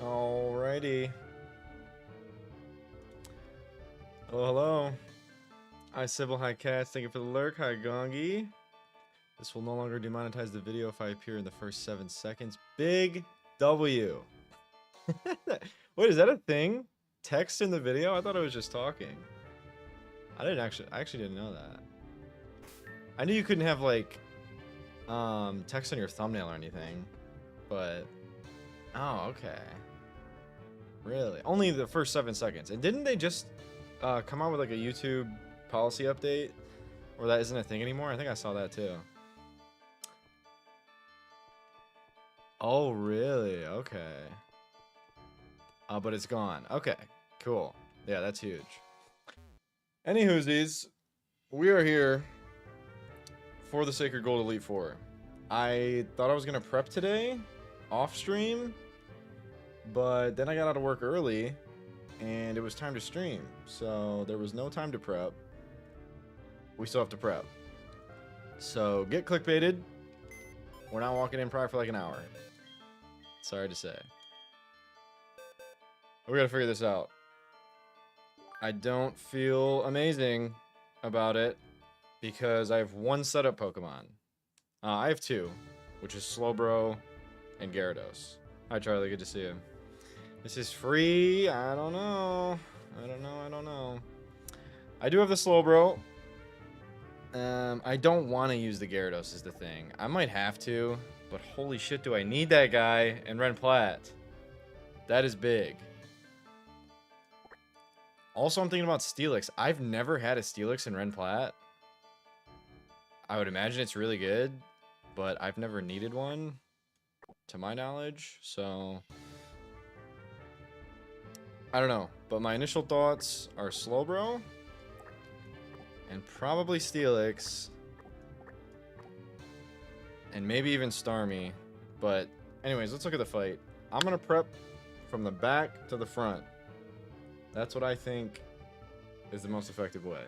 Alrighty. Oh, hello. Hi, Sybil. Hi, Cats. Thank you for the lurk. Hi, Gongi. This will no longer demonetize the video if I appear in the first 7 seconds. Big W. Wait, is that a thing? Text in the video? I thought I was just talking. I actually didn't know that. I knew you couldn't have like text on your thumbnail or anything, but oh, okay. Really? Only the first 7 seconds. And didn't they just come out with like a YouTube policy update? Or that isn't a thing anymore? I think I saw that too. Oh, really? Okay. But it's gone. Okay, cool. Yeah, that's huge. Anywhoosies, we are here for the Sacred Gold Elite Four. I thought I was going to prep today, off stream, but then I got out of work early, and it was time to stream, so there was no time to prep. We still have to prep. So, get clickbaited. We're not walking in probably for like an hour. Sorry to say. We gotta figure this out. I don't feel amazing about it because I have one setup Pokemon. I have two, which is Slowbro and Gyarados. Hi, Charlie. Good to see you. This is free. I don't know. I don't know. I do have the Slowbro. I don't want to use the Gyarados is the thing. I might have to, but holy shit, do I need that guy in Ren Plat. That is big. Also, I'm thinking about Steelix. I've never had a Steelix in Ren Plat. I would imagine it's really good, but I've never needed one, to my knowledge, so I don't know. But my initial thoughts are Slowbro and probably Steelix and maybe even Starmie. But anyways, let's look at the fight. I'm gonna prep from the back to the front. That's what I think is the most effective way.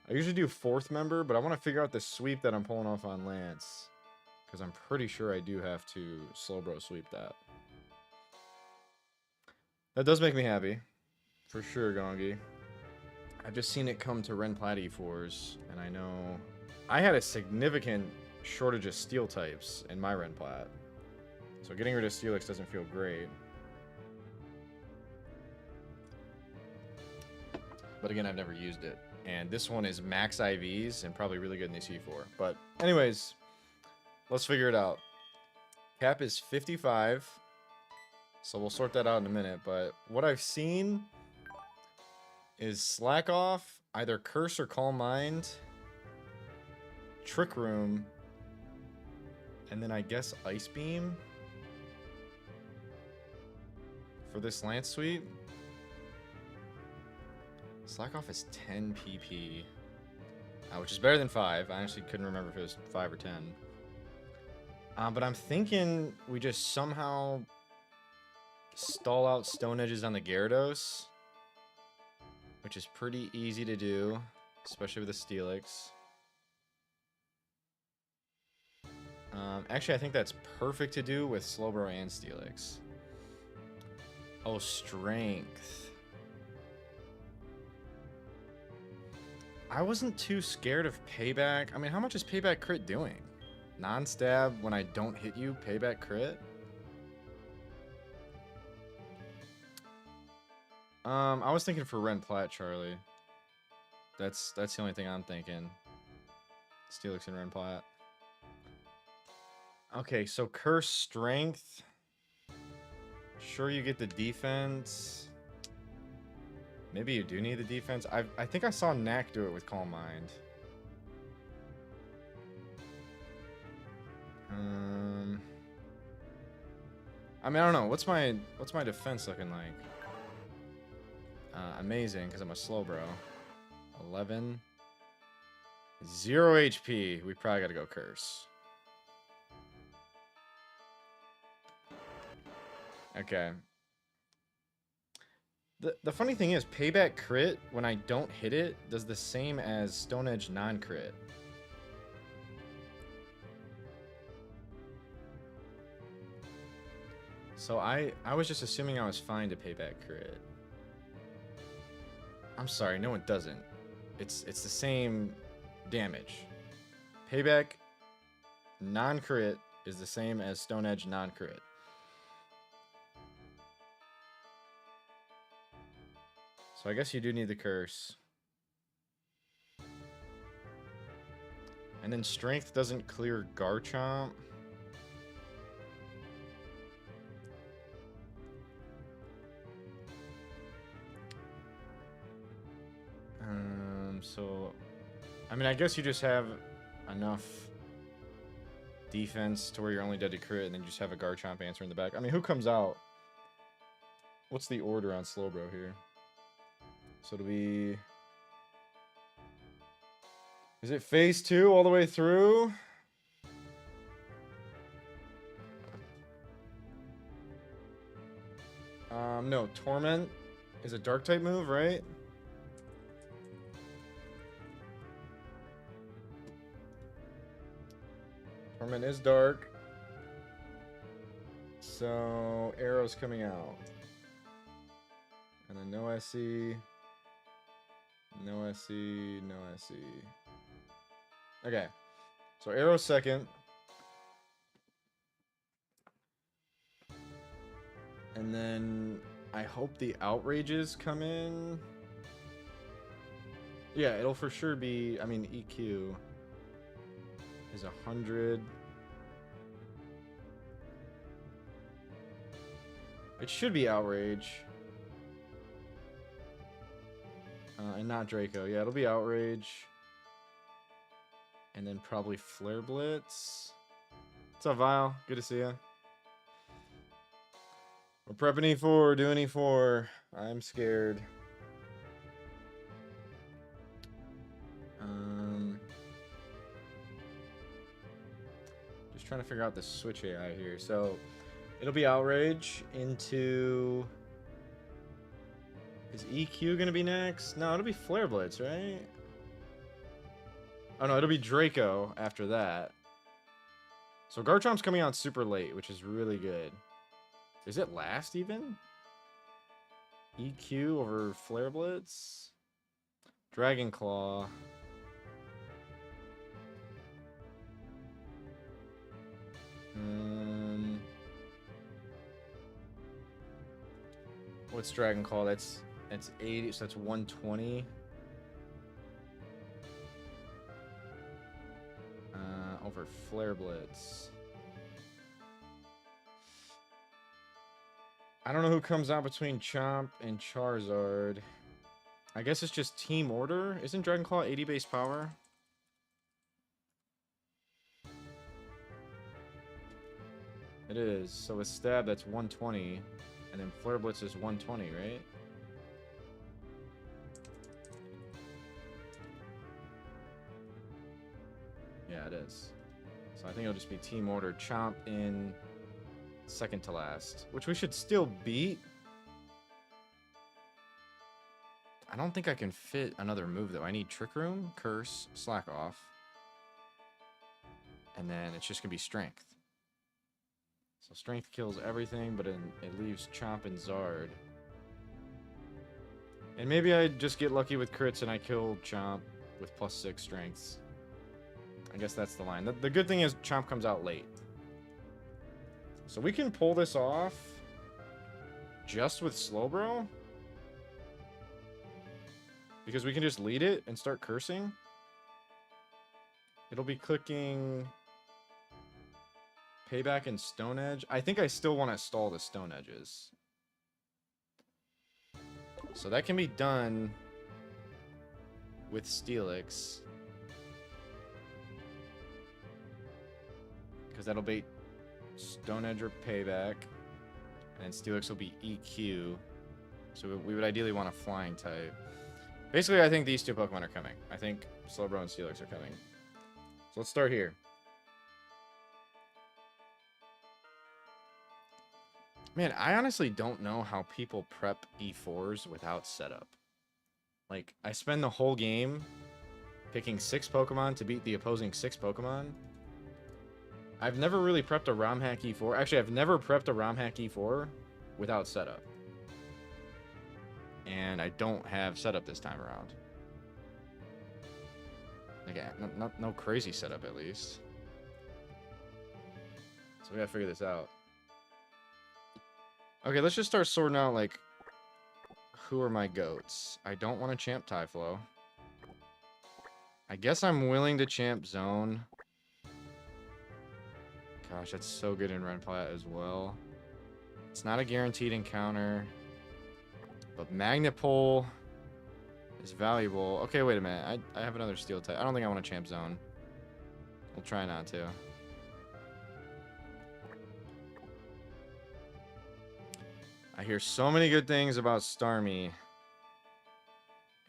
I usually do fourth member, but I want to figure out the sweep that I'm pulling off on Lance, because I'm pretty sure I do have to Slowbro sweep that. That does make me happy. For sure, Gongi. I've just seen it come to Ren Plat E4s, and I know I had a significant shortage of steel types in my Ren Plat. So getting rid of Steelix doesn't feel great. But again, I've never used it. And this one is max IVs and probably really good in the C4. But anyways, let's figure it out. Cap is 55. So we'll sort that out in a minute. But what I've seen is Slack Off, either Curse or Calm Mind, Trick Room, and then I guess Ice Beam for this Lance sweep. Slack Off is 10 PP, which is better than 5. I actually couldn't remember if it was 5 or 10. But I'm thinking we just somehow stall out Stone Edges on the Gyarados, which is pretty easy to do, especially with the Steelix. Actually, I think that's perfect to do with Slowbro and Steelix. Oh, Strength. I wasn't too scared of Payback. I mean, how much is Payback crit doing? Non-stab when I don't hit you, Payback crit? I was thinking for Ren Plat, Charlie. That's the only thing I'm thinking. Steelix and Ren Plat. Okay, so Curse Strength. Sure, you get the defense. Maybe you do need the defense. I think I saw Knack do it with Calm Mind. I mean, I don't know. What's my defense looking like? Amazing, because I'm a Slowbro. 11. 0 HP. We probably got to go Curse. Okay. The funny thing is, Payback crit, when I don't hit it, does the same as Stone Edge non-crit. So I was just assuming I was fine to payback crit. I'm sorry, no it doesn't. It's the same damage. Payback non-crit is the same as Stone Edge non-crit. So I guess you do need the curse. And then strength doesn't clear Garchomp. So I mean I guess you just have enough defense to where you're only dead to crit and then you just have a Garchomp answer in the back. I mean who comes out? What's the order on Slowbro here? So it'll be... Is it phase 2 all the way through? No, Torment is a dark type move, right? Torment is dark. So arrow's coming out. And then no SC. No SC, no SC. Okay. So arrow second. And then I hope the outrages come in. Yeah, it'll for sure be, I mean, EQ is 100. It should be outrage. And not Draco. Yeah, it'll be outrage. And then probably Flare Blitz. What's up, Vile? Good to see ya. We're prepping E4, doing E4. I'm scared. Just trying to figure out the switch AI here. So it'll be outrage into... Is EQ gonna be next? No, it'll be Flare Blitz, right? Oh no, it'll be Draco after that. So Garchomp's coming out super late, which is really good. Is it last even? EQ over Flare Blitz? Dragon Claw. What's Dragon Claw? That's 80, so that's 120. Over Flare Blitz. I don't know who comes out between Chomp and Charizard. I guess it's just team order. Isn't Dragon Claw 80 base power? It is. So with Stab, that's 120. And then Flare Blitz is 120, right? Yeah, it is. So I think it'll just be team order. Chomp in second to last, which we should still beat. I don't think I can fit another move, though. I need Trick Room, Curse, Slack Off. And then it's just going to be Strength. So Strength kills everything, but it leaves Chomp and Zard. And maybe I just get lucky with crits and I kill Chomp with +6 strengths. I guess that's the line. The good thing is Chomp comes out late. So we can pull this off just with Slowbro. Because we can just lead it and start cursing. It'll be clicking Payback and Stone Edge. I think I still want to stall the Stone Edges. So that can be done with Steelix. Because that'll bait Stone Edge or Payback. And Steelix will be EQ. So we would ideally want a flying type. Basically, I think these two Pokemon are coming. I think Slowbro and Steelix are coming. So let's start here. Man, I honestly don't know how people prep E4s without setup. Like, I spend the whole game picking 6 Pokemon to beat the opposing 6 Pokemon. I've never really prepped a Romhack E4. Actually, I've never prepped a Romhack E4 without setup. And I don't have setup this time around. Again, no crazy setup at least. So we gotta figure this out. Okay, let's just start sorting out, like, who are my goats? I don't want to champ Typhlo. I guess I'm willing to champ Zone. Gosh, that's so good in Red Plat as well. It's not a guaranteed encounter. But Magnet Pole is valuable. Okay, wait a minute. I have another steel type. I don't think I want to champ Zone. We'll try not to. I hear so many good things about Starmie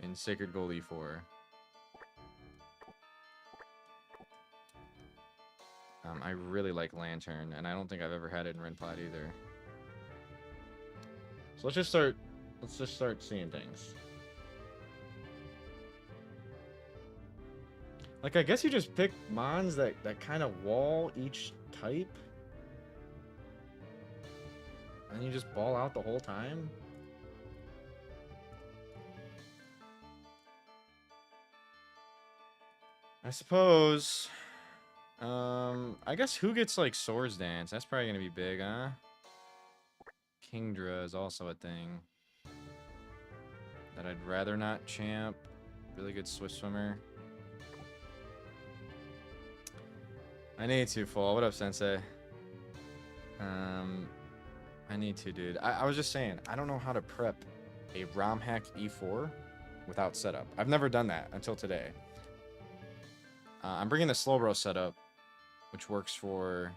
in Sacred Gold E4. I really like Lantern, and I don't think I've ever had it in Red Plat either. So let's just start seeing things. Like, I guess you just pick mons that kind of wall each type. And you just ball out the whole time. I suppose. I guess who gets, like, Swords Dance? That's probably gonna be big, huh? Kingdra is also a thing that I'd rather not champ. Really good Swift Swimmer. I need to fall. What up, Sensei? I need to, dude. I was just saying, I don't know how to prep a Romhack E4 without setup. I've never done that until today. I'm bringing the Slowbro setup, which works for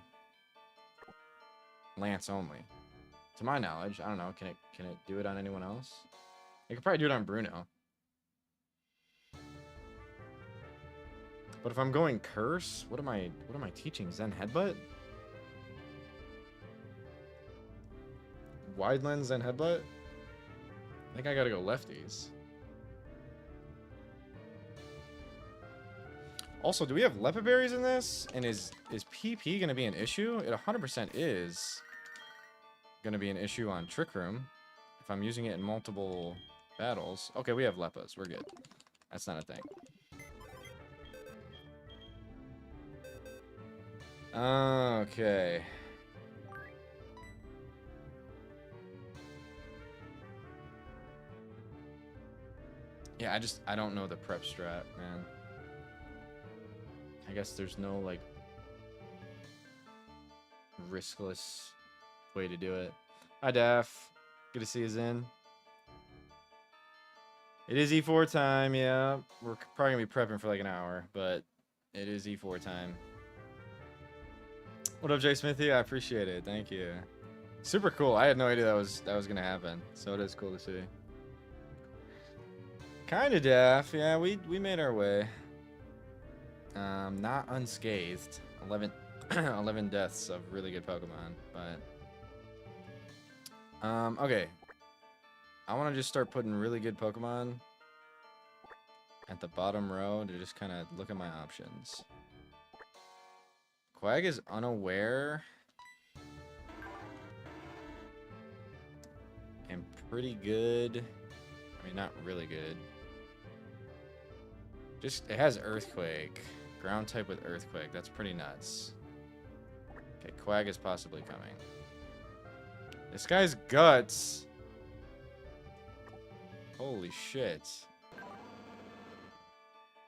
Lance only. To my knowledge, I don't know. Can it do it on anyone else? It could probably do it on Bruno. But if I'm going Curse, what am I teaching? Zen Headbutt? Wide Lens Zen Headbutt? I think I gotta go lefties. Also, do we have Leopard Berries in this? And is PP gonna be an issue? It 100% is gonna be an issue on Trick Room if I'm using it in multiple battles. Okay, we have Leppas. We're good. That's not a thing. Okay. Yeah, I don't know the prep strat, man. I guess there's no, like, riskless way to do it. Hi, Daff. Good to see you, Zen. It is E4 time, yeah. We're probably going to be prepping for like an hour, but it is E4 time. What up, Jay Smithy? I appreciate it. Thank you. Super cool. I had no idea that was going to happen, so it is cool to see. Kind of, Daff. Yeah, we made our way. Not unscathed. 11 deaths of really good Pokemon, but okay. I want to just start putting really good Pokemon at the bottom row to just kind of look at my options. Quag is unaware and pretty good. I mean, not really good. Just, it has Earthquake. Ground type with Earthquake. That's pretty nuts. Okay, Quag is possibly coming. This guy's Guts. Holy shit.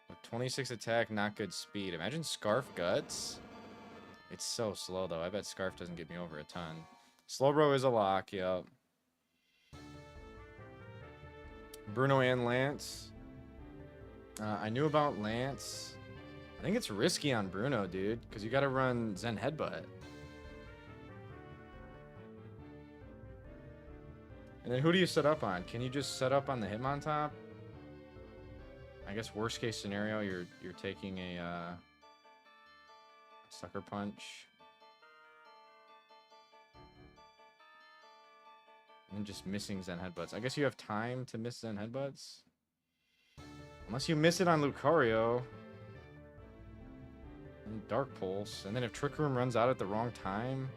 With 26 attack, not good speed. Imagine Scarf Guts. It's so slow, though. I bet Scarf doesn't get me over a ton. Slowbro is a lock, yep. Bruno and Lance. I knew about Lance. I think it's risky on Bruno, dude, because you got to run Zen Headbutt. And then who do you set up on? Can you just set up on the Hitmontop? I guess worst case scenario, you're taking a Sucker Punch. And then just missing Zen Headbutts. I guess you have time to miss Zen Headbutts. Unless you miss it on Lucario. And Dark Pulse. And then if Trick Room runs out at the wrong time...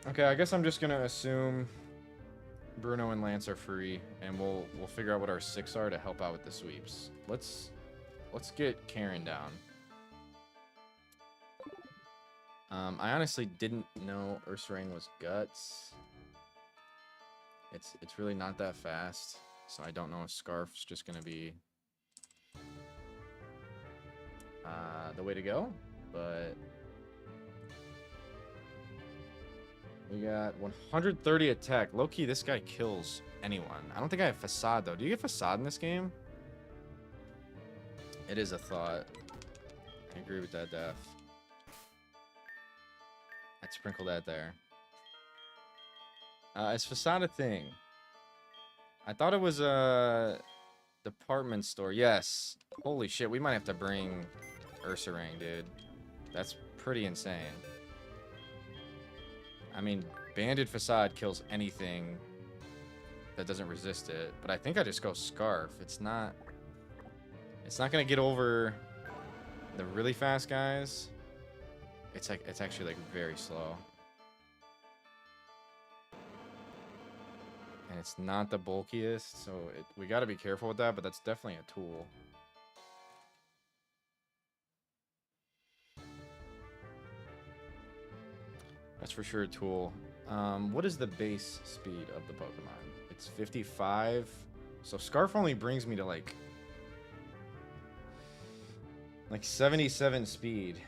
Okay, I guess I'm just gonna assume Bruno and Lance are free, and we'll figure out what our 6 are to help out with the sweeps. Let's get Karen down. I honestly didn't know Ursaring was Guts. It's really not that fast, so I don't know if Scarf's just gonna be the way to go, but we got 130 attack. Low-key, this guy kills anyone. I don't think I have Facade, though. Do you get Facade in this game? It is a thought. I agree with that, Def. I'd sprinkle that there. Is Facade a thing? I thought it was a department store. Yes. Holy shit, we might have to bring Ursaring, dude. That's pretty insane. I mean, Banded Facade kills anything that doesn't resist it, but I think I just go Scarf. It's not gonna get over the really fast guys. It's actually like very slow. And it's not the bulkiest, so we gotta be careful with that, but that's definitely a tool. That's for sure a tool. What is the base speed of the Pokemon? It's 55. So Scarf only brings me to like 77 speed.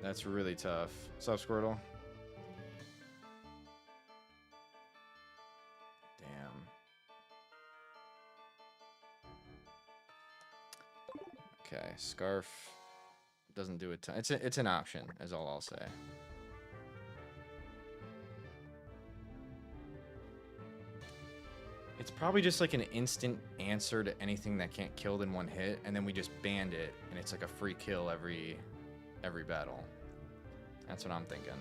That's really tough. What's up, Squirtle? Damn. Okay, Scarf doesn't do a ton. It's an option, is all I'll say. It's probably just like an instant answer to anything that can't kill in one hit, and then we just band it, and it's like a free kill every battle. That's what I'm thinking.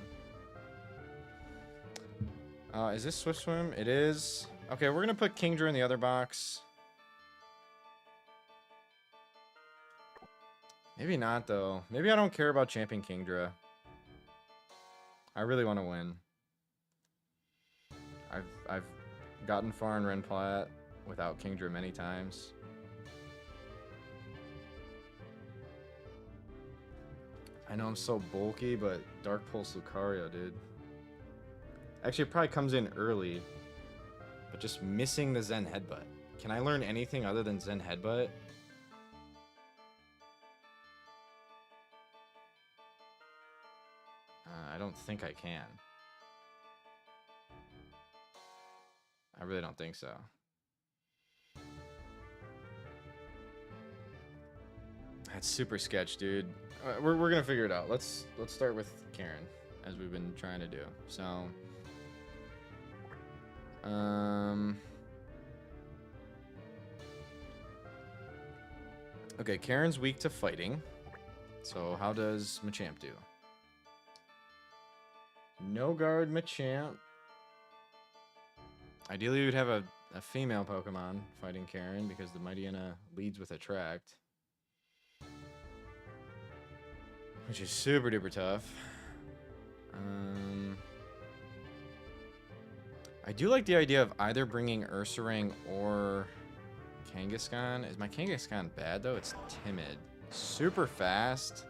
Is this Swift Swim? It is. Okay, we're gonna put Kingdra in the other box. Maybe not, though. Maybe I don't care about Champion Kingdra. I really want to win. I've gotten far in Renplat without Kingdra many times. I know I'm so bulky, but Dark Pulse Lucario, dude. Actually, it probably comes in early, but just missing the Zen Headbutt. Can I learn anything other than Zen Headbutt? I don't think I can. I really don't think so. That's super sketch, dude. We're gonna figure it out. Let's start with Karen, as we've been trying to do. So, okay, Karen's weak to fighting. So how does Machamp do? No guard Machamp. Ideally, we would have a female Pokemon fighting Karen because the Mightyena leads with Attract. Which is super duper tough. I do like the idea of either bringing Ursaring or Kangaskhan. Is my Kangaskhan bad though? It's timid. Super fast.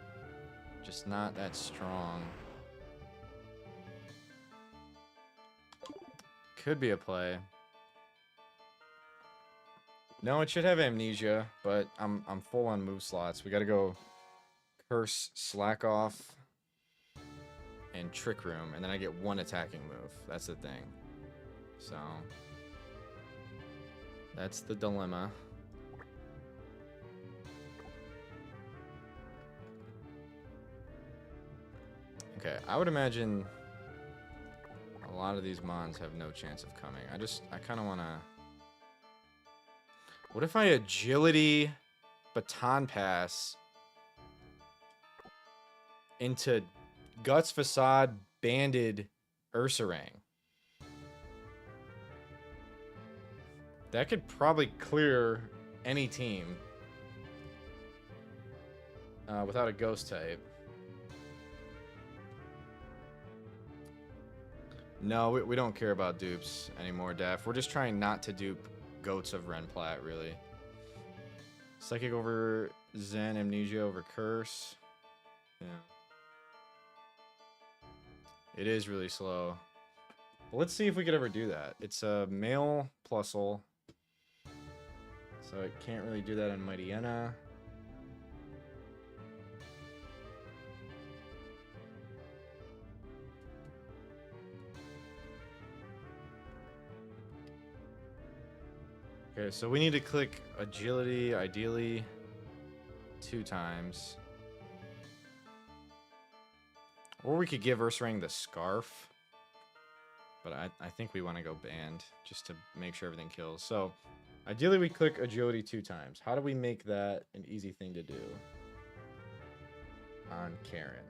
Just not that strong. Could be a play. No, it should have Amnesia, but I'm full on move slots. We gotta go Curse, Slack Off, and Trick Room, and then I get one attacking move. That's the thing. So that's the dilemma. Okay, I would imagine a lot of these mons have no chance of coming. I kind of want to... What if I Agility Baton Pass into Guts Facade Banded Ursaring? That could probably clear any team without a ghost type. No, we don't care about dupes anymore, Daph. We're just trying not to dupe goats of Ren Plat, really. Psychic over Zen, Amnesia over Curse. Yeah. It is really slow. But let's see if we could ever do that. It's a male plusle, so it can't really do that in Mightyena. Okay, so we need to click agility, ideally 2 times. Or we could give Ursaring the Scarf. But I think we want to go banned just to make sure everything kills. So, ideally we click agility 2 times. How do we make that an easy thing to do? On Karen.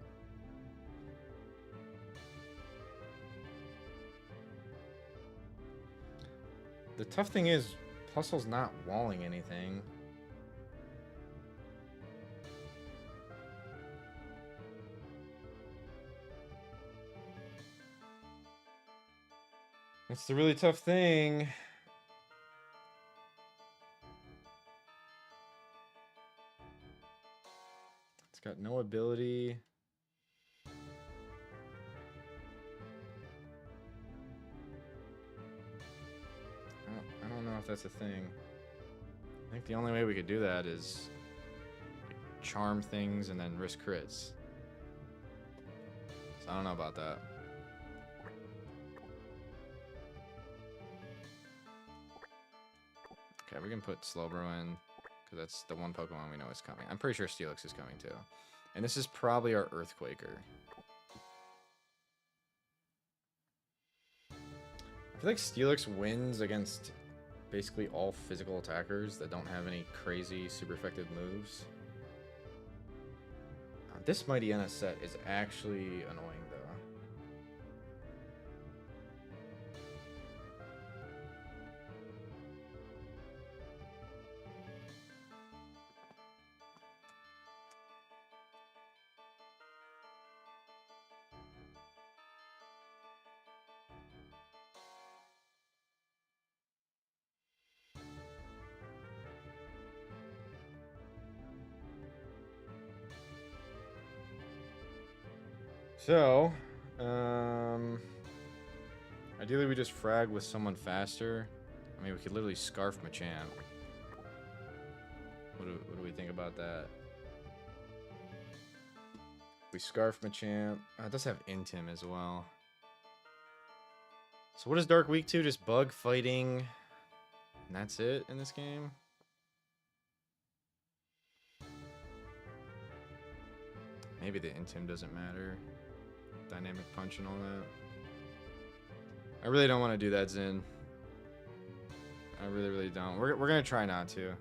The tough thing is, Plusle's not walling anything. That's the really tough thing. It's got no ability. I don't know if that's a thing. I think the only way we could do that is charm things and then risk crits. So I don't know about that. Okay, we can put Slowbro in, because that's the one Pokemon we know is coming. I'm pretty sure Steelix is coming too. And this is probably our Earthquaker. I feel like Steelix wins against basically all physical attackers that don't have any crazy, super effective moves. This Mightyena set is actually annoying, though. So, ideally we just frag with someone faster. I mean, we could literally Scarf Machamp. What do we think about that? We Scarf Machamp. It does have Intim as well. So what is Dark weak to? Just bug fighting. And that's it in this game? Maybe the Intim doesn't matter. Dynamic Punch and all that. I really don't want to do that, Zin. I really don't. We're gonna try not to.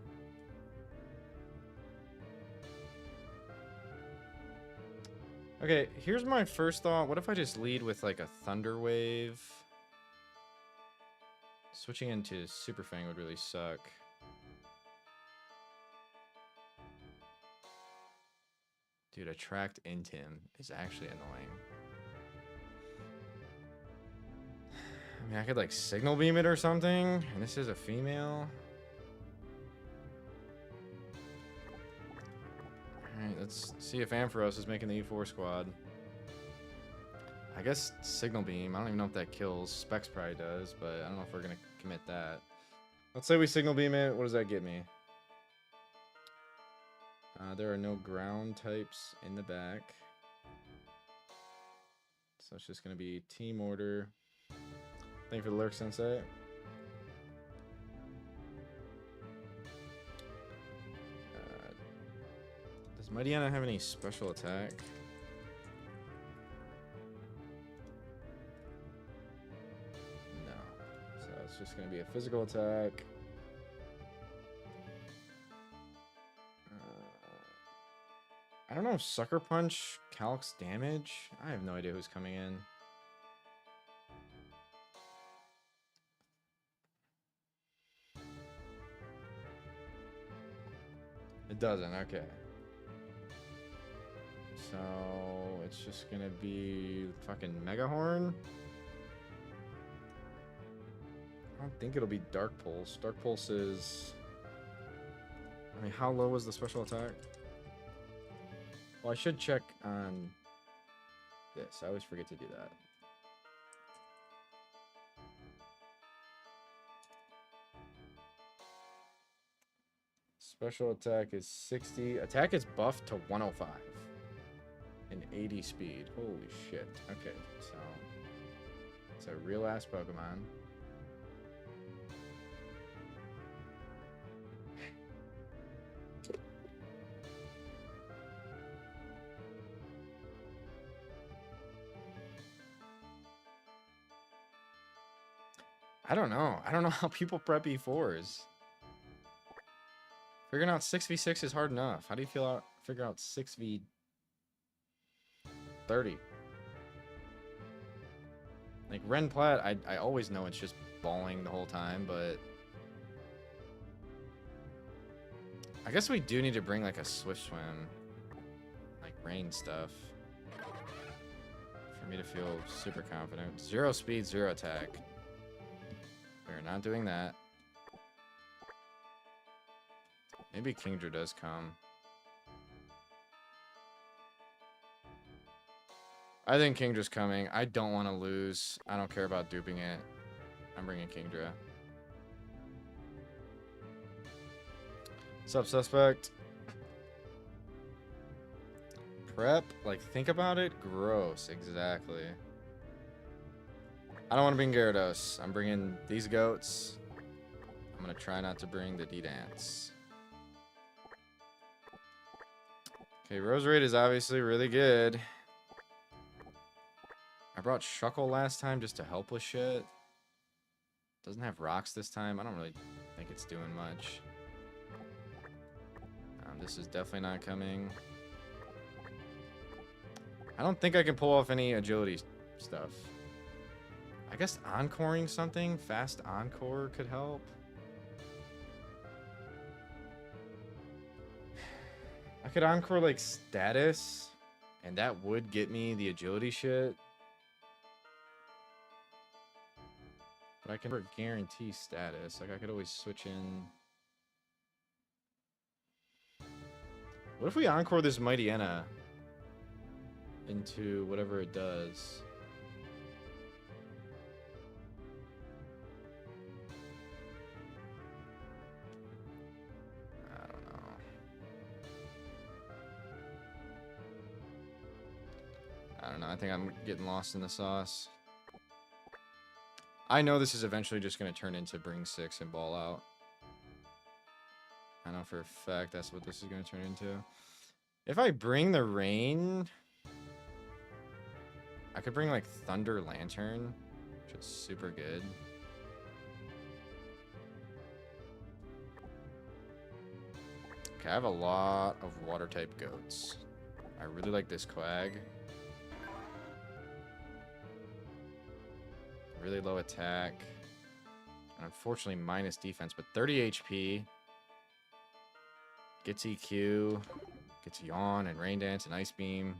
Okay, here's my first thought. What if I just lead with like a Thunder Wave? Switching into Super Fang would really suck. Dude, Attract Intim is actually annoying. I mean, I could like Signal Beam it or something, and this is a female. Alright, let's see if Ampharos is making the E4 squad. I guess Signal Beam. I don't even know if that kills. Specs probably does, but I don't know if we're going to commit that. Let's say we Signal Beam it. What does that get me? There are no ground types in the back. So it's just going to be Team Order. Thank you for the lurk, Sensei. Does Mightyena have any special attack? No. So it's just going to be a physical attack. I don't know if Sucker Punch calcs damage. I have no idea who's coming in. doesn't. Okay. So it's just gonna be fucking Mega Horn. I don't think it'll be Dark Pulse. Dark Pulse is... I mean, how low was the special attack? Well, I should check on this. I always forget to do that. Special attack is 60. Attack is buffed to 105. And 80 speed. Holy shit. Okay, so... it's a real-ass Pokemon. I don't know. I don't know how people prep E4s. Figuring out 6v6 is hard enough. How do you figure out 6v30? Like Ren Plat, I always know it's just balling the whole time, but I guess we do need to bring like a Swift Swim, like rain stuff, for me to feel super confident. 0 speed, 0 attack. We're not doing that. Maybe Kingdra does come. I think Kingdra's coming. I don't want to lose. I don't care about duping it. I'm bringing Kingdra. What's up, suspect? Prep? Like, think about it? Gross. Exactly. I don't want to bring Gyarados. I'm bringing these goats. I'm going to try not to bring the D-Dance. Okay, Roserade is obviously really good. I brought Shuckle last time just to help with shit. Doesn't have rocks this time. I don't really think it's doing much. This is definitely not coming. I don't think I can pull off any agility stuff. I guess encoring something? Fast encore could help. I could encore like status, and that would get me the agility shit. But I can never guarantee status. Like I could always switch in. What if we encore this Mightyena into whatever it does? I don't know. I don't know. I think I'm getting lost in the sauce. I know this is eventually just going to turn into Bring 6 and Ball Out. I know for a fact that's what this is going to turn into. If I bring the rain, I could bring like Thunder Lantern, which is super good. Okay, I have a lot of water type goats. I really like this Quag. Really low attack. And unfortunately minus defense, but 30 HP. Gets EQ, gets Yawn and Rain Dance and Ice Beam.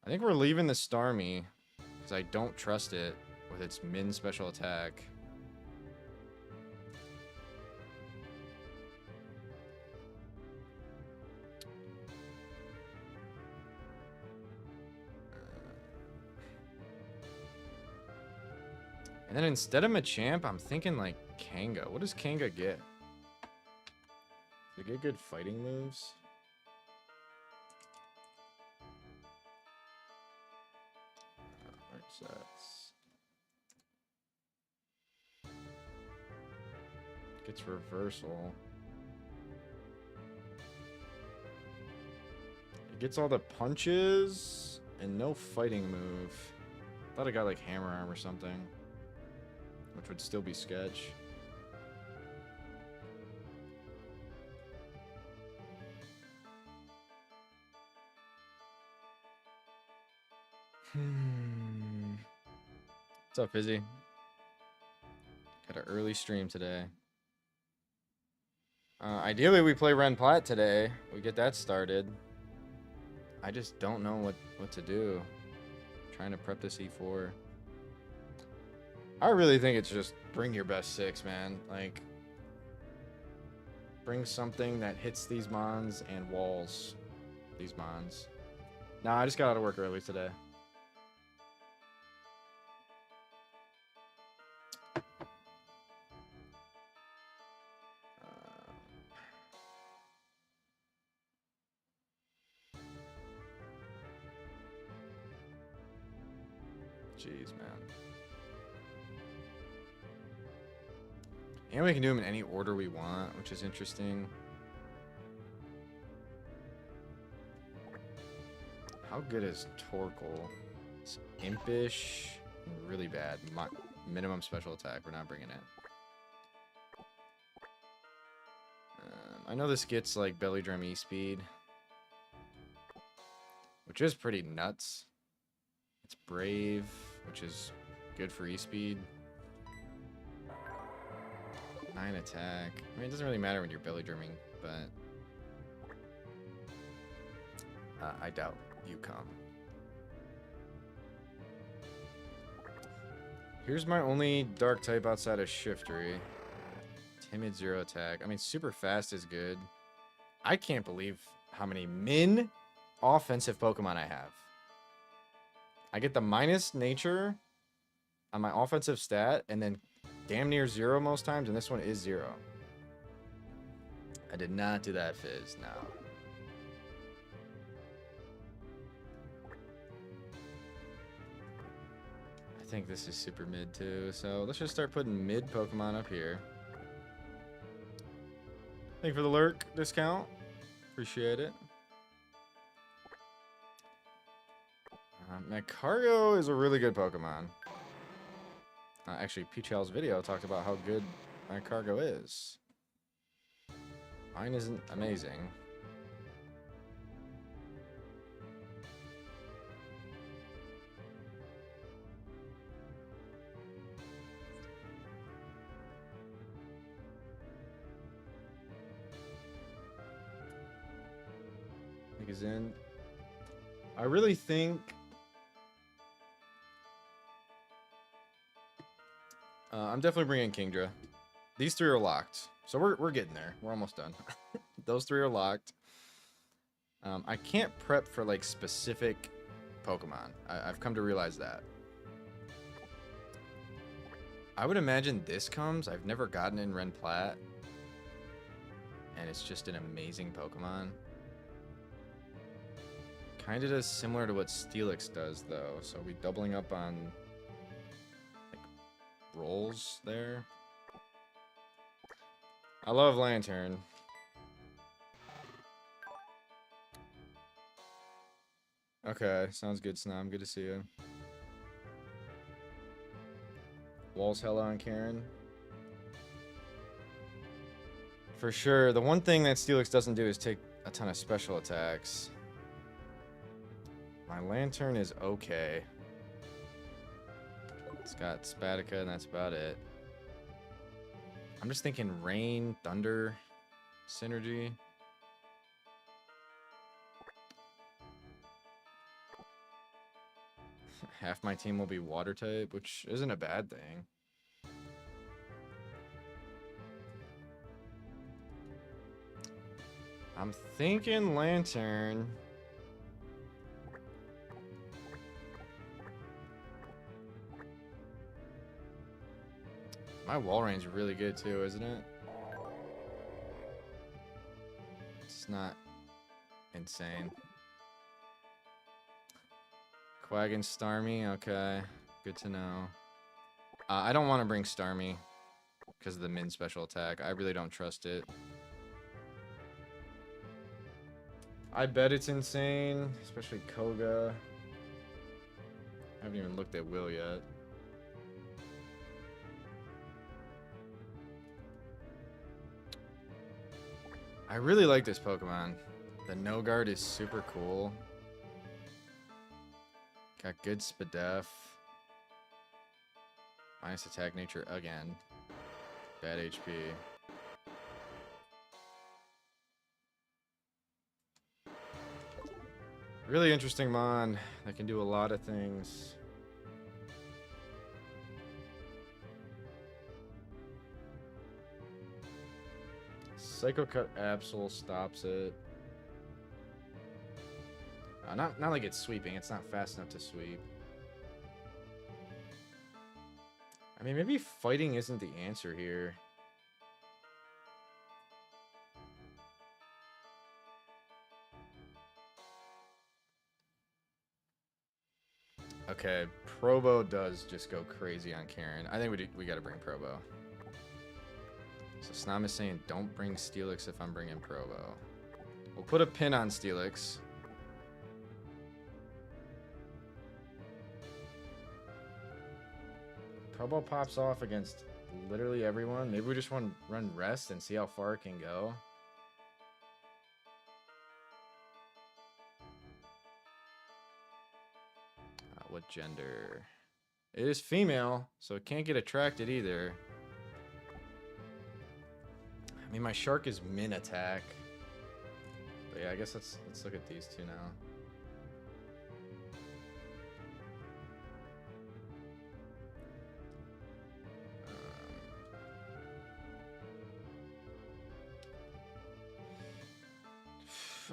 I think we're leaving the Starmie because I don't trust it with its min special attack. And then instead of Machamp, I'm thinking like Kanga. What does Kanga get? They get good fighting moves. Gets reversal. It gets all the punches and no fighting move. Thought I got like Hammer Arm or something, which would still be sketch. What's up, Izzy? Got an early stream today. Ideally, we play Ren Plat today. We get that started. I just don't know what to do. I'm trying to prep this E4. I really think it's just bring your best 6, man. Like, bring something that hits these mons and walls these mons. Nah, I just got out of work early today. Jeez, man. And we can do them in any order we want, which is interesting. How good is Torkoal? It's impish and really bad. Minimum special attack. We're not bringing it. I know this gets like belly drum E-speed, which is pretty nuts. It's brave, which is good for E-speed. 9 attack. I mean, it doesn't really matter when you're belly drumming, but I doubt you come. Here's my only dark type outside of Shiftry. Timid 0 attack. I mean, super fast is good. I can't believe how many min offensive Pokemon I have. I get the minus nature on my offensive stat, and then damn near 0 most times, and this one is 0. I did not do that, Fizz. No. I think this is super mid too, so let's just start putting mid Pokemon up here. Thank you for the lurk discount. Appreciate it. Magcargo is a really good Pokemon. Actually, Peachel's video talked about how good Magcargo is. Mine isn't amazing. Is in. I really think I'm definitely bringing Kingdra. These 3 are locked, so we're getting there. We're almost done. Those 3 are locked. I can't prep for like specific Pokemon. I've come to realize that. I would imagine this comes. I've never gotten in Ren Plat, and it's just an amazing Pokemon. Kind of similar to what Steelix does, though. So are we doubling up on like rolls there? I love Lantern. Okay, sounds good, Snom. Good to see you. Walls hella on Karen. For sure. The one thing that Steelix doesn't do is take a ton of special attacks. My Lantern is okay. It's got Spatica, and that's about it. I'm just thinking Rain, Thunder, synergy. Half my team will be Water type, which isn't a bad thing. I'm thinking Lantern. My wall range is really good too, isn't it? It's not insane. Quaggan, Starmie, okay. Good to know. I don't want to bring Starmie because of the min special attack. I really don't trust it. I bet it's insane, especially Koga. I haven't even looked at Will yet. I really like this Pokemon. The No Guard is super cool. Got good Spadef. Minus attack nature again. Bad HP. Really interesting mon that can do a lot of things. Psycho Cut Absol stops it. Not like it's sweeping. It's not fast enough to sweep. I mean, maybe fighting isn't the answer here. Okay, Probo does just go crazy on Karen. I think we got to bring Probo. So Snom is saying don't bring Steelix if I'm bringing Probo. We'll put a pin on Steelix. Probo pops off against literally everyone. Maybe we just want to run rest and see how far it can go. What gender? It is female, so it can't get attracted either. I mean, my shark is min attack. But yeah, I guess let's look at these two now.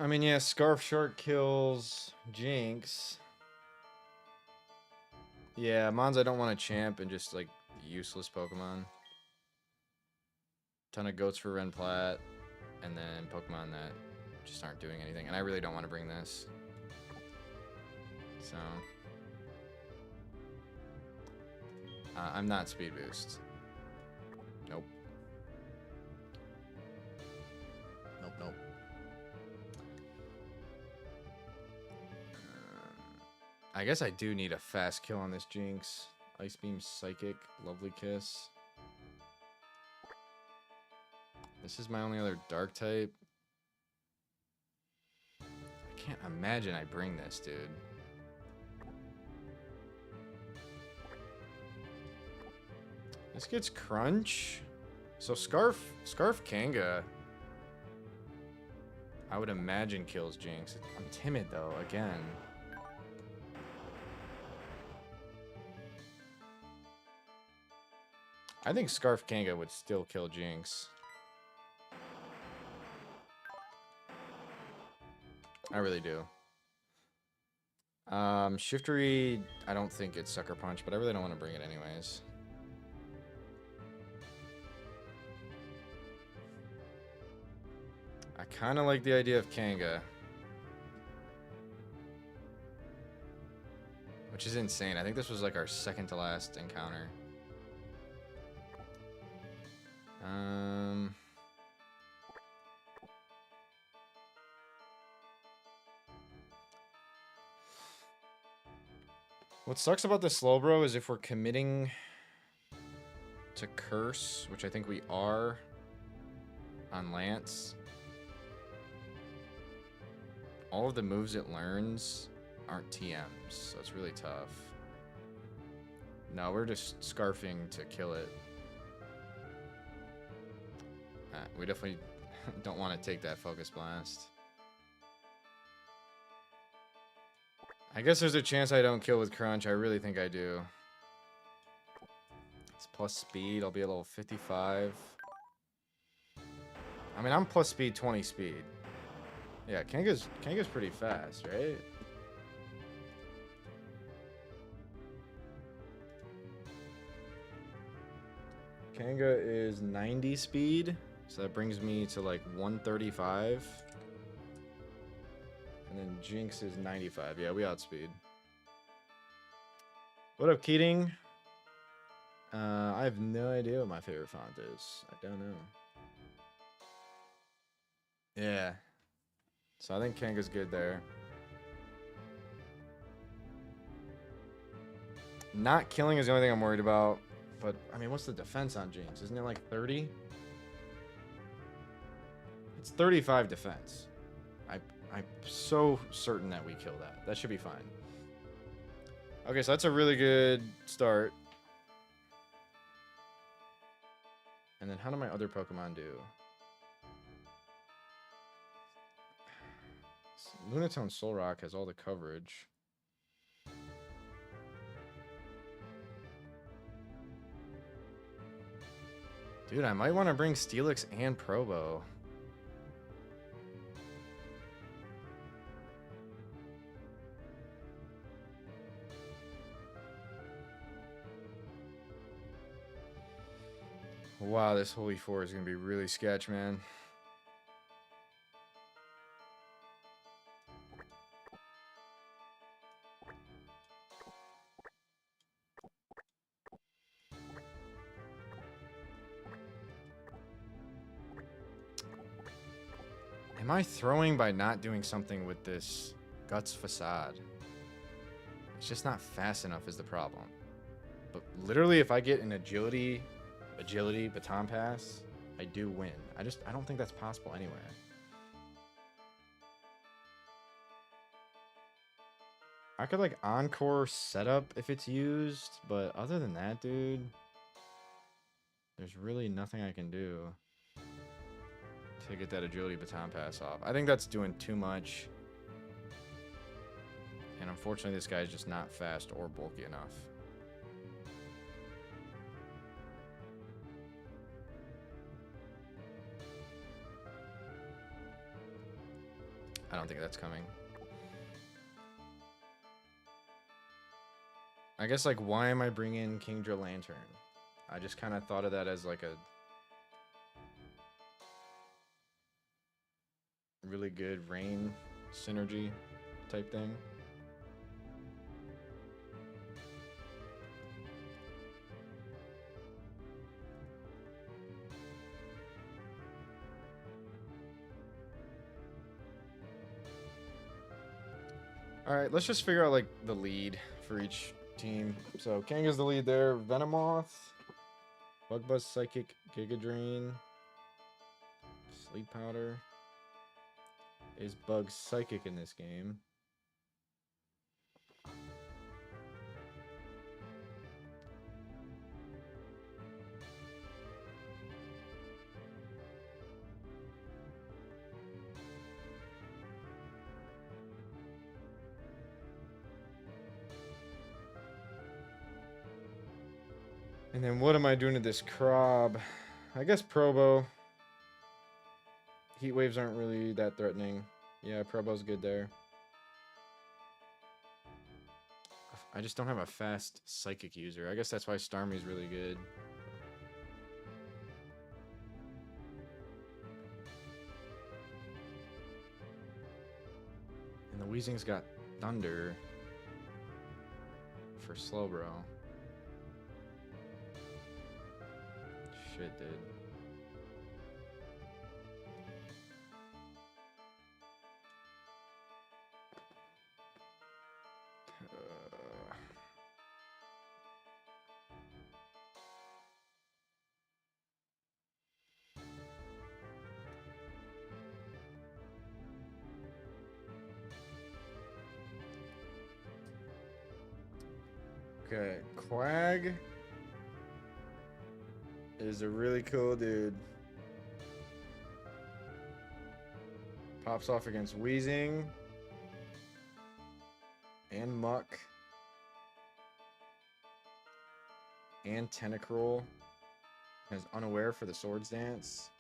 I mean, yeah, Scarf Shark kills Jinx. Yeah, Mons I don't want to champ and just, like, useless Pokemon. Ton of goats for Ren Plat. And then Pokemon that just aren't doing anything. And I really don't want to bring this. So. I'm not Speed Boost. Nope. Nope. I guess I do need a fast kill on this Jinx. Ice Beam, Psychic, Lovely Kiss. This is my only other Dark type. I can't imagine I bring this, dude. This gets Crunch. So Scarf Kanga, I would imagine kills Jinx. I'm timid though, again. I think Scarf Kanga would still kill Jinx. I really do. Shiftery, I don't think it's Sucker Punch, but I really don't want to bring it anyways. I kind of like the idea of Kanga. Which is insane. I think this was like our second to last encounter. What sucks about the Slowbro is if we're committing to Curse, which I think we are on Lance, all of the moves it learns aren't TMs, so it's really tough. No, we're just scarfing to kill it. We definitely don't want to take that Focus Blast. I guess there's a chance I don't kill with Crunch. I really think I do. It's plus speed. I'll be a level 55. I mean, I'm plus speed, 20 speed. Yeah, Kanga's pretty fast, right? Kanga is 90 speed, so that brings me to like 135. And then Jinx is 95. Yeah, we outspeed. What up, Keating? I have no idea what my favorite font is. I don't know. Yeah. So I think Kanga's good there. Not killing is the only thing I'm worried about. But, I mean, what's the defense on Jinx? Isn't it like 30? It's 35 defense. I'm so certain that we kill that. That should be fine. Okay, so that's a really good start. And then how do my other Pokemon do? Lunatone Soul Rock has all the coverage. Dude, I might want to bring Steelix and Probo. Wow, this Holy 4 is going to be really sketch, man. Am I throwing by not doing something with this Guts Facade? It's just not fast enough is the problem. But literally, if I get an agility baton pass, I do win. I don't think that's possible anywhere. I could like encore setup if it's used, but other than that, dude, there's really nothing I can do to get that agility baton pass off. I think that's doing too much. And unfortunately, this guy's just not fast or bulky enough. I don't think that's coming. I guess, like, why am I bringing Kingdra Lantern? I just kind of thought of that as, like, a really good rain synergy type thing. Alright, let's just figure out, like, the lead for each team. So, Kanga's the lead there. Venomoth, Bugbuzz, Psychic, Giga Drain, Sleep Powder. Is Bug Psychic in this game? And then what am I doing to this Crob? I guess Probo. Heat waves aren't really that threatening. Yeah, Probo's good there. I just don't have a fast Psychic user. I guess that's why Starmie's really good. And the Weezing's got Thunder for Slowbro. Shit, dude. Okay, Quag is a really cool dude. Pops off against Weezing and Muck and Tentacruel. Has Unaware for the Swords Dance.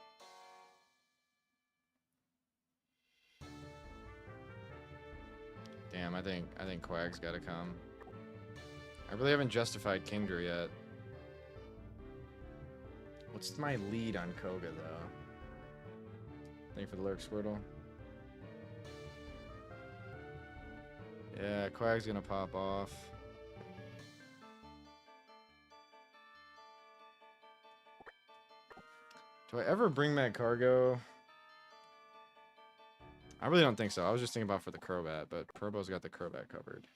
Damn, I think Quag's gotta come. I really haven't justified Kingdra yet. What's my lead on Koga, though? Thank you for the lurk, Squirtle. Yeah, Quag's gonna pop off. Do I ever bring Mad Cargo? I really don't think so. I was just thinking about for the Crobat, but Probo's got the Crobat covered.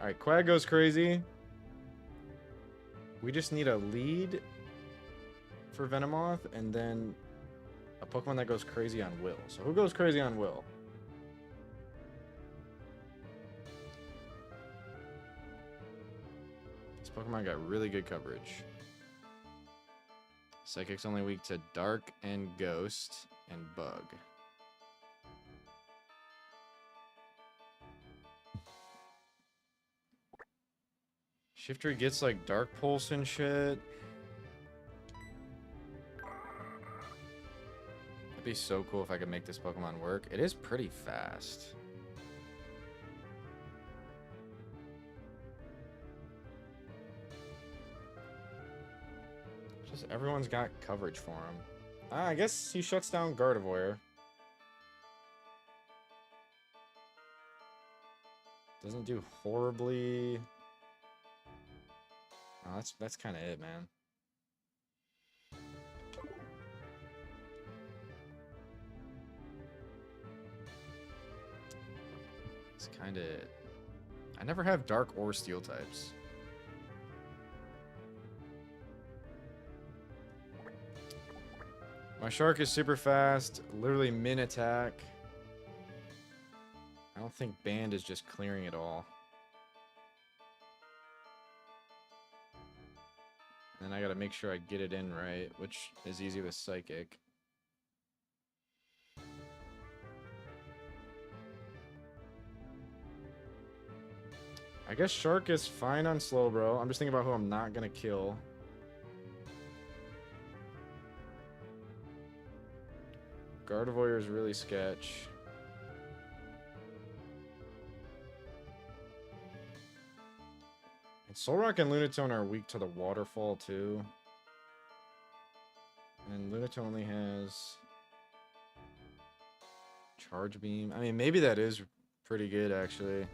Alright, Quag goes crazy. We just need a lead for Venomoth, and then a Pokemon that goes crazy on Will. So who goes crazy on Will? This Pokemon got really good coverage. Psychic's only weak to Dark and Ghost and Bug. Shifter gets like Dark Pulse and shit. It'd be so cool if I could make this Pokemon work. It is pretty fast. Just everyone's got coverage for him. I guess he shuts down Gardevoir. Doesn't do horribly. Oh, that's kind of it, man. It's kind of it. I never have Dark or Steel types. My Shark is super fast, literally min attack. I don't think Band is just clearing it all. And then I gotta make sure I get it in right, which is easy with Psychic. I guess Shark is fine on Slowbro. I'm just thinking about who I'm not gonna kill. Gardevoir is really sketch. And Solrock and Lunatone are weak to the waterfall too. And Lunatone only has Charge Beam. I mean, maybe that is pretty good actually.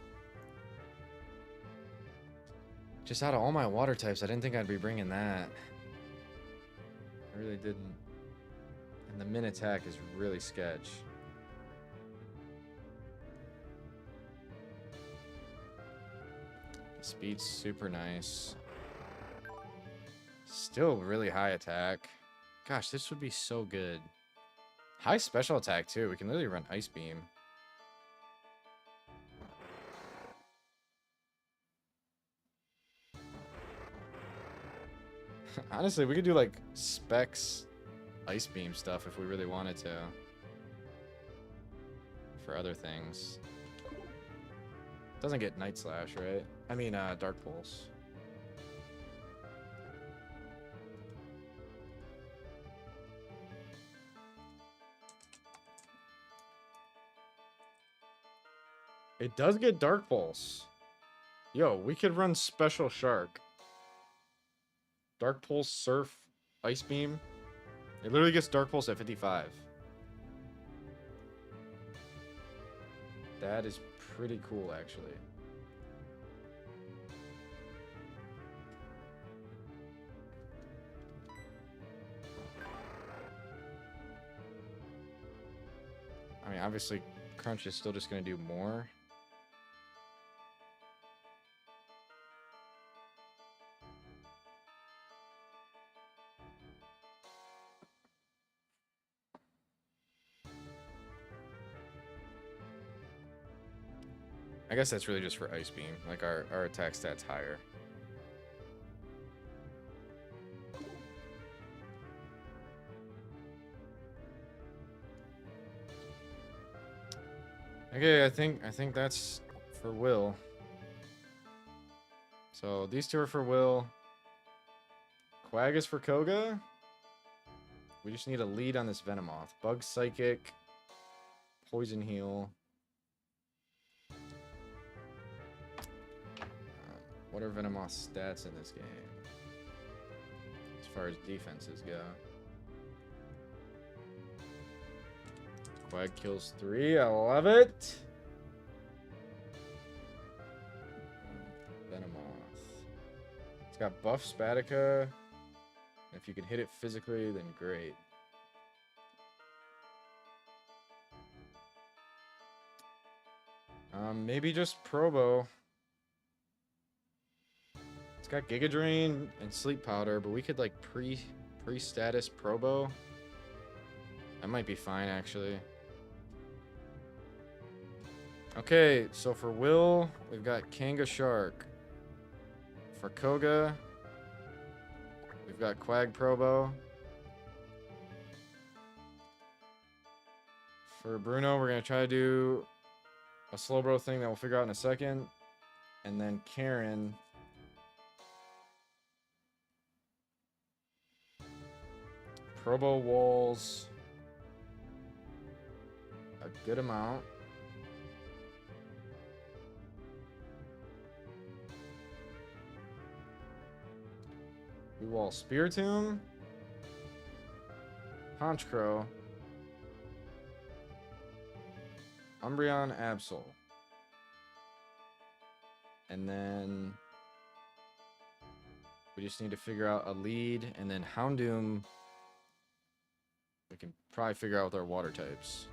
Just out of all my water types, I didn't think I'd be bringing that. I really didn't. And the min attack is really sketch. Speed's super nice. Still really high attack. Gosh, this would be so good. High special attack too. We can literally run Ice Beam. Honestly, we could do like Specs Ice Beam stuff if we really wanted to. For other things. Doesn't get Night Slash, right? I mean, Dark Pulse. It does get Dark Pulse. Yo, we could run Special Shark. Dark Pulse, Surf, Ice Beam. It literally gets Dark Pulse at 55. That is pretty cool, actually. I mean, obviously, Crunch is still just going to do more. I guess that's really just for Ice Beam. Like, our attack stat's higher. Okay, I think that's for Will. So these two are for Will. Quag is for Koga. We just need a lead on this Venomoth. Bug Psychic. Poison Heal. What are Venomoth's stats in this game? As far as defenses go. Quag kills 3. I love it. Venomoth. It's got buff Spatica. If you can hit it physically, then great. Maybe just Probo. It's got Giga Drain and Sleep Powder, but we could like pre-status Probo. That might be fine, actually. Okay, so for Will, we've got Kanga Shark. For Koga, we've got Quag Probo. For Bruno, we're going to try to do a Slowbro thing that we'll figure out in a second. And then Karen, Probo walls a good amount. We wall Spiritomb, Honchkrow, Umbreon, Absol. And then we just need to figure out a lead, and then Houndoom we can probably figure out with our water types.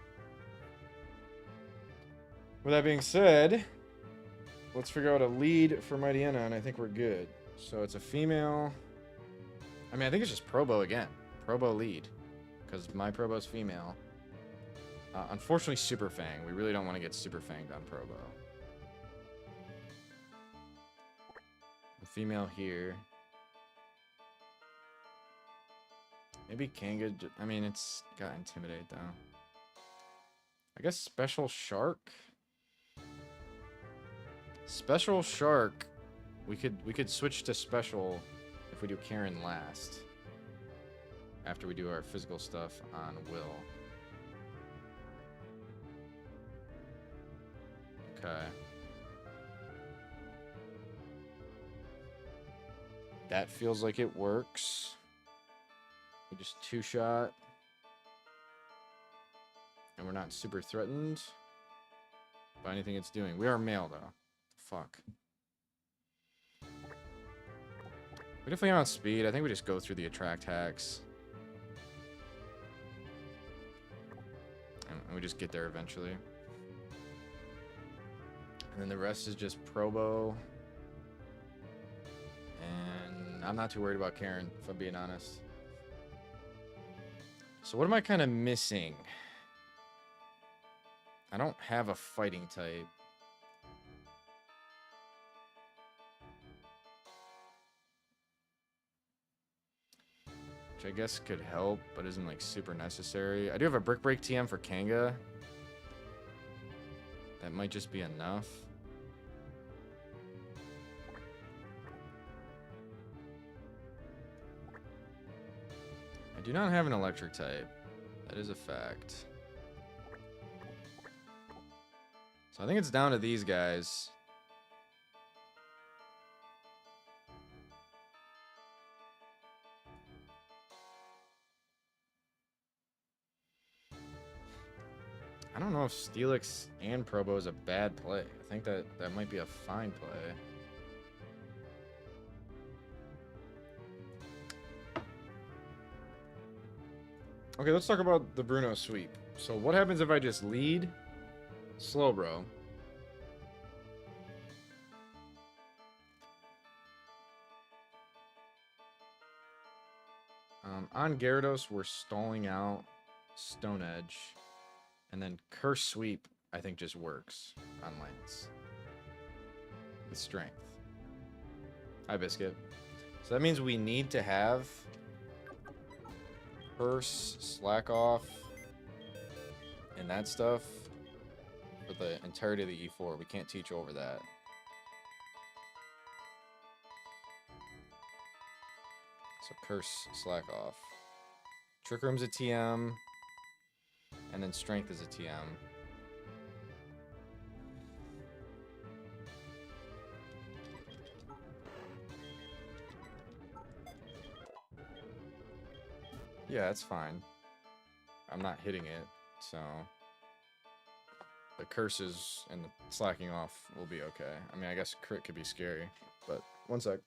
With that being said, let's figure out a lead for Mightyena, and I think we're good. So it's a female. I mean, I think it's just Probo again. Probo lead, because my Probo's female. Unfortunately, Super Fang. We really don't want to get Super Fanged on Probo. A female here. Maybe Kanga. I mean, it's got Intimidate, though. I guess Special Shark. Special Shark. We could switch to Special if we do Karen last. After we do our physical stuff on Will. Okay. That feels like it works. We just two-shot. And we're not super threatened by anything it's doing. We are male, though. Fuck. We definitely on speed. I think we just go through the attract hacks. And we just get there eventually. And then the rest is just Probo. And I'm not too worried about Karen, if I'm being honest. So what am I kind of missing? I don't have a fighting type. Which I guess could help, but isn't like super necessary. I do have a Brick Break TM for Kanga. That might just be enough. I do not have an electric type. That is a fact. So I think it's down to these guys. I don't know if Steelix and Probo is a bad play. I think that might be a fine play. Okay, let's talk about the Bruno sweep. So what happens if I just lead Slowbro? On Gyarados, we're stalling out Stone Edge. And then Curse Sweep, I think, just works on Lance. With Strength. Hi, Biscuit. So that means we need to have Curse, Slack Off, and that stuff for the entirety of the E4. We can't teach over that. So Curse, Slack Off. Trick Room's a TM. And then Strength is a TM. Yeah, that's fine. I'm not hitting it, so the curses and the slacking off will be okay. I mean, I guess crit could be scary, but one sec.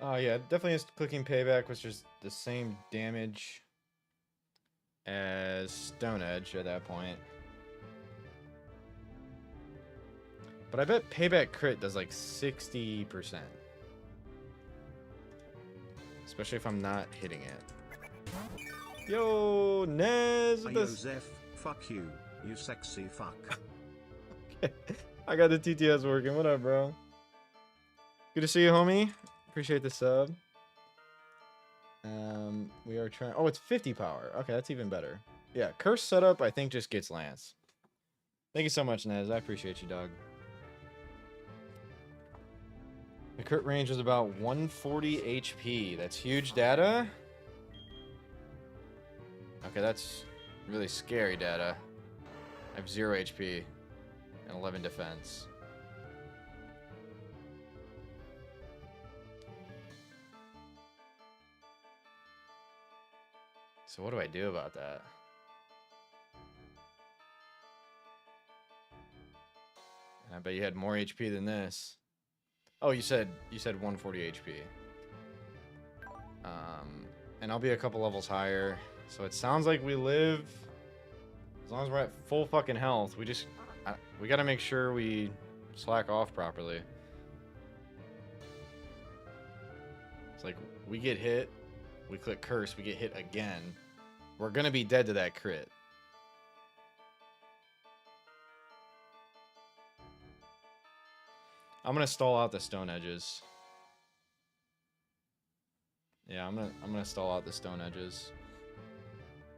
Yeah, definitely is clicking payback, which is the same damage as Stone Edge at that point. But I bet payback crit does like 60%. Especially if I'm not hitting it. Yo, Nez with this. Zeph, fuck you, you sexy fuck. Okay. I got the TTS working. What up, bro? Good to see you, homie. Appreciate the sub. We are trying. Oh, it's 50 power. Okay, that's even better. Yeah, curse setup, I think, just gets Lance. Thank you so much, Nez. I appreciate you, dog. The crit range is about 140 HP. That's huge data. Okay, that's really scary data. I have 0 HP and 11 defense. So what do I do about that? And I bet you had more HP than this. Oh, you said 140 HP. And I'll be a couple levels higher. So it sounds like we live. As long as we're at full fucking health, we gotta make sure we slack off properly. It's like we get hit, we click curse, we get hit again. We're gonna be dead to that crit. I'm gonna stall out the stone edges. Yeah, I'm gonna stall out the stone edges.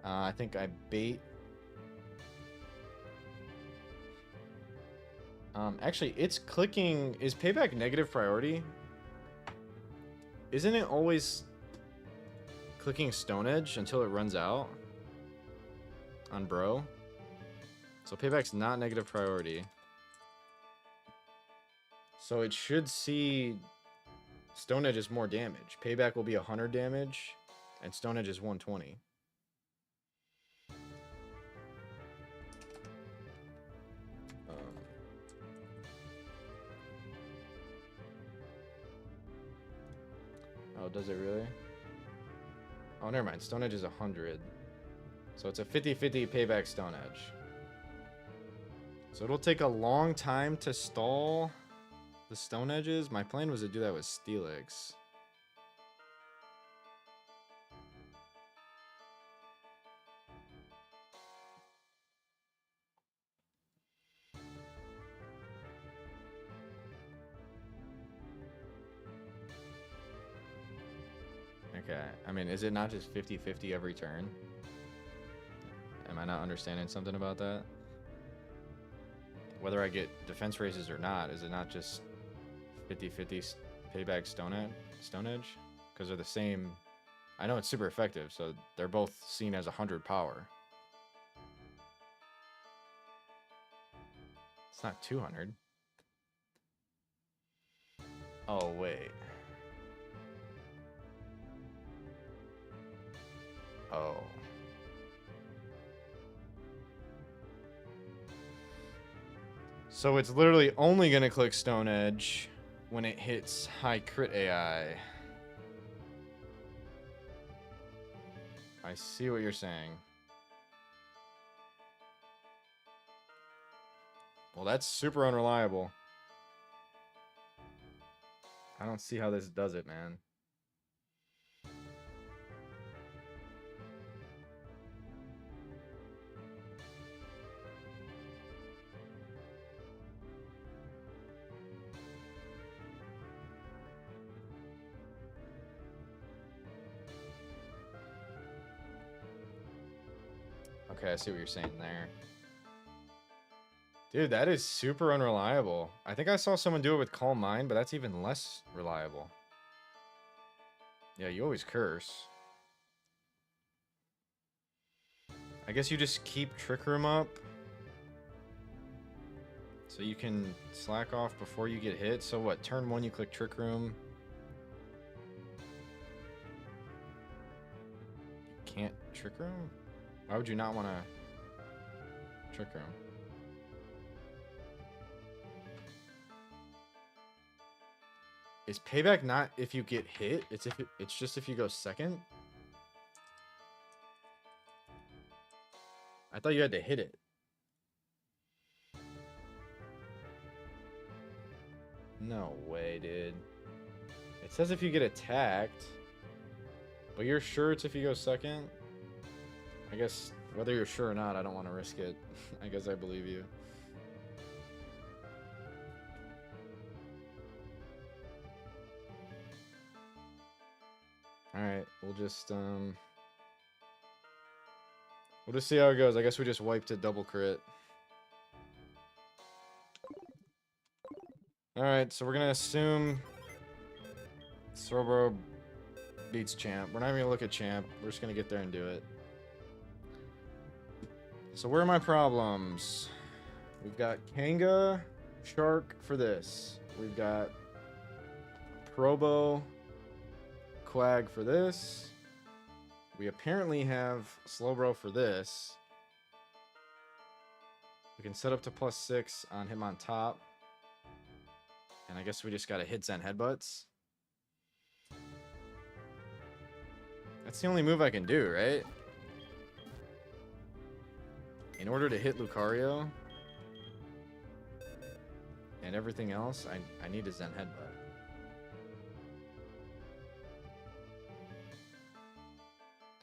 I think I bait. Actually, it's clicking. Is payback negative priority? Isn't it always clicking stone edge until it runs out on bro? So payback's not negative priority. So it should see stone edge is more damage. Payback will be 100 damage, and stone edge is 120. Oh, does it really? Oh, never mind. Stone edge is 100. So it's a 50-50 payback stone edge. So it'll take a long time to stall the stone edges. My plan was to do that with Steelix. Okay. I mean, is it not just 50-50 every turn? Am I not understanding something about that? Whether I get defense raises or not, is it not just 50-50 payback stone edge? Because they're the same. I know it's super effective, so they're both seen as 100 power. It's not 200. Oh, wait. Oh. So it's literally only going to click Stone Edge when it hits high crit AI. I see what you're saying. Well, that's super unreliable. I don't see how this does it, man. Okay, I see what you're saying there. Dude, that is super unreliable. I think I saw someone do it with Calm Mind, but that's even less reliable. Yeah, you always curse. I guess you just keep Trick Room up. So you can slack off before you get hit. So what, turn 1 you click Trick Room. You can't Trick Room? Why would you not want to Trick Room? . Is payback not if you get hit? It's just if you go second? I thought you had to hit it. No way, dude. It says if you get attacked. But you're sure it's if you go second? I guess whether you're sure or not, I don't want to risk it. I guess I believe you. Alright, we'll just see how it goes. I guess we just wiped a double crit. Alright, so we're gonna assume Sorobro beats Champ. We're not even gonna look at Champ. We're just gonna get there and do it. So where are my problems? We've got Kanga, Shark for this. We've got Probo, Quag for this. We apparently have Slowbro for this. We can set up to +6 on him on top. And I guess we just gotta hit Zen Headbutts. That's the only move I can do, right? In order to hit Lucario and everything else, I need a Zen Headbutt.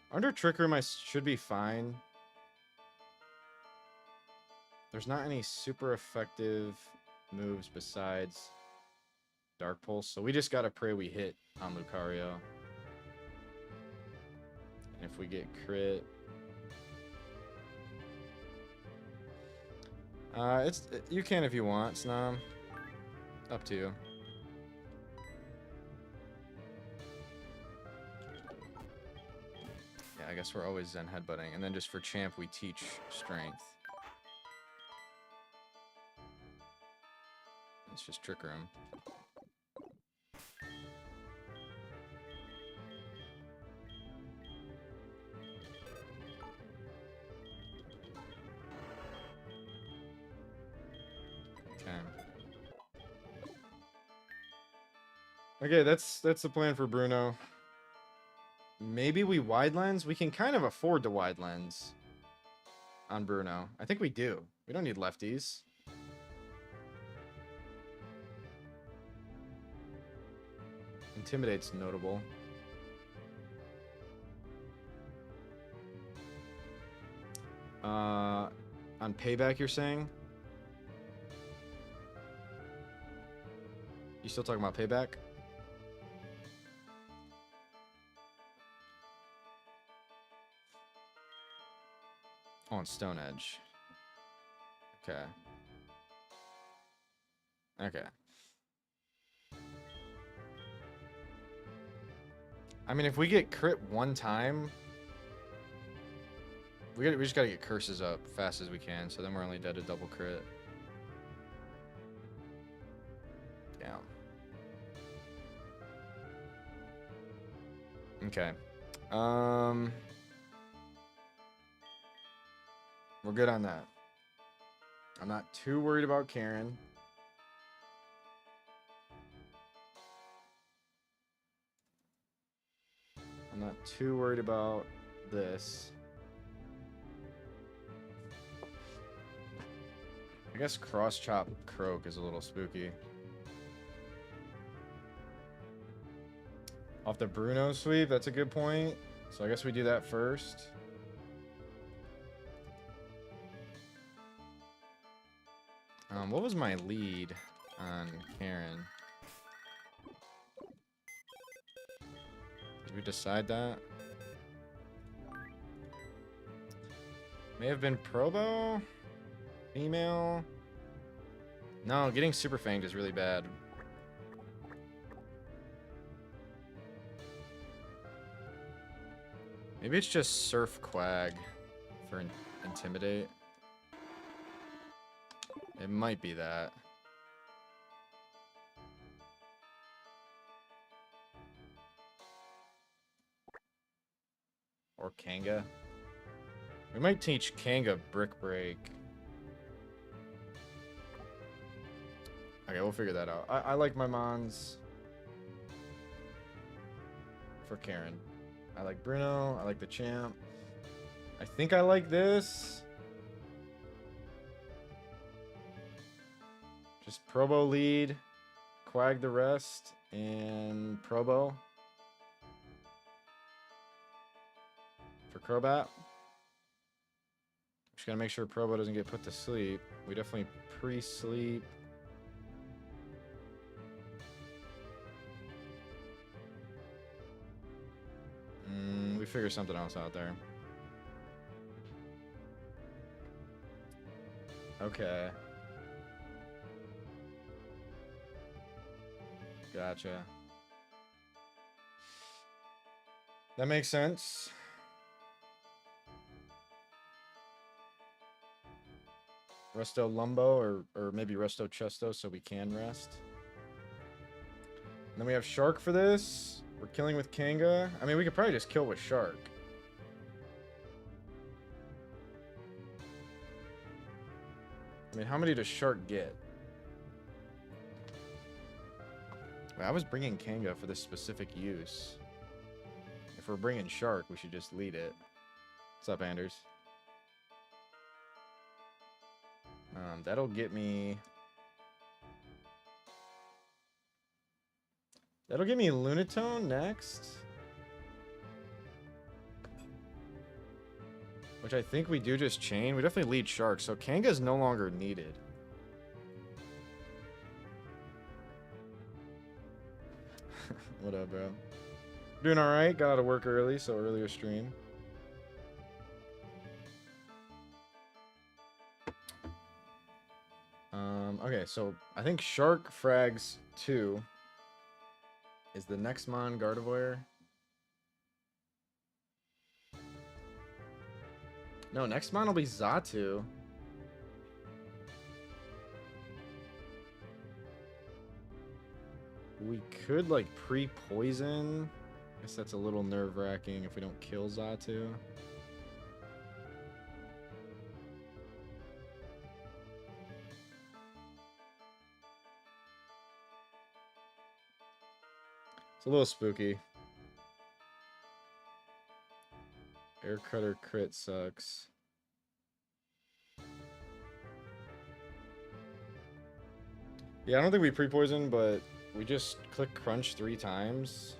Under Trick Room, I should be fine. There's not any super effective moves besides Dark Pulse, so we just gotta pray we hit on Lucario. And if we get crit, you can if you want, Snom. Up to you. Yeah, I guess we're always Zen Headbutting, and then just for Champ we teach Strength. It's just Trick Room. Okay, that's the plan for Bruno. Maybe we wide lens. We can kind of afford to wide lens on Bruno. I think we do. We don't need lefties. Intimidate's notable. On payback, you're saying? You still talking about payback? On Stone Edge. Okay. Okay. I mean, if we get crit one time, we just gotta get curses up fast as we can, so then we're only dead to double crit. Damn. Okay. We're good on that. I'm not too worried about Karen. I'm not too worried about this. I guess Cross Chop Croak is a little spooky. Off the Bruno sweep, that's a good point. So I guess we do that first. What was my lead on Karen? Did we decide that? May have been Probo? Female? No, getting Super Fanged is really bad. Maybe it's just Surf Quag for Intimidate. It might be that. Or Kanga. We might teach Kanga Brick Break. Okay, we'll figure that out. I like my Mons. for Karen. I like Bruno. I like the champ. I think I like this. Just Probo lead, Quag the rest, and Probo for Crobat. Just gotta make sure Probo doesn't get put to sleep. We definitely pre-sleep. We figure something else out there. Okay. Gotcha. That makes sense. Resto Lumbo or maybe Resto Chesto so we can rest. And then we have Shark for this. We're killing with Kanga. I mean, we could probably just kill with Shark. I mean, how many does Shark get? Wait, I was bringing Kanga for this specific use. If we're bringing Shark, we should just lead it. What's up, Anders? That'll get me... That'll give me Lunatone next. Which I think we do just chain. We definitely lead Shark, so Kanga's no longer needed. What up, bro? Doing alright. Got out of work early, so earlier stream. Okay, so I think Shark frags 2. Is the next Mon Gardevoir? No, next Mon will be Xatu. We could, like, pre-poison. I guess that's a little nerve-wracking if we don't kill Xatu. It's a little spooky. Air Cutter crit sucks. Yeah, I don't think we pre-poison, but we just click Crunch 3 times.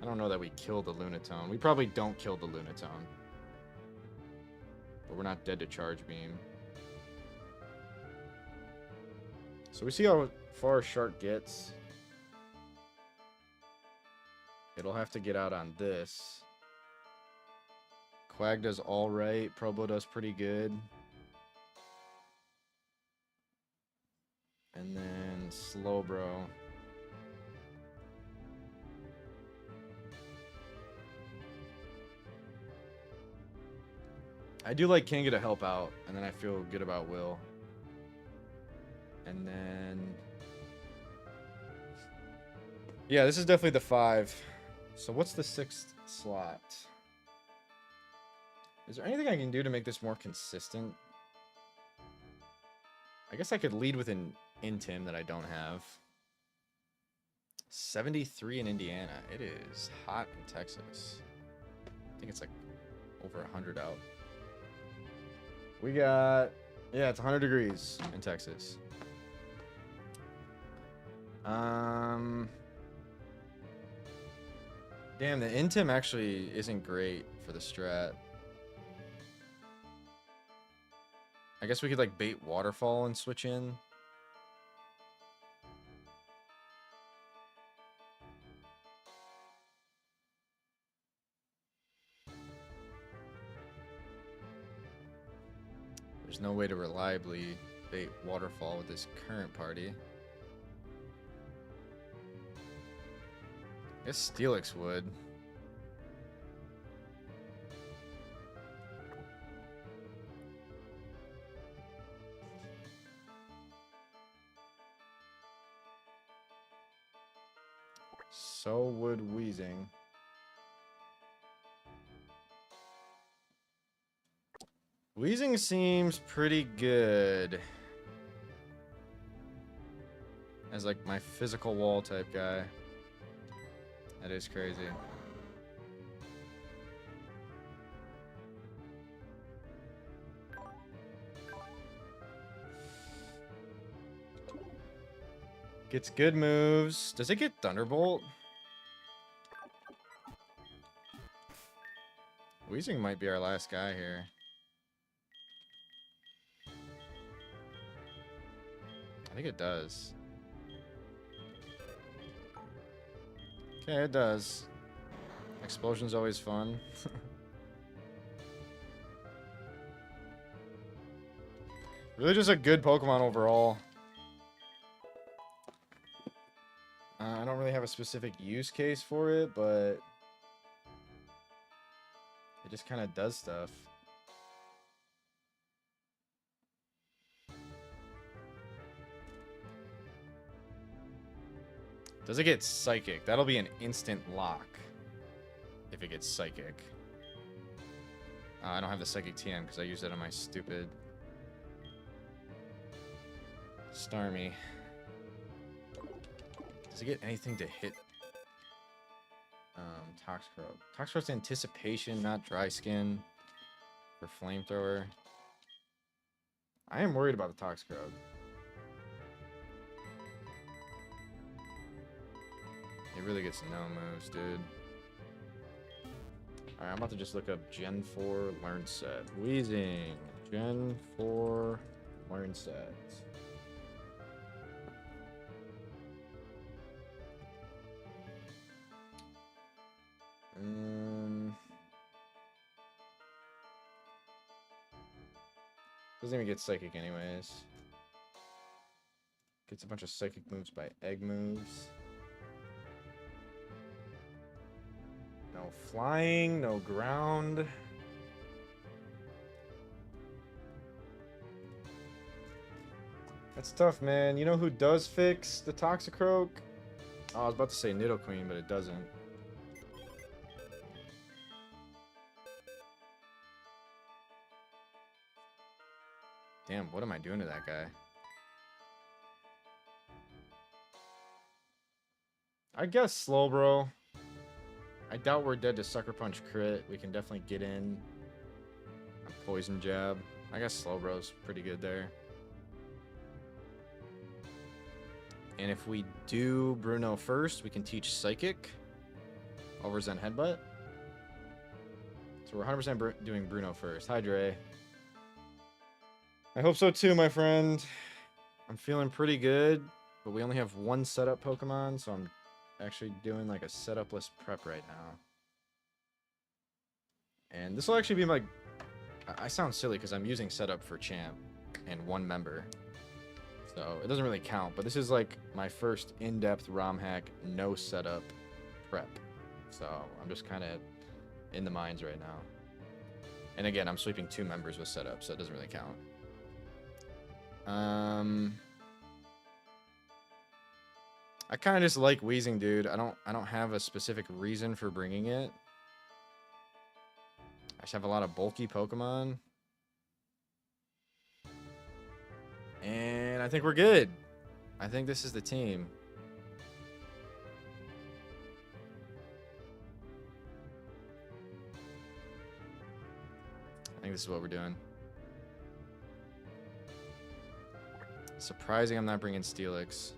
I don't know that we kill the Lunatone. We probably don't kill the Lunatone. But we're not dead to Charge Beam. So we see how far Shark gets. It'll have to get out on this. Quag does alright. Probo does pretty good. And then Slowbro. I do like Kanga to help out, and then I feel good about Will. And then... yeah, this is definitely the 5. So what's the 6th slot? Is there anything I can do to make this more consistent? I guess I could lead with an Intim that I don't have. 73 in Indiana. It is hot in Texas. I think it's like over 100 out. We got... yeah, it's 100 degrees in Texas. Damn, the Intim actually isn't great for the strat. I guess we could like bait Waterfall and switch in. There's no way to reliably bait Waterfall with this current party. I guess Steelix would. So would Wheezing. Wheezing seems pretty good. As like my physical wall type guy. That is crazy. Gets good moves. Does it get Thunderbolt? Weezing might be our last guy here. I think it does. Okay, it does. Explosion's always fun. Really just a good Pokemon overall. I don't really have a specific use case for it, but it just kind of does stuff. Does it get Psychic? That'll be an instant lock if it gets Psychic. I don't have the Psychic TM because I used it on my stupid Starmie. Does it get anything to hit? Toxicroak. Toxicroak's Anticipation, not Dry Skin. For Flamethrower. I am worried about the Toxicroak. It really gets no moves, dude. Alright, I'm about to just look up Gen 4 Learn Set. Weezing. Gen 4 Learn Set. Doesn't even get Psychic anyways. Gets a bunch of Psychic moves by Egg moves. No flying, no ground. That's tough, man. You know who does fix the Toxicroak? Oh, I was about to say Nidoqueen, but it doesn't. Damn, what am I doing to that guy? I guess Slowbro. I doubt we're dead to Sucker Punch crit. We can definitely get in a Poison Jab. I guess Slowbro's pretty good there. And if we do Bruno first, we can teach Psychic over Zen Headbutt. So we're 100% doing Bruno first. Hi, Dre. I hope so too, my friend. I'm feeling pretty good, but we only have one setup Pokemon, so I'm actually doing like a setup-less prep right now. And this will actually be my... I sound silly because I'm using setup for champ and one member. So it doesn't really count, but this is like my first in-depth ROM hack, no setup prep. So I'm just kind of in the mines right now. And again, I'm sweeping 2 members with setup, so it doesn't really count. I kind of just like Weezing, dude. I don't have a specific reason for bringing it. I just have a lot of bulky Pokemon. And I think we're good. I think this is the team. I think this is what we're doing. Surprising I'm not bringing Steelix.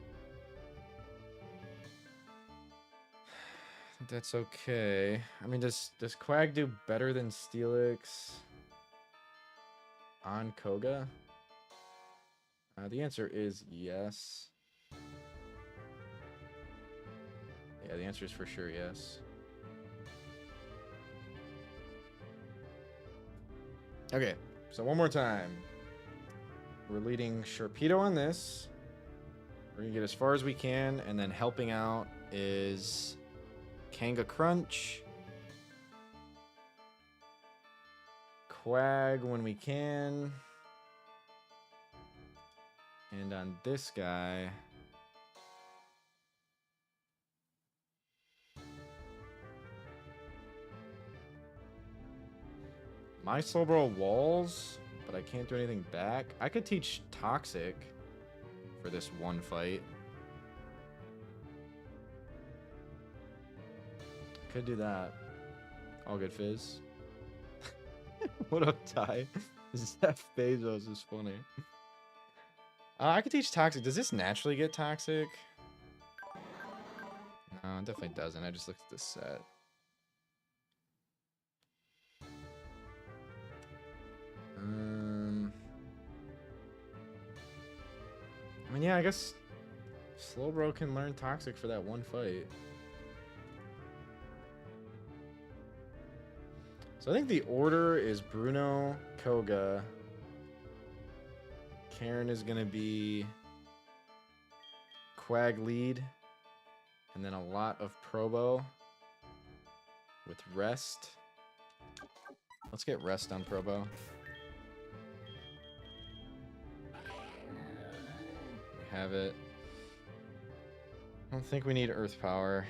I think that's okay. I mean, does Quag do better than Steelix on Koga? The answer is yes. Yeah, the answer is for sure yes. Okay, so one more time. We're leading Sharpedo on this. We're gonna get as far as we can, and then helping out is Kanga Crunch. Quag when we can. And on this guy, my Slowbro walls, but I can't do anything back. I could teach Toxic for this one fight. Could do that. All good, Fizz. What up, Ty? Zeph Bezos is funny. I could teach Toxic. Does this naturally get Toxic? It definitely doesn't. I just looked at this set. I mean, yeah, I guess Slowbro can learn Toxic for that one fight. So I think the order is Bruno, Koga. Karen is going to be Quag lead. And then a lot of Probo with Rest. Let's get Rest on Probo. We have it. I don't think we need Earth Power.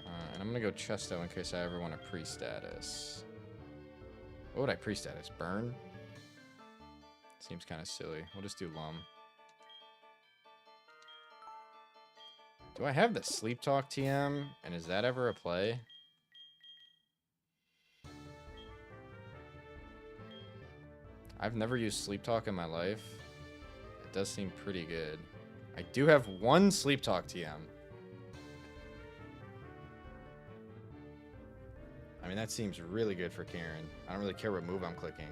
And I'm going to go Chesto in case I ever want a pre-status. What would I pre-status? Burn? Seems kind of silly. We'll just do Lum. Do I have the Sleep Talk TM? And is that ever a play? I've never used Sleep Talk in my life. It does seem pretty good. I do have one Sleep Talk TM. I mean, that seems really good for Karen. I don't really care what move I'm clicking.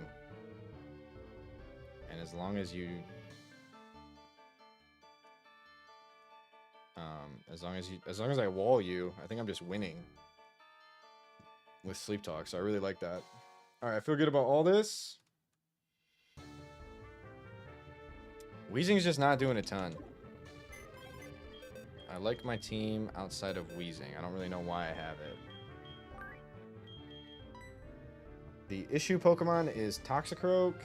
And as long as you... as long as I wall you, I think I'm just winning with Sleep Talk, so I really like that. Alright, I feel good about all this. Wheezing's just not doing a ton. I like my team outside of Wheezing. I don't really know why I have it. The issue Pokemon is Toxicroak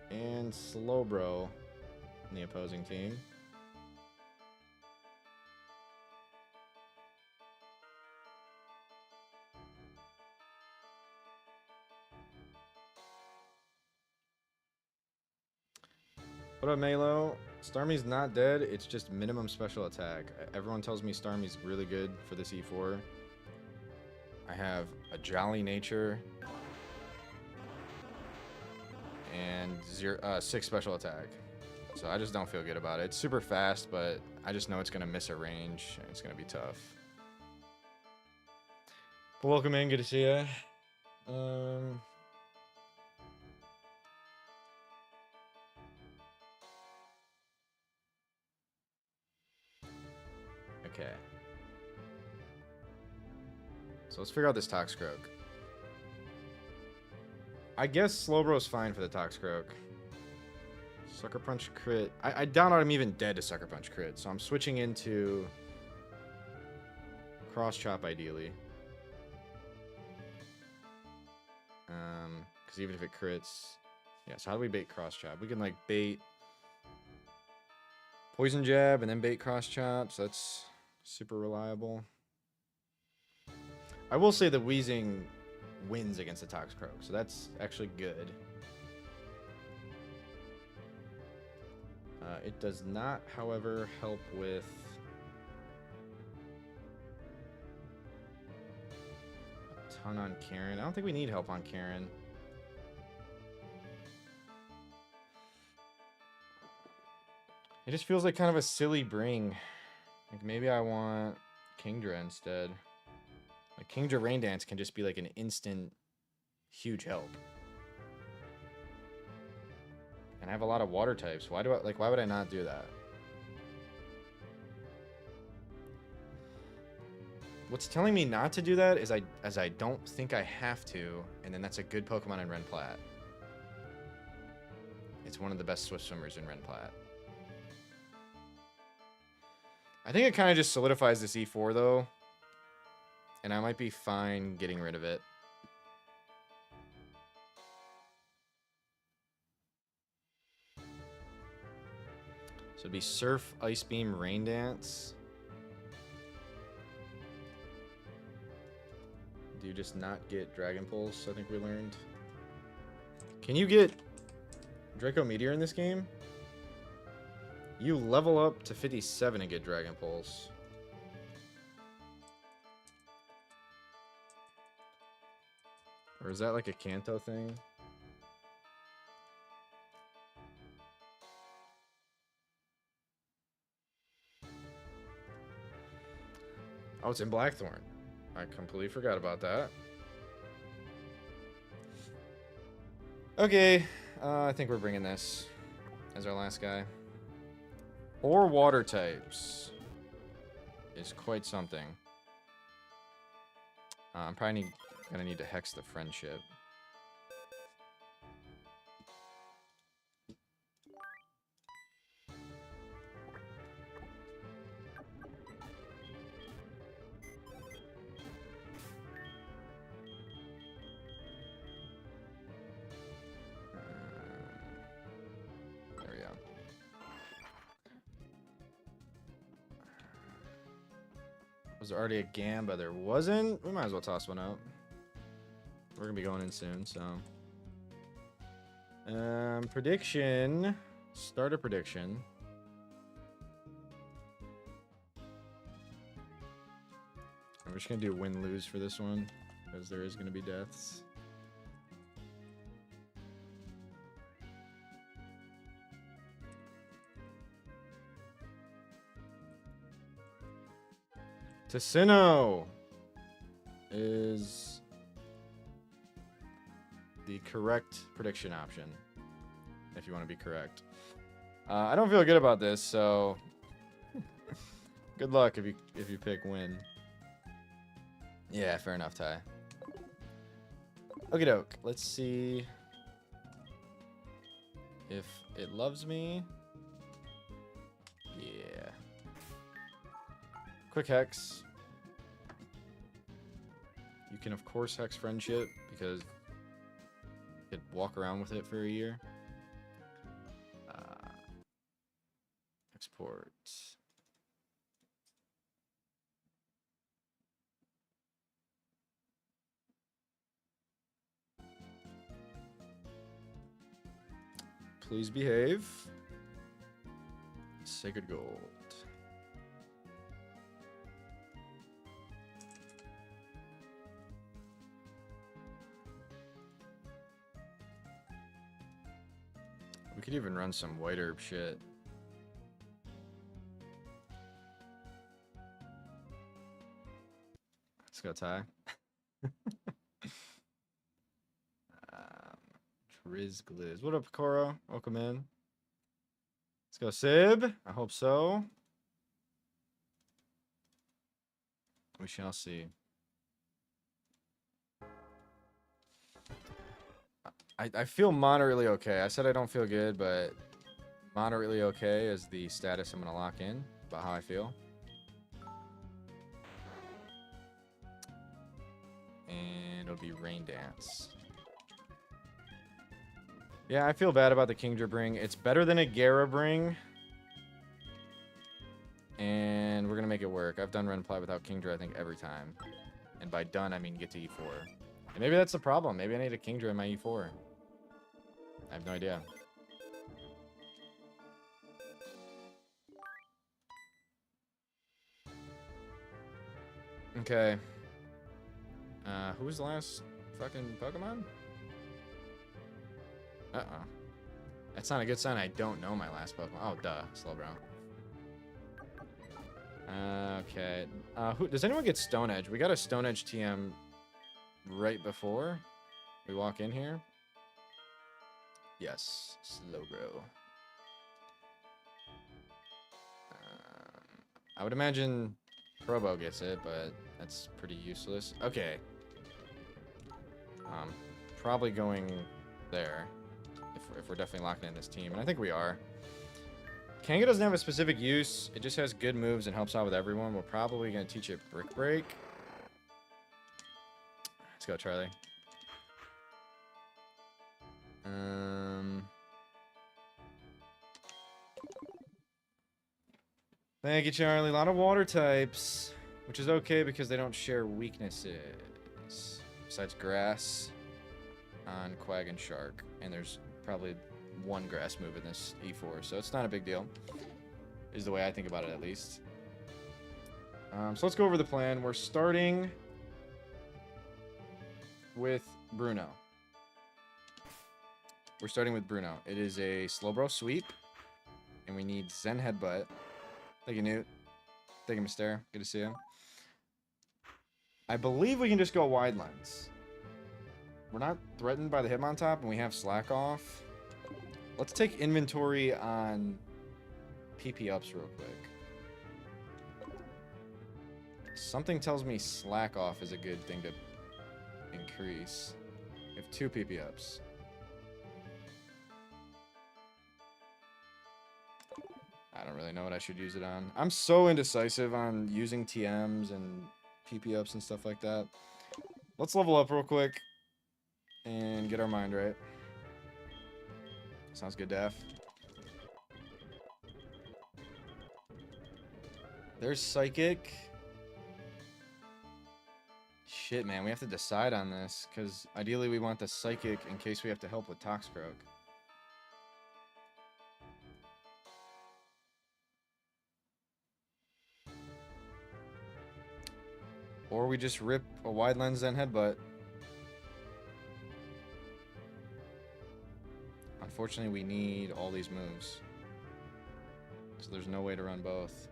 and Slowbro in the opposing team. What up, Melo? Starmie's not dead. It's just minimum special attack. Everyone tells me Starmie's really good for this E4. I have a Jolly Nature and 6 special attack. So I just don't feel good about it. It's super fast, but I just know it's going to miss a range. And it's going to be tough. But welcome in. Good to see you. Okay. So let's figure out this Toxicroak. I guess Slowbro's fine for the Toxicroak. Sucker Punch crit. I doubt I'm even dead to Sucker Punch crit, so I'm switching into Cross Chop ideally. Because even if it crits... Yeah, so how do we bait Cross Chop? We can like bait Poison Jab and then bait Cross Chop, so that's super reliable. I will say the Wheezing wins against the Toxicroak, so that's actually good. It does not, however, help with a ton on Karen. I don't think we need help on Karen. It just feels like kind of a silly bring. Like maybe I want Kingdra instead. Like Kingdra Rain Dance can just be like an instant huge help. And I have a lot of water types. Why would I not do that? What's telling me not to do that is I don't think I have to, and then that's a good Pokemon in Ren Plat. It's one of the best Swift Swimmers in Ren Plat. I think it kind of just solidifies this E4 though. And I might be fine getting rid of it. So it'd be Surf, Ice Beam, Rain Dance. Do you just not get Dragon Pulse? I think we learned. Can you get Draco Meteor in this game? You level up to 57 and get Dragon Pulse. Or is that like a Kanto thing? it's in Blackthorn. I completely forgot about that. Okay, I think we're bringing this as our last guy. 4 water types is quite something. I'm probably gonna need to hex the friendship. There we go. Was there already a Gamba? There wasn't. We might as well toss one out. We're gonna be going in soon, so. Prediction. Start a prediction. We're just gonna do win-lose for this one, because there is gonna be deaths. Ticino is the correct prediction option, if you want to be correct. I don't feel good about this, so good luck if you pick win. Yeah, fair enough, Ty. Okie doke. Let's see if it loves me. Yeah. Quick hex. You can, of course, hex friendship because you could walk around with it for a year. Export. Please behave. Sacred Gold. We could even run some white herb shit. Let's go, Ty. Triz Gliz. What up, Cora? Welcome in. Let's go, Sib. I hope so. We shall see. I feel moderately okay. I said I don't feel good, but moderately okay is the status I'm going to lock in about how I feel. And it'll be Rain Dance. Yeah, I feel bad about the Kingdra bring. It's better than a Gera bring. And we're going to make it work. I've done Renply without Kingdra, I think, every time. And by done, I mean get to E4. And maybe that's the problem. Maybe I need a Kingdra in my E4. I have no idea. Okay. Who was the last fucking Pokemon? Uh-oh. That's not a good sign. I don't know my last Pokemon. Oh, duh. Slowbro. Okay. Does anyone get Stone Edge? We got a Stone Edge TM right before we walk in here. Yes. Slowbro. I would imagine Probo gets it, but that's pretty useless. Okay. Probably going there. If we're definitely locking in this team, and I think we are. Kanga doesn't have a specific use. It just has good moves and helps out with everyone. We're probably going to teach it Brick Break. Let's go, Charlie. Thank you, Charlie. A lot of water types, which is okay because they don't share weaknesses. Besides grass on Quag and Shark. And there's probably one grass move in this E4, so it's not a big deal. Is the way I think about it, at least. So let's go over the plan. We're starting with Bruno. We're starting with Bruno. It is a Slowbro sweep, and we need Zen Headbutt. Thank you, Newt. Thank you, Mister. Good to see you. I believe we can just go wide lens. We're not threatened by the Hitmontop, and we have slack off. Let's take inventory on PP ups real quick. Something tells me slack off is a good thing to increase. We have 2 PP ups. I don't really know what I should use it on. I'm so indecisive on using TMs and PP ups and stuff like that. Let's level up real quick and get our mind right. Sounds good, Daff. There's Psychic. Shit, man, we have to decide on this, because ideally we want the Psychic in case we have to help with Toxcroak. Or we just rip a wide lens then headbutt. Unfortunately, we need all these moves. So there's no way to run both.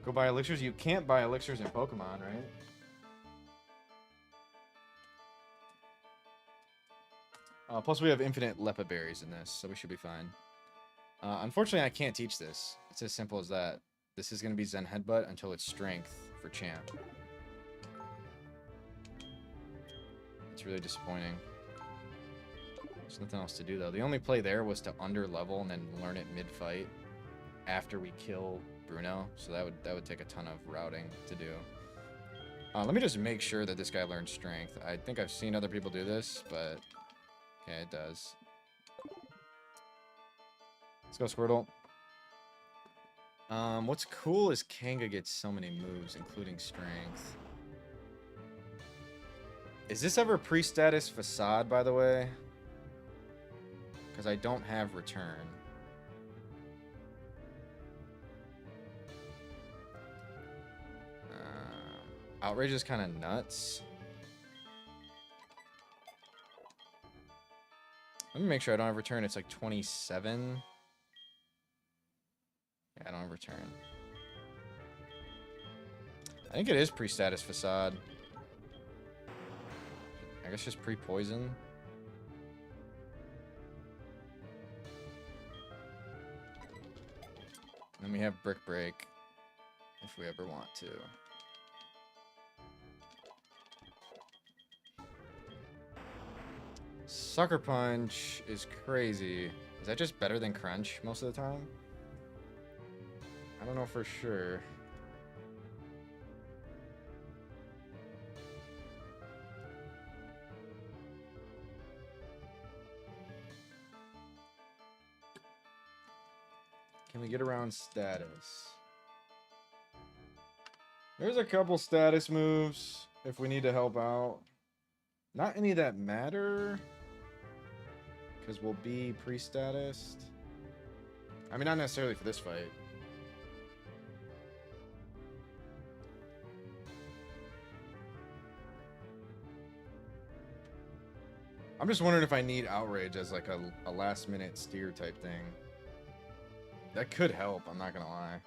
Go buy elixirs? You can't buy elixirs in Pokemon, right? Plus we have infinite Lepa berries in this, so we should be fine. Unfortunately, I can't teach this. It's as simple as that. This is going to be Zen Headbutt until it's Strength for Champ. It's really disappointing. There's nothing else to do, though. The only play there was to under-level and then learn it mid-fight after we kill Bruno. So that would take a ton of routing to do. Let me just make sure that this guy learns Strength. I think I've seen other people do this, but... okay, it does. Let's go, Squirtle. What's cool is Kanga gets so many moves, including Strength. Is this ever pre-status Facade, by the way? Because I don't have Return. Outrage is kind of nuts. Let me make sure I don't have Return. It's like 27. Yeah, I don't have Return. I think it is pre-status Facade. I guess just pre-poison. And then we have Brick Break, if we ever want to. Sucker Punch is crazy. Is that just better than Crunch most of the time? I don't know for sure. Can we get around status? There's a couple status moves if we need to help out. Not any that matter, because we'll be pre-statused. I mean, not necessarily for this fight. I'm just wondering if I need Outrage as like a last-minute steer type thing. That could help, I'm not gonna lie.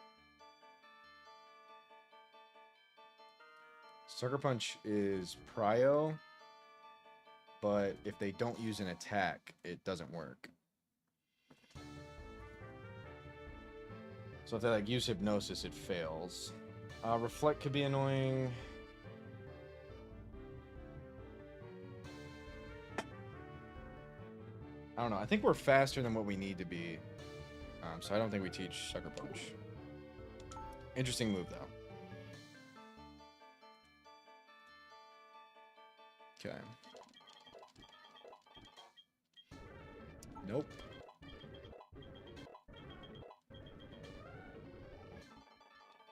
Sucker Punch is prio, but if they don't use an attack, it doesn't work. So if they like use Hypnosis, it fails. Reflect could be annoying. I don't know. I think we're faster than what we need to be. So I don't think we teach Sucker Punch. Interesting move, though. Okay. Nope.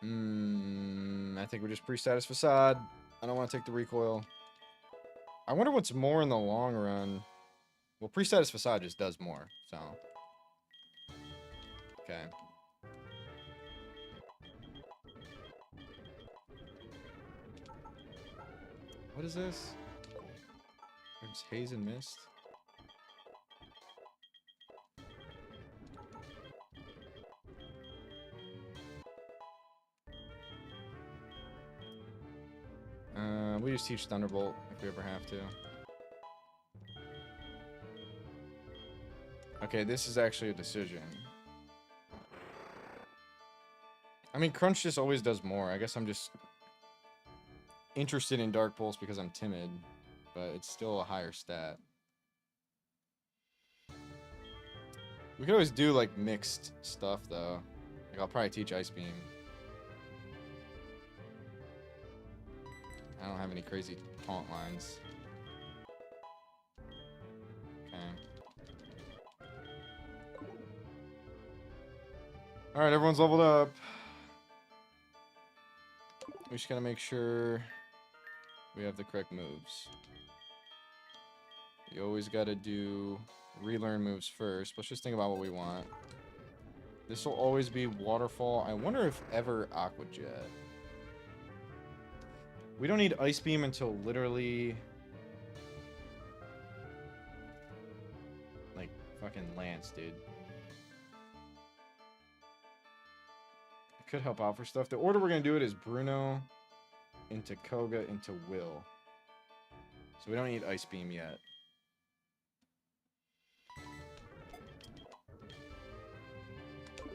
I think we're just pre-status Facade. I don't want to take the recoil. I wonder what's more in the long run. Well, pre-status Facade just does more, so... okay. What is this? There's Haze and Mist. We just teach Thunderbolt if we ever have to. Okay, this is actually a decision. I mean, Crunch just always does more. I guess I'm just interested in Dark Pulse because I'm timid, but it's still a higher stat. We could always do, like, mixed stuff, though. Like, I'll probably teach Ice Beam. I don't have any crazy taunt lines. Okay. Alright, everyone's leveled up. We just gotta make sure we have the correct moves. You always gotta do relearn moves first. Let's just think about what we want. This will always be Waterfall. I wonder if ever Aqua Jet. We don't need Ice Beam until literally... like, fucking Lance, dude. It could help out for stuff. The order we're gonna do it is Bruno into Koga into Will. So we don't need Ice Beam yet.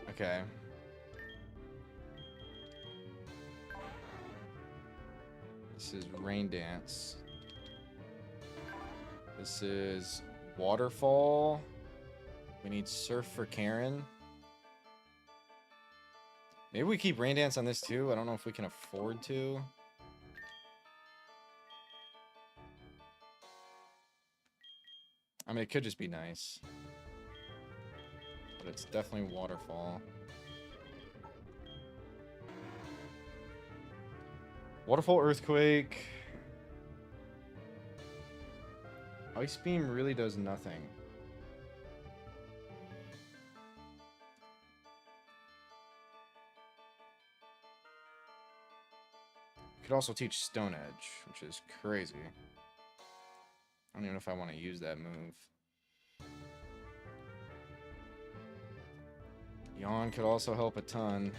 Okay. This is Rain Dance. This is Waterfall. We need Surf for Karen. Maybe we keep Rain Dance on this too. I don't know if we can afford to. I mean, it could just be nice. But it's definitely Waterfall. Waterfall Earthquake. Ice Beam really does nothing. Could also teach Stone Edge, which is crazy. I don't even know if I want to use that move. Yawn could also help a ton.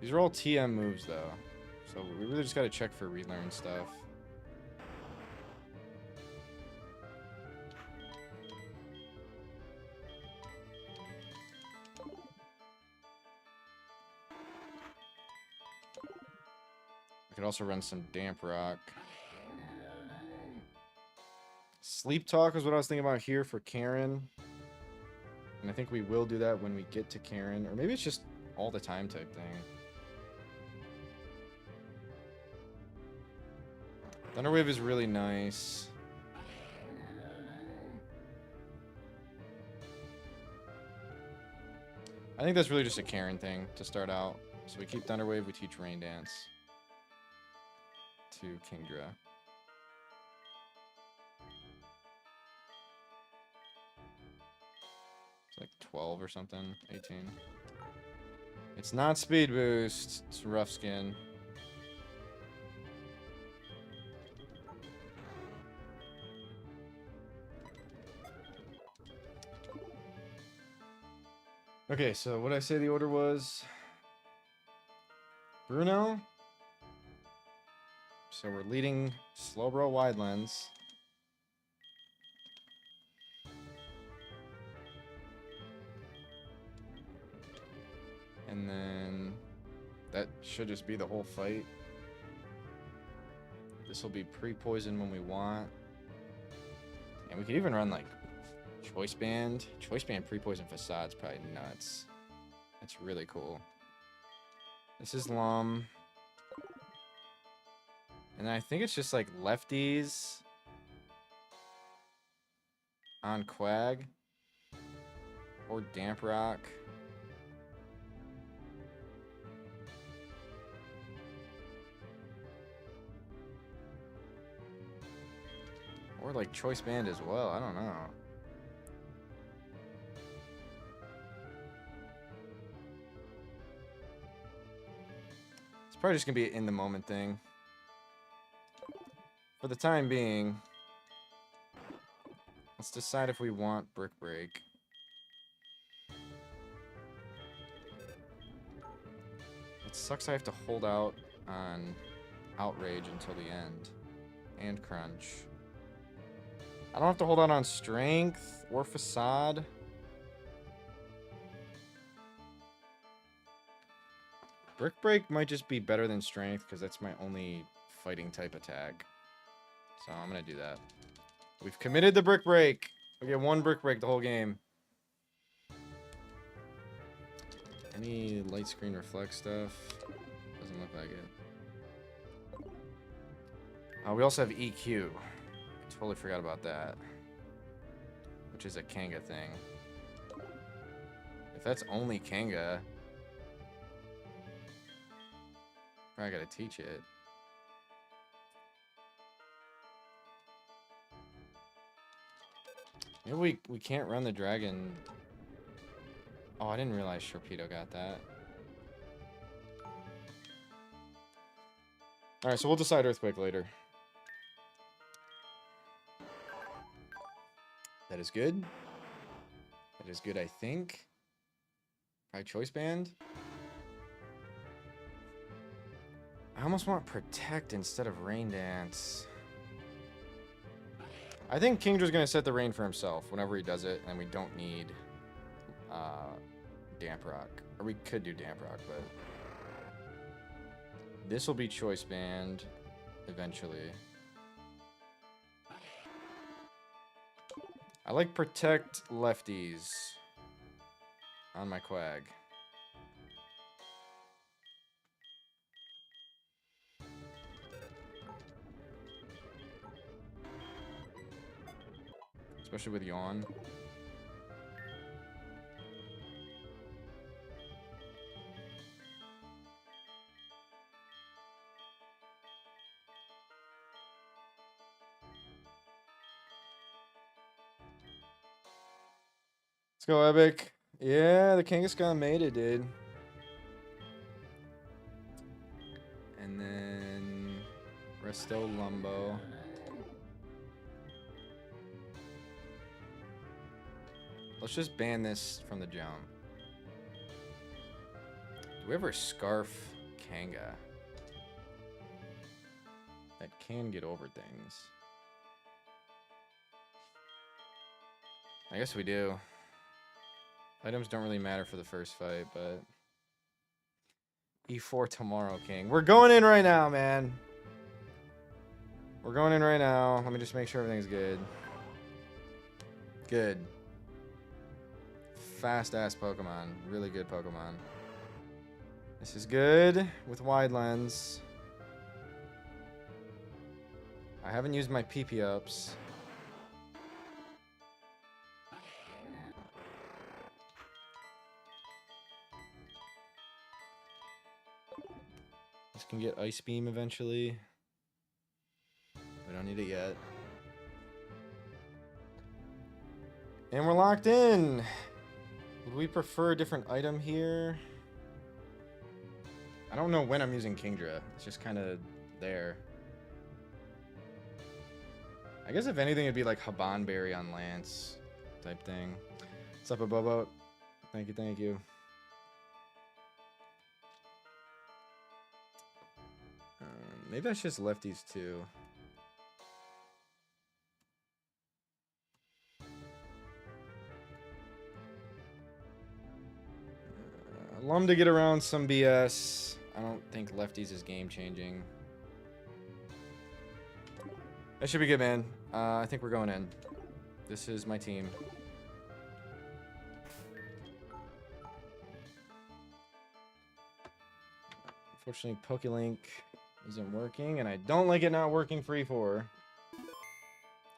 These are all TM moves, though. So we really just got to check for relearn stuff. I could also run some Damp Rock. Sleep Talk is what I was thinking about here for Karen. And I think we will do that when we get to Karen. Or maybe it's just all the time type thing. Thunderwave is really nice. I think that's really just a Karen thing to start out. So we keep Thunderwave, we teach Rain Dance to Kingdra. It's like 12 or something, 18. It's not Speed Boost, it's Rough Skin. Okay, so what did I say the order was? Bruno. So we're leading Slowbro Wide Lens. And then that should just be the whole fight. This will be pre-poison when we want. And we could even run like Choice Band. Choice Band pre-poison Facade's probably nuts. It's really cool. This is Lum. And then I think it's just like lefties on Quag or Damp Rock. Or like Choice Band as well. I don't know. It's probably just gonna be an in the moment thing. For the time being, let's decide if we want Brick Break. It sucks I have to hold out on Outrage until the end. And Crunch. I don't have to hold out on Strength or Facade. Brick Break might just be better than Strength because that's my only fighting type attack. So I'm going to do that. We've committed the Brick Break. We get 1 Brick Break the whole game. Any light screen reflect stuff? Doesn't look like it. We also have EQ. I totally forgot about that. Which is a Kanga thing. If that's only Kanga, I gotta teach it. Maybe we can't run the dragon. Oh, I didn't realize Sharpedo got that. Alright, so we'll decide Earthquake later. That is good. That is good, I think. Probably Choice Band. I almost want Protect instead of Rain Dance. I think Kingdra's gonna set the rain for himself whenever he does it, and we don't need Damp Rock. Or we could do Damp Rock, but this will be Choice Band eventually. I like Protect lefties on my Quag. Especially with Yawn. Let's go, Epic. Yeah, the Kangaskhan made it, dude. And then Resto Lumbo. Let's just ban this from the jump. Do we ever Scarf Kanga? That can get over things. I guess we do. Items don't really matter for the first fight, but... E4 tomorrow, King. We're going in right now, man. We're going in right now. Let me just make sure everything's good. Good. Fast-ass Pokemon. Really good Pokemon. This is good with Wide Lens. I haven't used my PP ups. This can get Ice Beam eventually. We don't need it yet. And we're locked in. Would we prefer a different item here? I don't know when I'm using Kingdra. It's just kind of there. I guess if anything, it'd be like Habanberry on Lance type thing. What's up, Abobo? Thank you, thank you. Maybe I should just lefties too. Lum to get around some BS. I don't think lefties is game changing. That should be good, man. I think we're going in. This is my team. Unfortunately, PokeLink isn't working, and I don't like it not working for E4.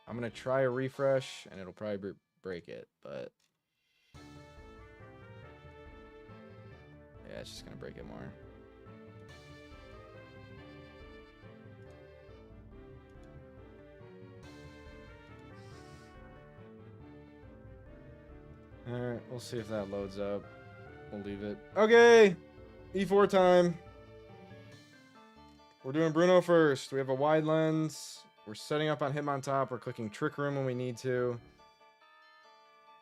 I'm going to try a refresh, and it'll probably break it, but... yeah, it's just going to break it more. Alright, we'll see if that loads up. We'll leave it. Okay! E4 time. We're doing Bruno first. We have a Wide Lens. We're setting up on Hitmontop. We're clicking Trick Room when we need to.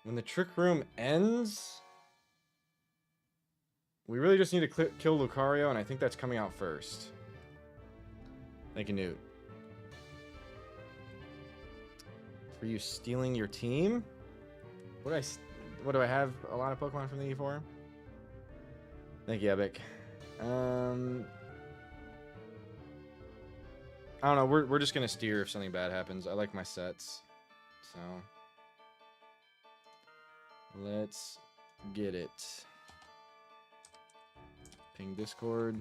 When the Trick Room ends... We really just need to kill Lucario, and I think that's coming out first. Thank you, Newt. For you stealing your team? What do I have? A lot of Pokemon from the E4? Thank you, Epic. I don't know. We're just gonna steer if something bad happens. I like my sets, so let's get it. Ping Discord.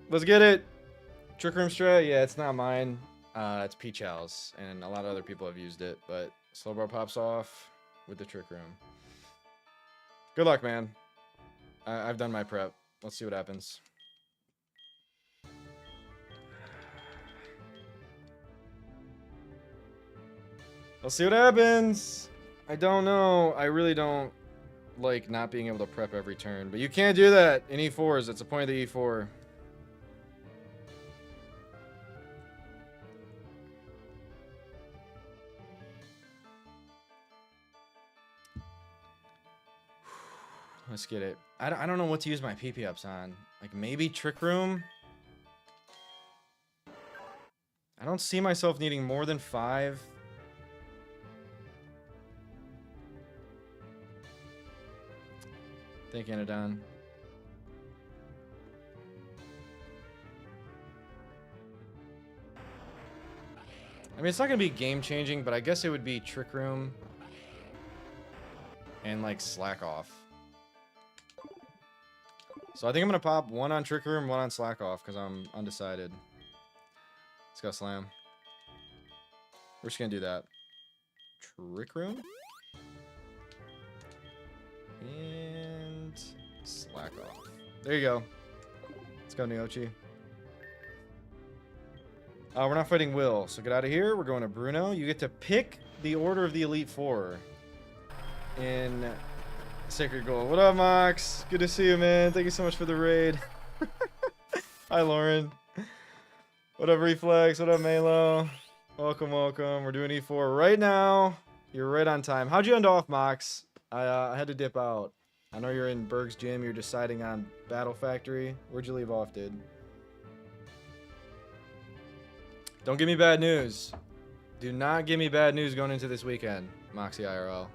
Let's get it. Trick Room strat? Yeah, it's not mine. It's Peach House, and a lot of other people have used it, but Slowbro pops off with the Trick Room. Good luck, man. I've done my prep. Let's see what happens. Let's see what happens. I don't know. I really don't like not being able to prep every turn, but you can't do that in E4s. That's the point of the E4. Let's get it. I don't know what to use my PP ups on. Like maybe Trick Room? I don't see myself needing more than 5. Thank you, Anodon. I mean, it's not going to be game changing, but I guess it would be Trick Room and like Slack Off. So I think I'm going to pop 1 on Trick Room, 1 on Slack Off because I'm undecided. Let's go Slam. We're just going to do that. Trick Room. And Slack Off. There you go. Let's go, Niochi. We're not fighting Will, so get out of here. We're going to Bruno. You get to pick the order of the Elite Four in Sacred Gold. What up, Mox? Good to see you, man. Thank you so much for the raid. Hi, Lauren. What up, Reflex? What up, Melo? Welcome, welcome. We're doing E4 right now. You're right on time. How'd you end off, Mox? I had to dip out. I know you're in Berg's gym. You're deciding on Battle Factory. Where'd you leave off, dude? Don't give me bad news. Do not give me bad news going into this weekend, Moxie IRL.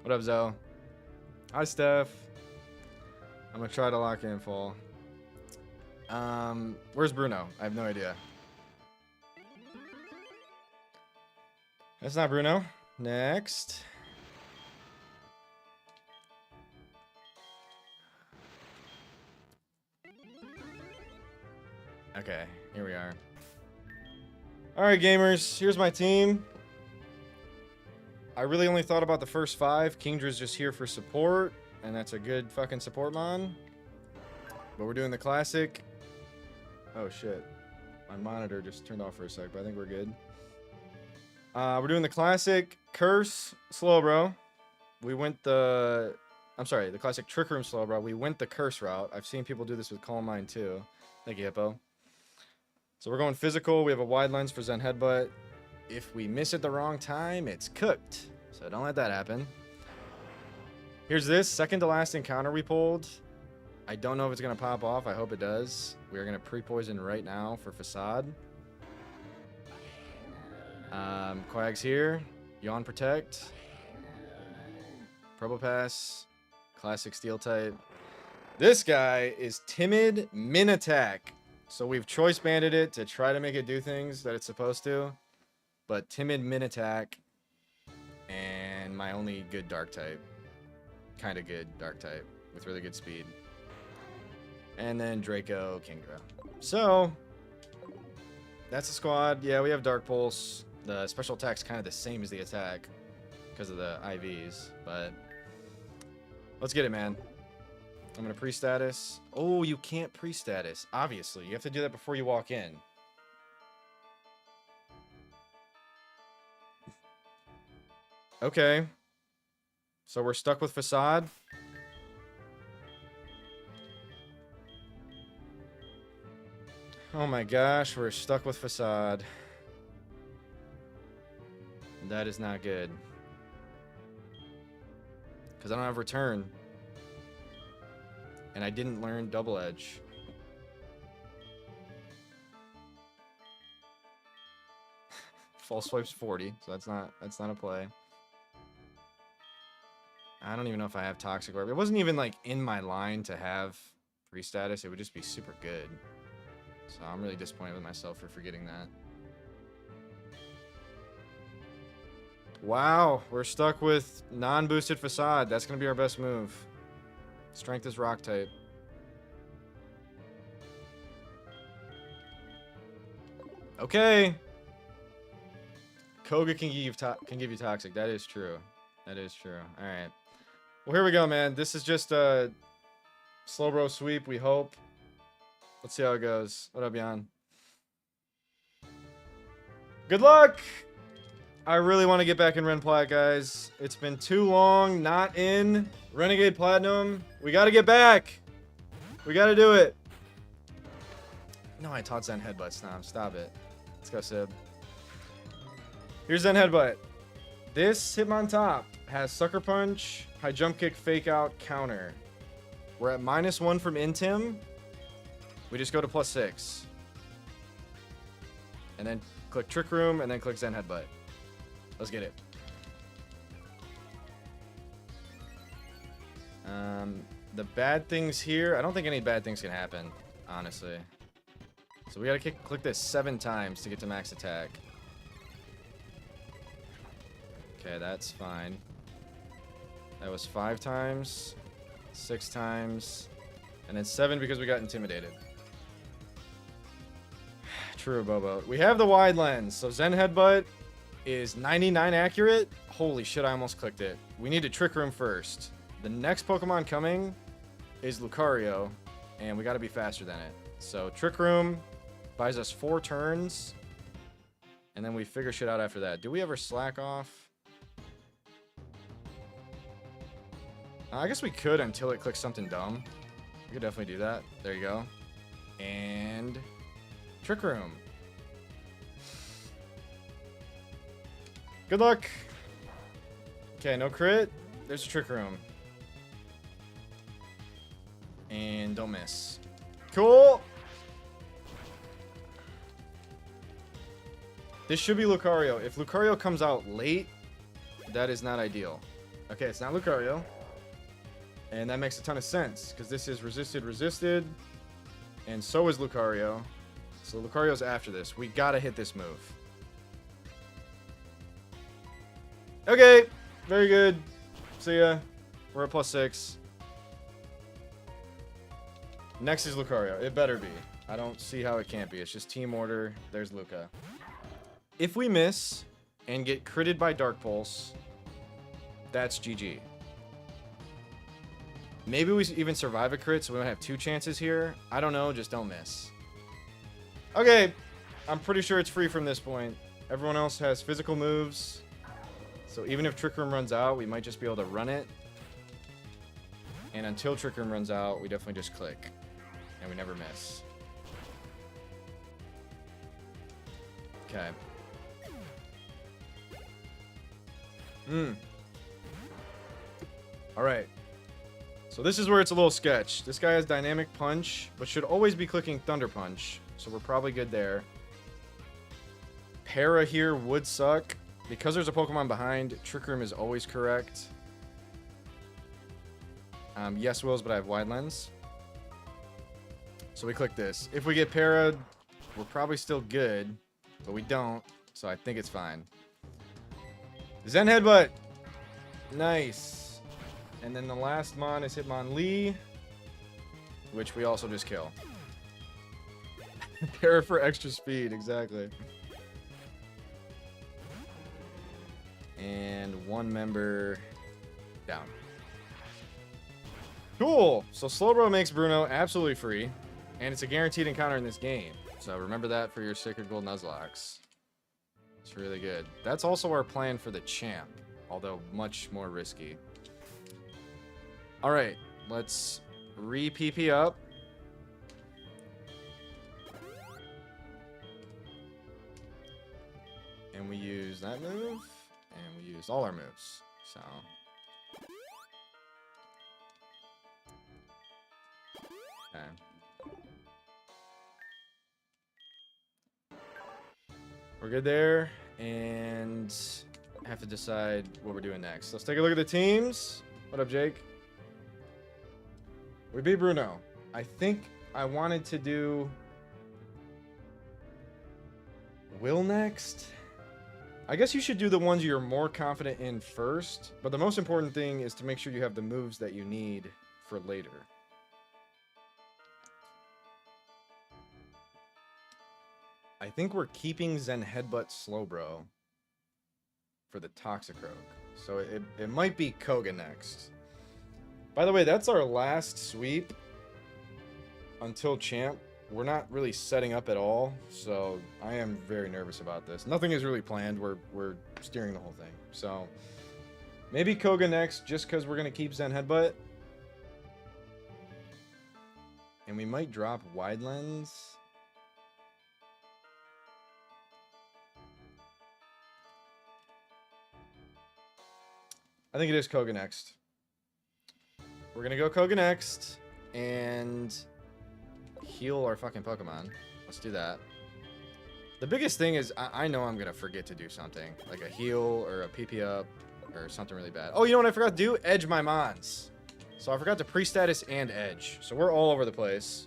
What up, Zoe? Hi, Steph. I'm gonna try to lock in full. Where's Bruno? I have no idea. That's not Bruno. Next. Okay, here we are. Alright, gamers, here's my team. I really only thought about the first 5. Kingdra's just here for support, and that's a good fucking support mon. But we're doing the classic. Oh shit. My monitor just turned off for a sec, but I think we're good. We're doing the classic Curse Slowbro. We went the... I'm sorry, the classic Trick Room Slowbro. We went the Curse route. I've seen people do this with Calm Mind too. Thank you, Hippo. So we're going physical. We have a wide lens for Zen Headbutt. If we miss it the wrong time, it's cooked. So don't let that happen. Here's this. Second to last encounter we pulled. I don't know if it's going to pop off. I hope it does. We are going to pre-poison right now for Facade. Quag's here. Yawn Protect. Probopass. Classic Steel type. This guy is Timid Min Attack. So we've choice banded it to try to make it do things that it's supposed to. But Timid Min Attack. And my only good Dark type. Kind of good Dark type. With really good speed. And then Draco Kingdra. So, that's the squad. Yeah, we have Dark Pulse. The special attack's kind of the same as the attack. Because of the IVs. But, let's get it, man. I'm going to pre-status. Oh, you can't pre-status. Obviously, you have to do that before you walk in. Okay. So we're stuck with Facade. Oh my gosh, we're stuck with Facade. That is not good. Because I don't have Return. And I didn't learn Double Edge. False Swipe's 40, so that's not a play. I don't even know if I have Toxic Orb. It wasn't even like in my line to have free status. It would just be super good. So I'm really disappointed with myself for forgetting that. Wow, we're stuck with non-boosted Facade. That's going to be our best move. Strength is Rock type. Okay. Koga can give you Toxic. That is true. That is true. All right. Well, here we go, man. This is just a slow bro sweep, we hope. Let's see how it goes. What up, Jan? Good luck! I really want to get back in Ren Plat, guys. It's been too long not in Renegade Platinum. We got to get back. We got to do it. No, I taught Zen Headbutt, Snom. Stop it. Let's go, Sib. Here's Zen Headbutt. This Hitmontop has Sucker Punch, High Jump Kick, Fake Out, Counter. We're at -1 from Intim. We just go to +6. And then click Trick Room, and then click Zen Headbutt. Let's get it. The bad things here, I don't think any bad things can happen, honestly. So we gotta click this 7 times to get to max attack. Okay, that's fine. That was 5 times, 6 times, and then 7 because we got intimidated. True, Bobo. We have the wide lens, so Zen Headbutt is 99 accurate. Holy shit, I almost clicked it. We need to Trick Room first. The next Pokemon coming is Lucario, and we gotta be faster than it. So Trick Room buys us 4 turns, and then we figure shit out after that. Do we ever slack off? I guess we could until it clicks something dumb. We could definitely do that. There you go. And Trick Room. Good luck. Okay, no crit. There's a Trick Room. And don't miss. Cool. This should be Lucario. If Lucario comes out late, that is not ideal. Okay, it's not Lucario. And that makes a ton of sense, because this is resisted, and so is Lucario. So Lucario's after this. We gotta hit this move. Okay, very good. See ya. We're at +6. Next is Lucario. It better be. I don't see how it can't be. It's just team order. There's Luca. If we miss and get critted by Dark Pulse, that's GG. Maybe we even survive a crit, so we might have 2 chances here. I don't know, just don't miss. Okay, I'm pretty sure it's free from this point. Everyone else has physical moves. So even if Trick Room runs out, we might just be able to run it. And until Trick Room runs out, we definitely just click. And we never miss. Okay. Alright. So this is where it's a little sketch. This guy has Dynamic Punch, but should always be clicking Thunder Punch. So we're probably good there. Para here would suck. Because there's a Pokemon behind, Trick Room is always correct. Yes, Wills, but I have Wide Lens. So we click this. If we get Para'd, we're probably still good, but we don't, so I think it's fine. Zen Headbutt! Nice. And then the last Mon is Hitmonlee, which we also just kill. Para for extra speed, exactly. And 1 member down. Cool. So Slowbro makes Bruno absolutely free, and it's a guaranteed encounter in this game. So remember that for your Sacred Gold Nuzlocks. It's really good. That's also our plan for the champ. although much more risky. All right, let's re-PP up. And we use that move, and we use all our moves, so... Okay. We're good there, and I have to decide what we're doing next. Let's take a look at the teams. What up, Jake? We beat Bruno. I think I wanted to do Will next. I guess you should do the ones you're more confident in first, but the most important thing is to make sure you have the moves that you need for later. I think we're keeping Zen Headbutt Slowbro for the Toxicroak. So it might be Koga next. By the way, that's our last sweep until Champ. We're not really setting up at all, so I am very nervous about this. Nothing is really planned. We're steering the whole thing. So maybe Koga next, just because we're going to keep Zen Headbutt. And we might drop Wide Lens. I think it is Koga next. We're going to go Koga next and heal our fucking Pokemon. Let's do that. The biggest thing is I know I'm going to forget to do something. Like a heal or a PP up or something really bad. Oh, you know what I forgot to do? Edge my Mons. So I forgot to pre-status and edge. So we're all over the place.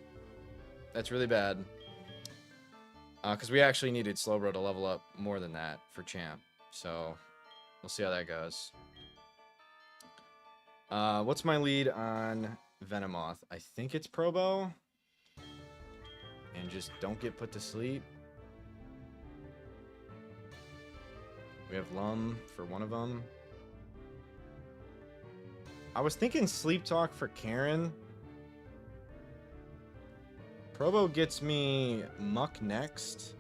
That's really bad. Because we actually needed Slowbro to level up more than that for Champ. So we'll see how that goes. What's my lead on Venomoth? I think it's Probo. And just don't get put to sleep. We have Lum for one of them. I was thinking Sleep Talk for Karen. Probo gets me Muck next.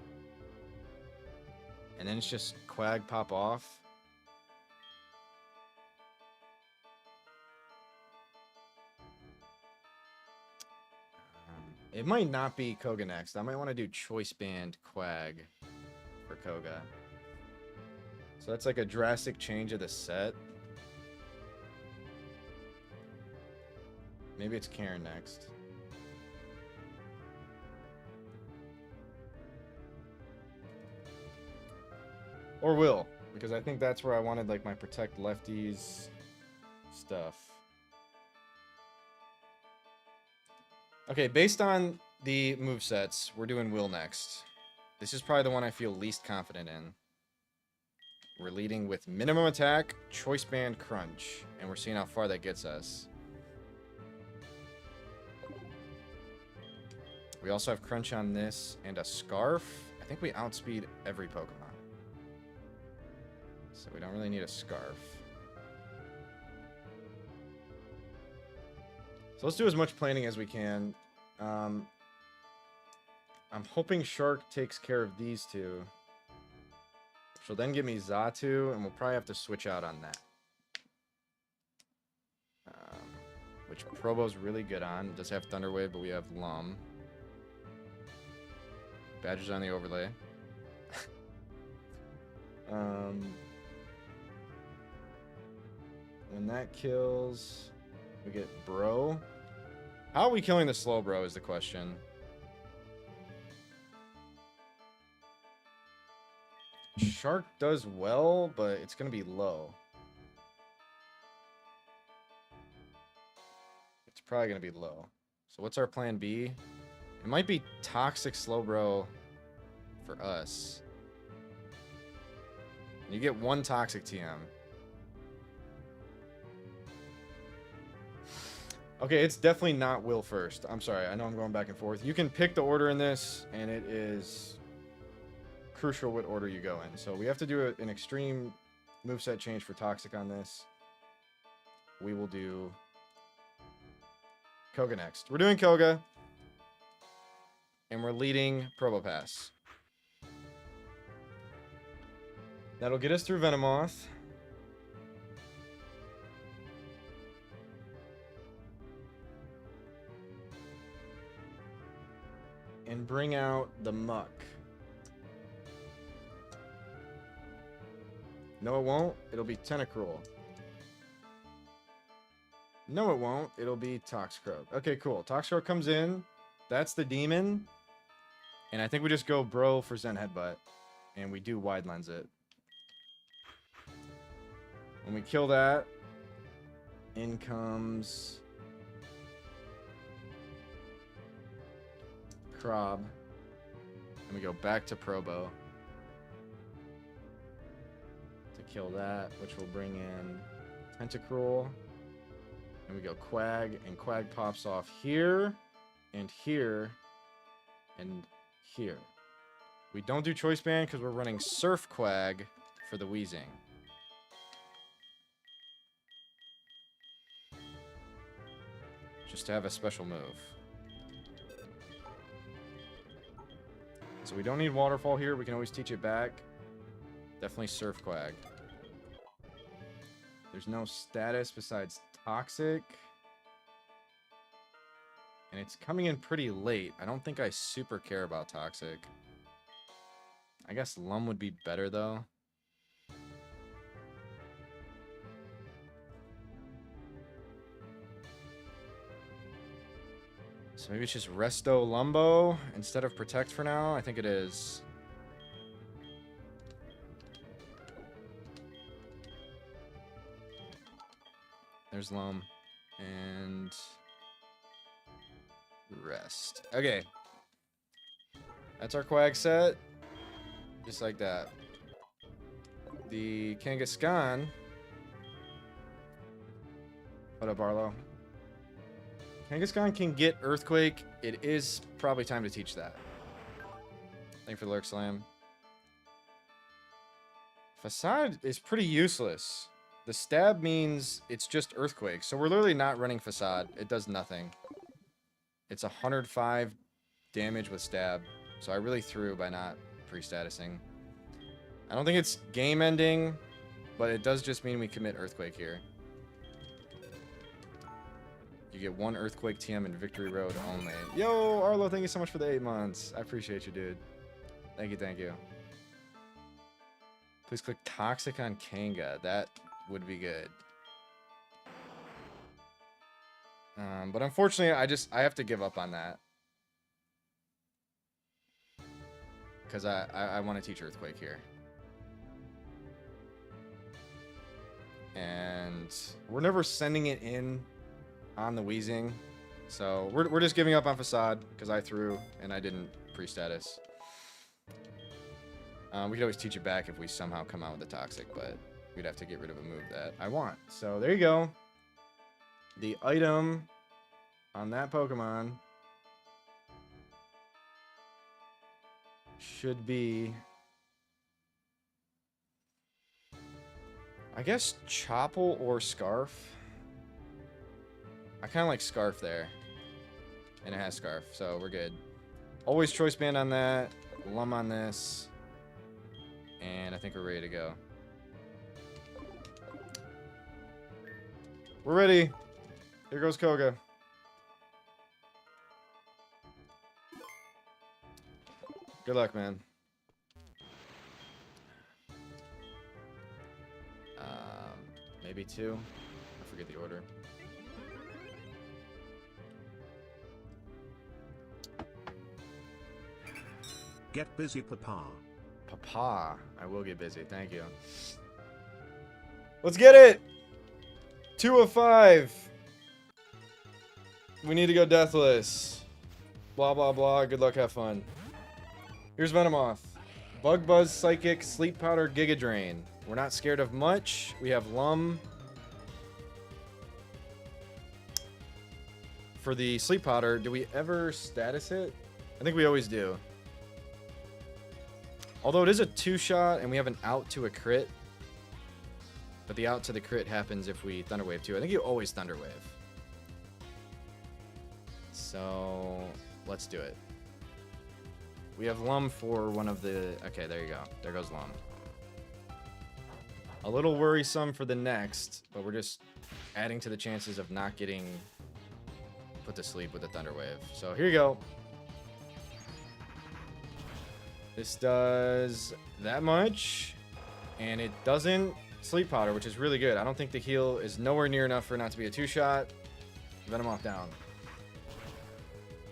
And then it's just Quag pop off. It might not be Koga next. I might want to do Choice Band Quag for Koga. So that's like a drastic change of the set. Maybe it's Karen next. Or Will, because I think that's where I wanted like my Protect Lefties stuff. Okay, based on the movesets, we're doing Will next. This is probably the one I feel least confident in. We're leading with minimum attack, Choice Band, Crunch, and we're seeing how far that gets us. We also have Crunch on this and a Scarf. I think we outspeed every Pokemon. So we don't really need a Scarf. So let's do as much planning as we can. I'm hoping Shark takes care of these two. She'll then give me Xatu, and we'll probably have to switch out on that. Which Probo's really good on. It does have Thunder Wave, but we have Lum. Badger's on the overlay. When that kills, we get Bro. How are we killing the Slowbro is the question. Shark does well, but it's going to be low. It's probably going to be low. So what's our plan B? It might be Toxic Slowbro for us. You get one Toxic TM. Okay, it's definitely not Will first. I'm sorry, I know I'm going back and forth. You can pick the order in this, and it is crucial what order you go in. So we have to do an extreme moveset change for Toxic on this. We will do Koga next. We're doing Koga. And we're leading Probopass. That'll get us through Venomoth. and bring out the muck. No, it won't. It'll be Tentacruel. No, it won't. It'll be Toxcroak. Okay, cool. Toxcroak comes in. That's the demon. And I think we just go bro for Zen Headbutt. And we do wide lens it. When we kill that, in comes Krob. And we go back to Probo to kill that, which will bring in Tentacruel. And we go Quag, and Quag pops off here, and here, and here. We don't do Choice Band because we're running Surf Quag for the Wheezing. Just to have a special move. So we don't need Waterfall here. We can always teach it back. Definitely Surf Quag. There's no status besides Toxic. And it's coming in pretty late. I don't think I super care about Toxic. I guess Lum would be better, though. So maybe it's just Resto Lumbo instead of Protect for now. I think it is. There's Lum. And Rest. Okay. That's our Quag set. Just like that. The Kangaskhan. What up, Arlo? Kangaskhan can get Earthquake. It is probably time to teach that. Thank you for the Lurk Slam. Facade is pretty useless. The stab means it's just Earthquake. So we're literally not running Facade. It does nothing. It's 105 damage with stab. So I really threw by not pre-statusing. I don't think it's game ending, but it does just mean we commit Earthquake here. You get one Earthquake TM in Victory Road only. Yo, Arlo, thank you so much for the 8 months. I appreciate you, dude. Thank you, thank you. Please click Toxic on Kanga. That would be good. But unfortunately, I have to give up on that. Because I want to teach Earthquake here. And we're never sending it in on the Wheezing. So we're just giving up on Facade because I threw and I didn't pre-status. We could always teach it back if we somehow come out with a Toxic, but we'd have to get rid of a move that I want. So there you go. The item on that Pokemon should be, I guess, Chople or Scarf. I kind of like Scarf there. And it has Scarf, so we're good. Always Choice Band on that. Lum on this. And I think we're ready to go. We're ready. Here goes Koga. Good luck, man. Maybe 2. I forget the order. Get busy, Papa. Papa. I will get busy. Thank you. Let's get it! 2 of 5. We need to go deathless. Blah, blah, blah. Good luck. Have fun. Here's Venomoth. Bug Buzz, Psychic, Sleep Powder, Giga Drain. We're not scared of much. We have Lum. For the Sleep Powder, do we ever status it? I think we always do. Although it is a 2-shot and we have an out to a crit. But the out to the crit happens if we Thunder Wave too. I think you always Thunder Wave. So let's do it. We have Lum for one of the... Okay, there you go. There goes Lum. A little worrisome for the next, but we're just adding to the chances of not getting put to sleep with a Thunder Wave. So here you go. This does that much, and it doesn't sleep powder, which is really good. I don't think the heal is nowhere near enough for it not to be a 2-shot. Venomoth down.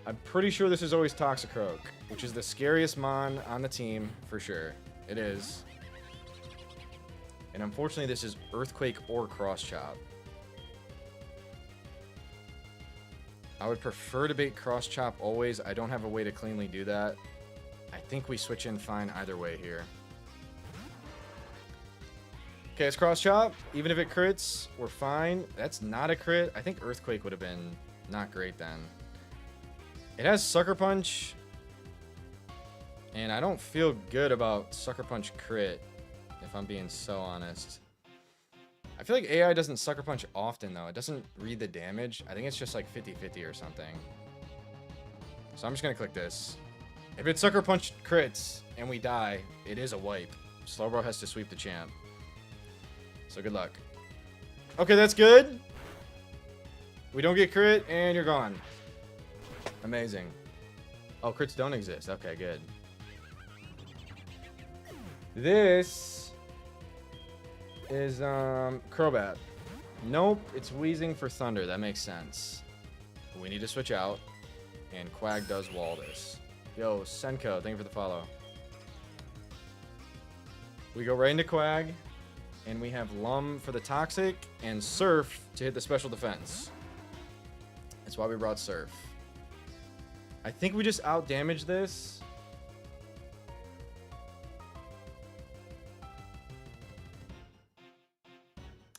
I'm pretty sure this is always Toxicroak, which is the scariest mon on the team for sure. It is. And unfortunately, this is Earthquake or Cross Chop. I would prefer to bait Cross Chop always. I don't have a way to cleanly do that. I think we switch in fine either way here. Okay, it's Cross Chop. Even if it crits, we're fine. That's not a crit. I think Earthquake would have been not great then. It has Sucker Punch. And I don't feel good about Sucker Punch crit, if I'm being so honest. I feel like AI doesn't Sucker Punch often, though. It doesn't read the damage. I think it's just like 50-50 or something. So I'm just going to click this. If it Sucker Punch crits and we die, it is a wipe. Slowbro has to sweep the champ. So good luck. Okay, that's good. We don't get crit, and you're gone. Amazing. Oh, crits don't exist. Okay, good. This is Crobat. Nope, it's Wheezing for Thunder. That makes sense. We need to switch out, and Quag does wall this. Yo, Senko, thank you for the follow. We go right into Quag, and we have Lum for the Toxic, and Surf to hit the special defense. That's why we brought Surf. I think we just out-damage this.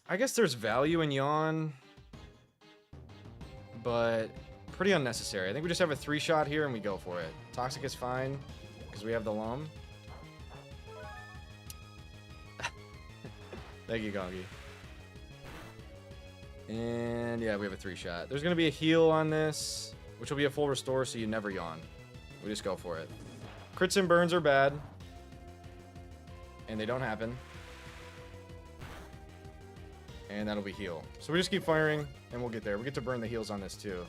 I guess there's value in Yawn, but pretty unnecessary. I think we just have a 3-shot here and we go for it. Toxic is fine because we have the Lum. Thank you, Gongi. And yeah, we have a 3-shot. There's going to be a heal on this, which will be a full restore, so you never Yawn. We just go for it. Crits and burns are bad, and they don't happen. And that'll be heal. So we just keep firing, and we'll get there. We get to burn the heals on this, too.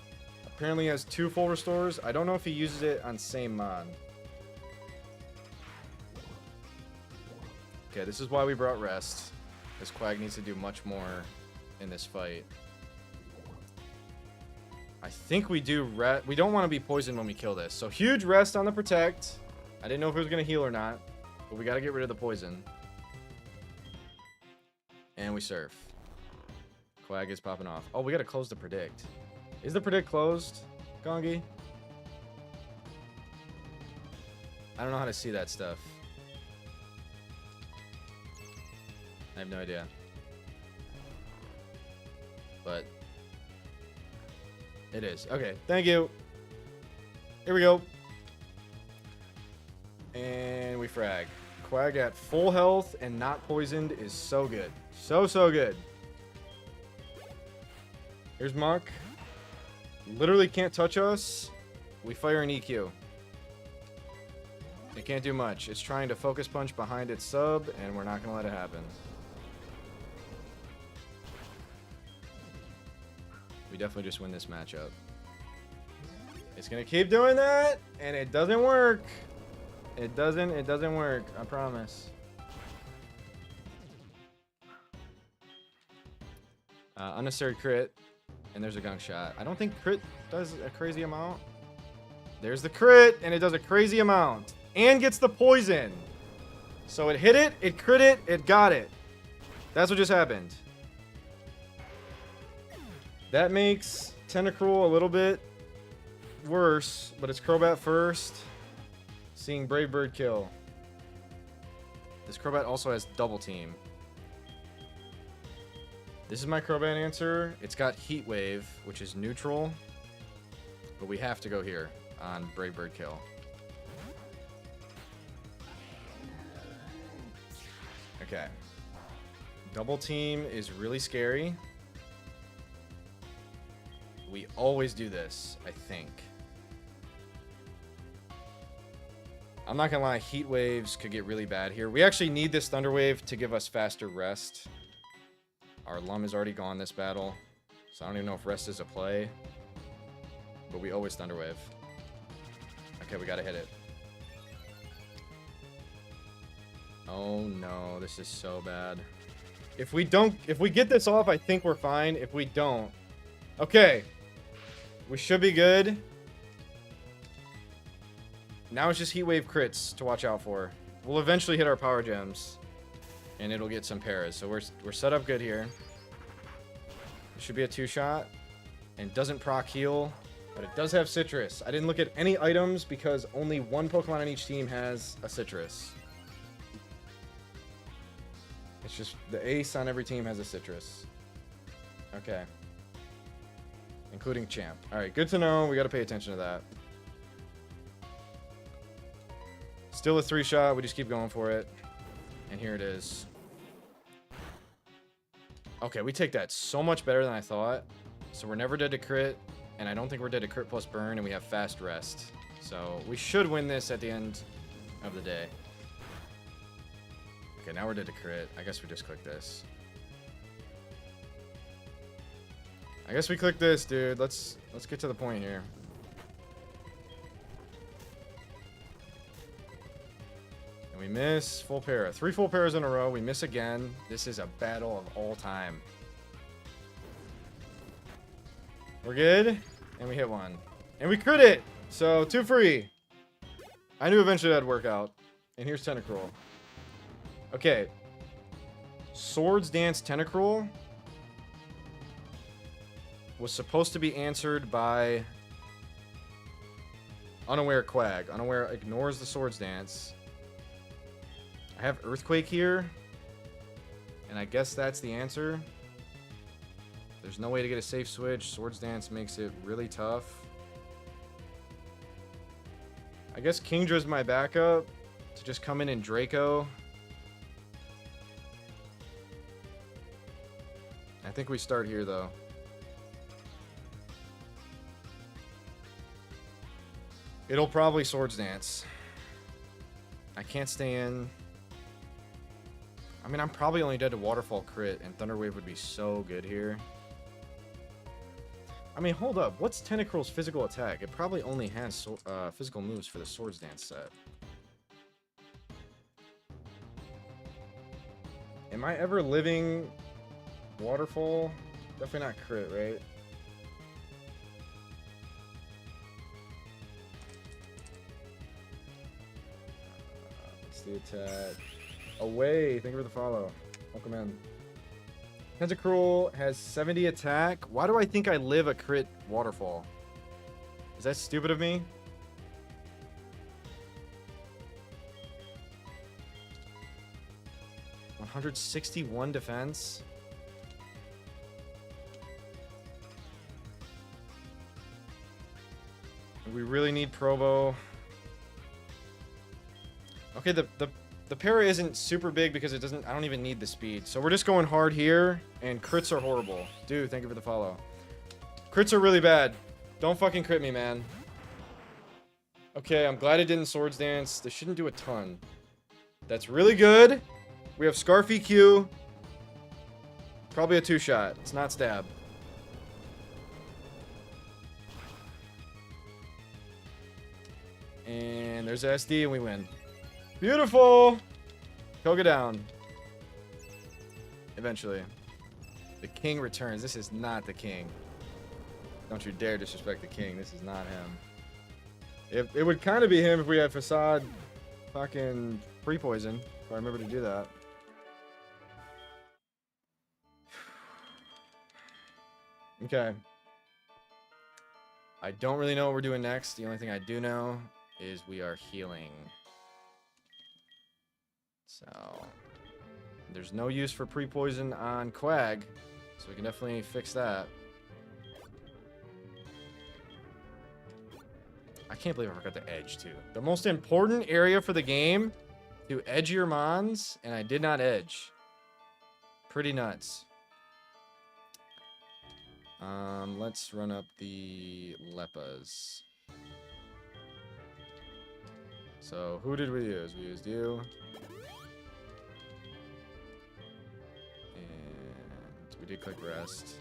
Apparently he has 2 full restores. I don't know if he uses it on same mod. Okay, this is why we brought Rest. This Quag needs to do much more in this fight. I think we do rest. We don't want to be poisoned when we kill this. So huge rest on the Protect. I didn't know if it was going to heal or not, but we got to get rid of the poison. And we Surf. Quag is popping off. Oh, we got to close the Predict. Is the Predict closed, Gongi? I don't know how to see that stuff. I have no idea. But it is. Okay, thank you. Here we go. And we frag. Quag at full health and not poisoned is so good. So good. Here's Muck. Literally can't touch us. We fire an EQ. It can't do much. It's trying to focus punch behind its sub, and we're not going to let it happen. We definitely just win this matchup. It's going to keep doing that, and it doesn't work. It doesn't work. I promise. Unnecessary crit, and there's a gunk shot. I don't think crit does a crazy amount. There's the crit, and it does a crazy amount. And gets the poison. So it hit it, it crit it, it got it. That's what just happened. That makes Tentacruel a little bit worse, but it's Crobat first. Seeing Brave Bird kill. This Crobat also has double team. This is my Crobat answer. It's got Heat Wave, which is neutral. But we have to go here on Brave Bird kill. Okay. Double team is really scary. We always do this, I think. I'm not gonna lie, Heat Waves could get really bad here. We actually need this Thunder Wave to give us faster rest. Our Lum is already gone this battle, so I don't even know if rest is a play. But we always Thunder Wave. Okay, we gotta hit it. Oh no, this is so bad. If we get this off, I think we're fine. If we don't, okay, we should be good. Now it's just heat wave crits to watch out for. We'll eventually hit our power gems, and it'll get some paras. So we're set up good here. It should be a 2-shot, and doesn't proc heal, but it does have citrus. I didn't look at any items because only one Pokemon on each team has a citrus. It's just the ace on every team has a citrus. Okay. Including Champ. Alright, good to know. We got to pay attention to that. Still a 3-shot. We just keep going for it. And here it is. Okay, we take that so much better than I thought. So we're never dead to crit. And I don't think we're dead to crit plus burn. And we have fast rest. So we should win this at the end of the day. Okay, now we're dead to crit. I guess we just click this. I guess we click this, dude. Let's get to the point here. And we miss full para. 3 full paras in a row. We miss again. This is a battle of all time. We're good. And we hit one. And we crit it. So 2 free. I knew eventually that'd work out. And here's Tentacruel. Okay. Swords Dance Tentacruel was supposed to be answered by Unaware Quag. Unaware ignores the Swords Dance. I have Earthquake here. And I guess that's the answer. There's no way to get a safe switch. Swords Dance makes it really tough. I guess Kingdra's my backup to just come in and Draco. I think we start here, though. It'll probably Swords Dance. I can't stay in. I mean, I'm probably only dead to Waterfall crit, and Thunder Wave would be so good here. I mean, hold up. What's Tentacruel's physical attack? It probably only has physical moves for the Swords Dance set. Am I ever living Waterfall? Definitely not crit, right? What's the attack? Away! Thank you for the follow. Welcome in. Tentacruel has 70 attack. Why do I think I live a crit Waterfall? Is that stupid of me? $161 defense. We really need Provo. Okay, the para isn't super big because it doesn't. I don't even need the speed. So we're just going hard here, and crits are horrible. Dude, thank you for the follow. Crits are really bad. Don't fucking crit me, man. Okay, I'm glad it didn't Swords Dance. This shouldn't do a ton. That's really good. We have Scarf EQ. Probably a 2-shot. It's not stab. And there's SD, and we win. Beautiful! Koga down. Eventually. The king returns. This is not the king. Don't you dare disrespect the king. This is not him. It would kind of be him if we had Facade fucking free poison. If I remember to do that. Okay. I don't really know what we're doing next. The only thing I do know is we are healing. So, there's no use for pre-poison on Quag, so we can definitely fix that. I can't believe I forgot the edge, too. The most important area for the game, to edge your Mons, and I did not edge. Pretty nuts. Let's run up the Leppas. So, who did we use? We used you. And we did click rest.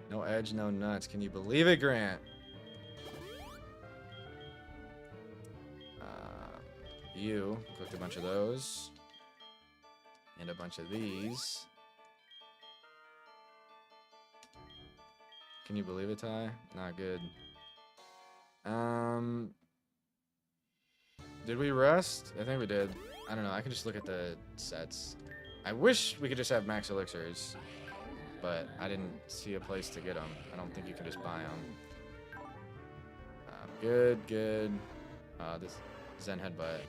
No edge, no nuts. Can you believe it, Grant? You. Cooked a bunch of those. And a bunch of these. Can you believe it, Ty? Not good. Did we rest? I think we did. I don't know. I can just look at the sets. I wish we could just have max elixirs, but I didn't see a place to get them. I don't think you can just buy them. Good, good. This Zen Headbutt.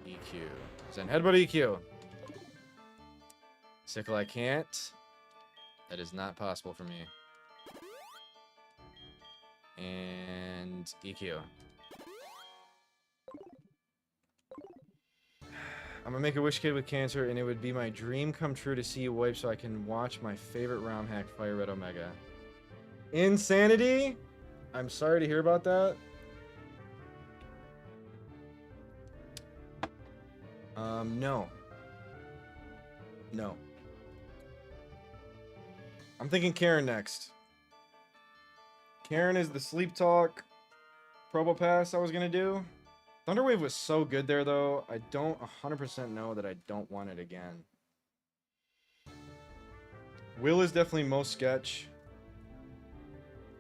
EQ. Zen Headbutt EQ. Sickle, I can't. That is not possible for me. And EQ. I'm a Make-A-Wish kid with cancer, and it would be my dream come true to see you wipe so I can watch my favorite Romhack, FireRed Omega. Insanity? I'm sorry to hear about that. No. No. I'm thinking Karen next. Karen is the Sleep Talk Probo Pass I was gonna do. Thunderwave was so good there, though. I don't 100% know that I don't want it again. Will is definitely most sketch.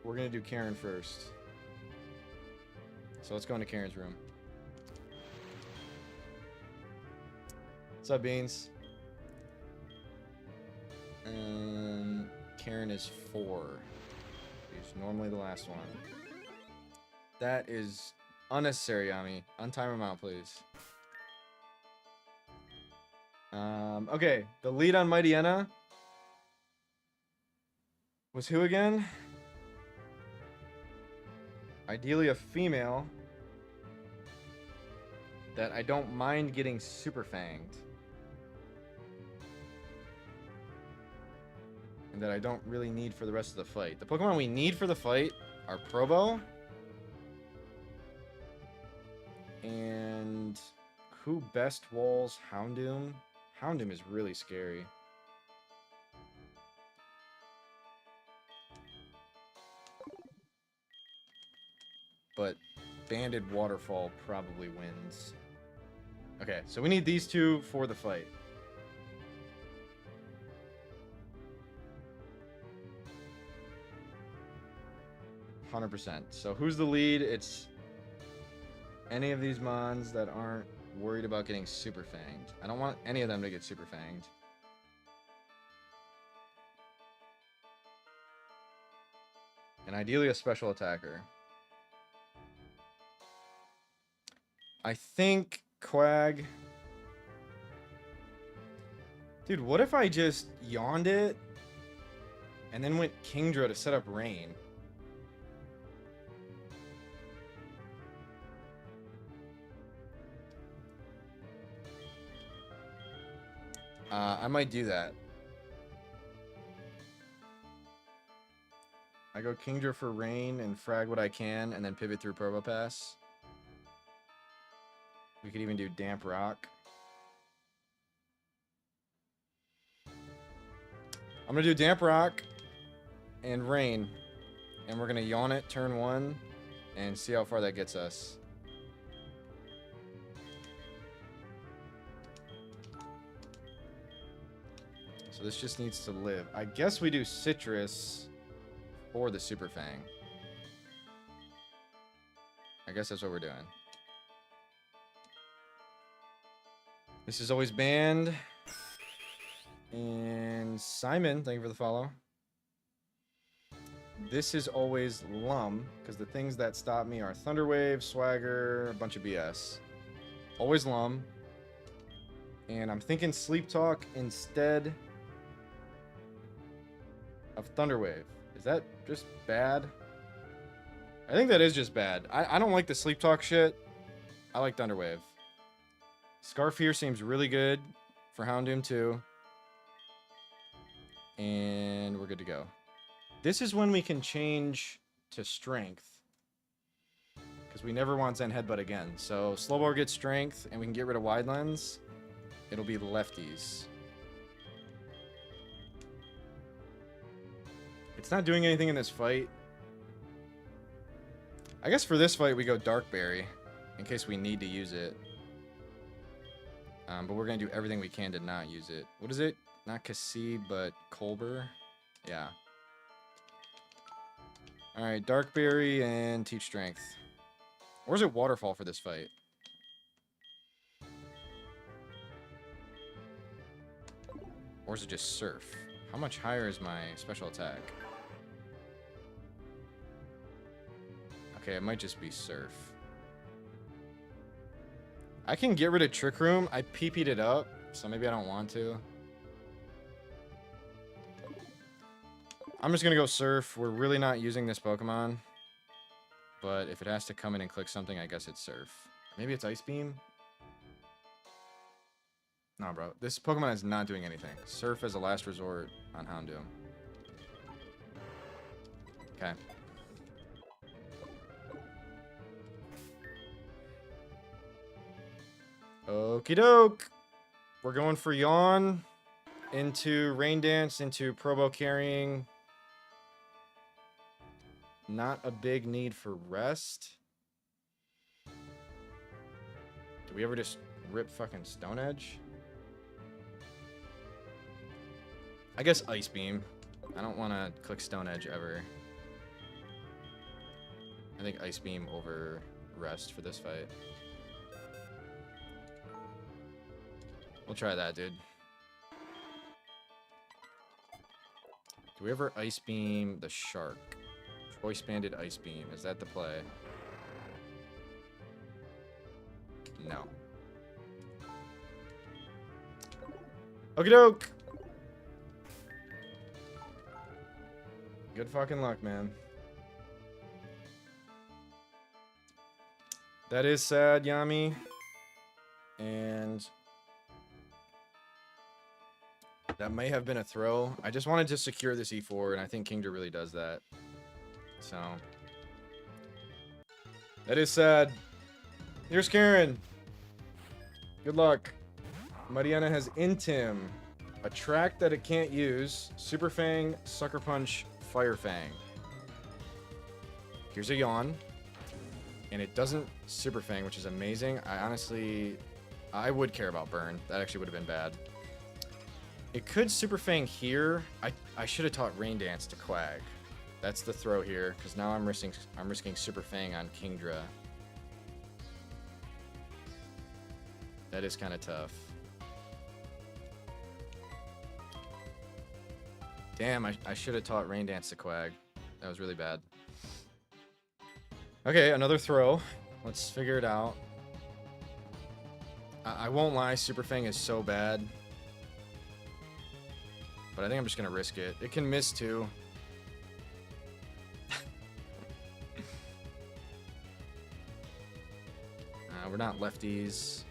We're gonna do Karen first. So let's go into Karen's room. What's up, Beans? Karen is 4. She's normally the last one. That is unnecessary, Yami. Untime him out, please. Okay, the lead on Mighty Enna was who again? Ideally a female that I don't mind getting super fanged. And that I don't really need for the rest of the fight. The Pokemon we need for the fight are Probo. And who best walls Houndoom? Houndoom is really scary. But Banded Waterfall probably wins. Okay, so we need these two for the fight. %. So who's the lead? It's any of these mons that aren't worried about getting super fanged. I don't want any of them to get super fanged. And ideally a special attacker. I think Quag. Dude, what if I just yawned it and then went Kingdra to set up Rain? I might do that. I go Kingdra for Rain and frag what I can and then pivot through Probopass. We could even do Damp Rock. I'm going to do Damp Rock and Rain. And we're going to yawn it turn 1 and see how far that gets us. So this just needs to live. I guess we do Citrus or the Super Fang. I guess that's what we're doing. This is always banned. And Simon, thank you for the follow. This is always Lum, because the things that stop me are Thunderwave, Swagger, a bunch of BS. Always Lum. And I'm thinking Sleep Talk instead of Thunderwave. Is that just bad? I think that is just bad. I don't like the Sleep Talk shit. I like Thunderwave. Scarfear seems really good for Houndoom too. And we're good to go. This is when we can change to Strength. Because we never want Zen Headbutt again. So Slowbro gets Strength and we can get rid of Wide Lens. It'll be lefties. It's not doing anything in this fight. I guess for this fight we go Dark Berry. in case we need to use it. But we're going to do everything we can to not use it. What is it? Not Cassie, but Colbur? Yeah. Alright, Darkberry and Teach Strength. Or is it Waterfall for this fight? Or is it just Surf? How much higher is my special attack? Okay, it might just be Surf. I can get rid of Trick Room. I PP'd it up, so maybe I don't want to. I'm just gonna go Surf. We're really not using this Pokemon. But if it has to come in and click something, I guess it's Surf. Maybe it's Ice Beam? No, bro. This Pokemon is not doing anything. Surf as a last resort on Houndoom. Okay. Okie doke. We're going for Yawn into Rain Dance into Probo carrying. Not a big need for rest. Do we ever just rip fucking Stone Edge? I guess Ice Beam. I don't want to click Stone Edge ever. I think Ice Beam over rest for this fight. We'll try that, dude. Do we ever Ice Beam the Shark? Choice Banded Ice Beam. Is that the play? No. Okie doke! Good fucking luck, man. That is sad, Yami. And that may have been a throw. I just wanted to secure this E4, and I think Kingdra really does that. So that is sad. Here's Karen. Good luck. Mariana has Intim. A track that it can't use. Super Fang, Sucker Punch, Fire Fang. Here's a Yawn. And it doesn't Super Fang, which is amazing. I would care about Burn. That actually would have been bad. It could Super Fang here. I should have taught Rain Dance to Quag. That's the throw here, because now I'm risking Super Fang on Kingdra. That is kind of tough. Damn, I should have taught Rain Dance to Quag. That was really bad. Okay, another throw. Let's figure it out. I won't lie, Super Fang is so bad. But I think I'm just going to risk it. It can miss too. We're not lefties.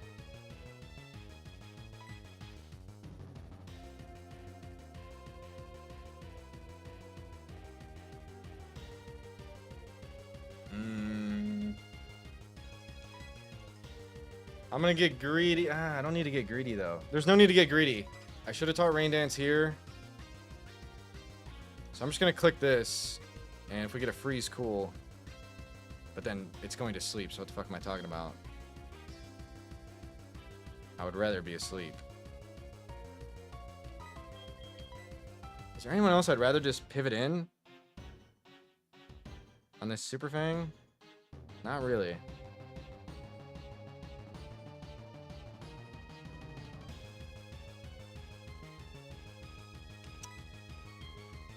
I'm gonna get greedy. I don't need to get greedy though. There's no need to get greedy. I should have taught Rain Dance here. So I'm just gonna click this, and if we get a freeze, cool. But then it's going to sleep, so what the fuck am I talking about? I would rather be asleep. Is there anyone else I'd rather just pivot in? On this Super Fang? Not really.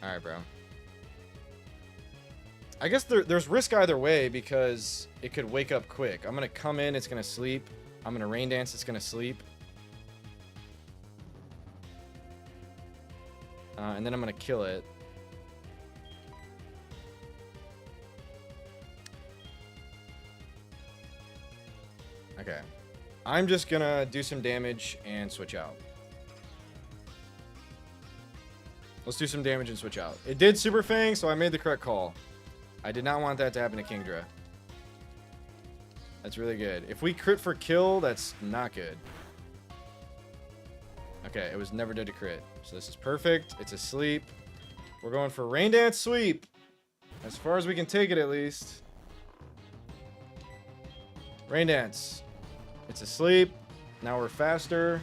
Alright, bro. I guess there's risk either way because it could wake up quick. I'm going to come in, it's going to sleep. I'm going to Rain Dance, it's going to sleep. And then I'm going to kill it. Okay. I'm just going to do some damage and switch out. Let's do some damage and switch out. It did Super Fang, so I made the correct call. I did not want that to happen to Kingdra. That's really good. If we crit for kill, that's not good. Okay, it was never dead to crit. So this is perfect. It's asleep. We're going for Rain Dance Sweep. As far as we can take it, at least. Rain Dance. It's asleep. Now we're faster.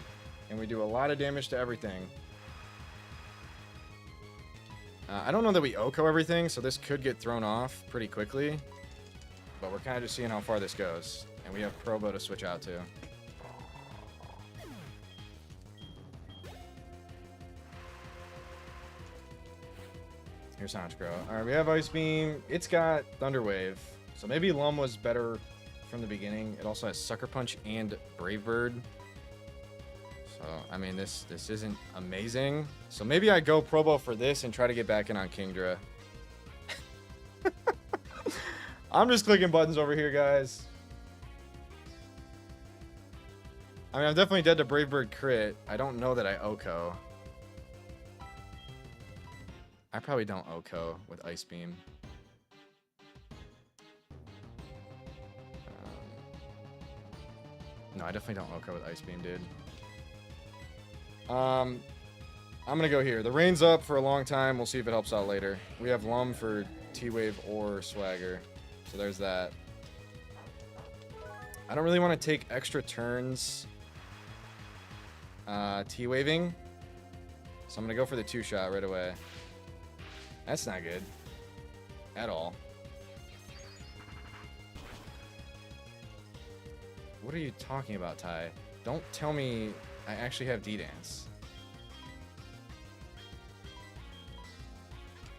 And we do a lot of damage to everything. I don't know that we OHKO everything, so this could get thrown off pretty quickly. But we're kind of just seeing how far this goes. And we have Probo to switch out to. Here's Honchkrow. Alright, we have Ice Beam. It's got Thunder Wave. So maybe Lum was better from the beginning. It also has Sucker Punch and Brave Bird. So, I mean, this isn't amazing. So maybe I go Probo for this and try to get back in on Kingdra. I'm just clicking buttons over here, guys. I mean, I'm definitely dead to Brave Bird crit. I don't know that I OHKO. I probably don't OHKO with Ice Beam. No, I definitely don't OHKO with Ice Beam, dude. I'm gonna go here. The rain's up for a long time. We'll see if it helps out later. We have Lum for T-Wave or Swagger. So there's that. I don't really want to take extra turns T-Waving. So I'm gonna go for the 2-shot right away. That's not good. At all. What are you talking about, Ty? Don't tell me I actually have D-Dance.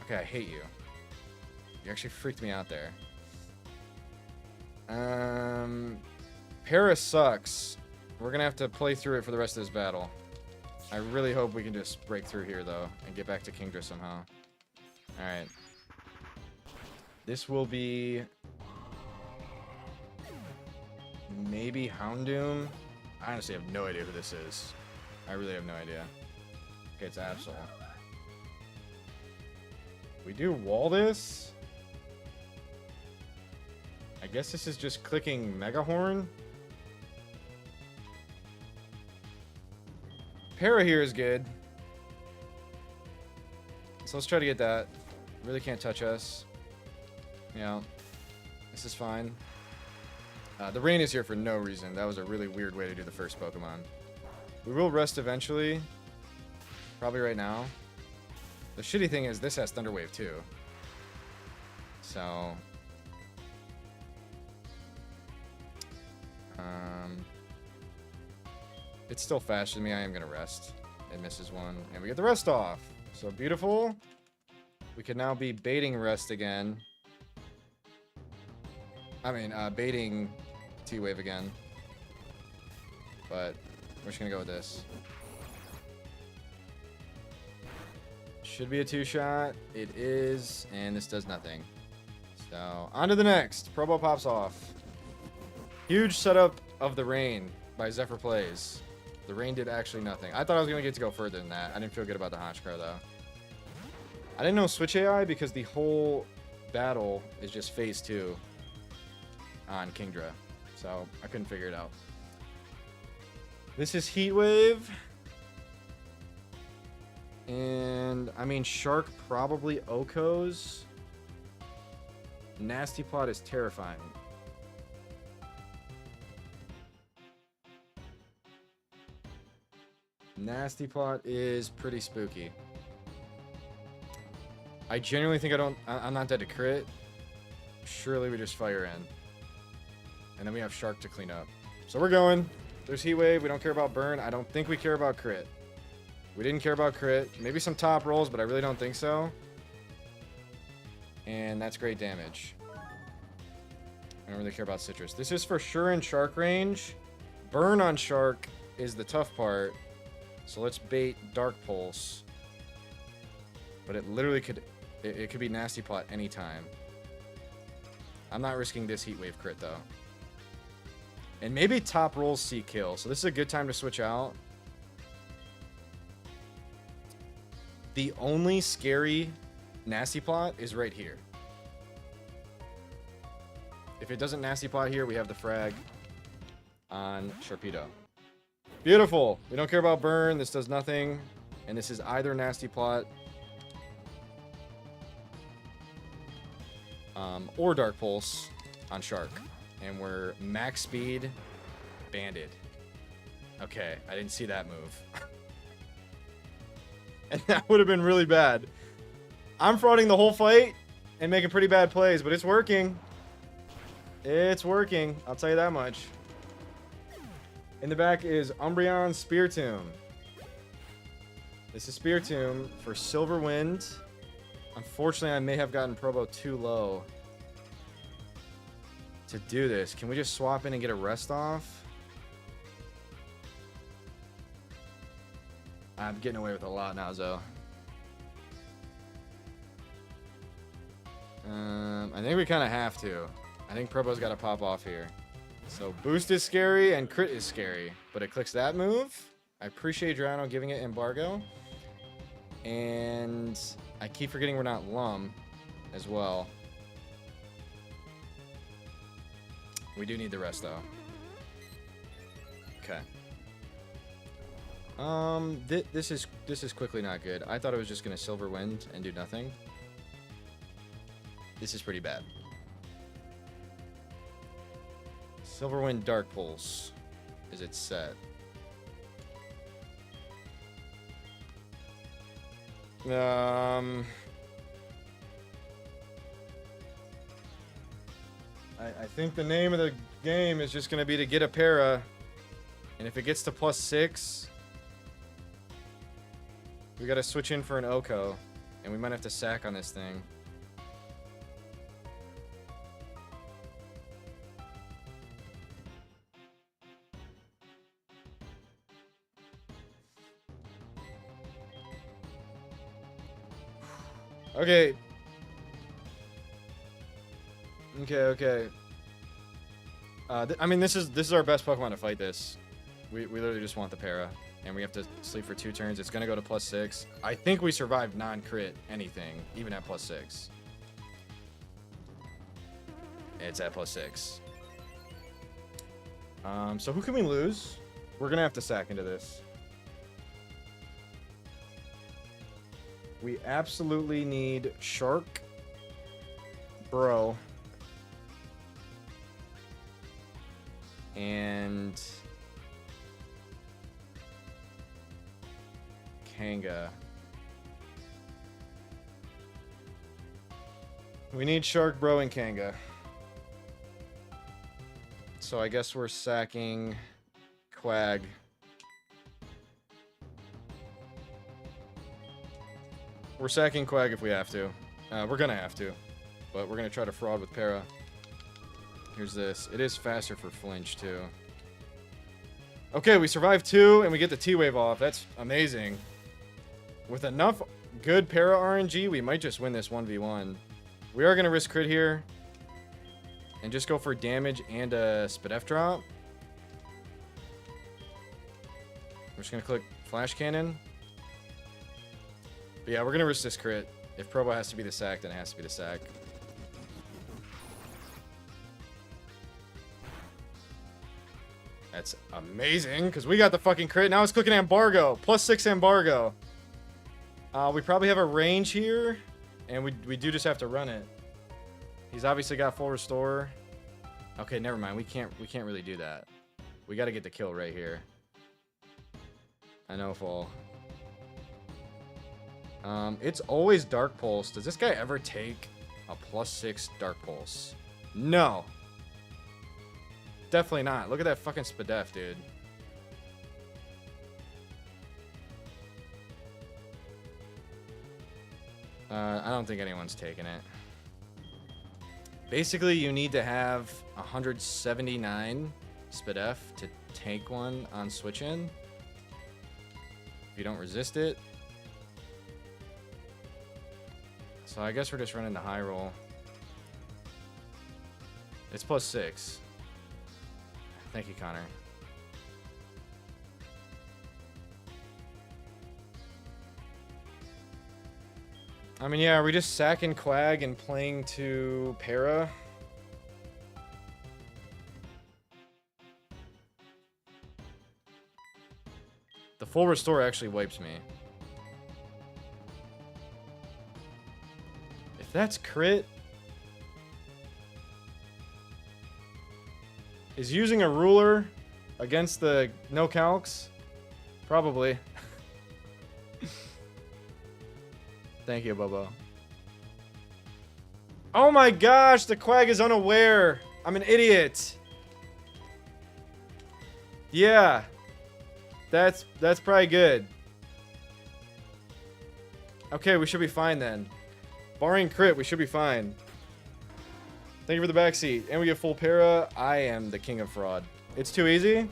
Okay, I hate you. You actually freaked me out there. Para sucks. We're gonna have to play through it for the rest of this battle. I really hope we can just break through here, though, and get back to Kingdra somehow. Alright. This will be... maybe Houndoom? I honestly have no idea who this is. I really have no idea. Okay, it's Absol. We do wall this? I guess this is just clicking Megahorn? Para here is good. So let's try to get that. Really can't touch us. Yeah. This is fine. The rain is here for no reason. That was a really weird way to do the first Pokemon. We will rest eventually. Probably right now. The shitty thing is this has Thunder Wave too. So... it's still faster than me. I am going to rest. It misses one. And we get the rest off. So beautiful. We can now be baiting rest again. I mean, baiting T-Wave again. But we're just going to go with this. Should be a 2-shot. It is. And this does nothing. So on to the next. Probo pops off. Huge setup of the rain by Zephyr Plays. The rain did actually nothing. I thought I was going to get to go further than that. I didn't feel good about the Honchkrow, though. I didn't know Switch AI because the whole battle is just phase 2 on Kingdra. So I couldn't figure it out. This is Heat Wave. And, I mean, Shark probably OHKOs. Nasty Plot is terrifying. Nasty Plot is pretty spooky. I genuinely think I'm not dead to crit. Surely we just fire in. And then we have Shark to clean up. So we're going. There's Heat Wave. We don't care about burn. I don't think we care about crit. We didn't care about crit. Maybe some top rolls, but I really don't think so. And that's great damage. I don't really care about Citrus. This is for sure in Shark range. Burn on Shark is the tough part. So let's bait Dark Pulse. But it literally could... It could be Nasty Plot anytime. I'm not risking this Heat Wave crit, though. And maybe top rolls see kill. So this is a good time to switch out. The only scary Nasty Plot is right here. If it doesn't Nasty Plot here, we have the frag on Sharpedo. Beautiful. We don't care about burn. This does nothing. And this is either Nasty Plot or Dark Pulse on Shark. And we're max speed banded. Okay, I didn't see that move. And that would have been really bad. I'm frauding the whole fight and making pretty bad plays, but it's working. It's working. I'll tell you that much. In the back is Umbreon Spear Tomb. This is Spear Tomb for Silver Wind. Unfortunately, I may have gotten Probo too low to do this. Can we just swap in and get a rest off? I'm getting away with a lot now, Zoe. I think we kind of have to. I think Probo's got to pop off here. So boost is scary and crit is scary, but it clicks that move. I appreciate Drayano giving it embargo. And I keep forgetting we're not Lum as well. We do need the rest though. Okay. This is quickly not good. I thought it was just gonna Silver Wind and do nothing. This is pretty bad. Silver Wind Dark Pulse. Is it set? I think the name of the game is just gonna be to get a para, and if it gets to +6, we gotta switch in for an Oko, and we might have to sack on this thing. Okay. Okay. I mean, this is our best Pokemon to fight this. We literally just want the para, and we have to sleep for 2 turns. It's gonna go to +6. I think we survived non-crit anything, even at +6. It's at +6. So who can we lose? We're gonna have to sack into this. We absolutely need Shark, Bro, and Kanga. We need Shark, Bro, and Kanga. So I guess we're sacking Quag. We're sacking Quag if we have to. We're gonna have to. But we're gonna try to fraud with para. Here's this. It is faster for flinch, too. Okay, we survived 2, and we get the T-Wave off. That's amazing. With enough good para RNG, we might just win this 1v1. We are gonna risk crit here. And just go for damage and a Spadef drop. We're just gonna click Flash Cannon. But yeah, we're gonna risk this crit. If Probo has to be the sack, then it has to be the sack. That's amazing, because we got the fucking crit. Now it's clicking embargo. +6 embargo. We probably have a range here, and we do just have to run it. He's obviously got full restore. Okay, never mind. We can't really do that. We got to get the kill right here. I know full. It's always Dark Pulse. Does this guy ever take a +6 Dark Pulse? No. Definitely not. Look at that fucking Spadef, dude. I don't think anyone's taking it. Basically, you need to have 179 Spadef to tank one on switch in. If you don't resist it. So I guess we're just running the high roll. It's +6. Thank you, Connor. I mean, yeah, are we just sacking Quag and playing to para? The full restore actually wipes me. If that's crit... Is using a ruler against the no calcs? Probably. Thank you, Bobo. Oh my gosh, the Quag is unaware. I'm an idiot. Yeah. That's probably good. Okay, we should be fine then. Barring crit, we should be fine. Thank you for the backseat. And we get full para. I am the king of fraud. It's too easy.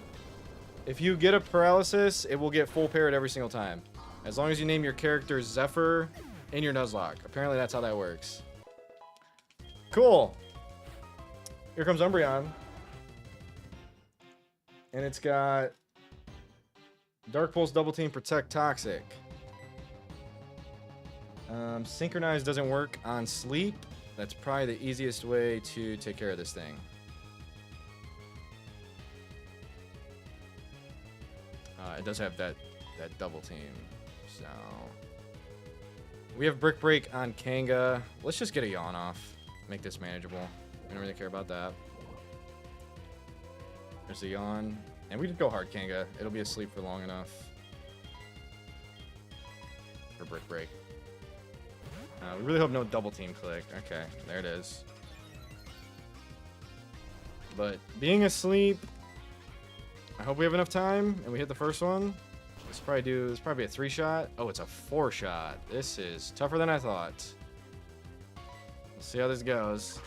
If you get a paralysis, it will get full parried every single time. As long as you name your character Zephyr in your Nuzlocke. Apparently that's how that works. Cool. Here comes Umbreon. And it's got Dark Pulse, Double Team, Protect, Toxic. Synchronize doesn't work on sleep. That's probably the easiest way to take care of this thing. It does have that double team. So we have Brick Break on Kanga. Let's just get a Yawn off. Make this manageable. We don't really care about that. There's a Yawn. And we can go hard Kanga. It'll be asleep for long enough. For Brick Break. We really hope no double team click. Okay, there it is. But being asleep, I hope we have enough time and we hit the first one. Let's probably a 3-shot. Oh, it's a 4-shot. This is tougher than I thought. We'll see how this goes.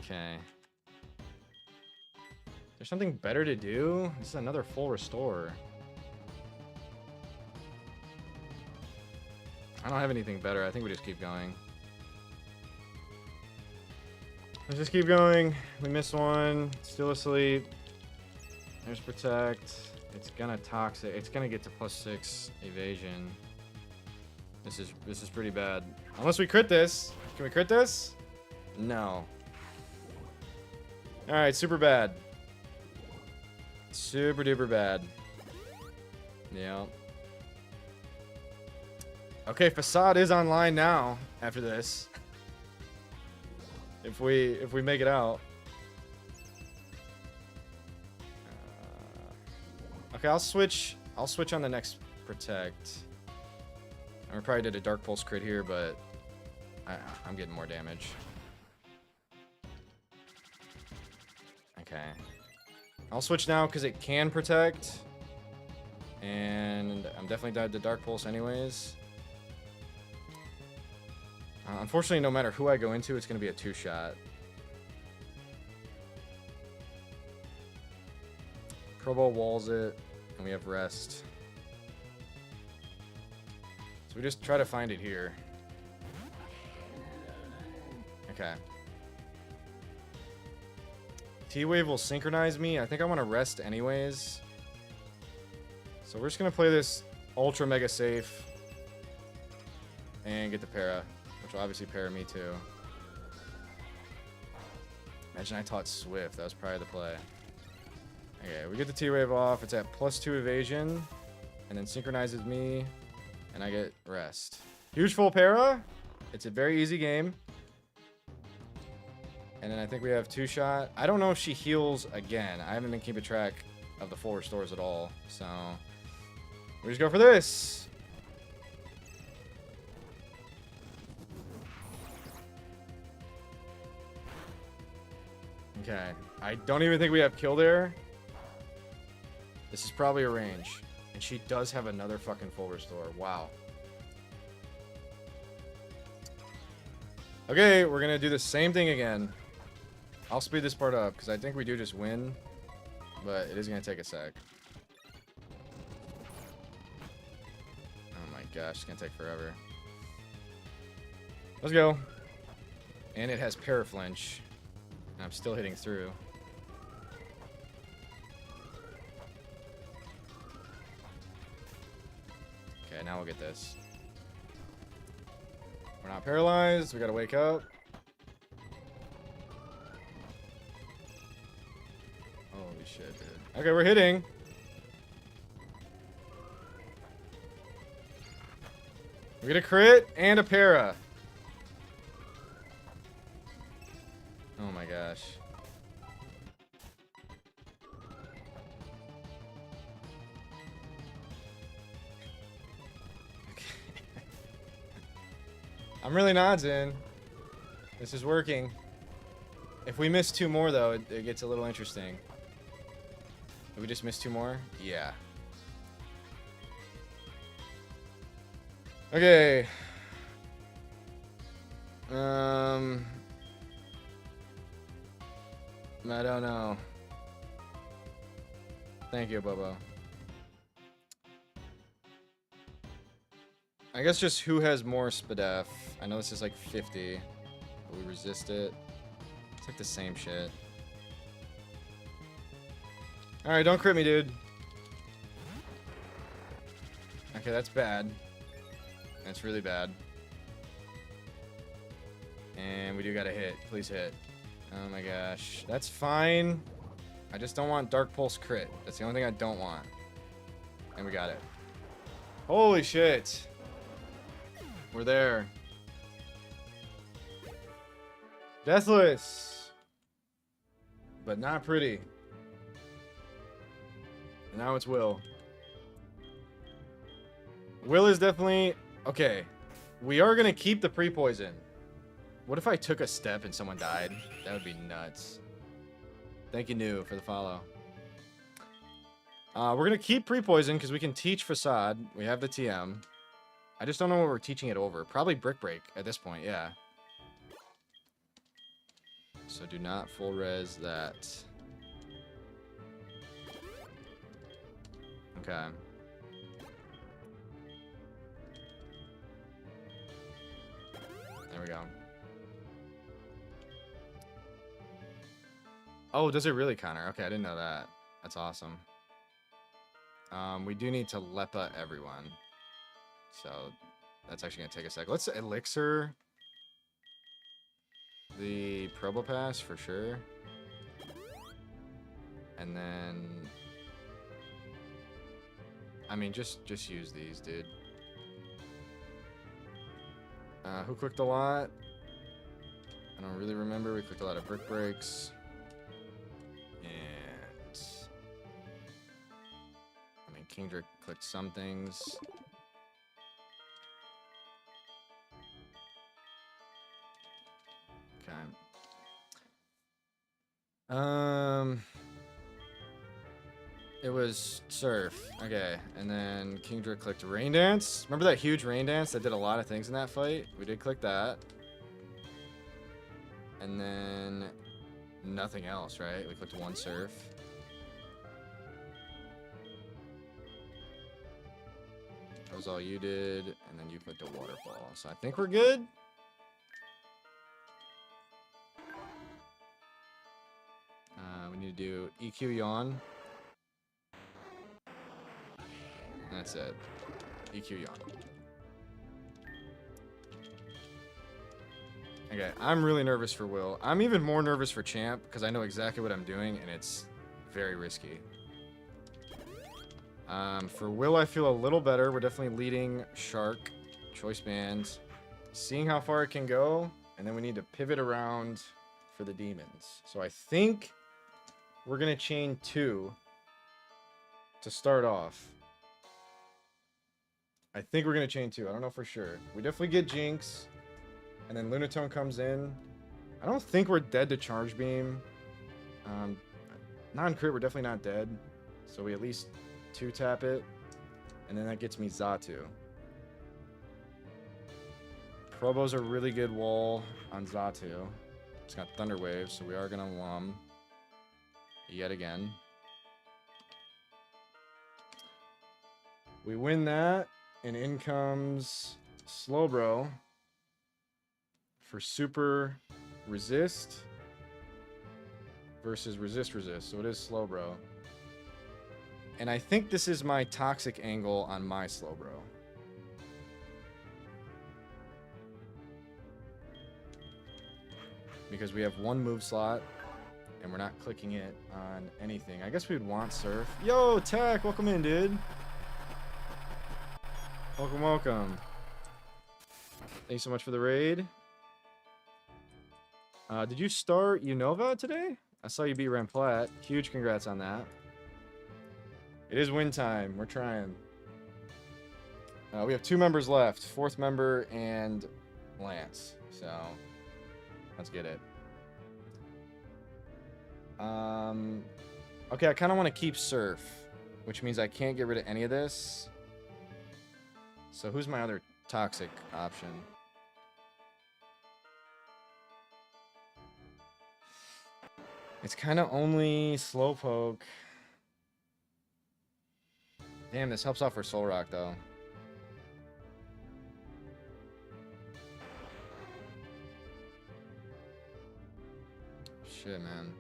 Okay. There's something better to do? This is another full restore. I don't have anything better. I think we just keep going. Let's just keep going. We missed one. Still asleep. There's Protect. It's gonna Toxic. It's gonna get to +6 evasion. This is pretty bad. Unless we crit this. Can we crit this? No. Alright, super bad. Super duper bad. Yeah. Okay, Facade is online now after this. If we make it out. Okay, I'll switch on the next Protect. I probably did a Dark Pulse crit here, but I'm getting more damage. Okay. I'll switch now because it can Protect. And I'm definitely died to Dark Pulse anyways. Unfortunately, no matter who I go into, it's going to be a 2-shot. Pro Bowl walls it, and we have Rest. So we just try to find it here. Okay. T-Wave will synchronize me. I think I want to Rest anyways. So we're just going to play this ultra mega safe. And get the para. Which will obviously para me too. Imagine I taught Swift. That was probably the play. Okay, we get the T-Wave off. It's at +2 evasion. And then synchronizes me. And I get Rest. Huge full para. It's a very easy game. And then I think we have 2-shot. I don't know if she heals again. I haven't been keeping track of the full restores at all. So we just go for this. Okay, I don't even think we have kill there. This is probably a range. And she does have another fucking full restore. Wow. Okay, we're gonna do the same thing again. I'll speed this part up, because I think we do just win. But it is gonna take a sec. Oh my gosh, it's gonna take forever. Let's go. And it has Paraflinch. I'm still hitting through. Okay, now we'll get this. We're not paralyzed. We gotta wake up. Holy shit, dude. Okay, we're hitting. We get a crit and a para. Oh my gosh. Okay. I'm really nodding. This is working. If we miss 2 more, though, it gets a little interesting. Did we just miss 2 more? Yeah. Okay. I don't know. Thank you, Bobo. I guess just who has more SPDF. I know this is like 50, but we resist it. It's like the same shit. Alright, don't crit me, dude. Okay, that's bad. That's really bad. And we do gotta hit. Please hit. Oh my gosh. That's fine. I just don't want Dark Pulse crit. That's the only thing I don't want. And we got it. Holy shit. We're there. Deathless. But not pretty. And now it's Will. Will is definitely... Okay. We are going to keep the pre-poison. What if I took a step and someone died? That would be nuts. Thank you, New, for the follow. We're going to keep pre-poison because we can teach Facade. We have the TM. I just don't know what we're teaching it over. Probably Brick Break at this point, yeah. So do not full res that. Okay. There we go. Oh, does it really counter? Okay, I didn't know that. That's awesome. We do need to Lepa everyone. So that's actually going to take a sec. Let's Elixir the Probopass for sure. And then... I mean, just use these, dude. Who clicked a lot? I don't really remember. We clicked a lot of Brick Breaks. And... I mean, Kingdra clicked some things. Okay. It was Surf. Okay, and then Kingdra clicked Rain Dance. Remember that huge Rain Dance that did a lot of things in that fight? We did click that. And then nothing else, right? We clicked 1 Surf. That was all you did, and then you clicked a Waterfall. So I think we're good. We need to do EQ Yawn. That's it. EQ Yawn. Okay, I'm really nervous for Will. I'm even more nervous for Champ because I know exactly what I'm doing and it's very risky. For Will, I feel a little better. We're definitely leading Shark, Choice Bands, seeing how far it can go, and then we need to pivot around for the demons. So I think we're going to chain 2 to start off. I think we're going to chain 2. I don't know for sure. We definitely get Jinx. And then Lunatone comes in. I don't think we're dead to Charge Beam. Non-crit, we're definitely not dead. So we at least 2-tap it. And then that gets me Xatu. Probo's a really good wall on Xatu. It's got Thunder Wave, so we are going to Lum. Yet again. We win that. And in comes Slowbro for super resist versus resist. So it is Slowbro. And I think this is my toxic angle on my Slowbro. Because we have 1 move slot and we're not clicking it on anything. I guess we'd want Surf. Yo, Tech, welcome in, dude. Welcome, welcome. Thanks so much for the raid. Did you start Unova today? I saw you beat Ramplat. Huge congrats on that. It is win time. We're trying. We have 2 members left. 4th member and Lance. So, let's get it. Okay, I kind of want to keep Surf, which means I can't get rid of any of this. So who's my other toxic option? It's kind of only Slowpoke. Damn, this helps out for Soul Rock, though. Shit, man.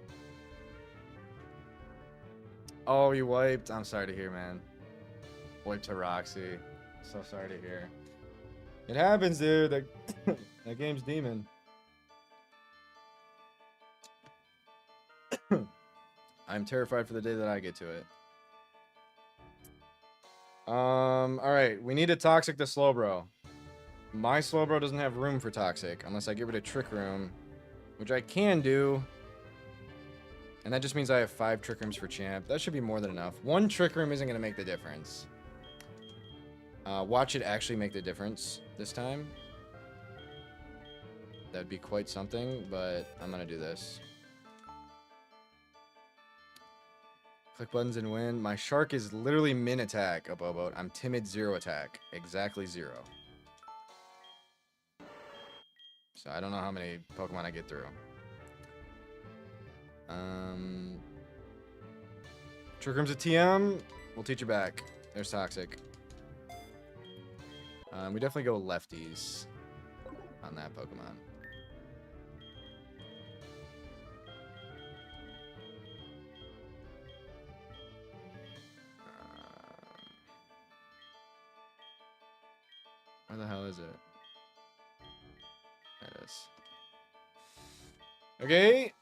Oh, you wiped? I'm sorry to hear, man. Wiped to Roxy. So sorry to hear. It happens, dude. That game's demon. I'm terrified for the day that I get to it. Alright. We need a Toxic to Slowbro. My Slowbro doesn't have room for Toxic unless I get rid of Trick Room, which I can do. And that just means I have 5 Trick Rooms for Champ. That should be more than enough. 1 Trick Room isn't going to make the difference. Watch it actually make the difference this time. That'd be quite something, but I'm going to do this. Click buttons and win. My Shark is literally min attack, Abobo. I'm timid 0 attack. Exactly 0. So I don't know how many Pokemon I get through. Trick Room's a TM. We'll teach you back. There's Toxic. We definitely go lefties on that Pokemon. Where the hell is it? There it is. Okay.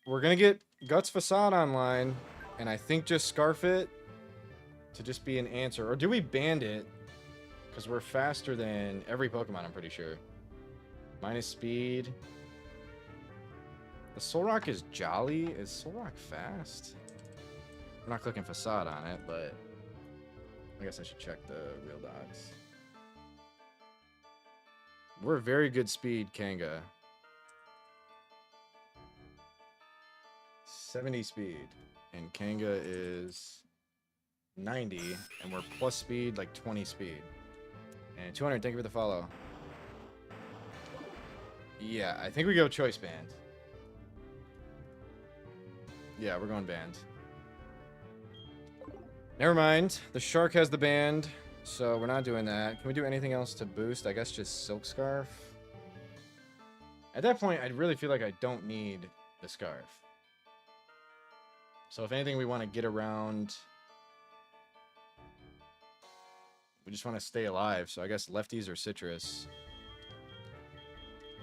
We're going to get Guts Facade online. And I think just Scarf it to just be an answer. Or do we Bandit? Because we're faster than every Pokemon, I'm pretty sure. Minus speed. The Solrock is jolly. Is Solrock fast? I'm not clicking Facade on it, but I guess I should check the real dogs. We're very good speed, Kanga. 70 speed. And Kanga is 90, and we're plus speed, like 20 speed. And 200, thank you for the follow. Yeah, I think we go Choice Band. Yeah, we're going Band. Never mind, the Shark has the Band, so we're not doing that. Can we do anything else to boost? I guess just Silk Scarf. At that point, I really feel like I don't need the Scarf. So if anything, we want to get around. We just want to stay alive. So I guess lefties or citrus.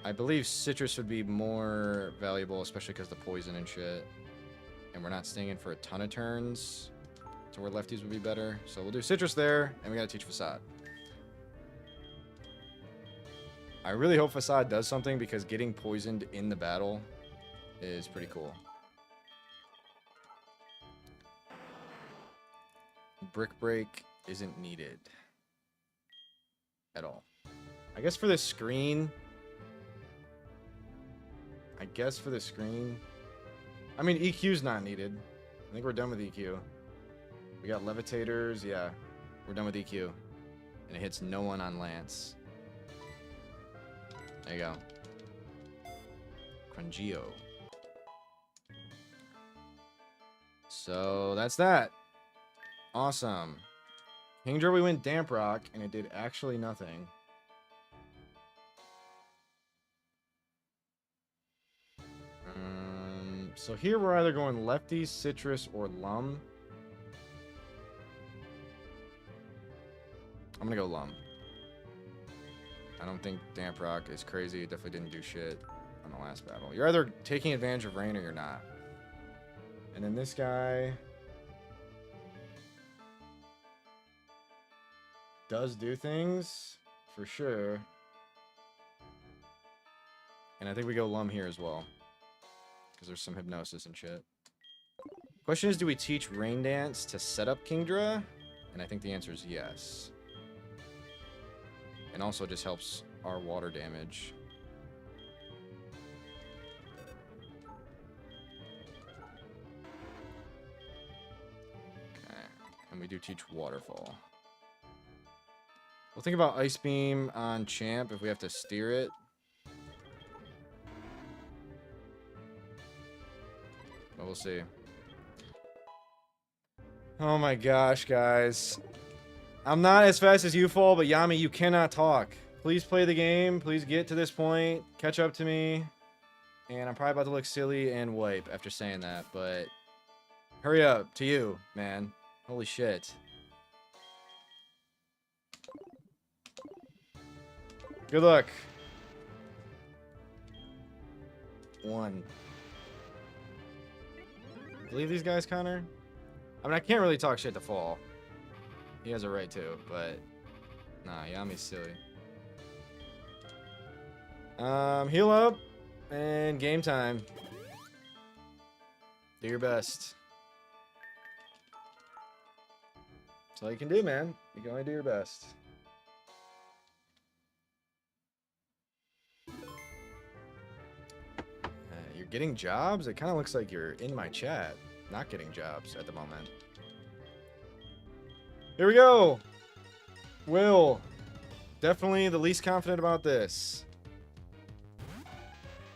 I believe citrus would be more valuable, especially because the poison and shit. And we're not staying in for a ton of turns. So where lefties would be better. So we'll do citrus there, and we got to teach Facade. I really hope Facade does something because getting poisoned in the battle is pretty cool. Brick Break isn't needed at all. I guess for this screen. I mean, EQ's not needed. I think we're done with EQ. We got Levitators. Yeah, we're done with EQ. And it hits no one on Lance. There you go. Crungio. So that's that. Awesome. Kingdra, we went Damp Rock, and it did actually nothing. So here we're either going Lefty, Citrus, or Lum. I'm gonna go Lum. I don't think Damp Rock is crazy. It definitely didn't do shit on the last battle. You're either taking advantage of rain or you're not. And then this guy does do things, for sure. And I think we go Lum here as well. Because there's some hypnosis and shit. Question is, do we teach Rain Dance to set up Kingdra? And I think the answer is yes. And also just helps our water damage. Okay. And we do teach Waterfall. We'll think about Ice Beam on Champ if we have to steer it. But we'll see. Oh my gosh, guys. I'm not as fast as you, Fall, but Yami, you cannot talk. Please play the game. Please get to this point. Catch up to me. And I'm probably about to look silly and wipe after saying that, but hurry up to you, man. Holy shit. Good luck. 1. Believe these guys, Connor? I mean, I can't really talk shit to Fall. He has a right to, but nah, Yami's silly. Heal up and game time. Do your best. That's all you can do, man. You can only do your best. You're getting jobs? It kind of looks like you're in my chat, not getting jobs at the moment. Here we go. Will. Definitely the least confident about this.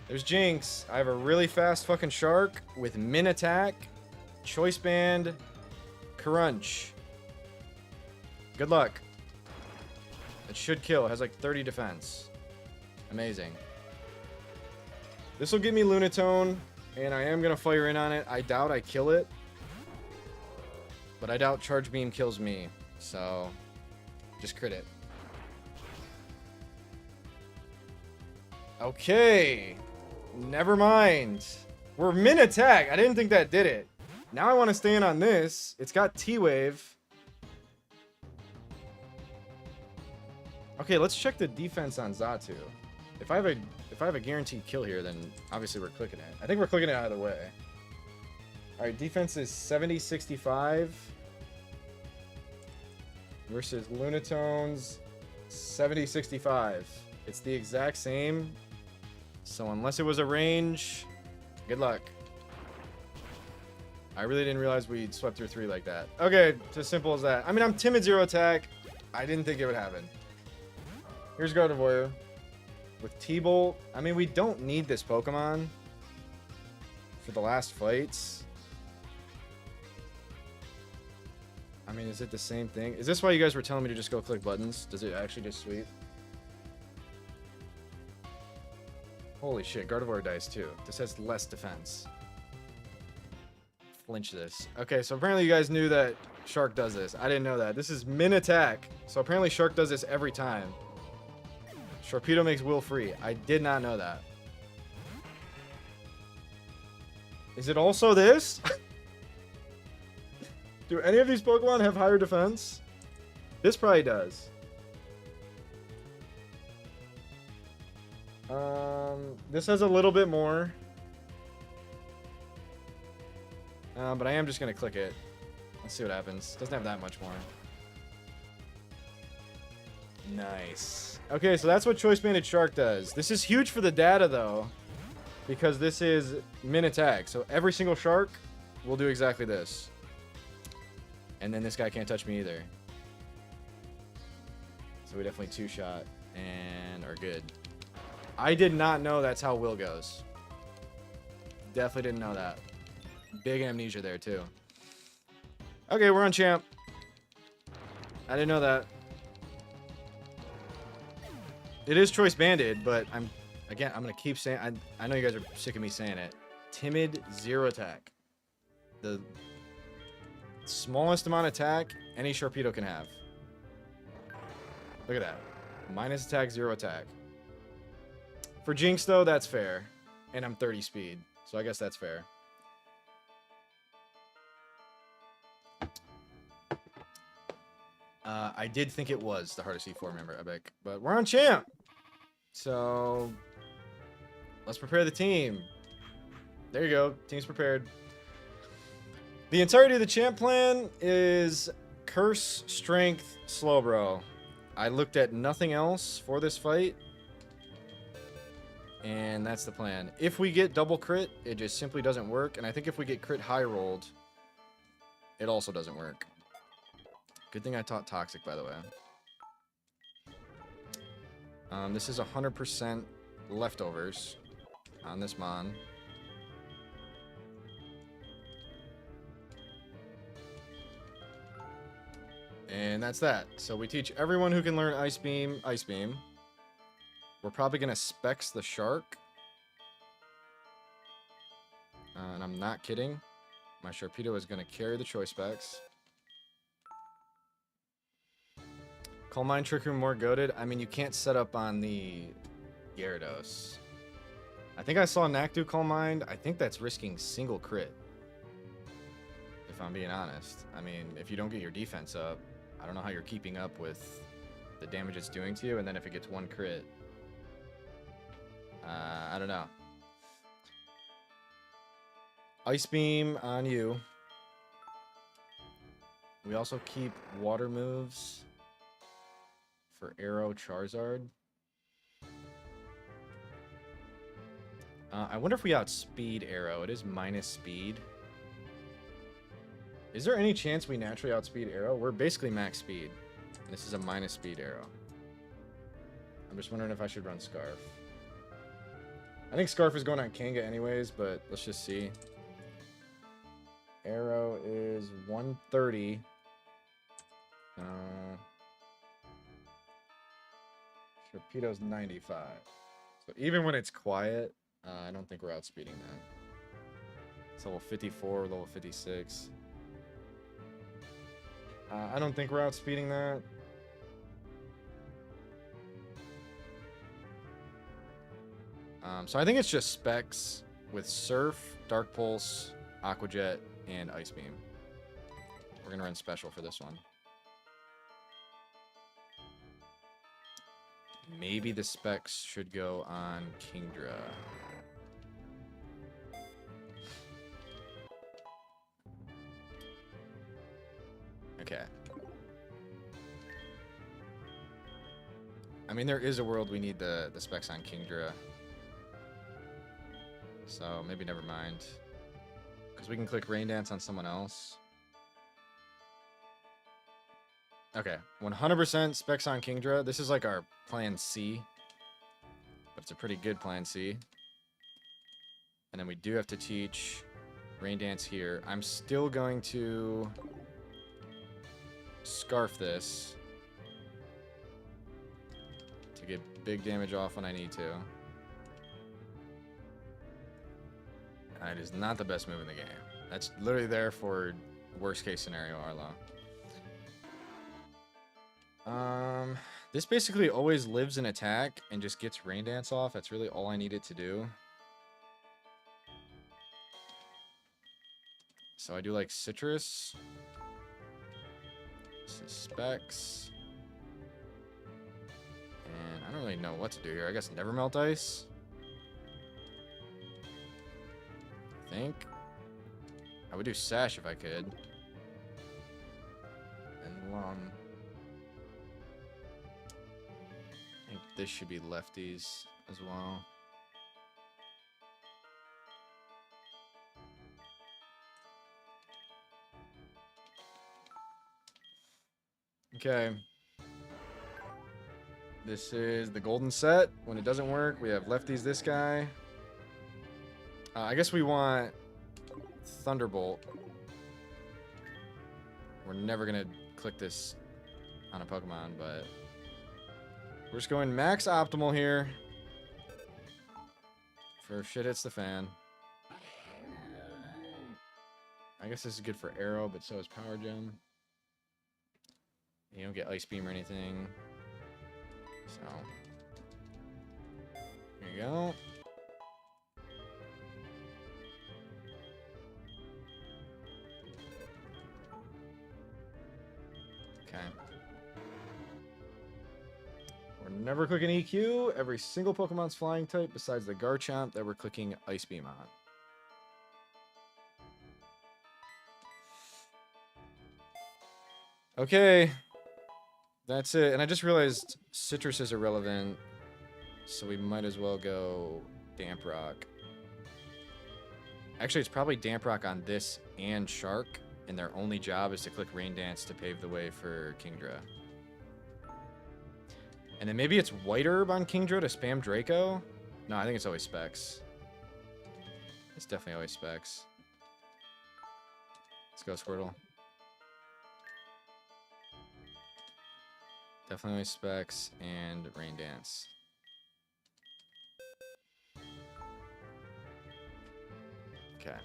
There's Jinx. I have a really fast fucking shark with min attack, choice band, crunch. Good luck. It should kill. It has like 30 defense. Amazing. This will give me Lunatone, and I am going to fire in on it. I doubt I kill it. But I doubt Charge Beam kills me, so just crit it. Okay. Never mind. We're min attack. I didn't think that did it. Now I want to stay in on this. It's got T-Wave. Okay, let's check the defense on Xatu. If I have a guaranteed kill here, then obviously we're clicking it. I think we're clicking it either way. All right, defense is 70-65 versus Lunatone's 70-65. It's the exact same. So unless it was a range, good luck. I really didn't realize we swept through 3 like that. Okay, it's as simple as that. I mean, I'm timid 0 attack. I didn't think it would happen. Here's Gardevoir with T-Bolt. I mean, we don't need this Pokemon for the last fights. I mean, is it the same thing? Is this why you guys were telling me to just go click buttons? Does it actually just sweep? Holy shit, Gardevoir dies too. This has less defense. Flinch this. Okay, so apparently you guys knew that Shark does this. I didn't know that. This is min attack. So apparently Shark does this every time. Sharpedo makes Will free. I did not know that. Is it also this? Do any of these Pokemon have higher defense? This probably does. This has a little bit more. But I am just going to click it. Let's see what happens. Doesn't have that much more. Nice. Okay, so that's what Choice Banded Shark does. This is huge for the data, though, because this is min attack. So every single Shark will do exactly this. And then this guy can't touch me either. So we definitely 2-shot and are good. I did not know that's how Will goes. Definitely didn't know that. Big amnesia there, too. Okay, we're on Champ. I didn't know that. It is Choice Banded, but I'm going to keep saying... I know you guys are sick of me saying it. Timid 0 attack. The smallest amount of attack any Sharpedo can have. Look at that. Minus attack, 0 attack. For Jinx, though, that's fair. And I'm 30 speed, so I guess that's fair. I did think it was the hardest E4 member, Epic, but we're on Champ! So, Let's prepare the team. There you go. Team's prepared. The entirety of the champ plan is Curse, Strength, Slowbro. I looked at nothing else for this fight. And that's the plan. If we get double crit, it just simply doesn't work. And I think if we get crit high rolled, it also doesn't work. Good thing I taught Toxic, by the way. This is 100% leftovers on this Mon. And that's that. So we teach everyone who can learn Ice Beam, Ice Beam. We're probably going to Specs the Shark. And I'm not kidding. My Sharpedo is going to carry the Choice Specs. Coal Mine Trick Room more goated. I mean, you can't set up on the Gyarados. I think I saw Nactu Coal Mine. I think that's risking single crit. If I'm being honest. I mean, if you don't get your defense up, I don't know how you're keeping up with the damage it's doing to you. And then if it gets one crit, I don't know. Ice Beam on you. We also keep water moves for Arrow Charizard. I wonder if we outspeed Arrow. It is minus speed. Is there any chance we naturally outspeed Arrow? We're basically max speed. This is a minus speed Arrow. I'm just wondering if I should run Scarf. I think Scarf is going on Kanga anyways, but let's just see. Arrow is 130. Sharpedo's 95. So even when it's quiet, I don't think we're outspeeding that. It's level 54, level 56. I don't think we're outspeeding that. So I think it's just Specs with Surf, Dark Pulse, Aqua Jet, and Ice Beam. We're going to run Special for this one. Maybe the Specs should go on Kingdra. Okay. I mean, there is a world we need the Specs on Kingdra. So maybe never mind. Because we can click Rain Dance on someone else. Okay, 100% Specs on Kingdra. This is like our plan C. But it's a pretty good plan C. And then we do have to teach Rain Dance here. I'm still going to Scarf this to get big damage off when I need to. It is not the best move in the game. That's literally there for worst case scenario, Arlo. This basically always lives in attack and just gets Rain Dance off. That's really all I need it to do. So I do like Citrus. This is Specs. And I don't really know what to do here. I guess Never Melt Ice. I think. I would do Sash if I could. And Lum. I think this should be lefties as well. Okay. This is the golden set. When it doesn't work, we have lefties this guy. I guess we want Thunderbolt. We're never going to click this on a Pokemon, but we're just going max optimal here. For shit hits the fan. I guess this is good for Arrow, but so is Power Gem. You don't get Ice Beam or anything. So, here you go. Okay. We're never clicking EQ. Every single Pokemon's flying type besides the Garchomp that we're clicking Ice Beam on. Okay. That's it. And I just realized Citrus is irrelevant, so we might as well go Damp Rock. Actually, it's probably Damp Rock on this and Shark, and their only job is to click Rain Dance to pave the way for Kingdra. And then maybe it's White Herb on Kingdra to spam Draco? No, I think it's always Specs. It's definitely always Specs. Let's go, Squirtle. Definitely always Specs and Rain Dance. Okay.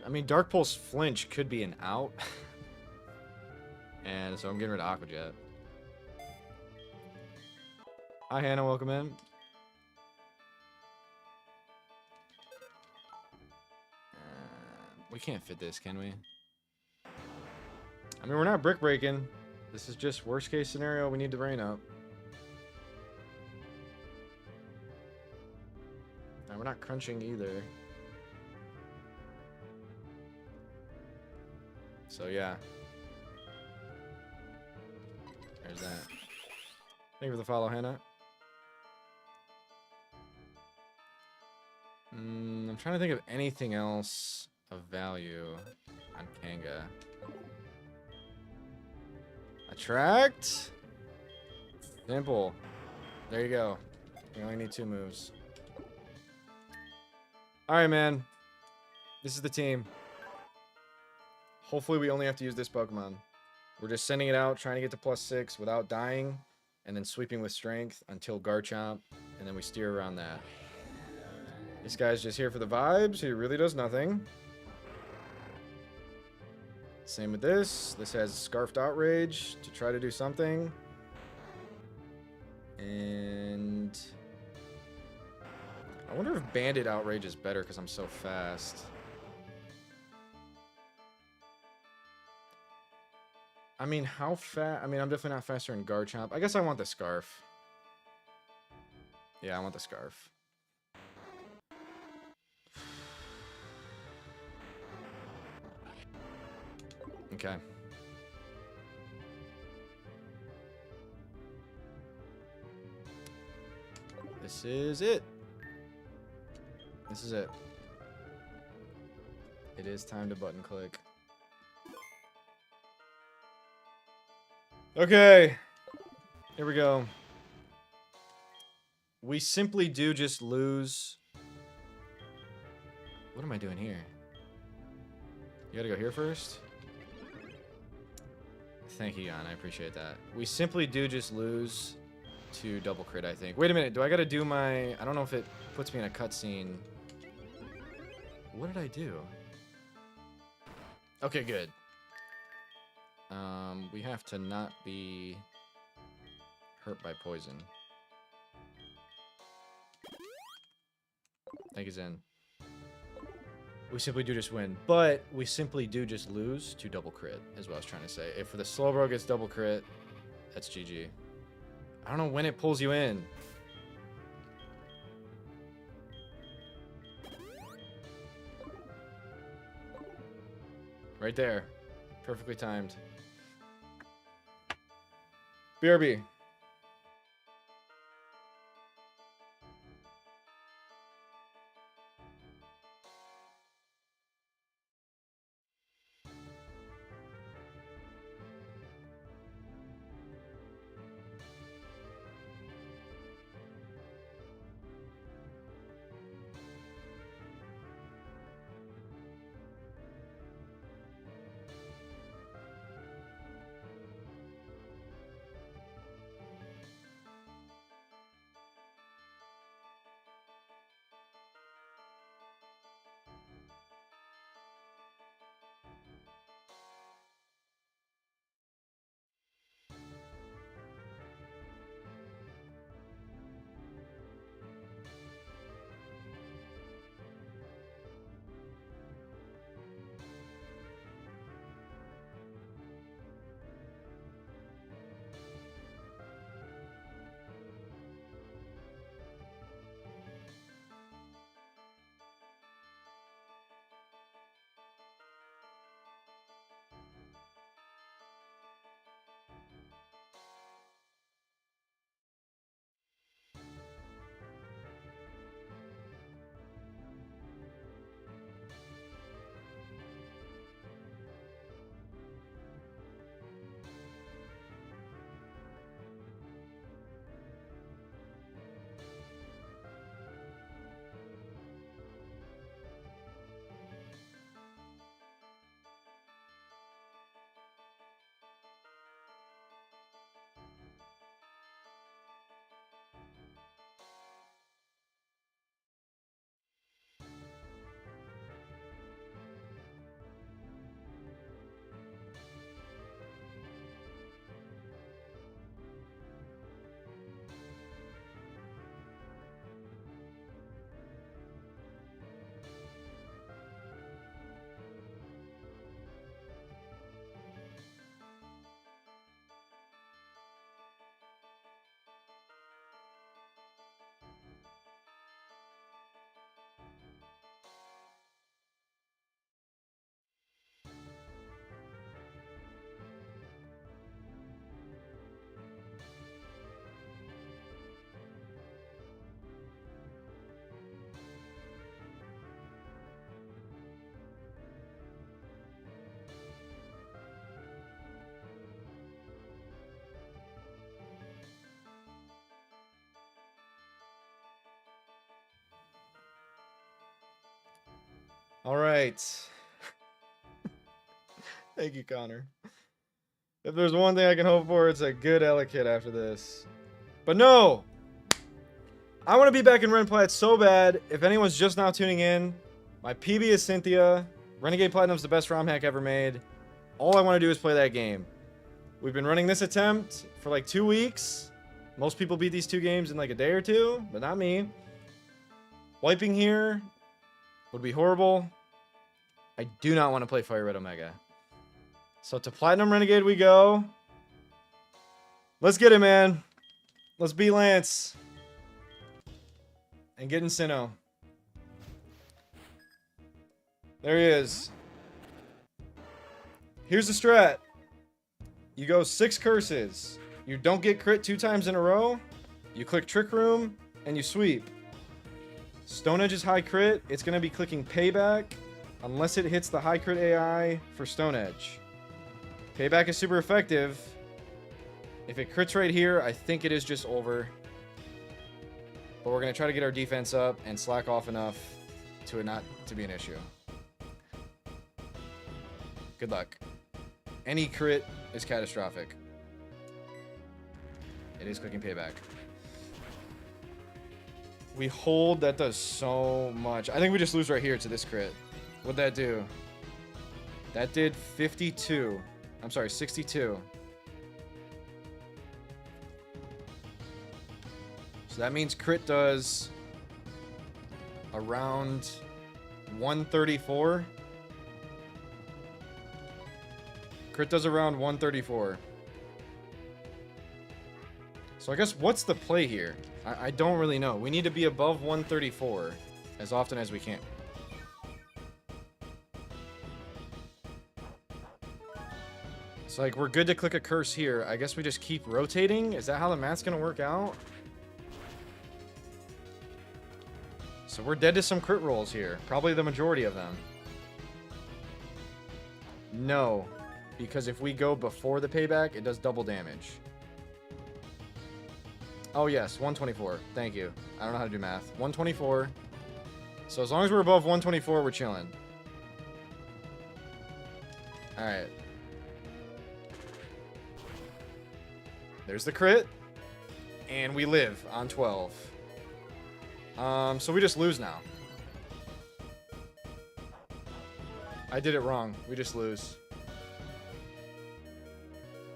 I mean, Dark Pulse Flinch could be an out. And so I'm getting rid of Aqua Jet. Hi, Hannah. Welcome in. We can't fit this, can we? I mean, we're not brick breaking. This is just worst case scenario. We need to rain up. And we're not crunching either. So yeah. There's that. Thank you for the follow, Hannah. I'm trying to think of anything else of value on Kanga. Attract. Simple. There you go. We only need 2 moves. Alright, man. This is the team. Hopefully we only have to use this Pokemon. We're just sending it out, trying to get to +6 without dying, and then sweeping with strength until Garchomp, and then we steer around that. This guy's just here for the vibes. He really does nothing. Same with this. This has Scarfed Outrage to try to do something. And I wonder if Bandit Outrage is better because I'm so fast. I mean, how fast? I mean, I'm definitely not faster than Garchomp. I guess I want the Scarf. Yeah, I want the Scarf. Okay. This is it. This is it. It is time to button click. Okay. Here we go. We simply do just lose. What am I doing here? You gotta go here first? Thank you, Jan. I appreciate that. We simply do just lose to double crit, I think. Wait a minute. Do I gotta do my... I don't know if it puts me in a cutscene. What did I do? Okay, good. We have to not be hurt by poison. Thank you, Zen. We simply do just win, but we simply do just lose to double crit, is what I was trying to say. If the Slowbro gets double crit, that's GG. I don't know when it pulls you in. Right there. Perfectly timed. BRB. All right. Thank you, Connor. If there's one thing I can hope for, it's a good Elekid after this. But no! I want to be back in Ren Plat so bad. If anyone's just now tuning in, my PB is Cynthia. Renegade Platinum's the best ROM hack ever made. All I want to do is play that game. We've been running this attempt for like 2 weeks. Most people beat these 2 games in like a day or 2, but not me. Wiping here would be horrible. I do not want to play FireRed Omega. So to Platinum Renegade we go. Let's get it, man. Let's beat Lance. And get in Sinnoh. There he is. Here's the strat. You go 6 curses. You don't get crit 2 times in a row. You click Trick Room, and you sweep. Stone Edge is high crit. It's going to be clicking Payback, unless it hits the high crit AI for Stone Edge. Payback is super effective. If it crits right here, I think it is just over. But we're going to try to get our defense up and slack off enough to it not to be an issue. Good luck. Any crit is catastrophic. It is clicking Payback. We hold. That does so much. I think we just lose right here to this crit. What'd that do? That did 52. I'm sorry, 62. So that means crit does around 134. Crit does around 134. So I guess what's the play here? I don't really know. We need to be above 134 as often as we can. It's like we're good to click a curse here. I guess we just keep rotating. Is that how the math's gonna work out? So we're dead to some crit rolls here. Probably the majority of them. No. Because if we go before the payback, it does double damage. Oh yes, 124. Thank you. I don't know how to do math. 124. So as long as we're above 124, we're chilling. Alright. There's the crit. And we live on 12. So we just lose now. I did it wrong. We just lose.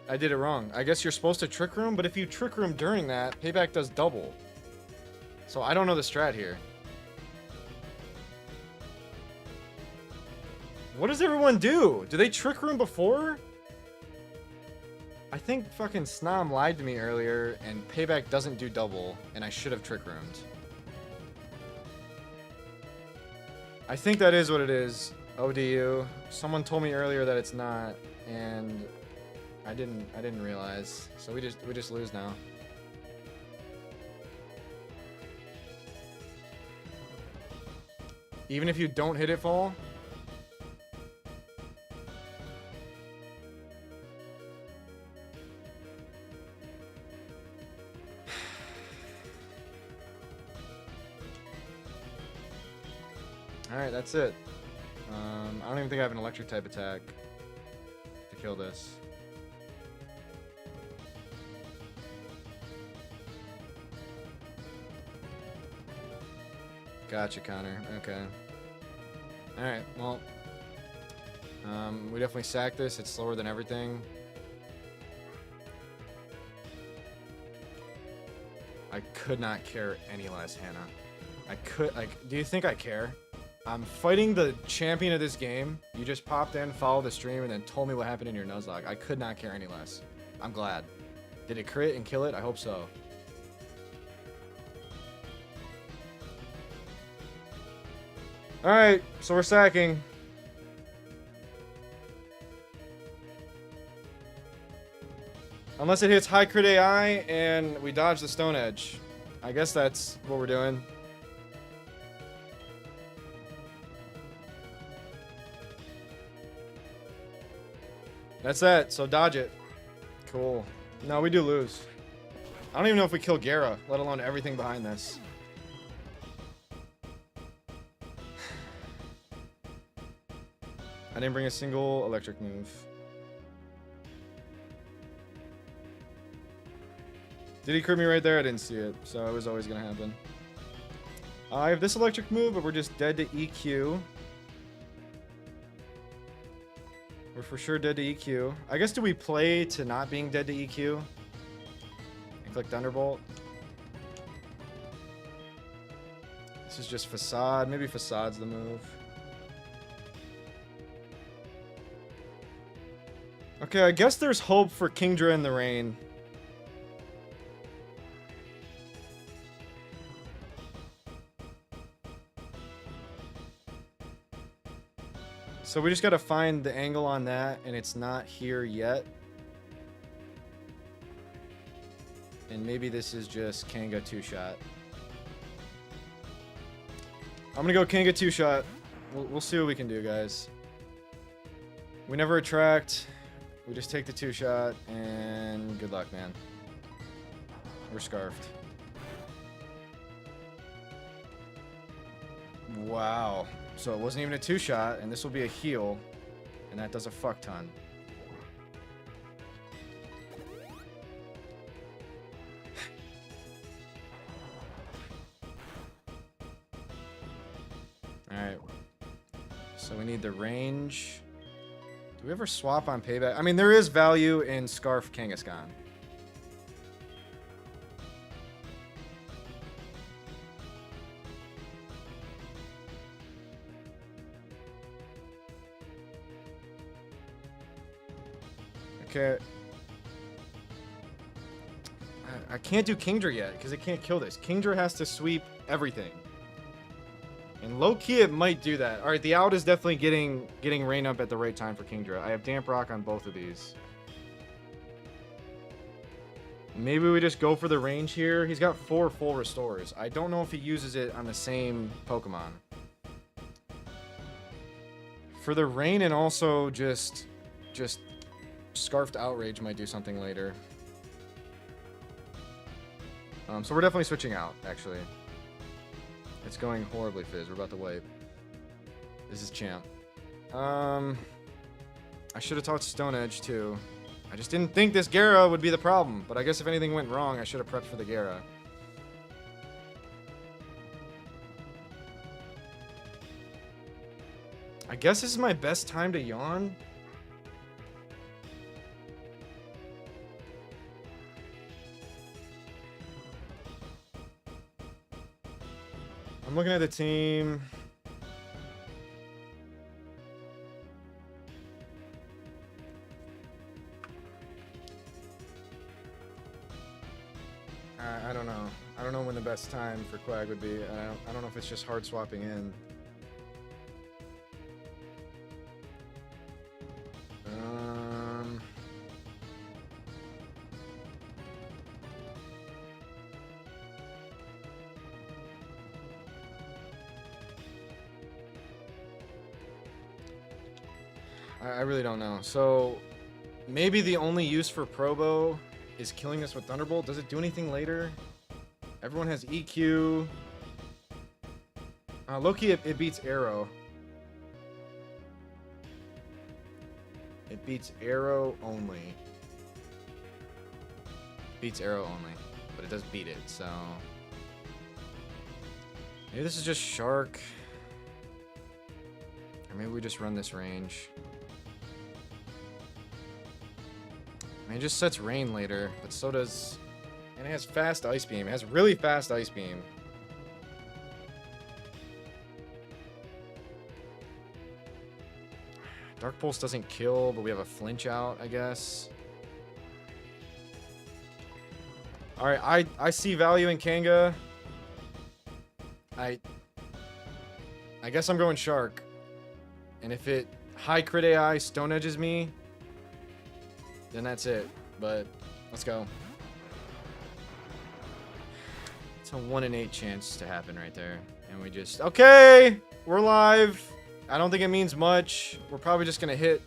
I did it wrong. I guess you're supposed to Trick Room, but if you Trick Room during that, Payback does double. So I don't know the strat here. What does everyone do? Do they Trick Room before? I think fucking Snom lied to me earlier, and Payback doesn't do double, and I should have Trick Roomed. I think that is what it is. ODU. Someone told me earlier that it's not, and I didn't realize. So we just lose now. Even if you don't hit it fall? Alright, that's it. I don't even think I have an electric type attack to kill this. Gotcha, Connor. Okay. Alright, well. We definitely sack this. It's slower than everything. I could not care any less, Hannah. I could, like, do you think I care? I'm fighting the champion of this game. You just popped in, followed the stream, and then told me what happened in your Nuzlocke. I could not care any less. I'm glad. Did it crit and kill it? I hope so. Alright, so we're sacking. Unless it hits high crit AI and we dodge the Stone Edge. I guess that's what we're doing. That's that, so dodge it. Cool. No, we do lose. I don't even know if we kill Gera, let alone everything behind this. I didn't bring a single electric move. Did he crit me right there? I didn't see it, so it was always going to happen. I have this electric move, but we're just dead to EQ. We're for sure dead to EQ. I guess do we play to not being dead to EQ? And click Thunderbolt. This is just Facade. Maybe Facade's the move. Okay, I guess there's hope for Kingdra in the rain. So we just got to find the angle on that, and it's not here yet. And maybe this is just Kanga 2-shot. I'm going to go Kanga 2-shot. We'll see what we can do, guys. We never attract. We just take the 2-shot, and good luck, man. We're scarfed. Wow. So it wasn't even a 2-shot, and this will be a heal, and that does a fuck ton. Alright. So we need the range. Do we ever swap on payback? I mean, there is value in Scarf Kangaskhan. Okay. I can't do Kingdra yet because it can't kill this. Kingdra has to sweep everything. And low-key it might do that. Alright, the out is definitely getting rain up at the right time for Kingdra. I have Damp Rock on both of these. Maybe we just go for the range here. He's got 4 full restores. I don't know if he uses it on the same Pokemon. For the rain and also just Scarfed Outrage might do something later. So we're definitely switching out, actually. It's going horribly, Fizz. We're about to wipe. This is Champ. I should have taught Stone Edge, too. I just didn't think this Gara would be the problem. But I guess if anything went wrong, I should have prepped for the Gara. I guess this is my best time to yawn. I'm looking at the team. I don't know. I don't know when the best time for Quag would be. I don't know if it's just hard swapping in. I really don't know. So maybe the only use for Probo is killing us with Thunderbolt. Does it do anything later? Everyone has EQ. Loki, it beats Arrow. It beats Arrow only. Beats Arrow only. But it does beat it, so... Maybe this is just Shark. Or maybe we just run this range. I mean, it just sets rain later, but so does... And it has fast Ice Beam. It has really fast Ice Beam. Dark Pulse doesn't kill, but we have a flinch out, I guess. Alright, I see value in Kanga. I guess I'm going Shark. And if it high crit AI Stone Edges me, then that's it. But let's go. It's a 1 in 8 chance to happen right there. And we just... Okay! We're live. I don't think it means much. We're probably just going to hit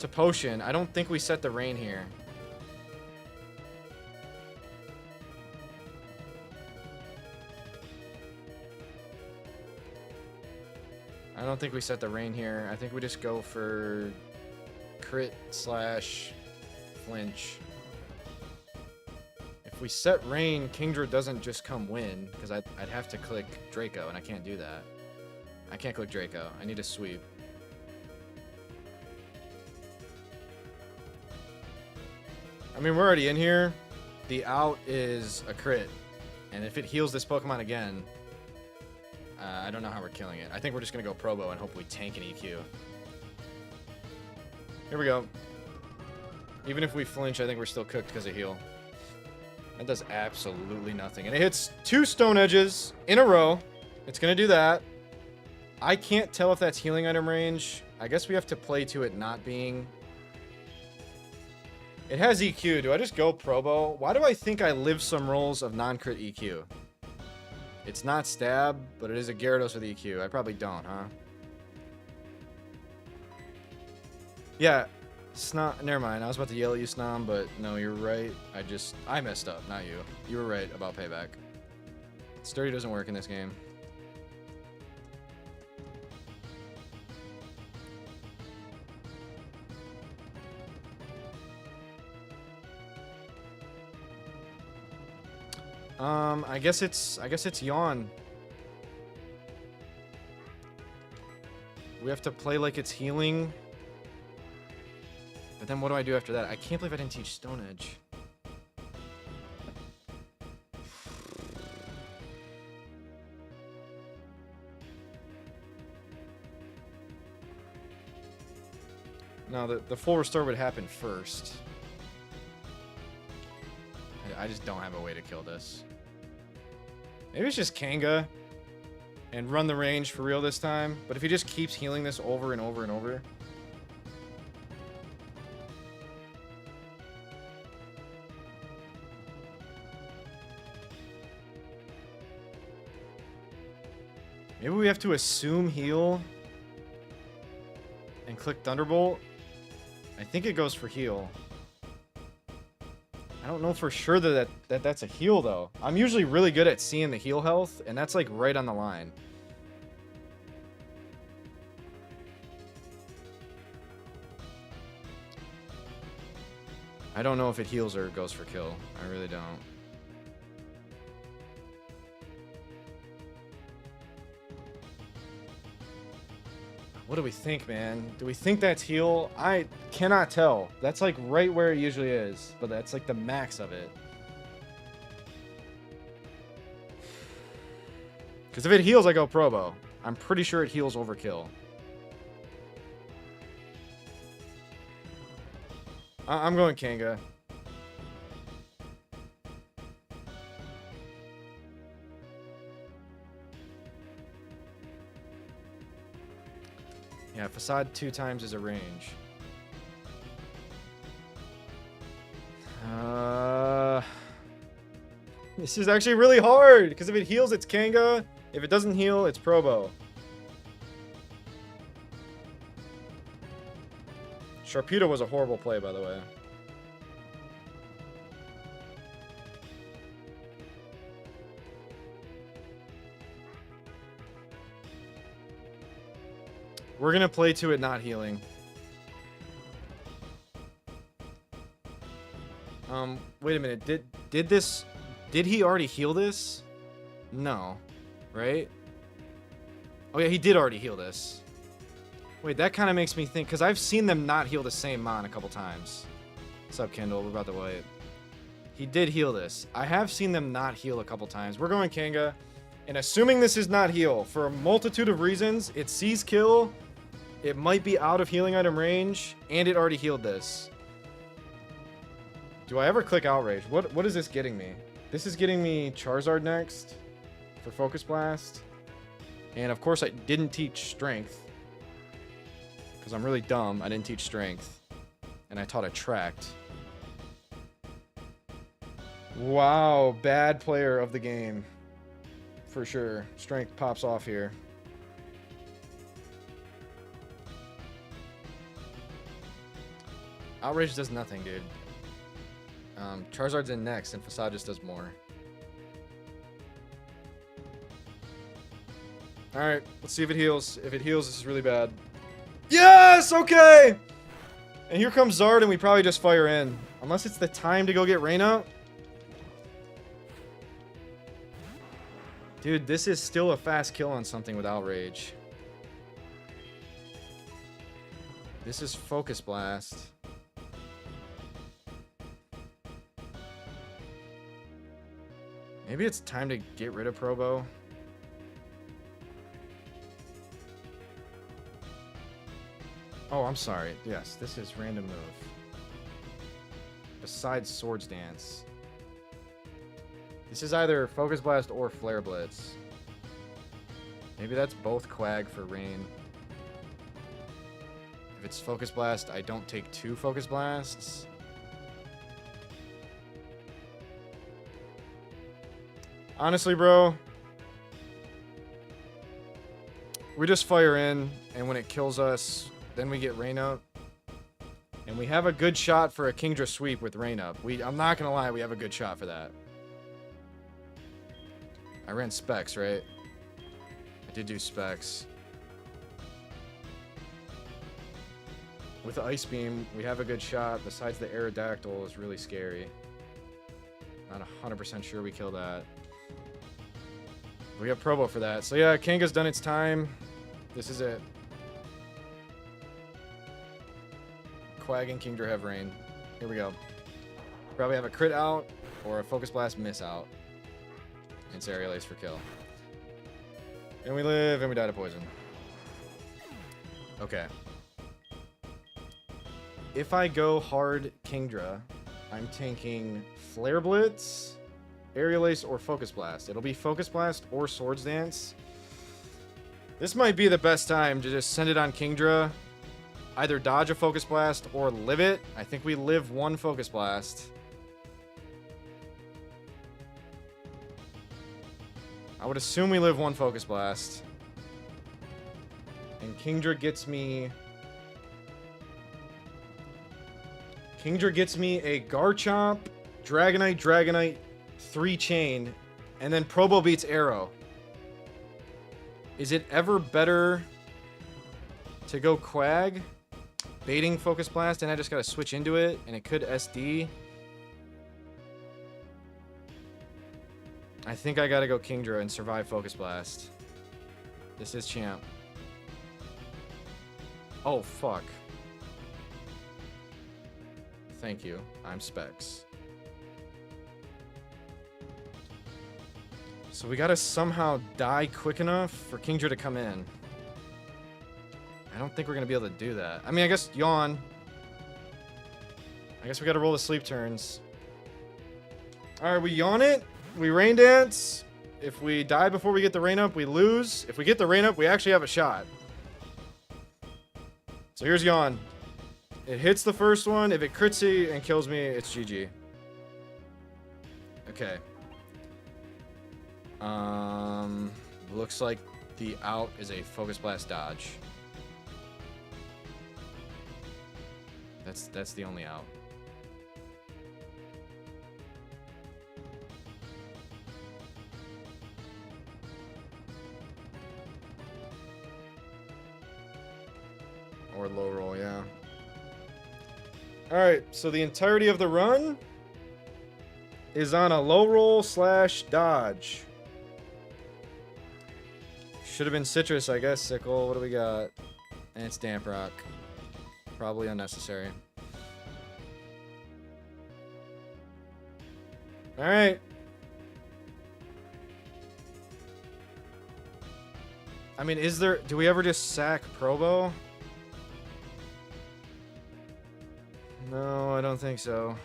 to Potion. I don't think we set the rain here. I don't think we set the rain here. I think we just go for crit slash flinch. If we set rain, Kingdra doesn't just come win, because I'd have to click Draco, and I can't do that. I can't click Draco. I need to sweep. I mean, we're already in here. The out is a crit. And if it heals this Pokemon again, I don't know how we're killing it. I think we're just going to go Probo and hopefully tank an EQ. Here we go. Even if we flinch, I think we're still cooked because of heal. That does absolutely nothing. And it hits 2 Stone Edges in a row. It's going to do that. I can't tell if that's healing item range. I guess we have to play to it not being... It has EQ. Do I just go Probo? Why do I think I live some rolls of non-crit EQ? It's not stab, but it is a Gyarados with EQ. I probably don't, huh? Yeah. Never mind. I was about to yell at you, Snom, but no, you're right. I messed up, not you. You were right about payback. Sturdy doesn't work in this game. I guess it's Yawn. We have to play like it's healing. But then what do I do after that? I can't believe I didn't teach Stone Edge. No, the full restore would happen first. I just don't have a way to kill this. Maybe it's just Kanga and run the range for real this time. But if he just keeps healing this over and over and over... Maybe we have to assume heal and click Thunderbolt. I think it goes for heal. I don't know for sure that's a heal, though. I'm usually really good at seeing the heal health, and that's, like, right on the line. I don't know if it heals or goes for kill. I really don't. What do we think, man? Do we think that's heal? I cannot tell. That's like right where it usually is, but that's like the max of it. Because if it heals, I go Probo. I'm pretty sure it heals overkill. I'm going Kanga. Yeah, Facade 2 times is a range. This is actually really hard, because if it heals, it's Kanga. If it doesn't heal, it's Probo. Sharpedo was a horrible play, by the way. We're gonna play to it not healing. Wait a minute. Did he already heal this? No. Right? Oh yeah, he did already heal this. Wait, that kind of makes me think, because I've seen them not heal the same mon a couple times. What's up, Kendall? We're about to wipe. He did heal this. I have seen them not heal a couple times. We're going Kanga. And assuming this is not heal, for a multitude of reasons, it sees kill, it might be out of healing item range, and it already healed this. Do I ever click Outrage? What is this getting me? This is getting me Charizard next for Focus Blast. And of course I didn't teach Strength. Because I'm really dumb. I didn't teach Strength. And I taught Attract. Wow, bad player of the game. For sure. Strength pops off here. Outrage does nothing, dude. Charizard's in next, and Facade just does more. Alright, let's see if it heals. If it heals, this is really bad. Yes! Okay! And here comes Zard, and we probably just fire in. Unless it's the time to go get Reyna. Dude, this is still a fast kill on something with Outrage. This is Focus Blast. Maybe it's time to get rid of Probo. Oh, I'm sorry. Yes, this is random move. Besides Swords Dance. This is either Focus Blast or Flare Blitz. Maybe that's both Quag for Rain. If it's Focus Blast, I don't take 2 Focus Blasts. Honestly, bro. We just fire in, and when it kills us, then we get Rain Up. And we have a good shot for a Kingdra sweep with Rain Up. I'm not gonna lie, we have a good shot for that. I ran Specs, right? I did do Specs. With the Ice Beam, we have a good shot. Besides the Aerodactyl is really scary. Not 100% sure we kill that. We have Probo for that. So yeah, Kanga's done its time. This is it. Quag and Kingdra have Rain. Here we go. Probably have a crit out or a Focus Blast miss out. It's Aerial Ace for kill. And we live and we die to poison. Okay. If I go hard Kingdra, I'm tanking Flare Blitz, Aerial Ace, or Focus Blast. It'll be Focus Blast or Swords Dance. This might be the best time to just send it on Kingdra. Either dodge a Focus Blast or live it. I think we live 1 Focus Blast. I would assume we live 1 Focus Blast. And Kingdra gets me... Kingdra gets me a Garchomp, Dragonite, Dragonite, 3 chain, and then Probo beats Arrow. Is it ever better to go Quag, baiting Focus Blast, and I just gotta switch into it, and it could SD? I think I gotta go Kingdra and survive Focus Blast. This is champ. Oh, fuck. Thank you. I'm Specs. So we gotta somehow die quick enough for Kingdra to come in. I don't think we're gonna be able to do that. I mean, I guess Yawn. I guess we gotta roll the sleep turns. Alright, we Yawn it. We Rain Dance. If we die before we get the Rain Up, we lose. If we get the Rain Up, we actually have a shot. So here's Yawn. It hits the first one. If it crits and kills me, it's GG. Okay. Looks like the out is a Focus Blast dodge. That's the only out. Or low roll, yeah. Alright, so the entirety of the run is on a low roll / dodge. Should have been Citrus, I guess. Sickle, what do we got? And it's Damp Rock. Probably unnecessary. Alright. I mean, do we ever just sack Probo? No, I don't think so.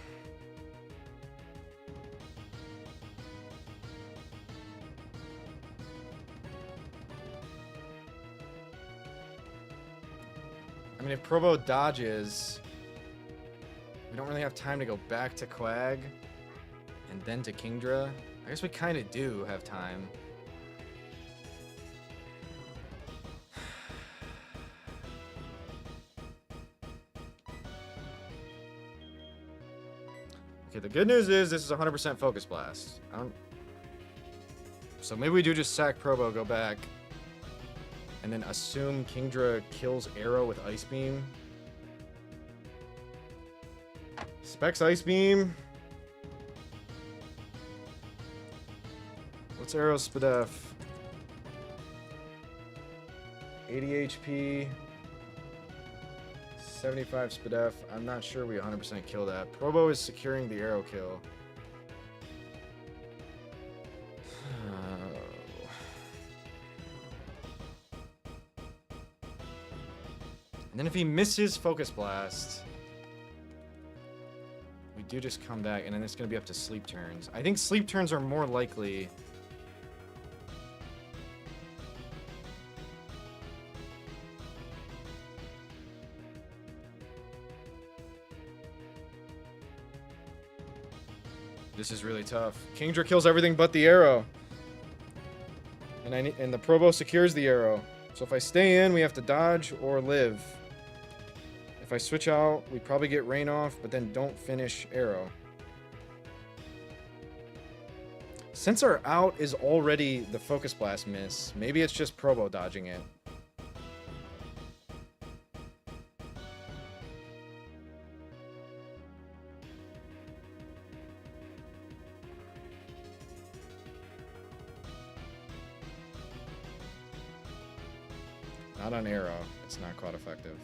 I mean, if Probo dodges, we don't really have time to go back to Quag and then to Kingdra. I guess we kind of do have time. Okay, the good news is this is 100% Focus Blast. So maybe we do just sack Probo, go back. and then assume Kingdra kills Arrow with Ice Beam. Specs Ice Beam. What's Arrow's SPDF? 80 HP. 75 SPDF. I'm not sure we 100% kill that. Probo is securing the Arrow kill. And then if he misses Focus Blast, we do just come back, and then it's going to be up to sleep turns. I think sleep turns are more likely. This is really tough. Kingdra kills everything but the Arrow. And the Probo secures the Arrow. So if I stay in, we have to dodge or live. If I switch out, we probably get Rain off, but then don't finish Arrow. Since our out is already the Focus Blast miss, maybe it's just Probo dodging it. Not on Arrow. It's not quite effective.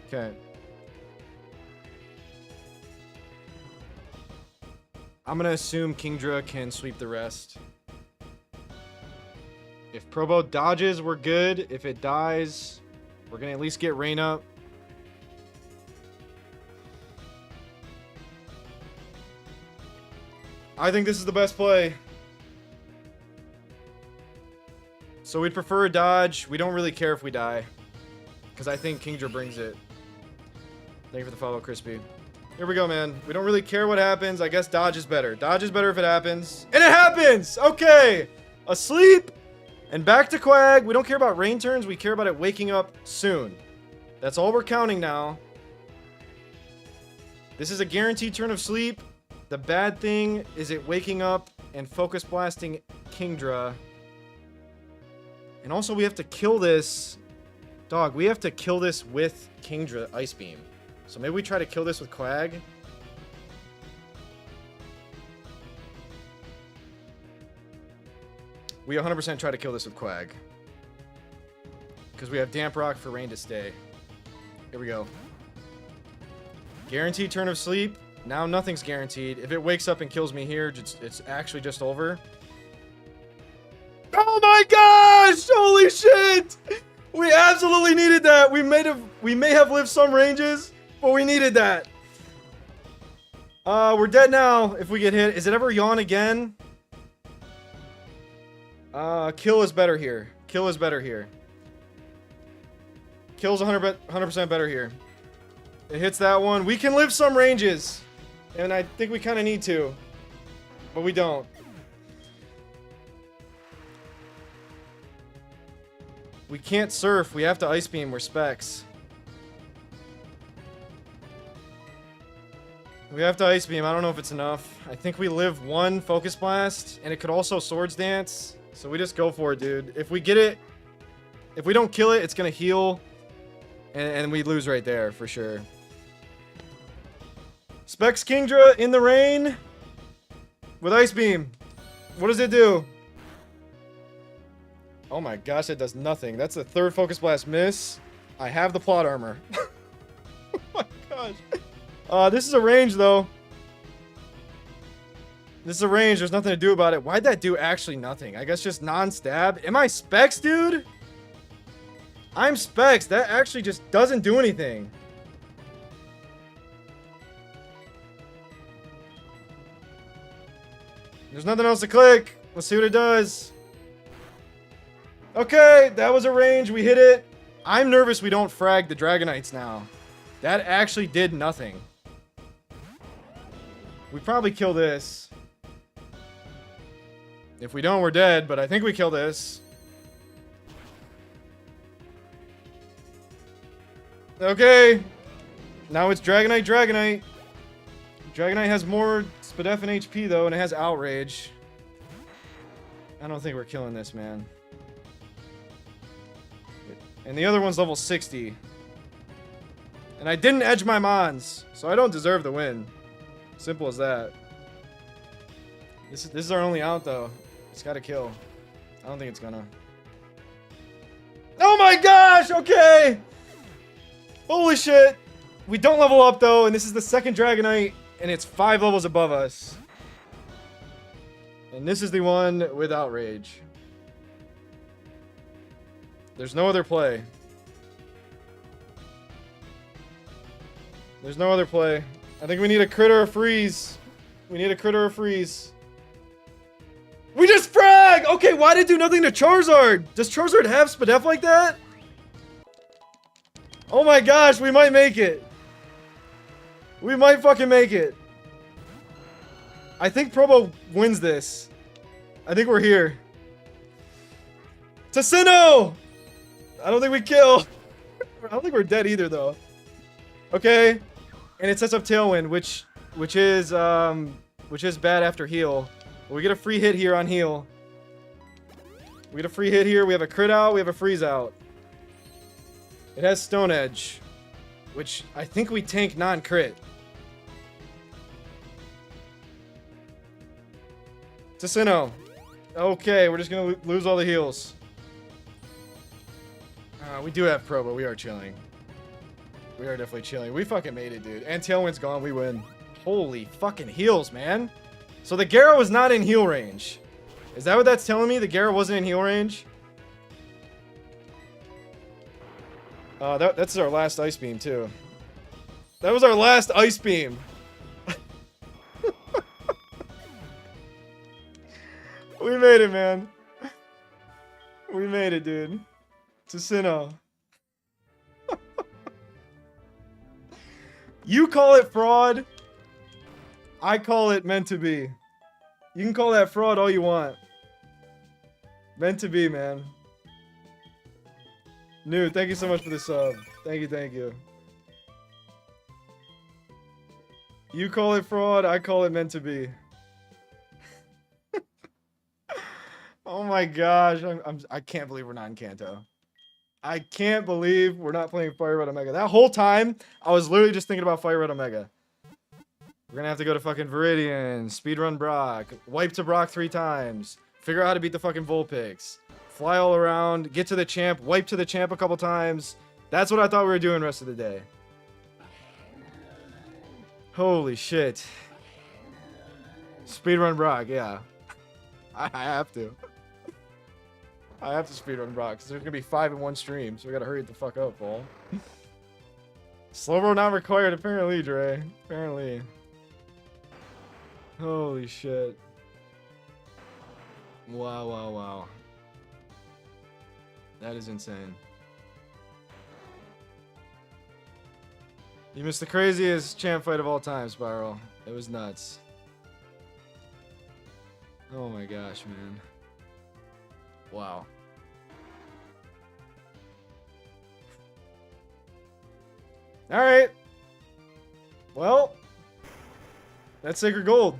Okay. I'm gonna assume Kingdra can sweep the rest. If Probo dodges, we're good. If it dies, we're gonna at least get Rain up. I think this is the best play. So we'd prefer a dodge. We don't really care if we die, because I think Kingdra brings it. Thank you for the follow, Crispy. Here we go, man. We don't really care what happens. I guess dodge is better. Dodge is better if it happens. And it happens! Okay! Asleep and back to Quag. We don't care about rain turns. We care about it waking up soon. That's all we're counting now. This is a guaranteed turn of sleep. The bad thing is it waking up and focus blasting Kingdra. And also we have to kill this. Dog, we have to kill this with Kingdra Ice Beam. So maybe we try to kill this with Quag. We 100% try to kill this with Quag. Because we have Damp Rock for Rain to stay. Here we go. Guaranteed turn of sleep. Now nothing's guaranteed. If it wakes up and kills me here, it's actually just over. Oh my gosh! Holy shit! We absolutely needed that. We may have lived some ranges, but we needed that. We're dead now if we get hit. Is it ever yawn again? Kill is better here. Kill is better here. Kill's 100% better here. It hits that one. We can live some ranges. And I think we kind of need to. But we don't. We can't surf. We have to Ice Beam. We're specs. We have to Ice Beam. I don't know if it's enough. I think we live one Focus Blast. And it could also Swords Dance. So we just go for it, dude. If we get it... If we don't kill it, it's going to heal. And we lose right there, for sure. Specs Kingdra in the rain. With Ice Beam. What does it do? Oh my gosh, it does nothing. That's the third Focus Blast miss. I have the plot armor. Oh my gosh. This is a range, though. This is a range. There's nothing to do about it. Why'd that do actually nothing? I guess just non-stab. Am I specs, dude? I'm specs. That actually just doesn't do anything. There's nothing else to click. Let's see what it does. Okay, that was a range. We hit it. I'm nervous we don't frag the Dragonites now. That actually did nothing. We probably kill this. If we don't, we're dead, but I think we kill this. Okay. Now it's Dragonite, Dragonite. Dragonite has more Spadef and HP, though, and it has Outrage. I don't think we're killing this, man. And the other one's level 60. And I didn't edge my Mons, so I don't deserve the win. Simple as that. This is our only out, though. It's gotta kill. I don't think it's gonna. Oh my gosh! Okay! Holy shit! We don't level up, though, and this is the second Dragonite, and it's 5 levels above us. And this is the one with Outrage. There's no other play. There's no other play. I think we need a crit or a freeze. We need a crit or a freeze. We just frag! Okay, why did it do nothing to Charizard? Does Charizard have Spadef like that? Oh my gosh, we might make it. We might fucking make it. I think Probo wins this. I think we're here. Ticino! I don't think we kill. I don't think we're dead either, though. Okay. And it sets up Tailwind, which is bad after heal. We get a free hit here on heal. We get a free hit here. We have a crit out. We have a freeze out. It has Stone Edge, which I think we tank non-crit. Ticino. Okay, we're just gonna lose all the heals. We do have Pro, but we are chilling. We are definitely chilling. We fucking made it, dude. And Tailwind's gone. We win. Holy fucking heals, man. So the Gyaro was not in heal range. Is that what that's telling me? The Gyaro wasn't in heal range? That's our last Ice Beam, too. That was our last Ice Beam. We made it, man. We made it, dude. Ticino. You call it fraud. I call it meant to be. You can call that fraud all you want. Meant to be, man. New, thank you so much for the sub. Thank you, thank you. You call it fraud, I call it meant to be. Oh my gosh, I can't believe we're not in Kanto. I can't believe we're not playing FireRed Omega. That whole time, I was literally just thinking about FireRed Omega. We're gonna have to go to fucking Viridian, speedrun Brock, wipe to Brock 3 times, figure out how to beat the fucking Vulpix, fly all around, get to the champ, wipe to the champ a couple times. That's what I thought we were doing the rest of the day. Holy shit. Speedrun Brock, yeah. I have to. I have to speedrun Brock, because there's gonna be 5 in one stream, so we gotta hurry the fuck up, Paul. Slow roll not required, apparently, Dre. Apparently. Holy shit. Wow, wow, wow. That is insane. You missed the craziest champ fight of all time, Spiral. It was nuts. Oh my gosh, man. Wow. Alright. Well, that's Sacred Gold.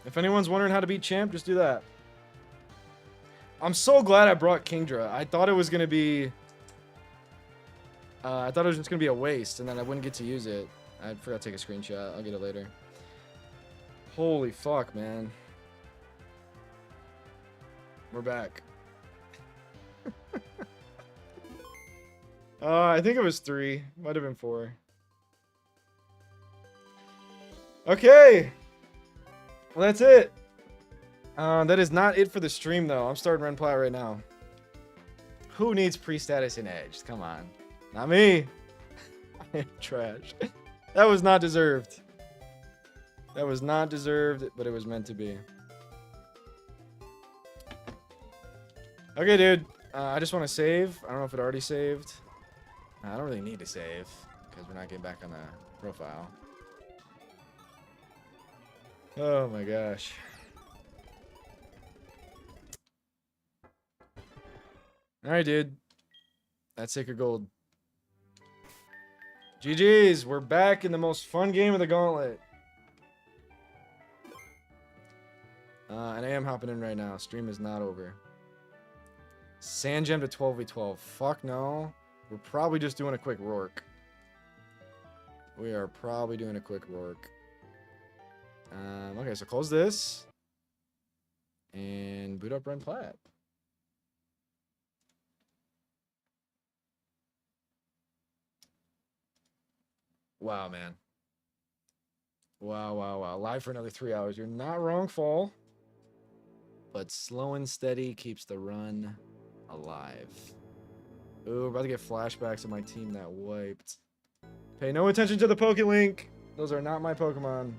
If anyone's wondering how to beat champ, just do that. I'm so glad I brought Kingdra. I thought it was going to be... I thought it was just going to be a waste, and then I wouldn't get to use it. I forgot to take a screenshot. I'll get it later. Holy fuck, man. We're back. I think it was 3. Might have been 4. Okay. Well, that's it. That is not it for the stream, though. I'm starting Ren Plat right now. Who needs pre-status in Edge? Come on. Not me. I am trash. That was not deserved. That was not deserved, but it was meant to be. Okay, dude. I just want to save. I don't know if it already saved. I don't really need to save, because we're not getting back on the profile. Oh my gosh. All right, dude. That's Sacred Gold. GG's. We're back in the most fun game of the Gauntlet. And I am hopping in right now. Stream is not over. Sand Gem to 12v12. Fuck no. We're probably just doing a quick Rourke. We are probably doing a quick Rourke. Okay, so close this. And boot up Ren Plat. Wow, man. Wow, wow, wow. Live for another 3 hours. You're not wrong, Fall. But slow and steady keeps the run alive. Ooh, we're about to get flashbacks of my team that wiped. Pay no attention to the Pokelink. Those are not my Pokemon.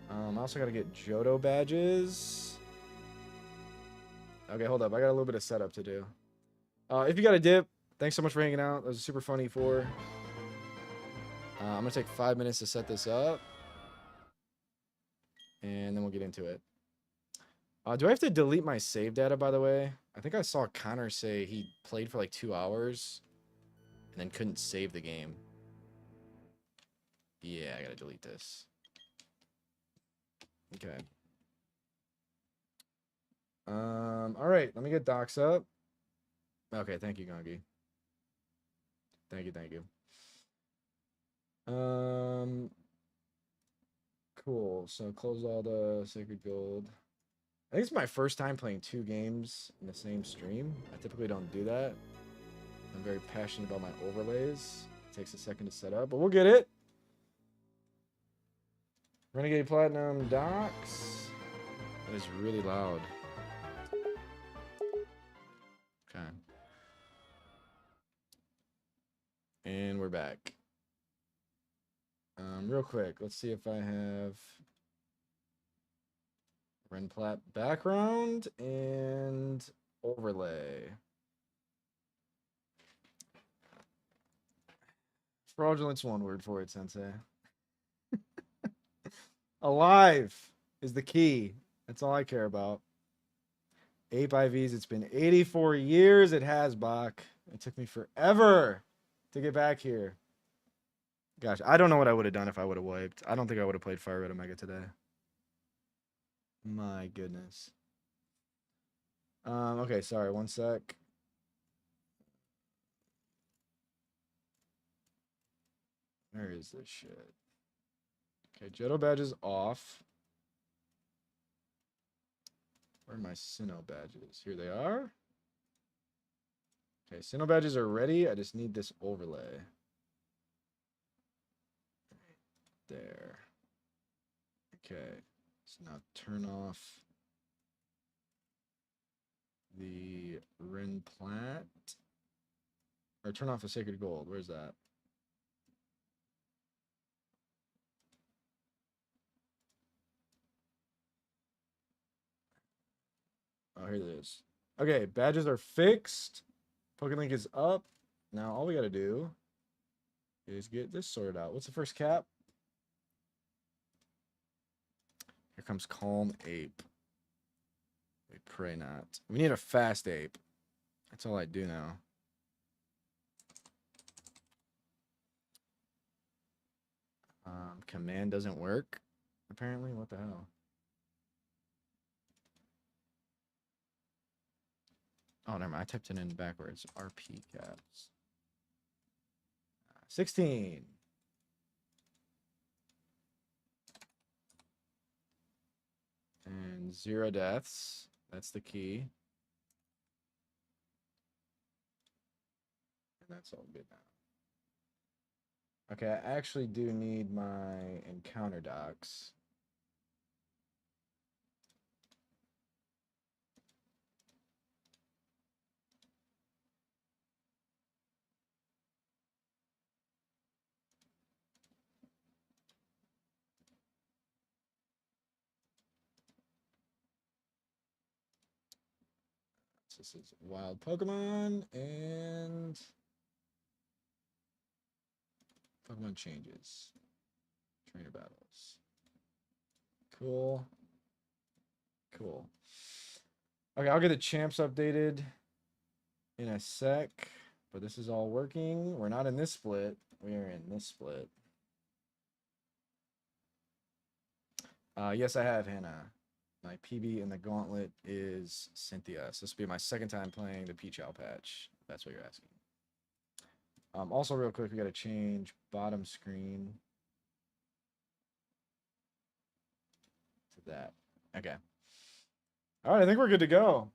I also got to get Johto badges. Okay, hold up. I got a little bit of setup to do. If you got a dip, thanks so much for hanging out. That was a super fun E4. I'm going to take 5 minutes to set this up. And then we'll get into it. Do I have to delete my save data, by the way? I think I saw Connor say he played for like 2 hours and then couldn't save the game. Yeah, I gotta delete this. Okay. All right, let me get docs up. Okay, thank you, Gongi. Thank you. Cool. So close all the Sacred Gold. I think it's my first time playing 2 games in the same stream. I typically don't do that. I'm very passionate about my overlays. It takes a second to set up, but we'll get it. Renegade Platinum docs. That is really loud. Okay. And we're back. Real quick, let's see if I have Renplat background and overlay. Fraudulent's one word for it, Sensei. Alive is the key. That's all I care about. 8 IVs. It's been 84 years. It has, Bach. It took me forever to get back here. Gosh, I don't know what I would have done if I would have wiped. I don't think I would have played FireRed Omega today. My goodness. Okay, sorry, one sec. Where is this shit? Okay, Johto badges off. Where are my Sinnoh badges? Here they are. Okay, Sinnoh badges are ready. I just need this overlay. There. Okay, so now turn off the Ren Plat. Or turn off the Sacred Gold. Where's that? Oh, here it is. Okay, badges are fixed. Pokelink is up. Now all we gotta do is get this sorted out. What's the first cap? Here comes Calm Ape. We pray not. We need a fast ape. That's all I do now. Command doesn't work, apparently. What the hell? Oh, never mind. I typed it in backwards. RP caps. 16. And 0 deaths. That's the key. And that's all good now. Okay, I actually do need my encounter docs. This is wild Pokemon and Pokemon changes. Trainer battles. Cool. Cool. Okay, I'll get the champs updated in a sec. But this is all working. We're not in this split. We are in this split. Yes, I have Hannah. My PB in the Gauntlet is Cynthia. So this will be my second time playing the Peach Owl patch. That's what you're asking. Also, real quick, we got to change bottom screen to that. Okay. All right, I think we're good to go.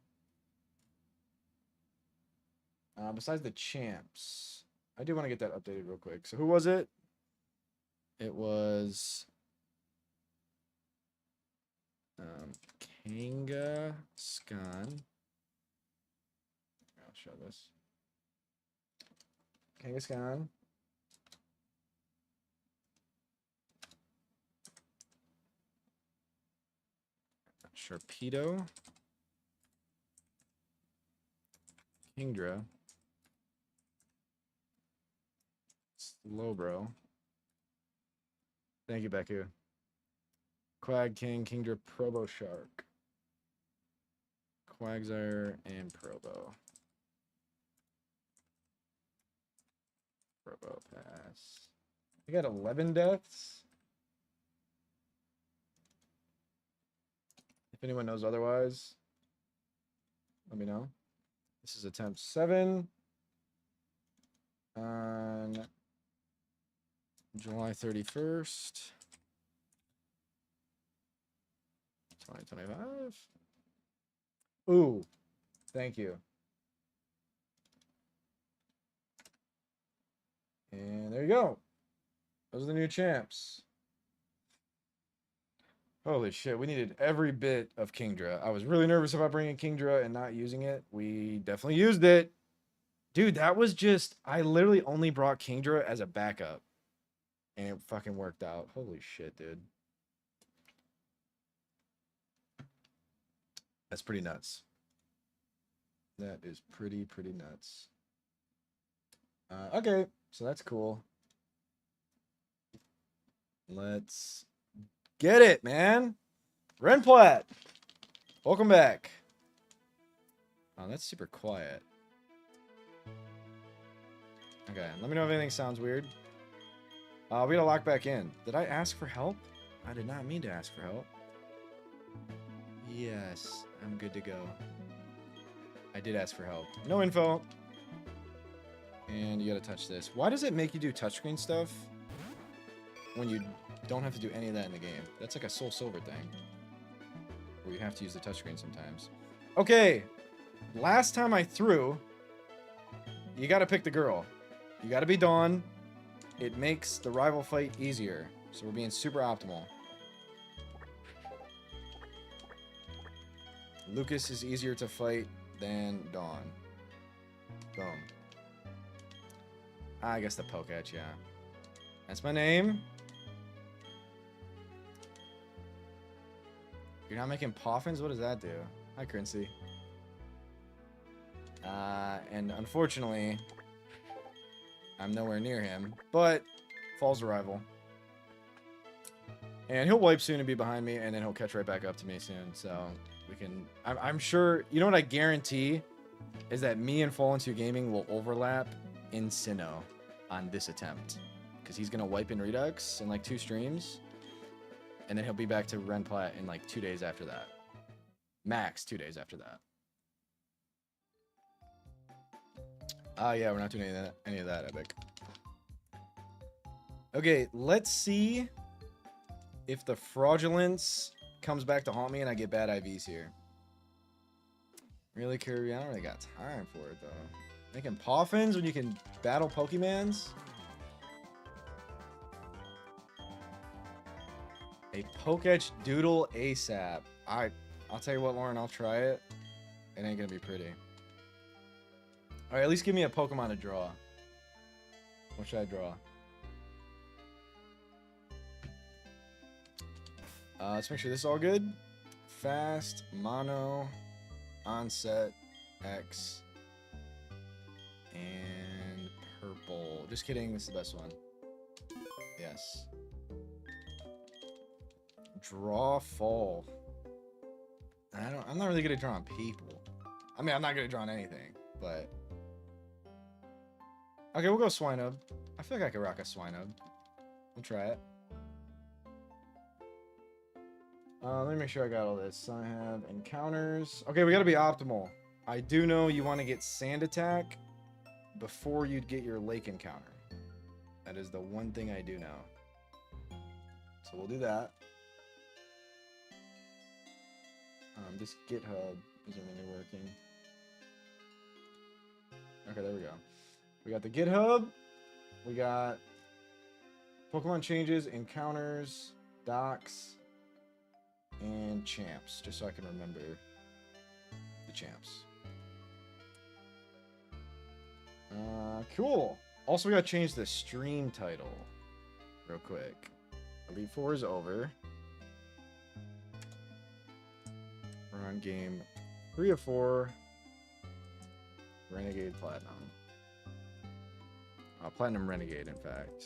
Besides the champs, I do want to get that updated real quick. So who was it? It was Kanga Skan. I'll show this. Kangaskhan. Sharpedo. Kingdra. Slowbro. Thank you, Beku. Quag King, Kingdra, Probo Shark. Quagsire and Probo. Probo pass. I got 11 deaths. If anyone knows otherwise, let me know. This is attempt 7 on July 31st, 2025. Ooh, thank you. And there you go. Those are the new champs. Holy shit, we needed every bit of Kingdra. I was really nervous about bringing Kingdra and not using it. We definitely used it. Dude, that was just... I literally only brought Kingdra as a backup. And it fucking worked out. Holy shit, dude. That's pretty nuts. That is pretty nuts. Okay, so that's cool. Let's get it, man. Renplat, welcome back. Oh, that's super quiet. Okay, let me know if anything sounds weird. We gotta lock back in. Did I ask for help? I did not mean to ask for help. Yes, I'm good to go. I did ask for help. No info. And you gotta touch this. Why does it make you do touchscreen stuff when you don't have to do any of that in the game? That's like a Soul Silver thing, where you have to use the touchscreen sometimes. Okay, last time I threw, you gotta pick the girl. You gotta be Dawn. It makes the rival fight easier. So we're being super optimal. Lucas is easier to fight than Dawn. Boom. I guess the Poketch, yeah. That's my name. You're not making Poffins? What does that do? Hi, Crincy. And unfortunately, I'm nowhere near him, but Fall's a rival. And he'll wipe soon and be behind me, and then he'll catch right back up to me soon, so we can... I'm sure... You know what I guarantee? Is that me and Fallen 2 Gaming will overlap in Sinnoh on this attempt. Because he's going to wipe in Redux in like 2 streams, and then he'll be back to Renplat in like 2 days after that. Max 2 days after that. Yeah, we're not doing any of that, Epic. Okay, let's see if the fraudulence comes back to haunt me and I get bad IVs here. Really, Kirby? I don't really got time for it, though. Making Poffins when you can battle Pokemans? A Poketch Doodle ASAP. I'll tell you what, Lauren, I'll try it. It ain't gonna be pretty. Alright, at least give me a Pokemon to draw. What should I draw? Let's make sure this is all good. Fast, Mono, Onset, X, and Purple. Just kidding, this is the best one. Yes. Draw Fall. I'm not really good at drawing people. I mean, I'm not good at drawing anything, but okay, we'll go Swinub. I feel like I could rock a Swinub. We'll try it. Let me make sure I got all this. I have encounters. Okay, we gotta be optimal. I do know you want to get Sand Attack before you'd get your Lake encounter. That is the one thing I do know. So we'll do that. This GitHub isn't really working. Okay, there we go. We got the GitHub. We got Pokemon changes, encounters, docs, and champs, just so I can remember the champs. Cool. Also, we gotta change the stream title real quick. Elite Four is over. We're on game 3 of 4. Renegade Platinum. Platinum Renegade, in fact.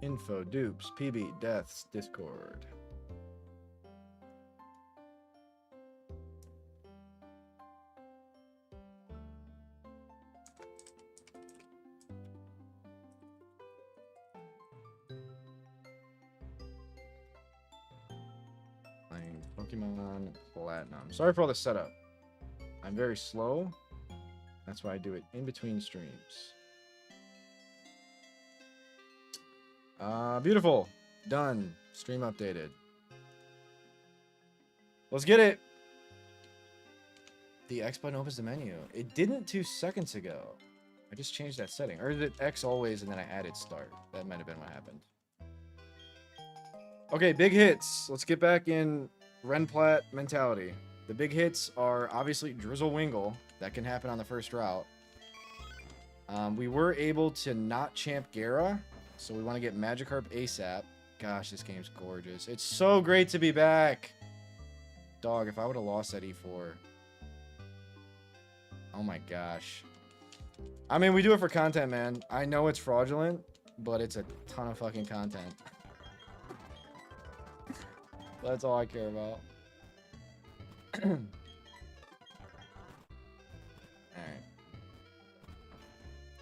Info, dupes, PB, deaths, Discord. Playing Pokemon Platinum. Sorry for all the setup. I'm very slow. That's why I do it in between streams. Beautiful. Done. Stream updated. Let's get it. The X button opens the menu. It didn't 2 seconds ago. I just changed that setting. Or is it X always and then I added start? That might have been what happened. Okay, big hits. Let's get back in Renplat mentality. The big hits are obviously Drizzle Wingle. That can happen on the first route. We were able to not champ Gara. So we want to get Magikarp ASAP. Gosh, this game's gorgeous. It's so great to be back. Dog, if I would have lost that E4. Oh my gosh. I mean, we do it for content, man. I know it's fraudulent, but it's a ton of fucking content. That's all I care about.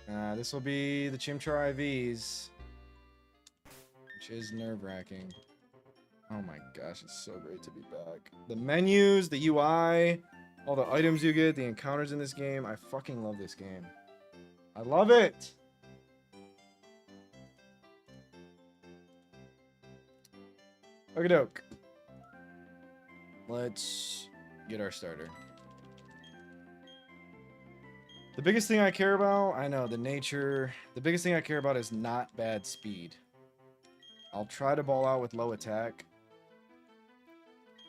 Alright. This will be the Chimchar IVs. Which is nerve-wracking. Oh my gosh, it's so great to be back. The menus, the UI, all the items you get, the encounters in this game. I fucking love this game. I love it! Okie doke. Let's get our starter. The biggest thing I care about, I know, the nature. The biggest thing I care about is not bad speed. I'll try to ball out with low attack.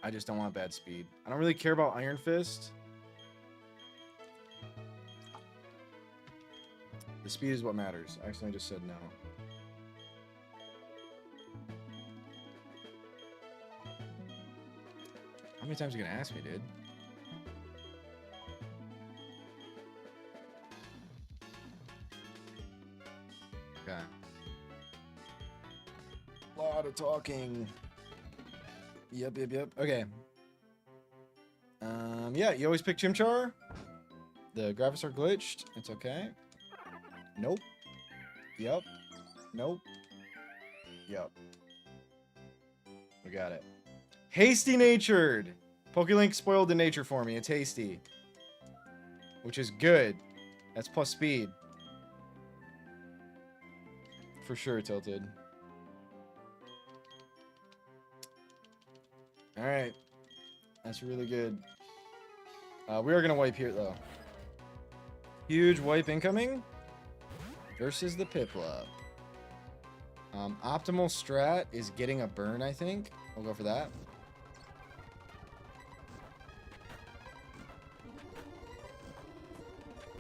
I just don't want bad speed. I don't really care about Iron Fist. The speed is what matters. I accidentally just said no. How many times are you gonna ask me, dude? Okay. Lot of talking. Yep. Okay. Yeah, you always pick Chimchar. The graphics are glitched. It's okay. Nope. Yep. Nope. Yep. We got it. Hasty natured. PokeLink spoiled the nature for me. It's hasty. Which is good. That's plus speed. For sure, Tilted. Alright. That's really good. We are going to wipe here, though. Huge wipe incoming. Versus the Piplup. Optimal strat is getting a burn, I think. We'll go for that.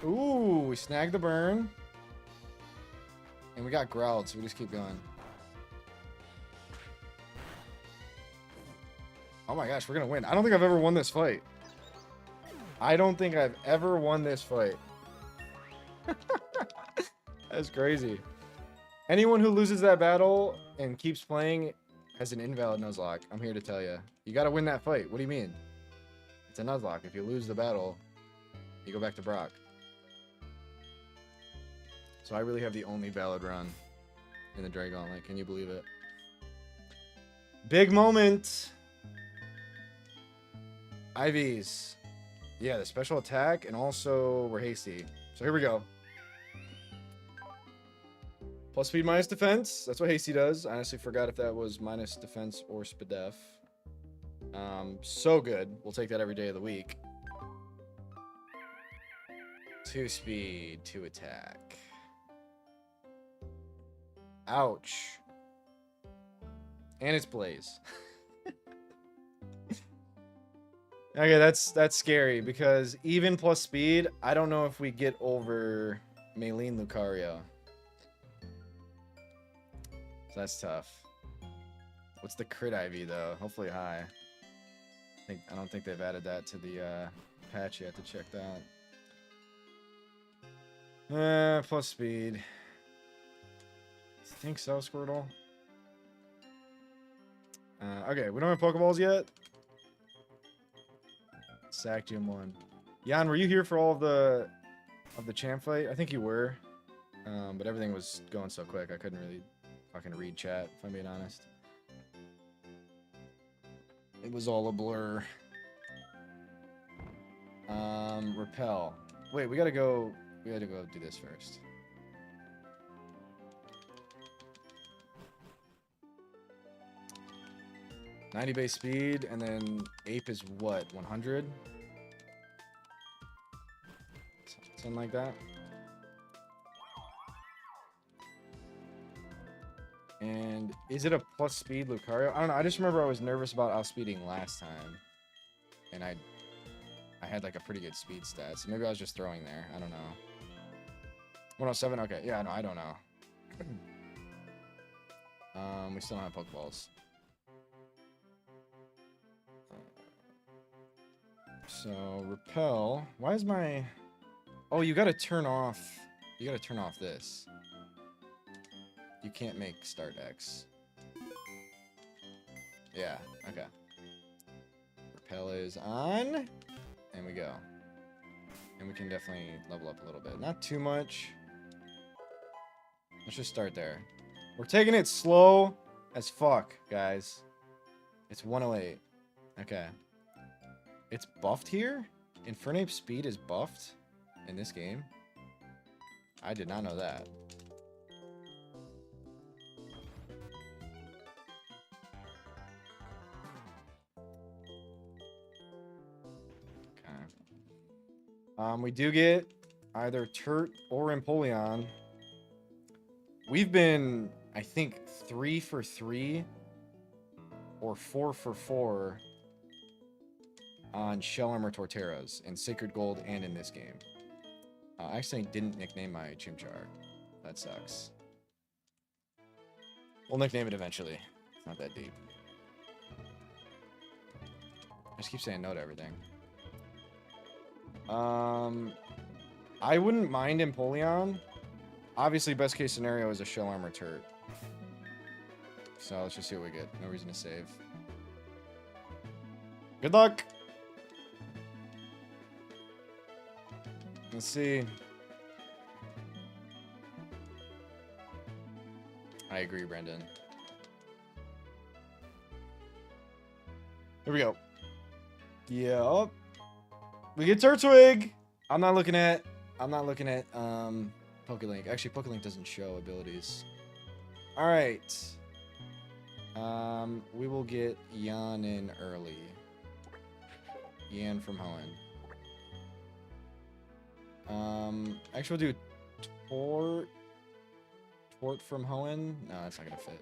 Ooh, we snagged the burn. And we got growled, so we just keep going. Oh my gosh, we're gonna win. I don't think I've ever won this fight. I don't think I've ever won this fight. That's crazy. Anyone who loses that battle and keeps playing has an invalid Nuzlocke. I'm here to tell you. You got to win that fight. What do you mean? It's a Nuzlocke. If you lose the battle, you go back to Brock. So I really have the only valid run in the Gauntlet. Can you believe it? Big moment. IVs. Yeah, the special attack, and also we're hasty. So here we go. Plus speed minus defense. That's what hasty does. I honestly forgot if that was minus defense or SPDEF. So good. We'll take that every day of the week. 2 speed, 2 attack. Ouch. And it's Blaze. Okay, that's scary because even plus speed, I don't know if we get over Maylene Lucario. So that's tough. What's the crit IV though? Hopefully high. I don't think they've added that to the patch yet to check that. Plus speed. Think so, Squirtle. Okay, we don't have Pokeballs yet. Sack Gym 1. Jan, were you here for all of the champ fight? I think you were. But everything was going so quick I couldn't really fucking read chat, if I'm being honest. It was all a blur. Repel. Wait, we gotta go do this first. $90 base speed, and then Ape is what, 100? Something like that. And is it a plus speed Lucario? I don't know. I just remember I was nervous about outspeeding last time, and I had like a pretty good speed stat, so maybe I was just throwing there. I don't know. 107. Okay, yeah, no, I don't know. We still don't have Pokeballs. So repel. Why is my? Oh, you gotta turn off. You gotta turn off this. You can't make start X. Yeah. Okay. Repel is on, and we go. And we can definitely level up a little bit. Not too much. Let's just start there. We're taking it slow as fuck, guys. It's 108. Okay. It's buffed here? Infernape speed is buffed in this game? I did not know that. Okay. We do get either Turt or Empoleon. We've been, I think, 3 for 3 or 4 for 4 on Shell Armor Torterras in Sacred Gold and in this game. I actually didn't nickname my Chimchar. That sucks. We'll nickname it eventually. It's not that deep. I just keep saying no to everything. I wouldn't mind Empoleon. Obviously, best case scenario is a Shell Armor Turt. So let's just see what we get. No reason to save. Good luck! Let's see. I agree, Brendan. Here we go. Yep. We get Turtwig. I'm not looking at PokeLink. Actually, PokeLink doesn't show abilities. All right. We will get Yan in early. Yan from Hoenn. Actually, we'll do Tort from Hoenn. No, that's not gonna fit.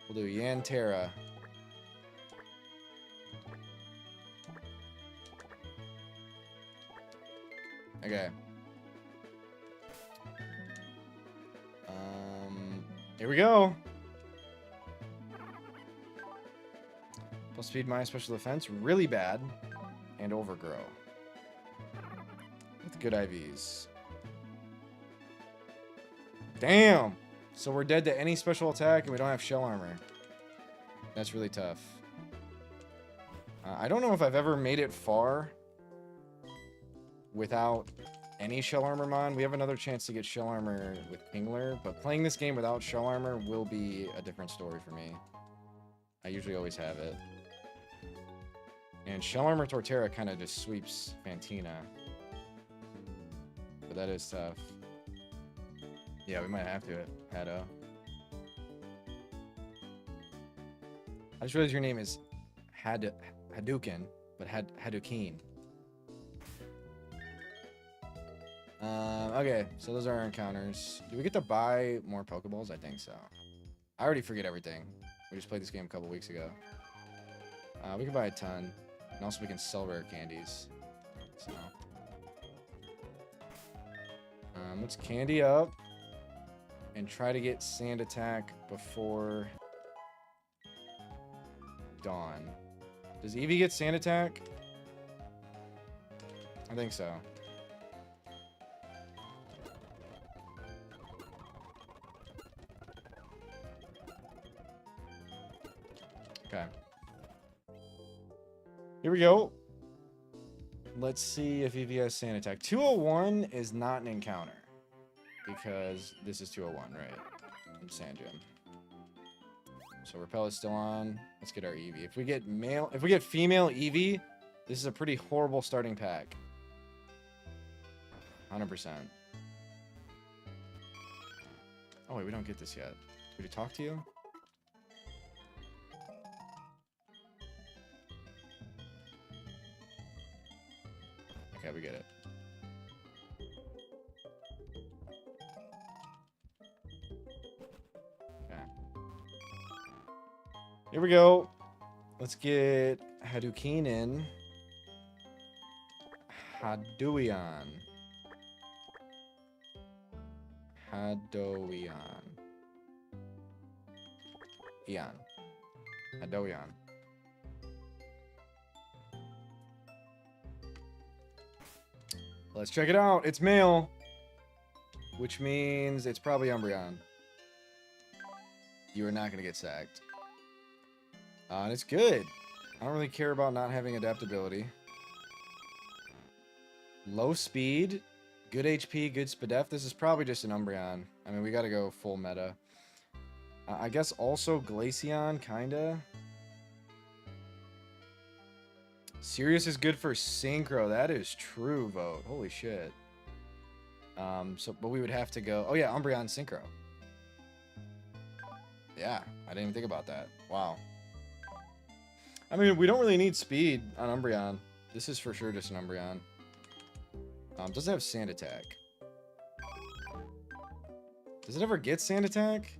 We'll do Yan Terra. Okay. Here we go. Plus speed minus special defense, really bad, and overgrow. With good IVs. Damn! So we're dead to any special attack, and we don't have shell armor. That's really tough. I don't know if I've ever made it far without any shell armor mon. We have another chance to get shell armor with Pingler, but playing this game without shell armor will be a different story for me. I usually always have it. And shell armor Torterra kind of just sweeps Fantina. But that is tough. Yeah, we might have to it. Hado. I just realized your name is Hadouken, but Hadouken. Okay, so those are our encounters. Do we get to buy more Pokeballs? I think so. I already forget everything. We just played this game a couple weeks ago. We can buy a ton. And also we can sell rare candies. So. Let's candy up. And try to get Sand Attack before dawn. Does Eevee get Sand Attack? I think so. Okay. Here we go. Let's see if Eevee has Sand Attack. 201 is not an encounter. Because this is 201, right? From Sand Gym. So Repel is still on. Let's get our Eevee. If we get female Eevee, this is a pretty horrible starting pack. 100%. Oh wait, we don't get this yet. Did we talk to you? Okay, we get it. Here we go. Let's get Hadouken in. Hadouian. Hadouian. Eon. Hadouian. Let's check it out. It's male. Which means it's probably Umbreon. You are not going to get sacked. And it's good. I don't really care about not having adaptability. Low speed, good HP, good SPDF. This is probably just an Umbreon. I mean, we got to go full meta. I guess also Glaceon, kinda. Sirius is good for Synchro. That is true, vote. Holy shit. But we would have to go... Oh, yeah, Umbreon Synchro. Yeah, I didn't even think about that. Wow. I mean, we don't really need speed on Umbreon. This is for sure just an Umbreon. Does it have Sand Attack? Does it ever get Sand Attack?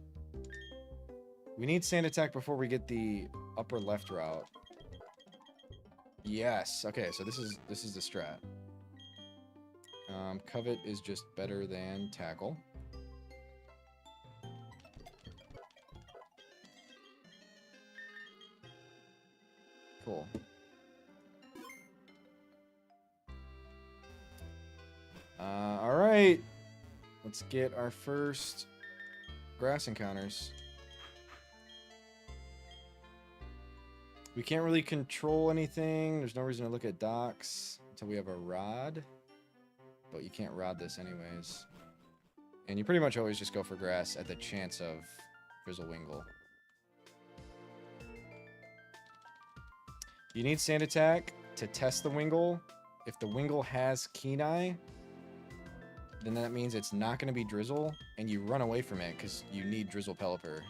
We need Sand Attack before we get the upper left route. Yes. Okay, so this is the strat. Covet is just better than Tackle. Cool. All right. Let's get our first grass encounters. We can't really control anything. There's no reason to look at docks until we have a rod. But you can't rod this anyways. And you pretty much always just go for grass at the chance of Grizzlewingle. You need Sand Attack to test the Wingle. If the Wingle has Keen Eye, then that means it's not going to be Drizzle, and you run away from it because you need Drizzle Pelipper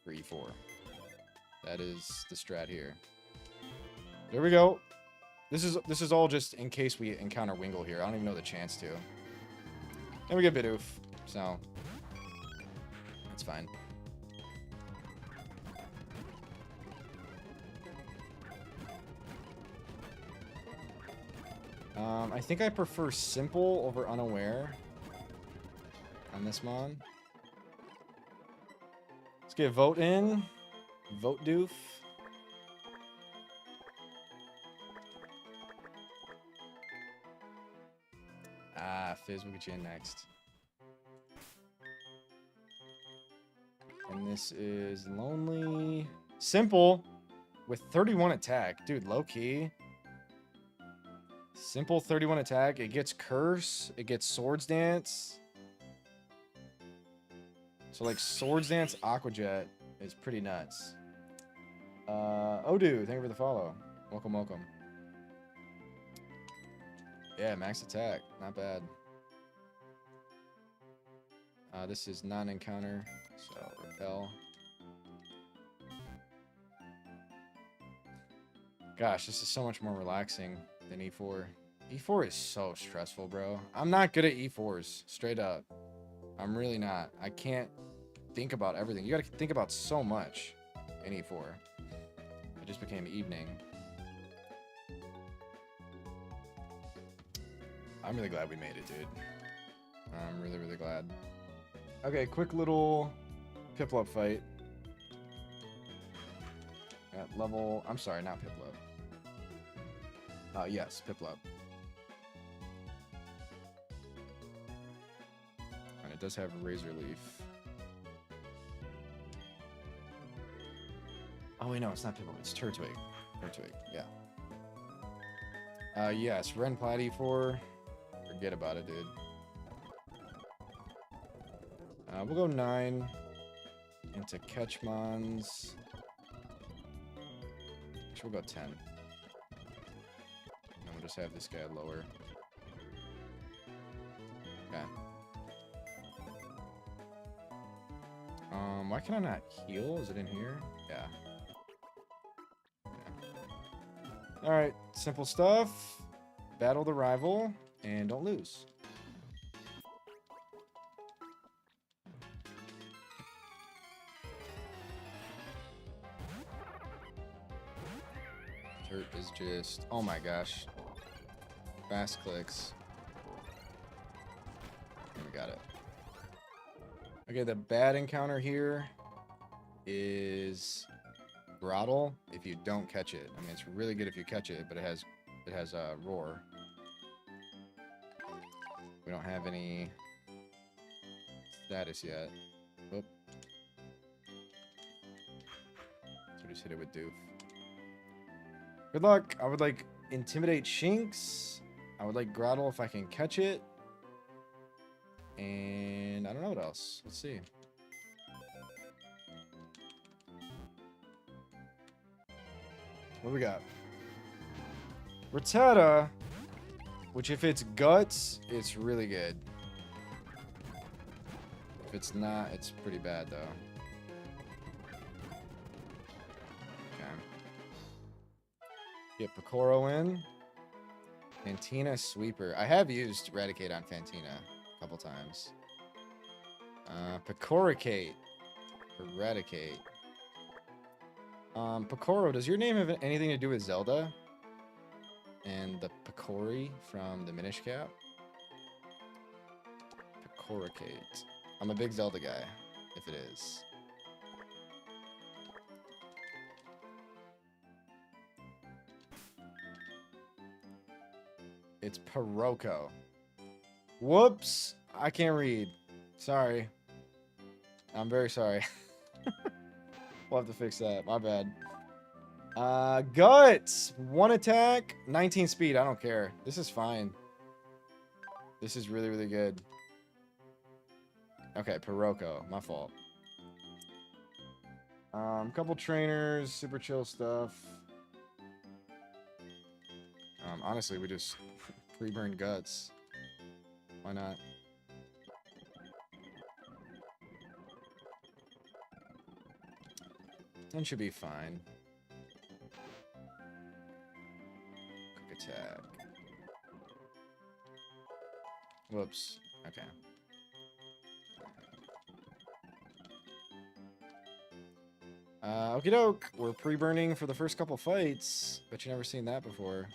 for E4. That is the strat here. There we go. This is all just in case we encounter Wingle here. I don't even know the chance to. And we get Bidoof, so that's fine. I think I prefer Simple over Unaware on this mon. Let's get Vote in. Vote Doof. Fizz will get you in next. And this is Lonely. Simple with 31 attack. Dude, low key. Simple 31 attack. It gets Curse. It gets Swords Dance. So like Swords Dance Aqua Jet is pretty nuts. Odu, thank you for the follow. Welcome, welcome. Yeah, max attack. Not bad. This is non-encounter, so repel. Gosh, this is so much more relaxing than E4. E4 is so stressful, bro. I'm not good at E4s, straight up. I'm really not. I can't think about everything. You gotta think about so much in E4. It just became evening. I'm really glad we made it, dude. I'm really, really glad. Okay, quick little Piplup fight. At level... I'm sorry, not Piplup. Yes, Piplup. And it does have Razor Leaf. Oh, wait, no, it's not Piplup. It's Turtwig. Turtwig, yeah. Yes, Ren Plat E4. Forget about it, dude. We'll go 9 into Ketchmons. Actually, we'll go 10. And we'll just have this guy lower. Okay. Why can I not heal? Is it in here? Yeah. Alright, simple stuff. Battle the rival, and don't lose. Dirt is just... Oh my gosh. Fast clicks. And we got it. Okay, the bad encounter here is Grottle if you don't catch it. I mean, it's really good if you catch it, but it has Roar. We don't have any status yet. Oop. So we just hit it with Doof. Good luck. I would like Intimidate Shinx. I would like Grottle if I can catch it. And I don't know what else. Let's see. What do we got? Rattata, which if it's Guts, it's really good. If it's not, it's pretty bad though. Okay. Get Picoro in. Fantina Sweeper. I have used Eradicate on Fantina a couple times. Picoricate. Eradicate. Picoro, does your name have anything to do with Zelda? And the Picori from the Minish Cap? Picoricate. I'm a big Zelda guy, if it is. It's Piroko. Whoops! I can't read. Sorry. I'm very sorry. We'll have to fix that. My bad. Guts! 1 attack, 19 speed. I don't care. This is fine. This is really, really good. Okay, Piroko. My fault. Couple trainers. Super chill stuff. Honestly, we just pre-burn Guts. Why not? Then should be fine. Quick attack. Whoops. Okay. Okie doke. We're pre-burning for the first couple fights. Bet you never seen that before.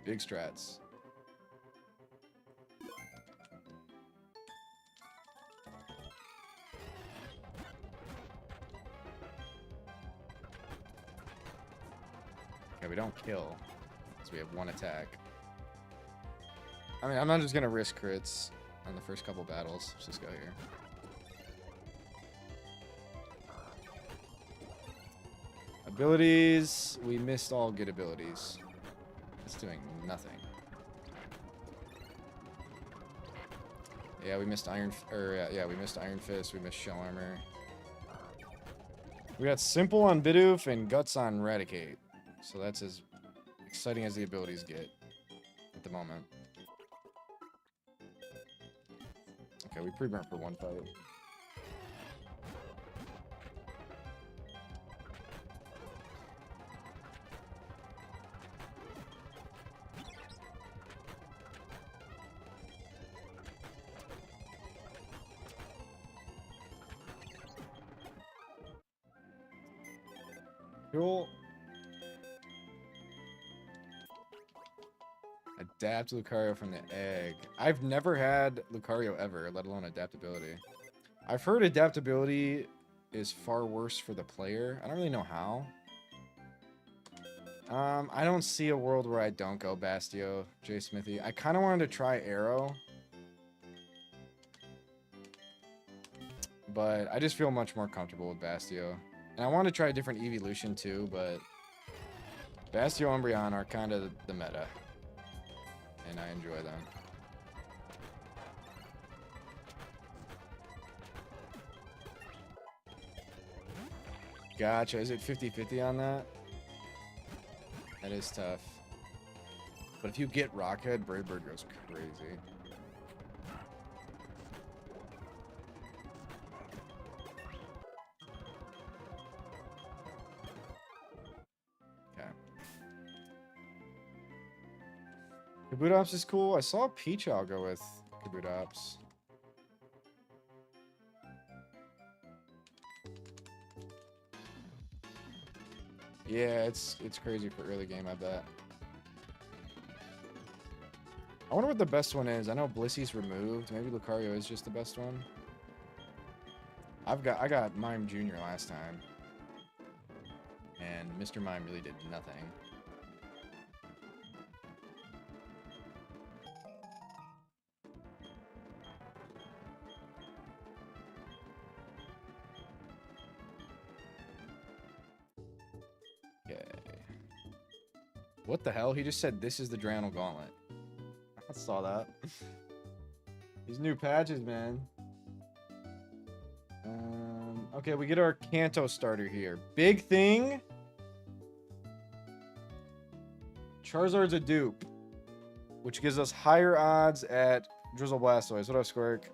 Big strats. Okay, we don't kill, so we have 1 attack. I mean, I'm not just gonna risk crits on the first couple battles. Let's just go here. Abilities. We missed all good abilities. It's doing nothing. Yeah, we missed Iron... yeah, we missed Iron Fist. We missed Shell Armor. We got Simple on Bidoof and Guts on Eradicate. So that's as exciting as the abilities get at the moment. Okay, we pre-burnt for one fight. Cool. Adapt Lucario from the egg. I've never had Lucario ever, let alone adaptability. I've heard adaptability is far worse for the player. I don't really know how. I don't see a world where I don't go Bastio, J Smithy. I kind of wanted to try Arrow. But I just feel much more comfortable with Bastio. And I want to try a different evolution too, but Bastio Umbreon are kind of the meta. And I enjoy them. Gotcha. Is it 50-50 on that? That is tough. But if you get Rockhead, Brave Bird goes crazy. Okay. Kabutops is cool. I saw Peach. I'll go with Kabutops. Yeah, it's crazy for early game, I bet. I wonder what the best one is. I know Blissy's removed. Maybe Lucario is just the best one. I got Mime Jr. last time. And Mr. Mime really did nothing. Okay. What the hell? He just said this is the Drayano Gauntlet. I saw that. These new patches, man. Okay, we get our Kanto starter here. Big thing. Charizard's a dupe, which gives us higher odds at Drizzle Blastoise. What up, Squirk?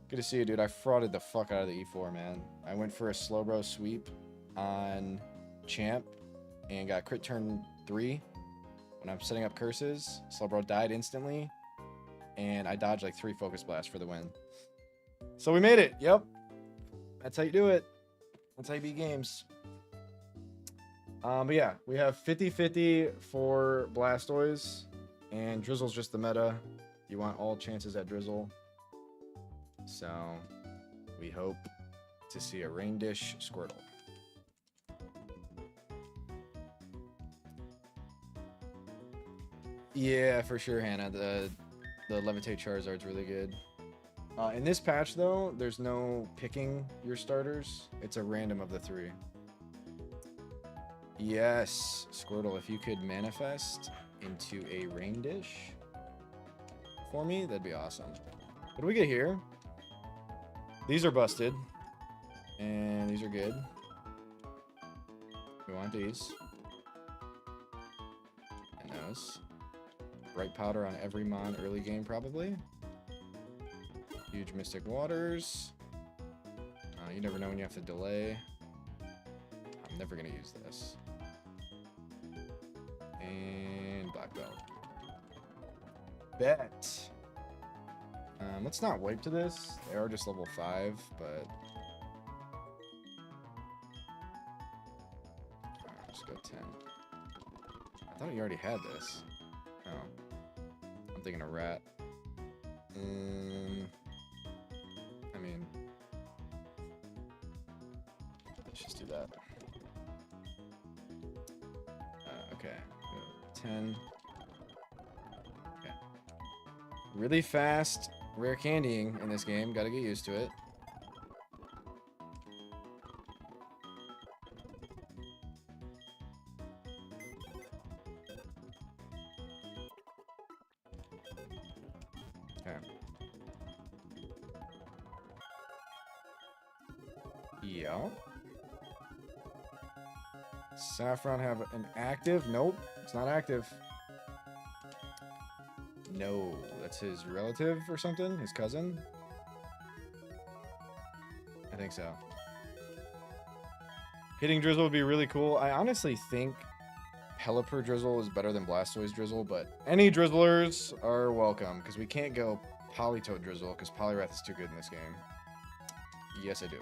Good to see you, dude. I frauded the fuck out of the E4, man. I went for a Slowbro sweep on Champ and got crit turn 3 when I'm setting up curses. Slowbro died instantly, and I dodged like 3 Focus Blasts for the win. So we made it. Yep. That's how you do it. That's how you beat games. But yeah, we have 50-50 for Blastoise, and Drizzle's just the meta. You want all chances at Drizzle. So we hope to see a Rain Dish Squirtle. Yeah, for sure, Hannah. The Levitate Charizard's really good. In this patch, though, there's no picking your starters. It's a random of the 3. Yes, Squirtle, if you could manifest into a Rain Dish for me, that'd be awesome. What do we get here? These are busted. And these are good. We want these. And those. Bright Powder on every Mon early game, probably. Huge Mystic Waters. You never know when you have to delay. I'm never going to use this. And Black Belt. Bet. Let's not wipe to this. They are just level 5, but... Alright, just go 10. I thought you already had this. Oh. I'm thinking a rat. I mean... Let's just do that. Okay. 10. Okay. Really fast rare candying in this game. Gotta get used to it. Okay. Yeah. Saffron have an active? Nope, it's not active. No, that's his relative or something? His cousin? I think so. Hitting Drizzle would be really cool. I honestly think Pelipper Drizzle is better than Blastoise Drizzle, but any Drizzlers are welcome, because we can't go Politoed Drizzle, because Poliwrath is too good in this game. Yes, I do.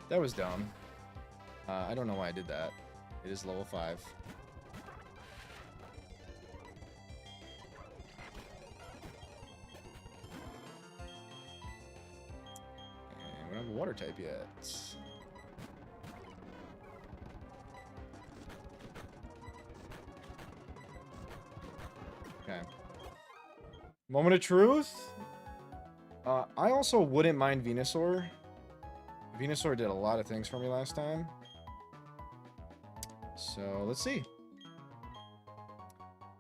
That was dumb. I don't know why I did that. It is level 5. And we don't have a water type yet. Okay. Moment of truth. I also wouldn't mind Venusaur. Venusaur did a lot of things for me last time. So, let's see.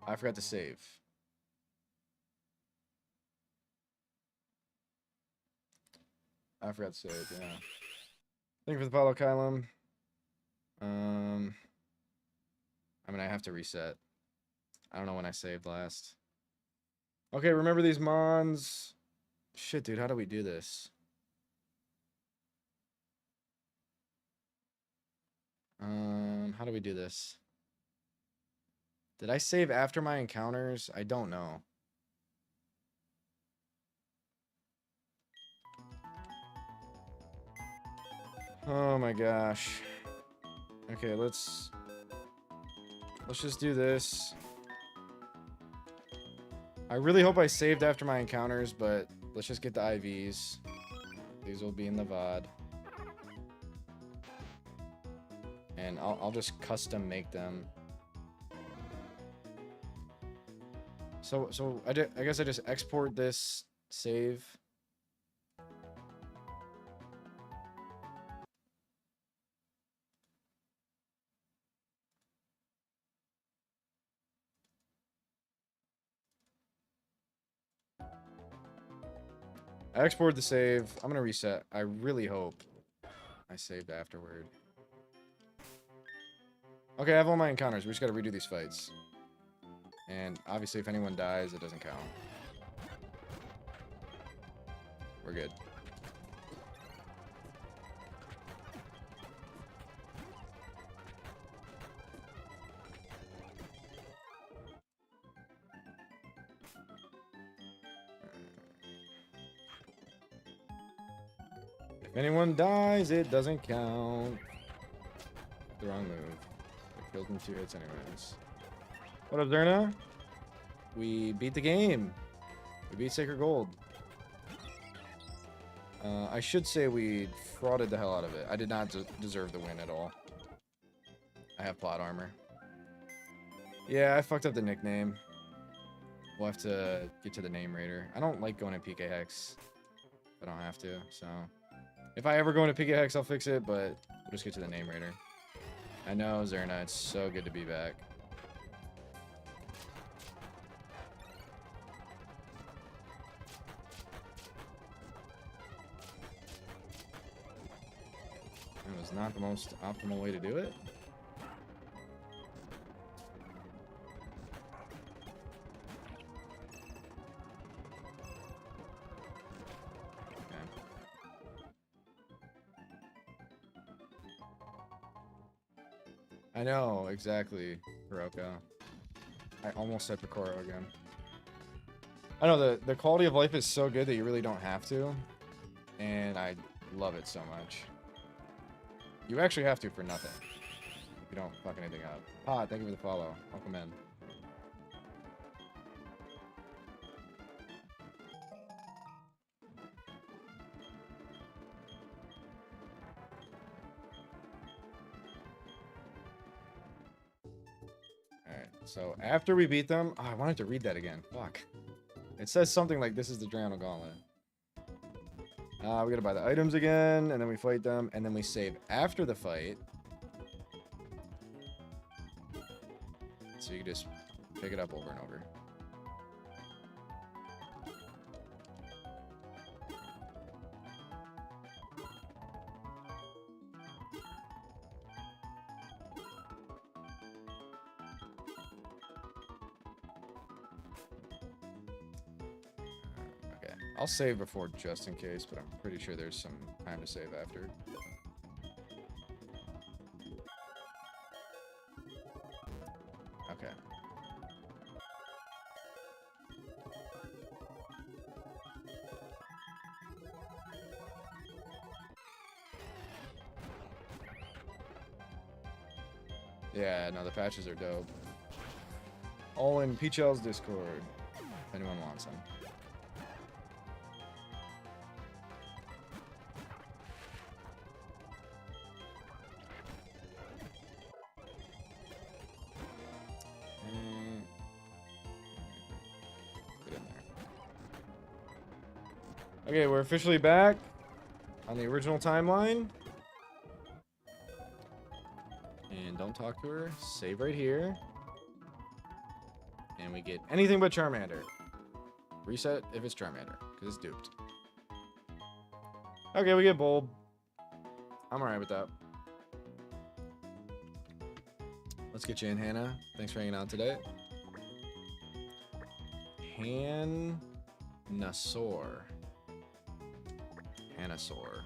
I forgot to save. I forgot to save, yeah. Thank you for the follow, Kylum. I mean, I have to reset. I don't know when I saved last. Okay, remember these mons. Shit, dude, how do we do this? How do we do this? Did I save after my encounters? I don't know. Oh my gosh. Okay, let's just do this. I really hope I saved after my encounters, but let's just get the IVs. These will be in the VOD. And I'll just custom make them. So I guess I just export this save. I exported the save. I'm gonna reset. I really hope I saved afterward. Okay, I have all my encounters. We just gotta redo these fights. And obviously, if anyone dies, it doesn't count. We're good. If anyone dies, it doesn't count. The wrong move. It killed in 2 hits anyways. What up, Zerna? We beat the game. We beat Sacred Gold. I should say we frauded the hell out of it. I did not deserve the win at all. I have plot armor. Yeah, I fucked up the nickname. We'll have to get to the name raider. I don't like going to PK Hex. I don't have to, so... If I ever go into PK Hex, I'll fix it, but we'll just get to the name raider. I know, Zerna, it's so good to be back. It was not the most optimal way to do it. I know, exactly, Hiroko. I almost said Picoro again. I know, the quality of life is so good that you really don't have to. And I love it so much. You actually have to for nothing. If you don't fuck anything up. Ah, thank you for the follow. Welcome in. So after we beat them, oh, I wanted to read that again. Fuck. It says something like this is the Drayano Gauntlet. We gotta buy the items again, and then we fight them, and then we save after the fight. So you can just pick it up over and over. Okay, I'll save before just in case, but I'm pretty sure there's some time to save after. Okay. Yeah, no, the patches are dope. All in Peachel's Discord, if anyone wants them. Get in there. Okay, we're officially back on the original timeline. And don't talk to her. Save right here. And we get anything but Charmander. Reset if it's Charmander, because it's duped. Okay, we get Bulb. I'm alright with that. Let's get you in, Hannah. Thanks for hanging out today. Hanasaur. Hanasaur.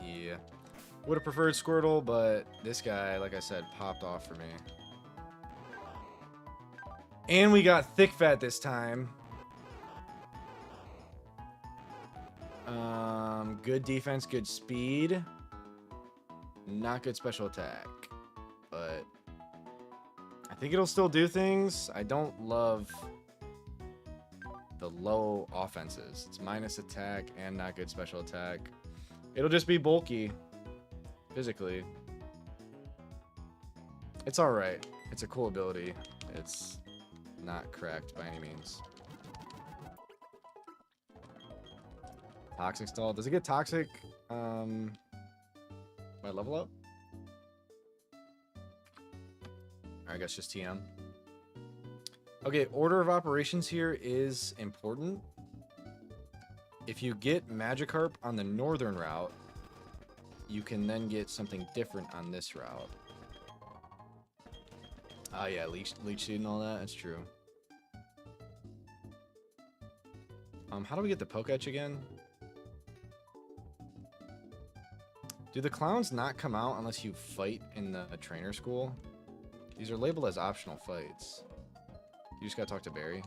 Yeah. Would have preferred Squirtle, but this guy, like I said, popped off for me. And we got Thick Fat this time. Good defense, good speed. Not good special attack. But I think it'll still do things. I don't love the low offenses. It's minus attack and not good special attack. It'll just be bulky. Physically. It's alright. It's a cool ability. It's not cracked by any means. Toxic stall. Does it get toxic? When I level up? I guess just TM. Okay, order of operations here is important. If you get Magikarp on the northern route, you can then get something different on this route. Ah, yeah, Leech Seed and all that. That's true. How do we get the Poketch again? Do the clowns not come out unless you fight in the trainer school? These are labeled as optional fights. You just gotta talk to Barry.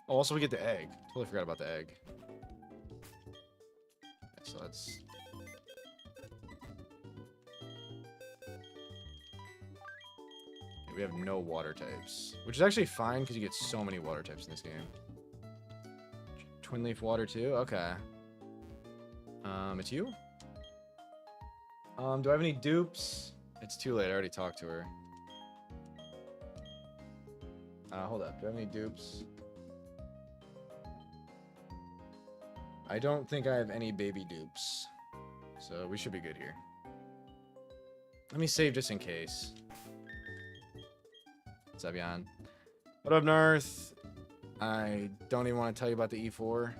Oh, also we get the egg. Totally forgot about the egg. Okay, so let's... We have no water types, which is actually fine because you get so many water types in this game. Twin Leaf Water too? Okay. It's you? Do I have any dupes? It's too late. I already talked to her. Hold up. Do I have any dupes? I don't think I have any baby dupes. So we should be good here. Let me save just in case. Zebion. What up, Narth? I don't even want to tell you about the E4.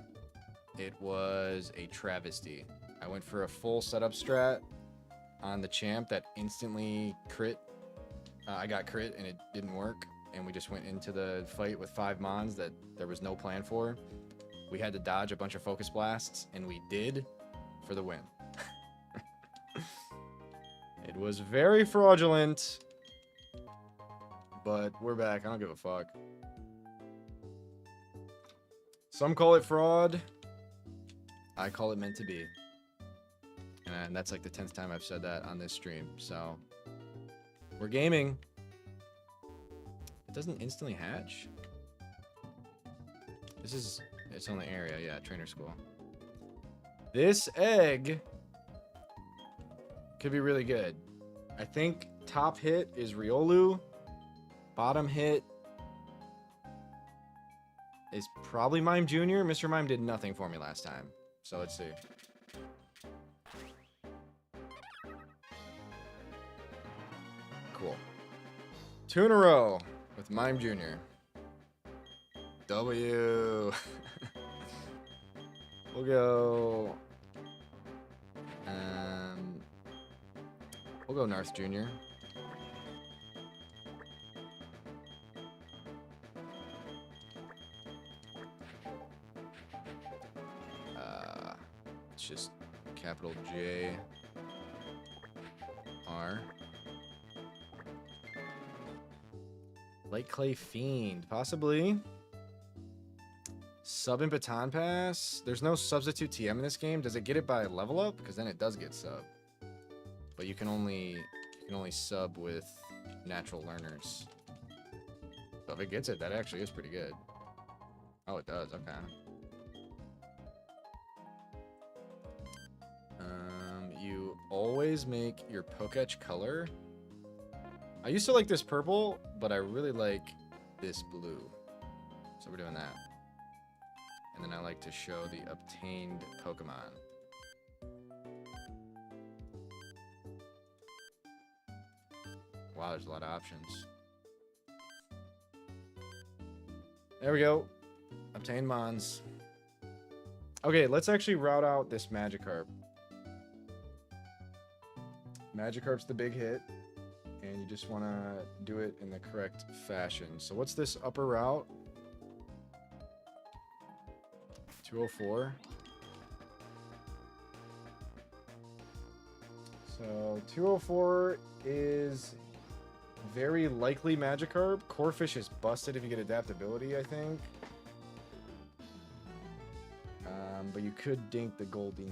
It was a travesty. I went for a full setup strat on the champ that instantly crit. I got crit and it didn't work. And we just went into the fight with 5 Mons that there was no plan for. We had to dodge a bunch of focus blasts, and we did for the win. It was very fraudulent. But we're back. I don't give a fuck. Some call it fraud. I call it meant to be. And that's like the 10th time I've said that on this stream. So, we're gaming. It doesn't instantly hatch. This is its only area. Yeah, trainer school. This egg could be really good. I think top hit is Riolu. Bottom hit is probably Mime Jr. Mr. Mime did nothing for me last time. So let's see. Cool. 2 in a row with Mime Jr. W. We'll go. We'll go Narth Jr. It's just capital J R. Light Clay Fiend, possibly. Sub and Baton Pass. There's no substitute TM in this game. Does it get it by level up? Because then it does get sub. But you can only sub with natural learners. So if it gets it, that actually is pretty good. Oh, it does. Okay. You always make your Poketch color. I used to like this purple, but I really like this blue. So we're doing that. And then I like to show the obtained Pokemon. Wow, there's a lot of options. There we go. Obtain Mons. Okay, let's actually route out this Magikarp. Magikarp's the big hit, and you just want to do it in the correct fashion. So what's this upper route? 204. So 204 is very likely Magikarp. Corphish is busted if you get adaptability, I think. But you could dink the Goldeen.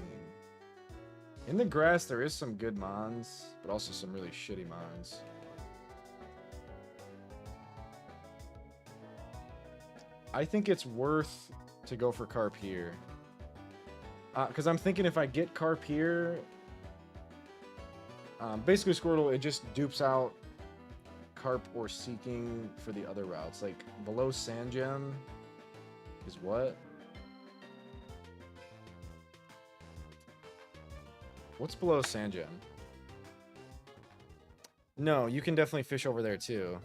In the grass, there is some good mons, but also some really shitty mons. I think it's worth to go for Carp here. Because I'm thinking if I get Carp here, basically Squirtle, it just dupes out Carp or Seeking for the other routes. Like, below Sandgem is what? What's below Sandgem? No, you can definitely fish over there too.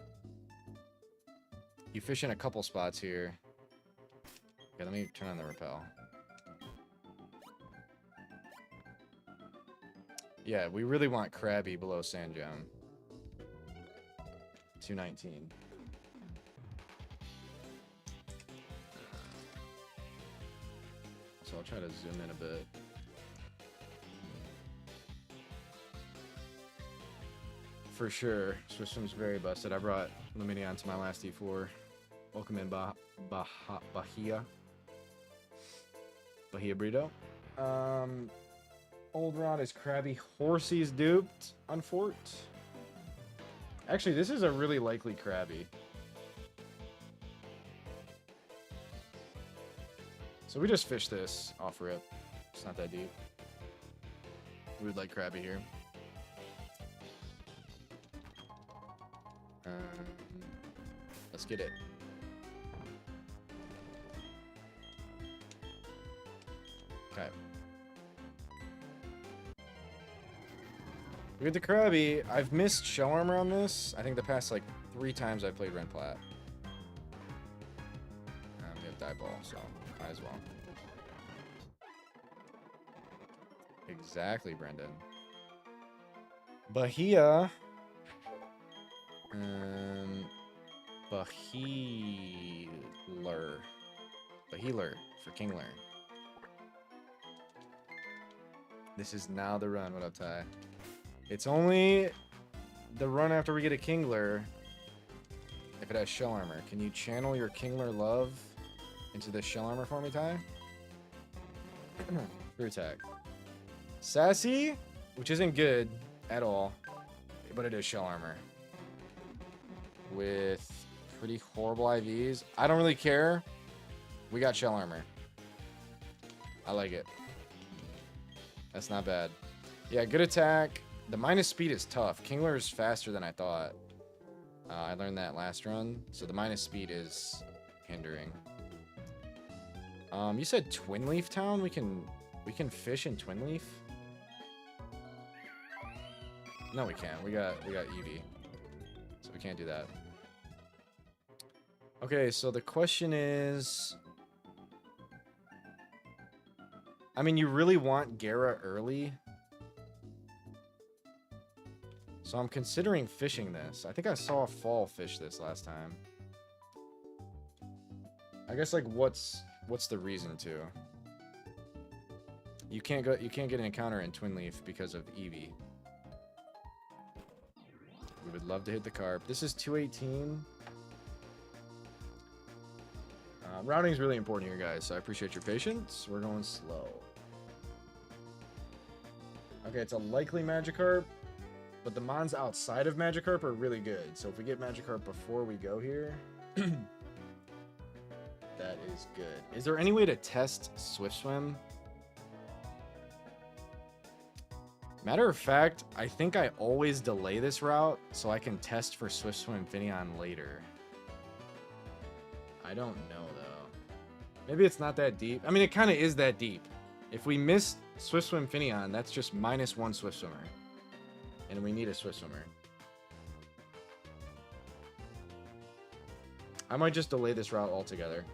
You fish in a couple spots here. Okay, let me turn on the repel. Yeah, we really want Krabby below Sandgem. 219. So I'll try to zoom in a bit. For sure, Swissum's very busted. I brought Lumineon to my last E4. Welcome in, Bahia. Bahia Burrito. Old Rod is Krabby. Horsey's duped on Fort. Actually, this is a really likely Krabby. So we just fish this off rip. It's not that deep. We would like Krabby here. Let's get it. Okay. We get the Krabby. I've missed Shell Armor on this. I think the past like 3 times I played Renplat. We have Die Ball, so might as well. Exactly, Brendan. Bahia. Bahealer for Kingler. This is now the run. What up, Ty? It's only the run after we get a Kingler if it has Shell Armor. Can you channel your Kingler love into this Shell Armor for me, Ty? Screw attack. Sassy, which isn't good at all, but it is Shell Armor. With pretty horrible IVs. I don't really care. We got shell armor. I like it. That's not bad. Yeah, good attack. The minus speed is tough. Kingler is faster than I thought. I learned that last run. So the minus speed is hindering. You said Twin Leaf Town? We can fish in Twin Leaf? No, we can't. We got Eevee. So we can't do that. Okay, so the question is... I mean, you really want Gara early. So I'm considering fishing this. I think I saw a fall fish this last time. I guess, like, what's the reason to? You can't get an encounter in Twin Leaf because of Eevee. We would love to hit the carp. This is 218. Routing is really important here, guys, so I appreciate your patience. We're going slow. Okay, it's a likely Magikarp, but the mons outside of Magikarp are really good. So if we get Magikarp before we go here, that is good. Is there any way to test Swift Swim? Matter of fact, I think I always delay this route so I can test for Swift Swim Finneon later. I don't know, though. Maybe it's not that deep. I mean, it kind of is that deep. If we miss Swift Swim Finneon, that's just -1 Swift Swimmer. And we need a Swift Swimmer. I might just delay this route altogether.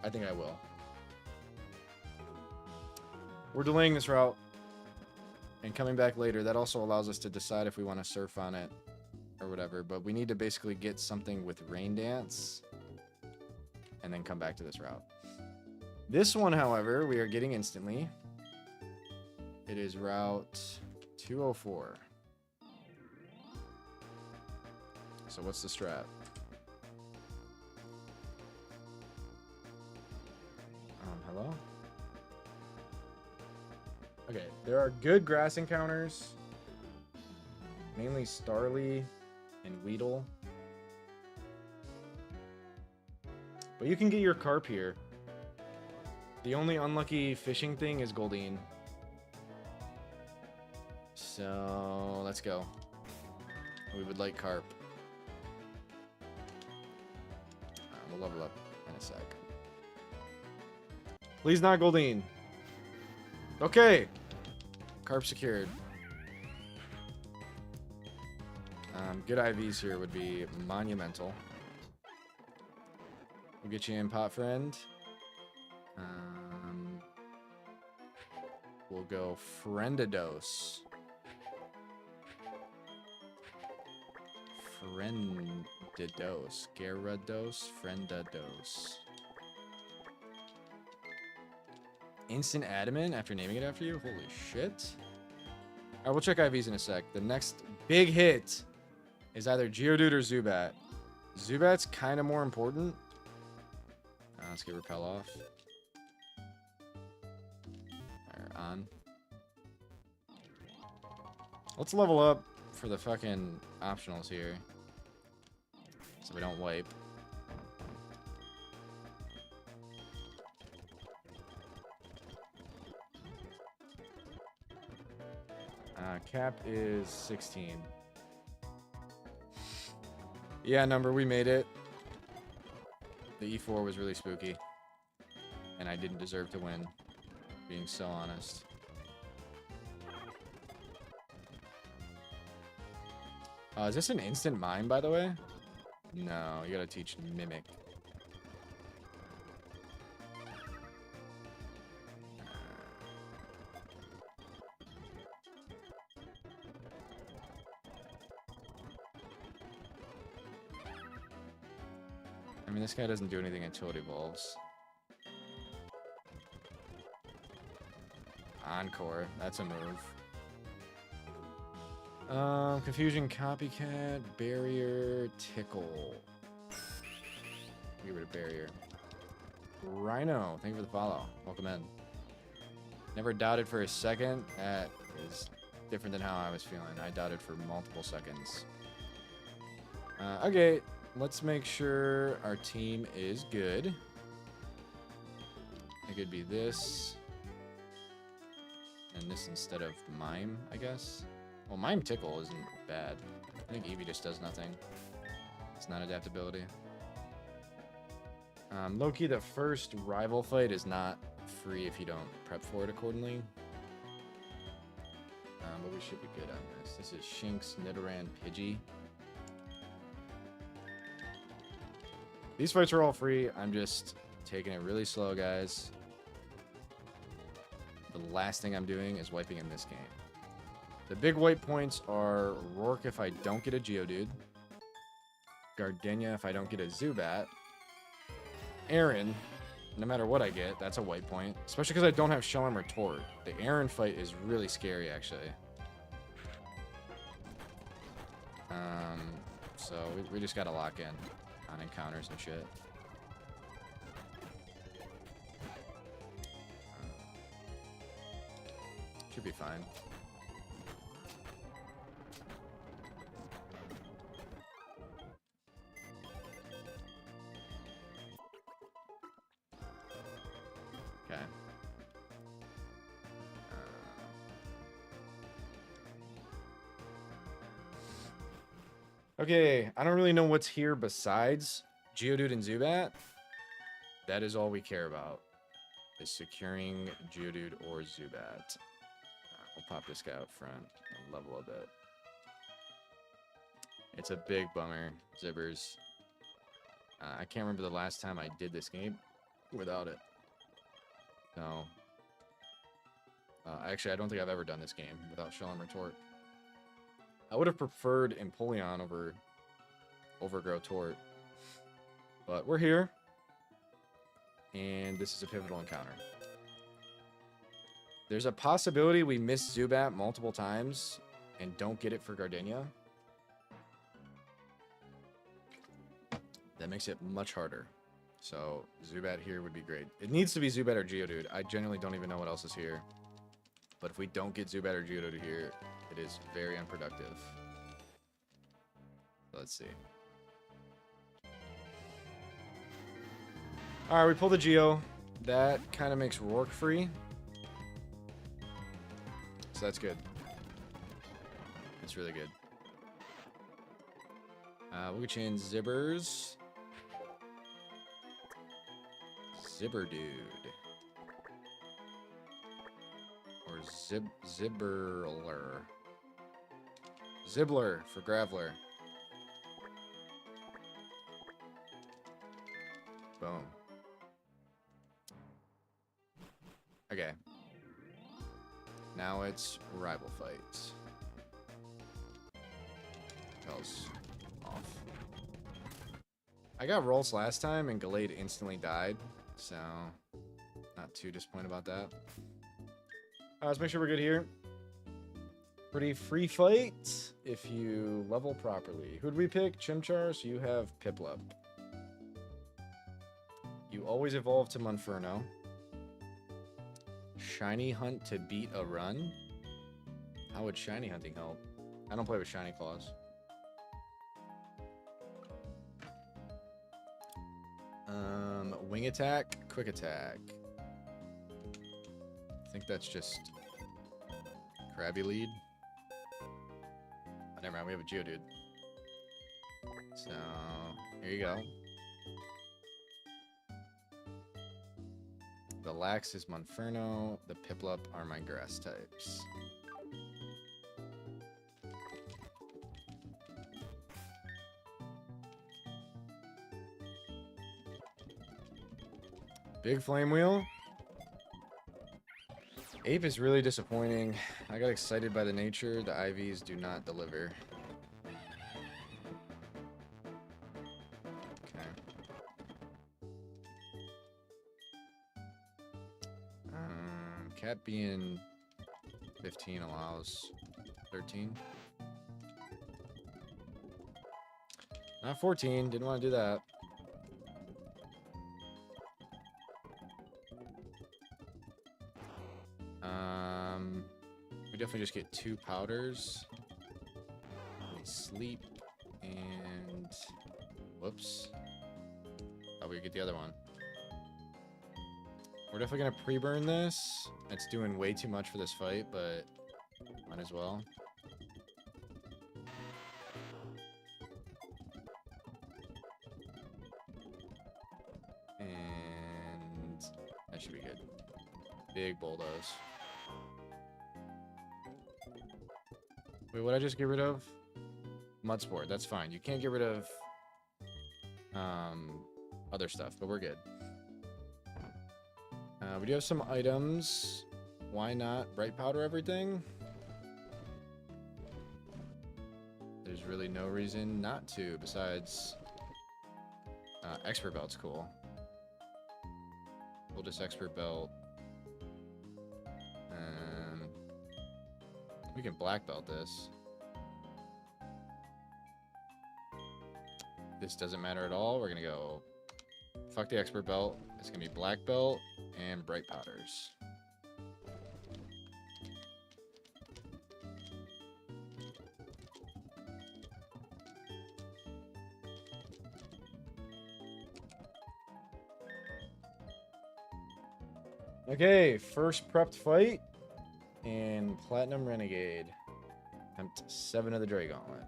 I think I will. We're delaying this route and coming back later. That also allows us to decide if we want to surf on it or whatever, but we need to basically get something with Rain Dance and then come back to this route. This one, however, we are getting instantly. It is route 204. So what's the strat? Hello? Okay, there are good grass encounters. Mainly Starly and Weedle. But you can get your carp here. The only unlucky fishing thing is Goldeen. So, let's go. We would like carp. We'll level up in a sec. Please not Goldeen. Okay. Carp secured. Good IVs here would be monumental. We'll get you in, pot friend. We'll go Friendados. Friendados. Gyarados. Friendados. Instant adamant after naming it after you? Holy shit. Alright, we'll check IVs in a sec. The next big hit is either Geodude or Zubat. Zubat's kind of more important. Let's get Repel off. Alright, on. Let's level up for the fucking optionals here. So we don't wipe. Cap is 16. Yeah, number, we made it. The E4 was really spooky. And I didn't deserve to win. Being so honest. Is this an instant mime, by the way? No, you gotta teach Mimic. I mean, this guy doesn't do anything until it evolves. Encore. That's a move. Confusion, Copycat, Barrier, Tickle. Get rid of Barrier. Rhino, thank you for the follow. Welcome in. Never doubted for a second. That is different than how I was feeling. I doubted for multiple seconds. Okay, let's make sure our team is good. It could be this. And this instead of Mime, I guess. Well, Mime Tickle isn't bad. I think Eevee just does nothing. It's not adaptability. Low-key, the first rival fight is not free if you don't prep for it accordingly. But we should be good on this. This is Shinx, Nidoran, Pidgey. These fights are all free. I'm just taking it really slow, guys. The last thing I'm doing is wiping in this game. The big wipe points are Rourke if I don't get a Geodude, Gardenia if I don't get a Zubat, Aaron, no matter what I get, that's a wipe point. Especially because I don't have Shelm or Tort. The Aaron fight is really scary, actually. So we just gotta lock in on encounters and shit. Should be fine. Okay. Okay, I don't really know what's here besides Geodude and Zubat. That is all we care about, is securing Geodude or Zubat. We'll pop this guy out front and level a bit. It's a big bummer, Zibbers. I can't remember the last time I did this game without it. No. Actually, I don't think I've ever done this game without Shelm or Tort. I would have preferred Empoleon over Overgrow Tort. But we're here. And this is a pivotal encounter. There's a possibility we miss Zubat multiple times and don't get it for Gardenia. That makes it much harder. So Zubat here would be great. It needs to be Zubat or Geodude. I genuinely don't even know what else is here. But if we don't get Zubat or Geodude here, it is very unproductive. Let's see. Alright, we pull the Geo. That kind of makes Rourke free. So that's good. It's really good. We'll get you in Zibbers. Zibberdude. Or Zibberler. Zibbler for Graveler. Boom. Okay. Now it's rival fights. Tells off. I got Rolls last time and Gallade instantly died, so not too disappointed about that. Let's make sure we're good here. Pretty free fight if you level properly. Who'd we pick? Chimchar, so you have Piplup. You always evolve to Monferno. Shiny Hunt to beat a run? How would Shiny Hunting help? I don't play with Shiny Claws. Wing Attack, Quick Attack. I think that's just Krabby Lead. Oh, never mind, we have a Geodude. So, here you go. The Lax is Monferno. The Piplup are my grass types. Big Flame Wheel. Ape is really disappointing. I got excited by the nature. The IVs do not deliver. Okay. Cat being 15 allows 13. Not 14. Didn't want to do that. We definitely just get 2 powders. We sleep and whoops. Oh, we get the other one. We're definitely gonna pre-burn this. It's doing way too much for this fight, but might as well. And that should be good. Big bulldoze. Wait, what did I just get rid of? Mud Sport, that's fine. You can't get rid of other stuff, but we're good. We do have some items. Why not bright powder everything? There's really no reason not to, besides expert belt's cool. We'll just expert belt. We can black belt this. This doesn't matter at all. We're gonna go fuck the expert belt. It's gonna be black belt and bright powders. Okay, first prepped fight in Platinum Renegade. Attempt 7 of the Dray Gauntlet.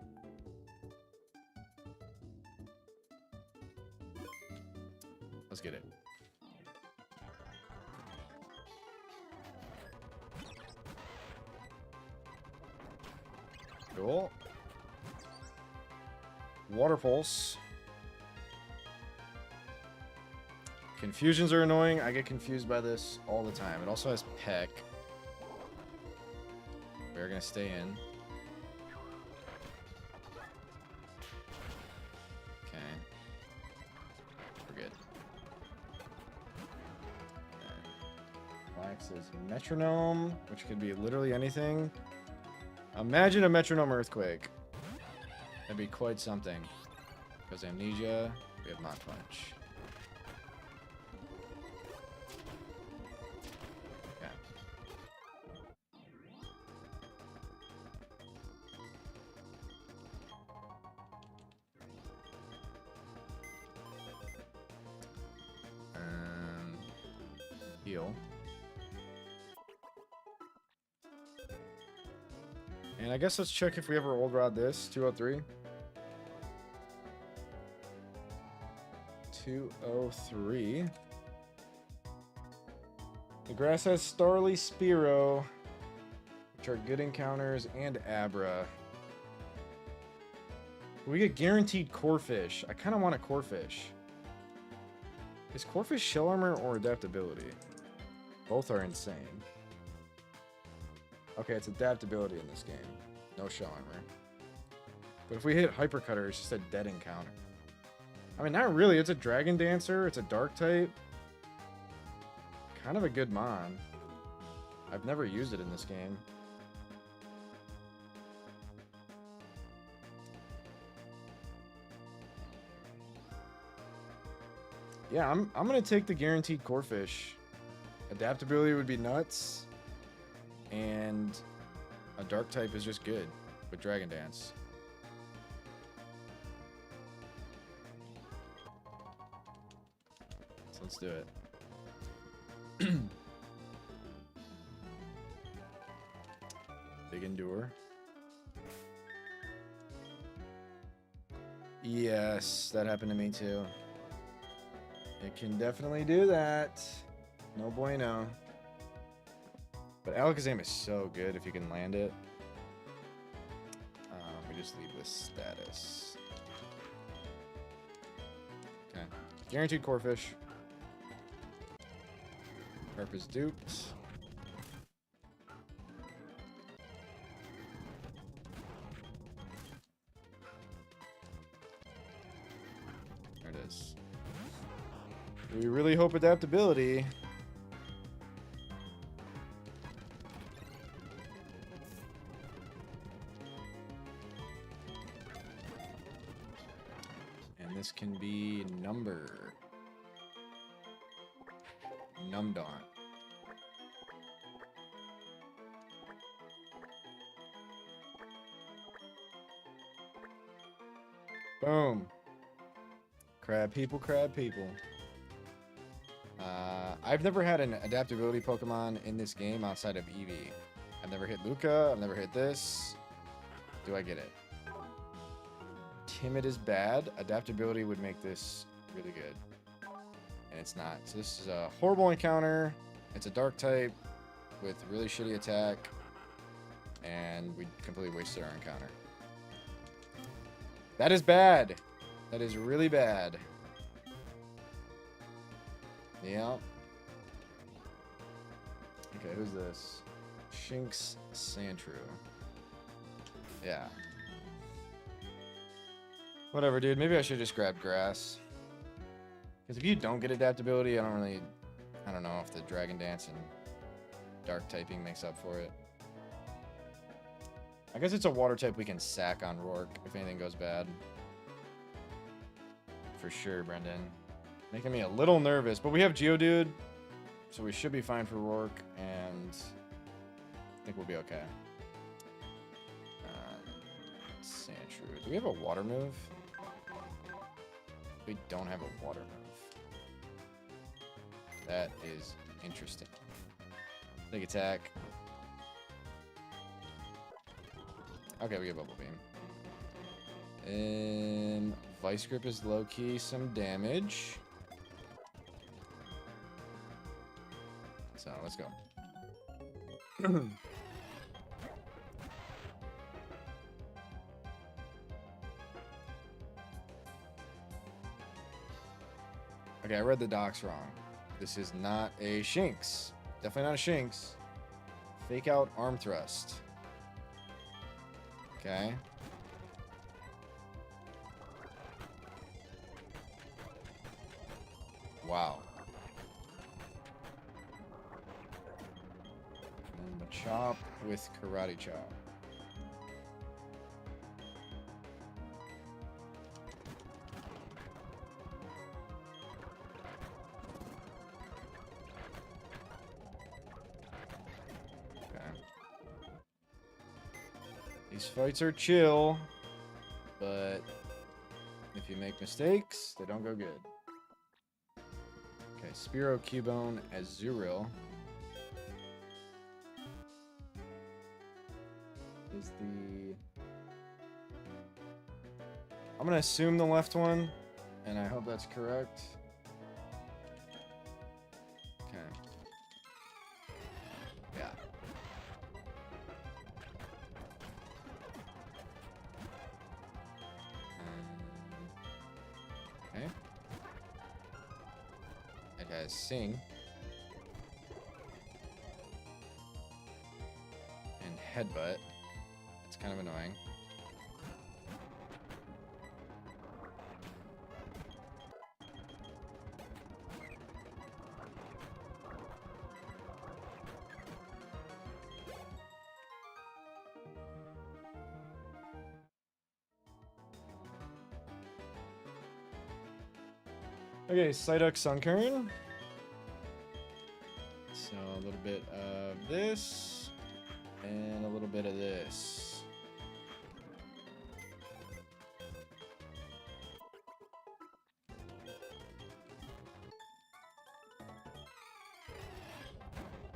Let's get it. Cool. Water Pulse. Confusions are annoying. I get confused by this all the time. It also has Peck. We're gonna stay in. Okay. We're good. Wax is Metronome, which could be literally anything. Imagine a Metronome Earthquake. That'd be quite something. Because Amnesia, we have Mach Punch. Okay. Heal. And I guess let's check if we ever old rod this. 203. 203. The grass has Starly, Spearow, which are good encounters, and Abra. We get guaranteed Corphish. I kind of want a Corphish. Is Corphish shell armor or adaptability? Both are insane. Okay, it's adaptability in this game. No shell armor. But if we hit Hypercutter, it's just a dead encounter. I mean, not really. It's a Dragon Dancer. It's a Dark type. Kind of a good mon. I've never used it in this game. Yeah, I'm gonna take the guaranteed Corphish. Adaptability would be nuts. And a Dark type is just good with Dragon Dance. So let's do it. Big Endure. Yes, that happened to me too. It can definitely do that. No bueno. But Alakazam is so good if you can land it. We just leave this status. Okay. Guaranteed Corphish. Harp is duped. There it is. We really hope adaptability. And this can be Number. Numdaunt. Boom. Crab people, crab people. I've never had an adaptability Pokemon in this game outside of Eevee. I've never hit Luca. I've never hit this. Do I get it? Timid is bad. Adaptability would make this really good. And it's not. So this is a horrible encounter. It's a dark type with really shitty attack. And we completely wasted our encounter. That is bad. That is really bad. Yeah. Okay, who's this? Shinx Sandshrew. Yeah. Whatever, dude. Maybe I should just grab grass. Because if you don't get adaptability, I don't know if the Dragon Dance and Dark typing makes up for it. I guess it's a water type we can sack on Rourke if anything goes bad. For sure, Brendan. Making me a little nervous, but we have Geodude, so we should be fine for Rourke, and I think we'll be okay. Sandshrew. Do we have a water move? We don't have a water move. That is interesting. Big attack. Okay, we get Bubble Beam. Vice Grip is low-key some damage. So, let's go. Okay, I read the docs wrong. This is not a Shinx. Definitely not a Shinx. Fake out arm thrust. Okay. Wow. And Machop with Karate Chop. These fights are chill, but if you make mistakes, they don't go good. Okay, Spearow, Cubone, Azurill is the... I'm going to assume the left one, and I hope that's correct. Okay. Yeah. Okay. That guy's Sing. And Headbutt. It's kind of annoying. Okay, Psyduck Sunkern. So a little bit of this and a little bit of this.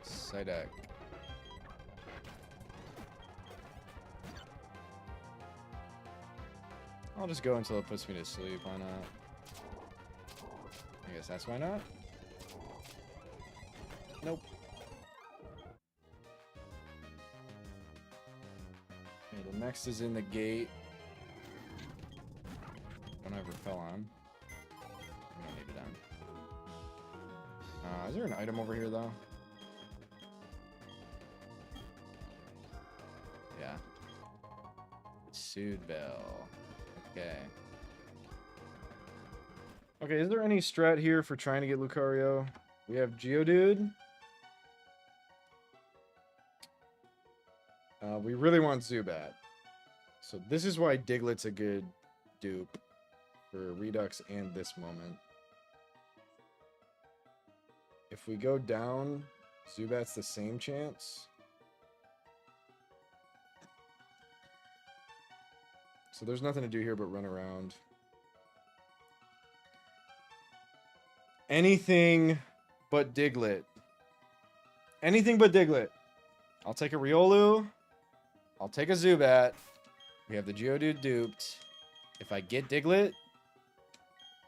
Psyduck. I'll just go until it puts me to sleep, why not? I guess that's why not. Nope. Okay, the next is in the gate. One I repel on. We don't need it on. Is there an item over here though? Yeah. Soothe Bell. Okay. Okay, is there any strat here for trying to get Lucario? We have Geodude. We really want Zubat. So this is why Diglett's a good dupe for Redux and this moment. If we go down, Zubat's the same chance. So there's nothing to do here but run around. Anything but Diglett. Anything but Diglett. I'll take a Riolu. I'll take a Zubat. We have the Geodude duped. If I get Diglett,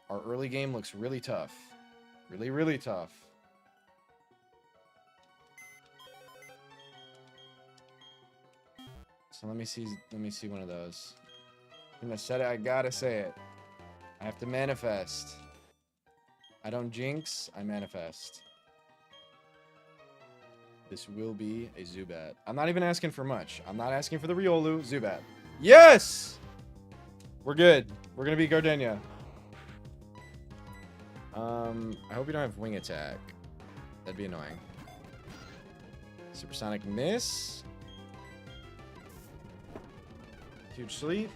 our early game looks really tough. Really, really tough. So let me see one of those. I'm gonna set it, I gotta say it. I have to manifest. I don't jinx, I manifest. This will be a Zubat. I'm not even asking for much. I'm not asking for the Riolu. Zubat. Yes! We're good. We're gonna beat Gardenia. I hope you don't have wing attack. That'd be annoying. Supersonic miss. Huge sleep.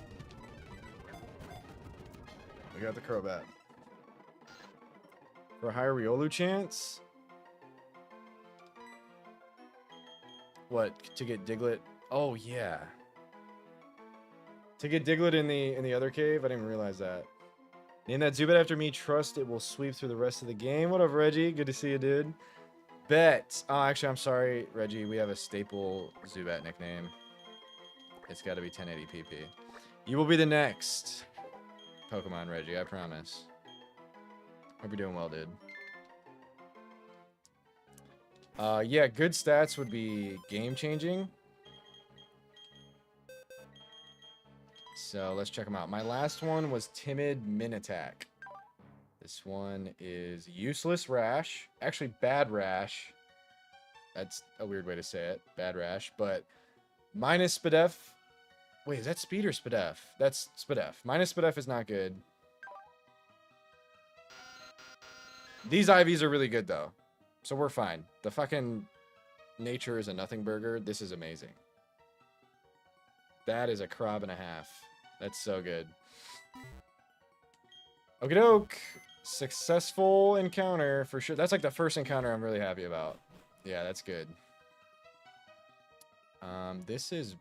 We got the Crobat. For a higher Riolu chance. What, to get Diglett? Oh yeah. To get Diglett in the other cave? I didn't realize that. Name that Zubat after me. Trust it will sweep through the rest of the game. What up, Reggie? Good to see you, dude. Bet. Oh, actually, I'm sorry, Reggie. We have a staple Zubat nickname. It's got to be 1080 PP. You will be the next Pokemon, Reggie. I promise. Hope you're doing well, dude. Yeah, good stats would be game-changing. So let's check them out. My last one was Timid Min Attack. This one is Useless Rash. Actually, Bad Rash. That's a weird way to say it. Bad Rash. But minus Spadef. Wait, is that Speed or Spadef? That's Spadef. Minus Spadef is not good. These IVs are really good, though. So we're fine. The fucking nature is a nothing burger. This is amazing. That is a crab and a half. That's so good. Okie doke. Successful encounter for sure. That's like the first encounter I'm really happy about. Yeah, that's good. This is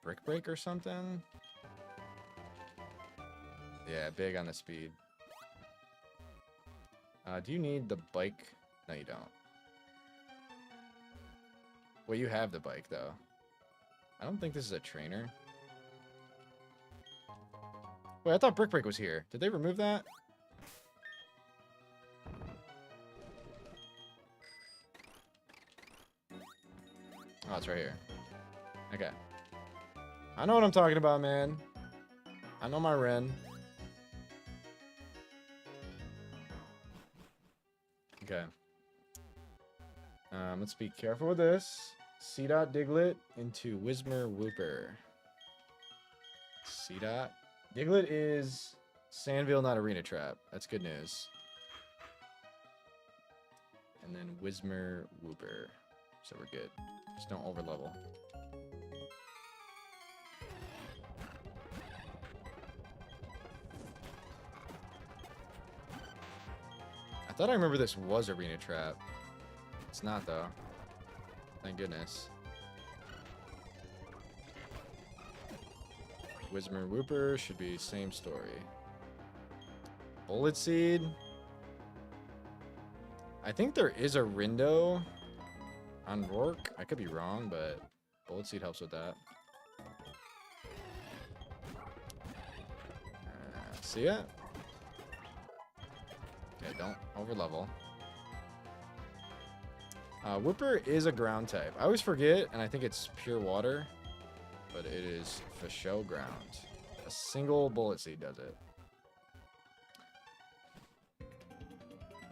Brick Break or something. Yeah, big on the speed. Do you need the bike? No, you don't. Well, you have the bike, though. I don't think this is a trainer. Wait, I thought Brick Break was here. Did they remove that? Oh, it's right here. Okay. I know what I'm talking about, man. I know my Ren. Okay. Let's be careful with this. C-Dot Diglett into Whismur Wooper. C-Dot. Diglett is Sandville, not Arena Trap. That's good news. And then Whismur Wooper. So we're good. Just don't overlevel. I thought I remember this was Arena Trap. It's not, though. Thank goodness. Whismur Wooper should be same story. Bullet Seed. I think there is a Rindo on Rourke. I could be wrong, but Bullet Seed helps with that. See ya? Okay, don't overlevel. Wooper is a ground type. I always forget, and I think it's pure water, but it is for show ground. A single Bullet Seed does it.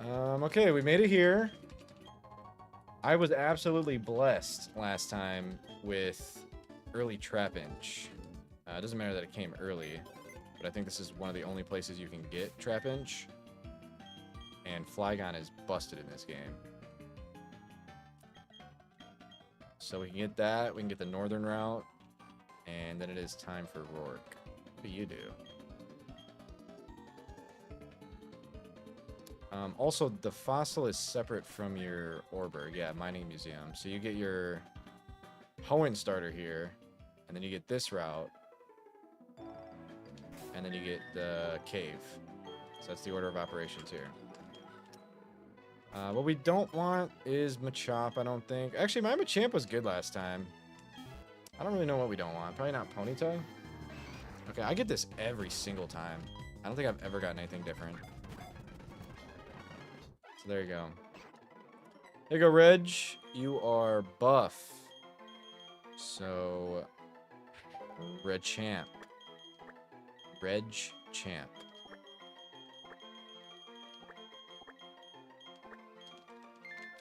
Okay, we made it here. I was absolutely blessed last time with early Trapinch. It doesn't matter that it came early, but I think this is one of the only places you can get Trapinch. And Flygon is busted in this game. So we can get that, we can get the northern route, and then it is time for Rourke. What do you do? Also, the fossil is separate from your Orberg. Yeah, Mining Museum. So you get your Hoenn starter here, and then you get this route, and then you get the cave. So that's the order of operations here. What we don't want is Machop, I don't think. Actually, my Machamp was good last time. I don't really know what we don't want. Probably not Ponyta. Okay, I get this every single time. I don't think I've ever gotten anything different. So there you go. There you go, Reg. You are buff. So, Red Champ. Reg Champ.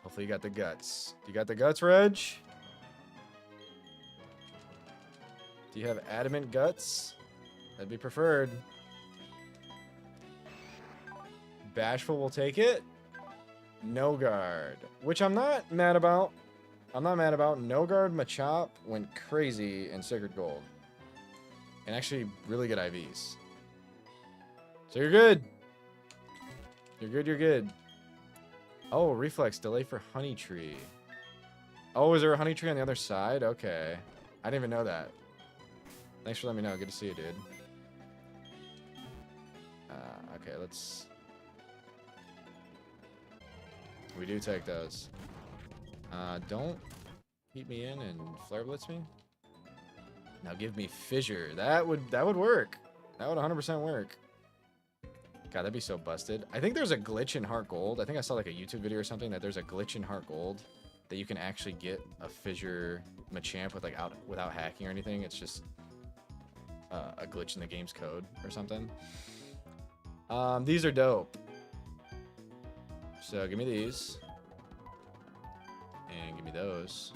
Hopefully you got the guts. You got the guts, Reg? Do you have adamant guts? That'd be preferred. Bashful will take it. No guard, which I'm not mad about. I'm not mad about. No guard Machop went crazy in Sacred Gold. And actually really good IVs. So you're good. You're good, you're good. Oh, reflex delay for Honey Tree. Oh, is there a Honey Tree on the other side? Okay. I didn't even know that. Thanks for letting me know. Good to see you, dude. Okay, let's... We do take those. Don't keep me in and Flare Blitz me. Now give me Fissure. That would work. That would 100% work. God, that'd be so busted. I think there's a glitch in Heart Gold. I think I saw like a YouTube video or something that there's a glitch in Heart Gold that you can actually get a Fissure Machamp with like without hacking or anything. It's just a glitch in the game's code or something. These are dope. So give me these. And give me those.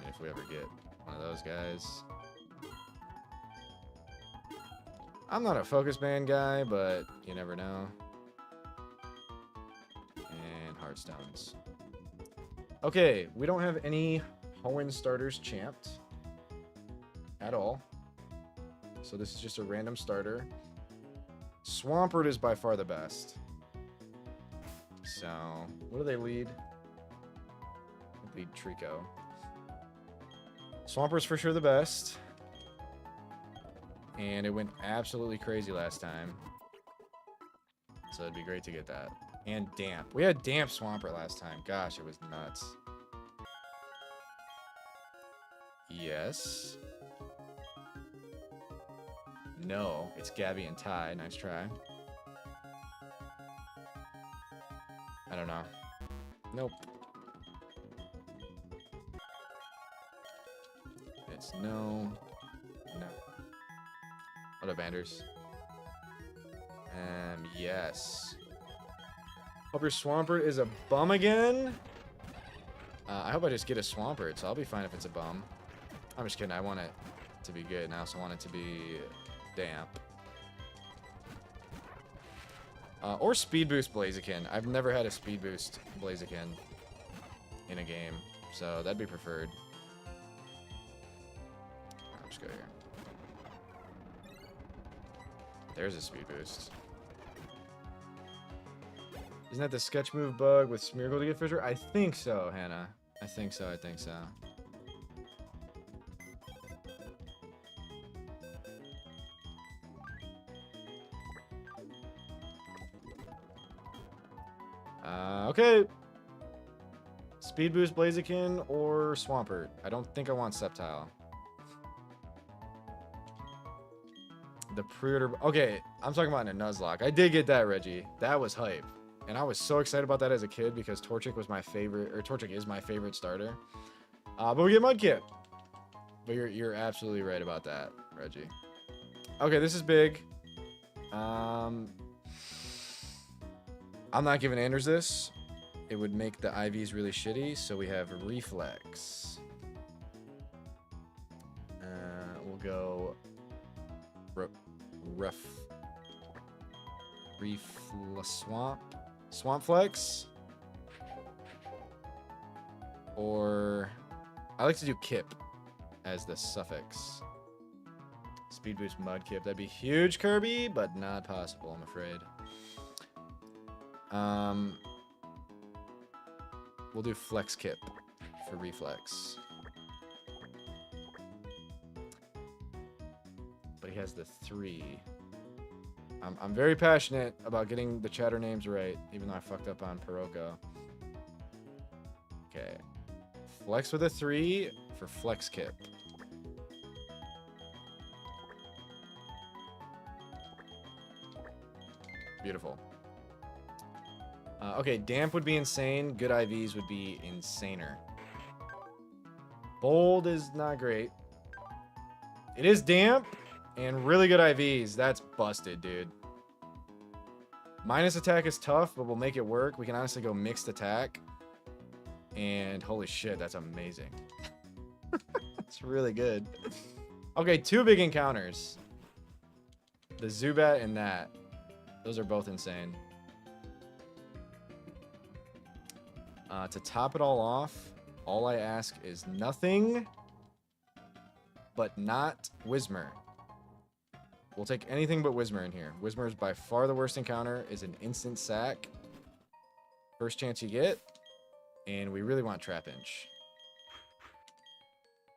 If we ever get one of those guys. I'm not a Focus Band guy, but you never know. And Heartstones. Okay, we don't have any Hoenn starters champed at all. So this is just a random starter. Swampert is by far the best. So, what do they lead? They lead Trico. Swampert's for sure the best. And it went absolutely crazy last time. So it'd be great to get that. And Damp. We had Damp Swampert last time. Gosh, it was nuts. Yes. No, it's Gabby and Ty. Nice try. I don't know. Nope. It's no. No. What up, Anders? Yes. Hope your Swampert is a bum again. I hope I just get a Swampert, so I'll be fine if it's a bum. I'm just kidding. I want it to be good, and I also want it to be Damp. Or Speed Boost Blaziken. I've never had a Speed Boost Blaziken in a game, so that'd be preferred. I'll just go here. There's a Speed Boost. Isn't that the sketch move bug with Smeargle to get Fissure? I think so, Hannah. I think so, I think so. Okay. Speed Boost Blaziken or Swampert. I don't think I want Sceptile. The pre-order. Okay, I'm talking about in a Nuzlocke. I did get that, Reggie. That was hype. And I was so excited about that as a kid because Torchic was my favorite, or Torchic is my favorite starter. But we get Mudkip. But you're absolutely right about that, Reggie. Okay, this is big. I'm not giving Anders this. It would make the IVs really shitty, so we have Reflex. We'll go Swamp Flex. Or I like to do Kip as the suffix. Speed Boost Mudkip. That'd be huge, Kirby, but not possible, I'm afraid. We'll do Flex Kip for Reflex. But he has the 3. I'm very passionate about getting the chatter names right, even though I fucked up on Paroka. Okay. Flex with a 3 for Flex Kip. Beautiful. Okay, damp would be insane. Good IVs would be insaner. Bold is not great. It is damp and really good IVs. That's busted, dude. Minus attack is tough, but we'll make it work. We can honestly go mixed attack. And holy shit, that's amazing. It's really good. Okay, 2 big encounters. The Zubat and that. Those are both insane. To top it all off, all I ask is nothing but not Whismur. We'll take anything but Whismur in here. Whismur is by far the worst encounter, is an instant sack. First chance you get. And we really want Trapinch.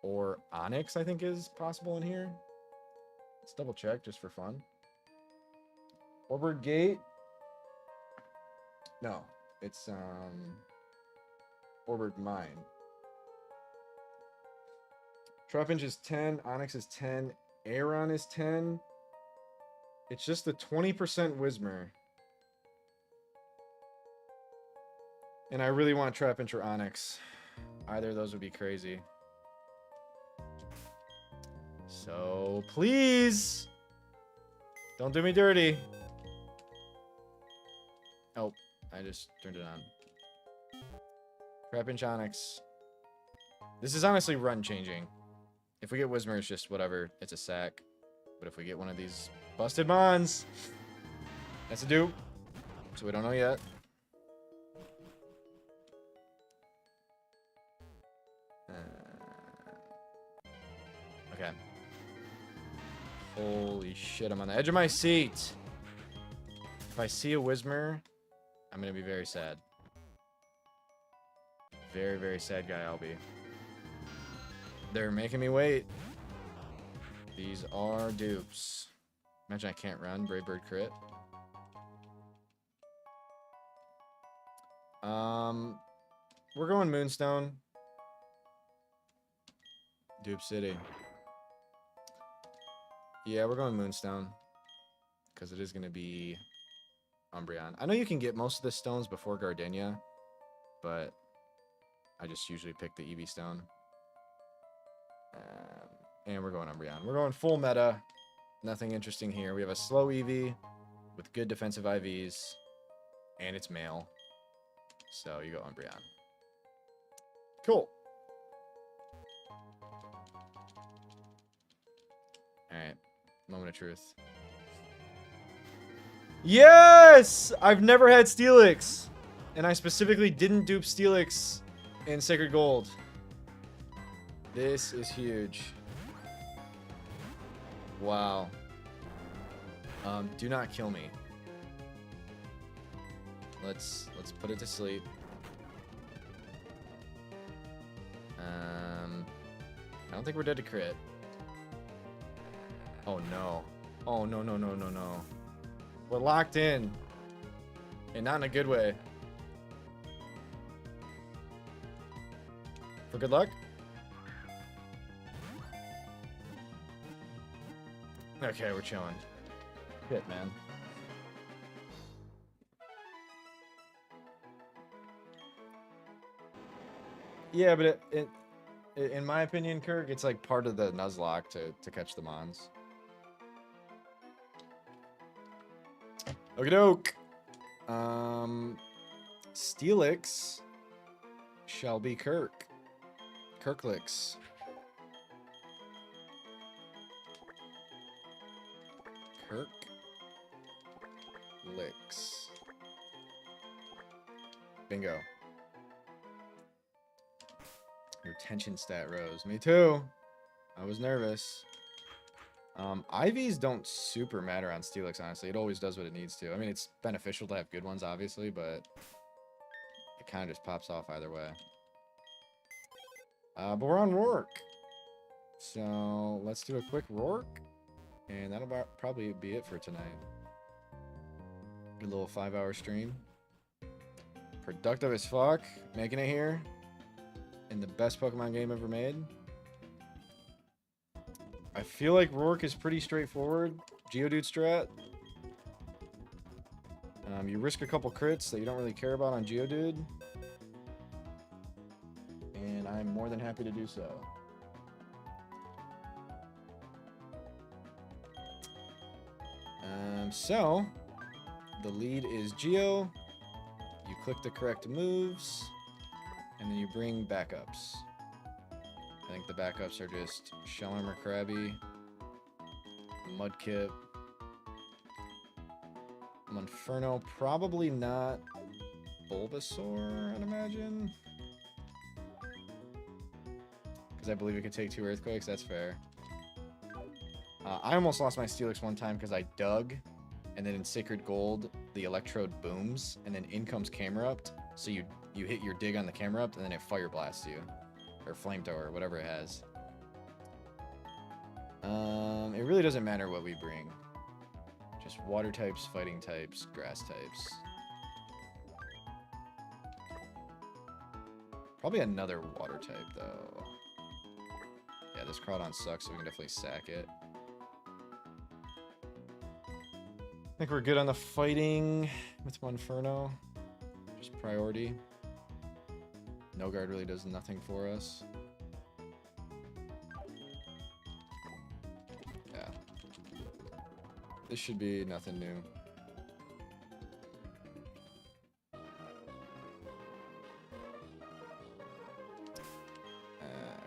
Or Onyx, I think, is possible in here. Let's double check just for fun. Orbird Gate. No, it's Orbird Mine. Trapinch is 10, Onyx is 10, Aeron is 10. It's just the 20% Whismur. And I really want Trapinch or Onyx. Either of those would be crazy. So, please! Don't do me dirty. Oh, I just turned it on. Trapinch Onyx. This is honestly run changing. If we get Whismur, it's just whatever. It's a sack. But if we get one of these busted Mons, that's a dupe. So we don't know yet. Okay. Holy shit, I'm on the edge of my seat. If I see a Whismur, I'm going to be very sad. Very, very sad guy I'll be. They're making me wait. These are dupes. Imagine I can't run. Brave Bird crit. We're going Moonstone. Dupe City. Yeah, we're going Moonstone. Because it is going to be Umbreon. I know you can get most of the stones before Gardenia. But I just usually pick the Eevee stone. And we're going Umbreon. We're going full meta. Nothing interesting here. We have a slow Eevee with good defensive IVs. And it's male. So you go Umbreon. Cool. Alright. Moment of truth. Yes! I've never had Steelix. And I specifically didn't dupe Steelix in Sacred Gold. This is huge. Wow. Do not kill me. Let's put it to sleep. I don't think we're dead to crit. Oh no. Oh no no no no no. We're locked in. And not in a good way. For good luck. Okay, we're chilling. Shit, man. Yeah, but in my opinion, Kirk, it's like part of the Nuzlocke to catch the Mons. Okie doke. Steelix shall be Kirk. Kirklix. Kirklix. Bingo. Your tension stat rose. Me too. I was nervous. IVs don't super matter on Steelix, honestly. It always does what it needs to. I mean, it's beneficial to have good ones, obviously, but it kind of just pops off either way. But we're on Rourke. So let's do a quick Rourke. And that'll probably be it for tonight. Good little 5-hour stream. Productive as fuck. Making it here. In the best Pokemon game ever made. I feel like Rourke is pretty straightforward. Geodude strat. You risk a couple crits that you don't really care about on Geodude. And I'm more than happy to do so. So, the lead is Geo. You click the correct moves, and then you bring backups. I think the backups are just Shellarmer Krabby, Mudkip, Monferno, probably not Bulbasaur, I'd imagine. Because I believe it could take 2 Earthquakes, that's fair. I almost lost my Steelix one time because I dug, and then in Sacred Gold, the Electrode booms, and then in comes Camerupt, so you hit your dig on the Camerupt, and then it Fire Blasts you. Or Flamethrower, whatever it has. It really doesn't matter what we bring. Just water types, fighting types, grass types. Probably another water type, though. Yeah, this Crawdon sucks, so we can definitely sack it. I think we're good on the fighting with Monferno. Just priority. No guard really does nothing for us. Yeah. This should be nothing new.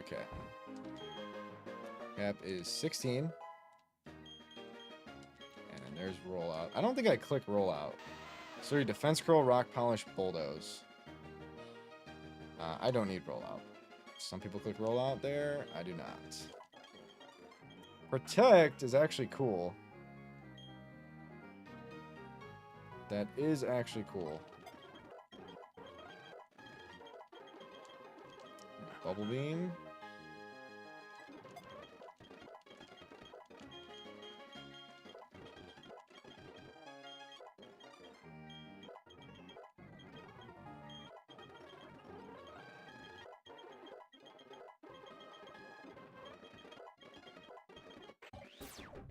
Okay. Cap is 16. And there's rollout. I don't think I click rollout. So defense curl, rock polish, bulldoze. I don't need rollout. Some people click rollout there. I do not. Protect is actually cool. That is actually cool. Bubble Beam.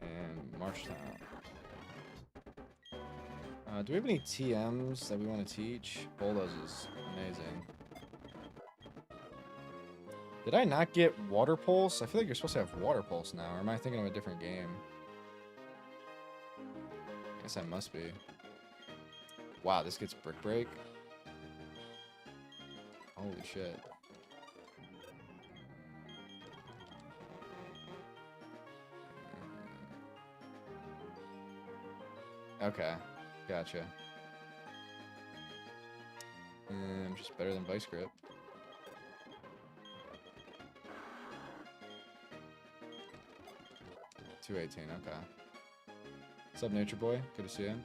And Marshtown. Do we have any TMs that we want to teach? Bulldoze is amazing. Did I not get Water Pulse? I feel like you're supposed to have Water Pulse now, or am I thinking of a different game? I guess I must be. Wow, this gets Brick Break? Holy shit. Okay, gotcha. Just better than Vice Grip. $218, okay. What's up, Nature Boy? Good to see you.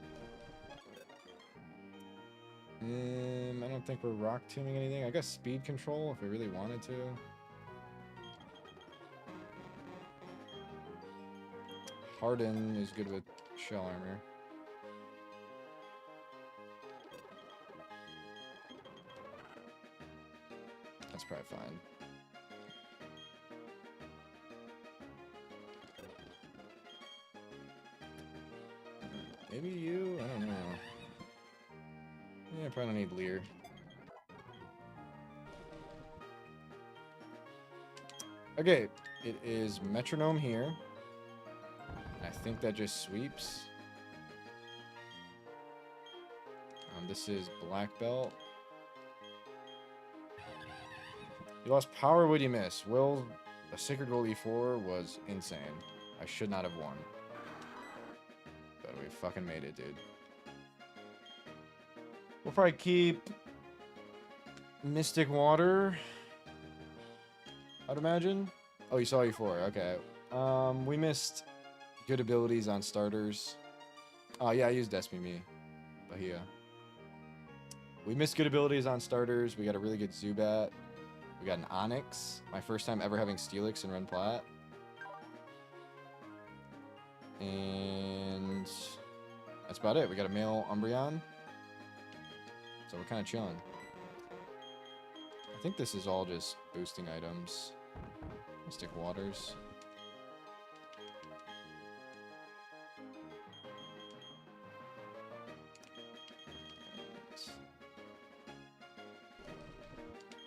I don't think we're rock tuning anything. I guess speed control if we really wanted to. Harden is good with shell armor. That's probably fine. Maybe you? I don't know. Yeah, I probably don't need Leer. Okay, it is Metronome here. I think that just sweeps. This is Black Belt. You lost power, what'd you miss? Will, a Sacred Gold E4 was insane. I should not have won. But we fucking made it, dude. We'll probably keep Mystic Water, I'd imagine. Oh, you saw E4, okay. We missed good abilities on starters. Oh, yeah, I used Despy Me. Bahia. We missed good abilities on starters. We got a really good Zubat. We got an Onyx. My first time ever having Steelix in Ren Plat. And that's about it. We got a male Umbreon. So we're kind of chilling. I think this is all just boosting items. Mystic Waters.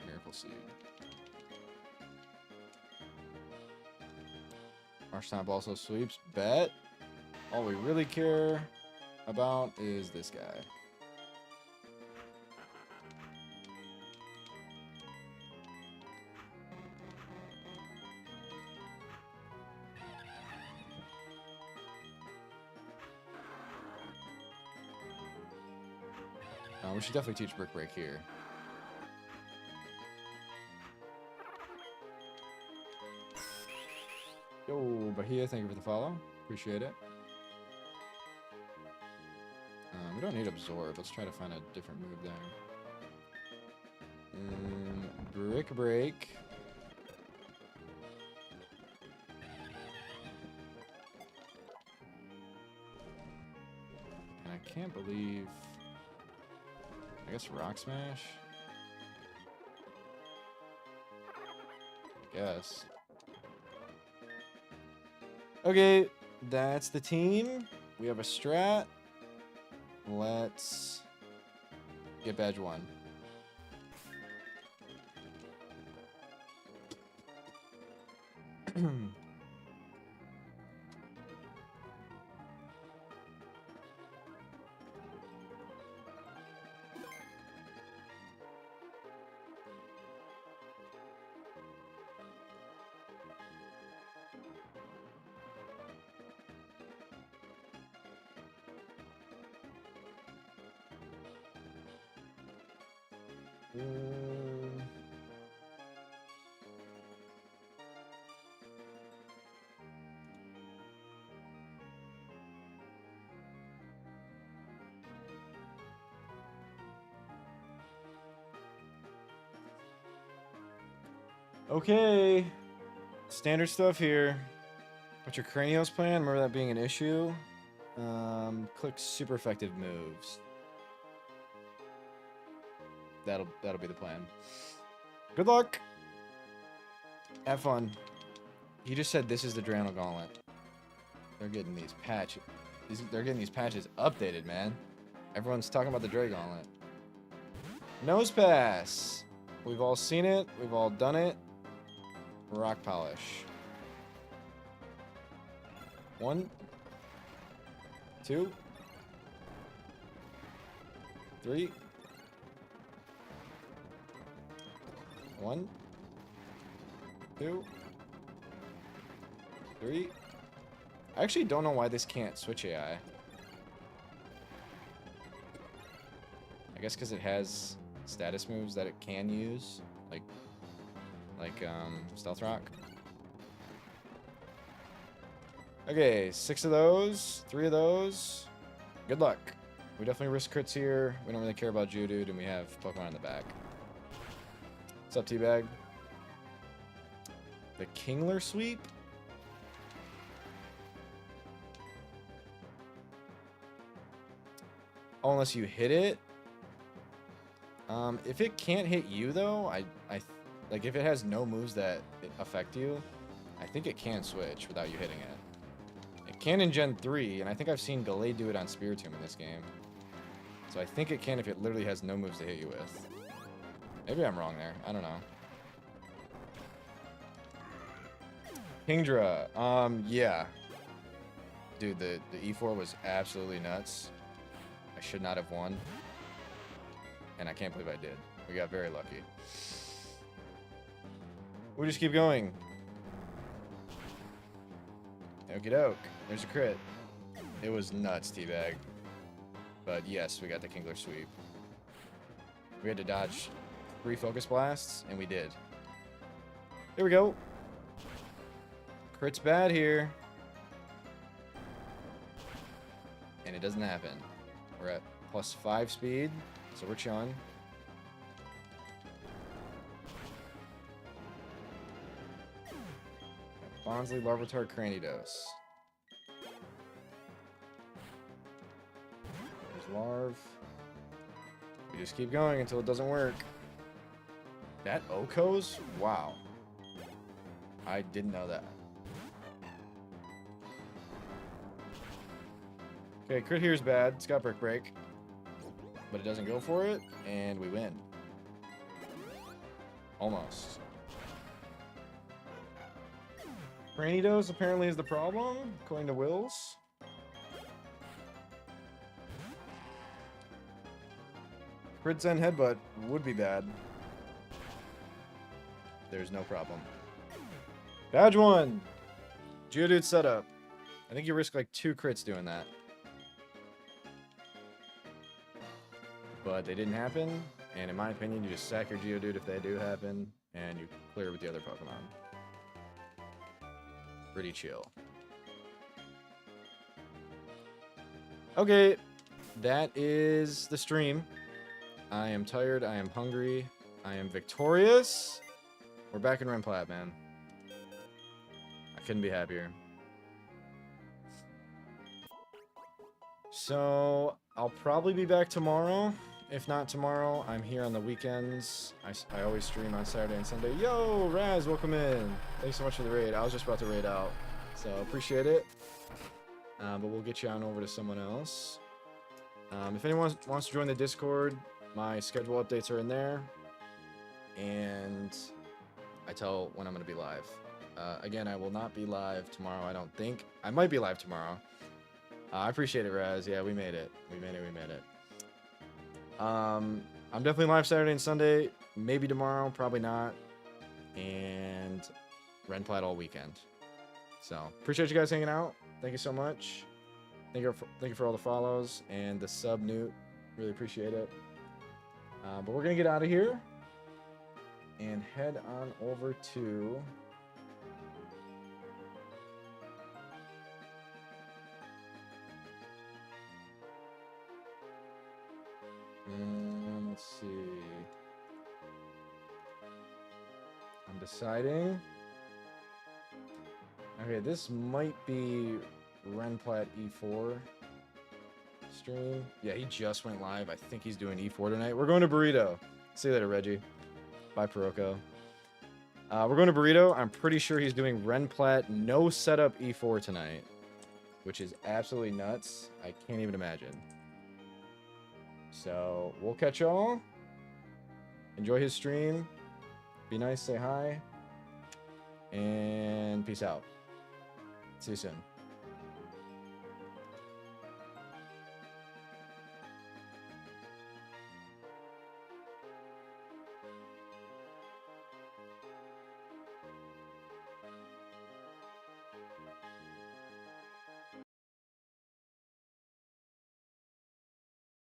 Miracle Seed. Marshtomp also sweeps. Bet. All we really care about is this guy. We should definitely teach Brick Break here. Yo, Bahia, thank you for the follow. Appreciate it. We don't need Absorb. Let's try to find a different move there. Brick Break. And I can't believe... I guess Rock Smash? I guess. Okay, that's the team. We have a strat. Let's get badge 1. Okay, standard stuff here. What's your Cranios plan? Remember that being an issue? Click super effective moves. That'll be the plan. Good luck. Have fun. He just said this is the Drayano Gauntlet. They're getting these patches. They're getting these patches updated, man. Everyone's talking about the Dray Gauntlet. Nose Pass. We've all seen it. We've all done it. Rock Polish. 1, 2, 3. 1, 2, 3. I actually don't know why this can't switch AI. I guess because it has status moves that it can use, like Stealth Rock. Okay, 6 of those, 3 of those. Good luck. We definitely risk crits here. We don't really care about Geodude, and we have Pokemon in the back. What's up, Teabag? The Kingler Sweep? Oh, unless you hit it? If it can't hit you, though, like, if it has no moves that affect you, I think it can switch without you hitting it. It can in Gen 3, and I think I've seen Gallade do it on Spiritomb in this game. So I think it can if it literally has no moves to hit you with. Maybe I'm wrong there. I don't know. Kingdra. Yeah. Dude, the E4 was absolutely nuts. I should not have won. And I can't believe I did. We got very lucky. We just keep going. Okie doke. There's a crit. It was nuts, Teabag. But yes, we got the Kingler Sweep. We had to dodge 3 Focus Blasts, and we did. Here we go. Crit's bad here. And it doesn't happen. We're at +5 speed, so we're chilling. Bonsly, Larvitar, Cranidos. Larv. We just keep going until it doesn't work. That Okos? Wow. I didn't know that. Okay, crit here is bad. It's got Brick Break. But it doesn't go for it, and we win. Almost. Granitos apparently is the problem, according to Wills. Crit Zen Headbutt would be bad. There's no problem. Badge 1! Geodude setup. I think you risk like 2 crits doing that. But they didn't happen, and in my opinion, you just sack your Geodude if they do happen, and you clear with the other Pokemon. Pretty chill. Okay, that is the stream. I am tired, I am hungry, I am victorious. We're back in Renplat, man. I couldn't be happier. So, I'll probably be back tomorrow. If not tomorrow, I'm here on the weekends. I always stream on Saturday and Sunday. Yo, Raz, welcome in. Thanks so much for the raid. I was just about to raid out, so appreciate it. But we'll get you on over to someone else. If anyone wants to join the Discord, my schedule updates are in there. And I tell when I'm going to be live. Again, I will not be live tomorrow, I don't think. I might be live tomorrow. I appreciate it, Raz. Yeah, we made it. We made it. I'm definitely live Saturday and Sunday. Maybe tomorrow, probably not. And Renplat all weekend. So, appreciate you guys hanging out. Thank you so much. Thank you for all the follows and the sub, Newt. Really appreciate it. But we're going to get out of here and head on over to... let's see. I'm deciding. Okay, this might be Renplat E4 stream. Yeah, he just went live. I think he's doing E4 tonight. We're going to Burrito. See you later, Reggie. Bye, Peroko. We're going to Burrito. I'm pretty sure he's doing Renplat no setup E4 tonight, which is absolutely nuts. I can't even imagine. So, we'll catch y'all. Enjoy his stream. Be nice, say hi. And peace out. See you soon.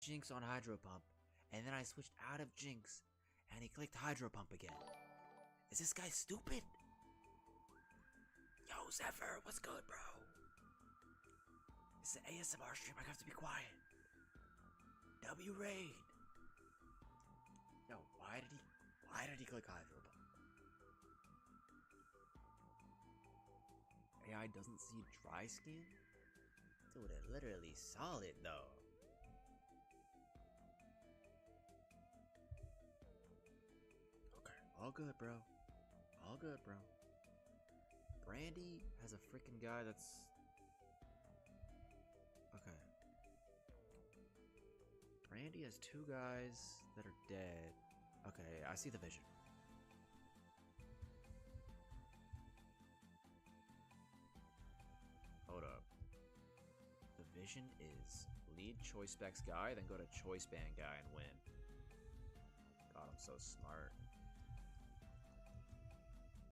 Jinx on Hydro Pump, and then I switched out of Jinx, and he clicked Hydro Pump again. Is this guy stupid? Yo, Zephyr, what's good, bro? It's an ASMR stream, I have to be quiet. W raid. Yo, why did he click Hydro Pump? AI doesn't see dry skin? Dude, it literally solid though. All good, bro. All good, bro. Brandy has a freaking guy that's... Okay. Brandy has 2 guys that are dead. Okay, I see the vision. Hold up. The vision is lead Choice Specs guy, then go to Choice Band guy and win. God, I'm so smart.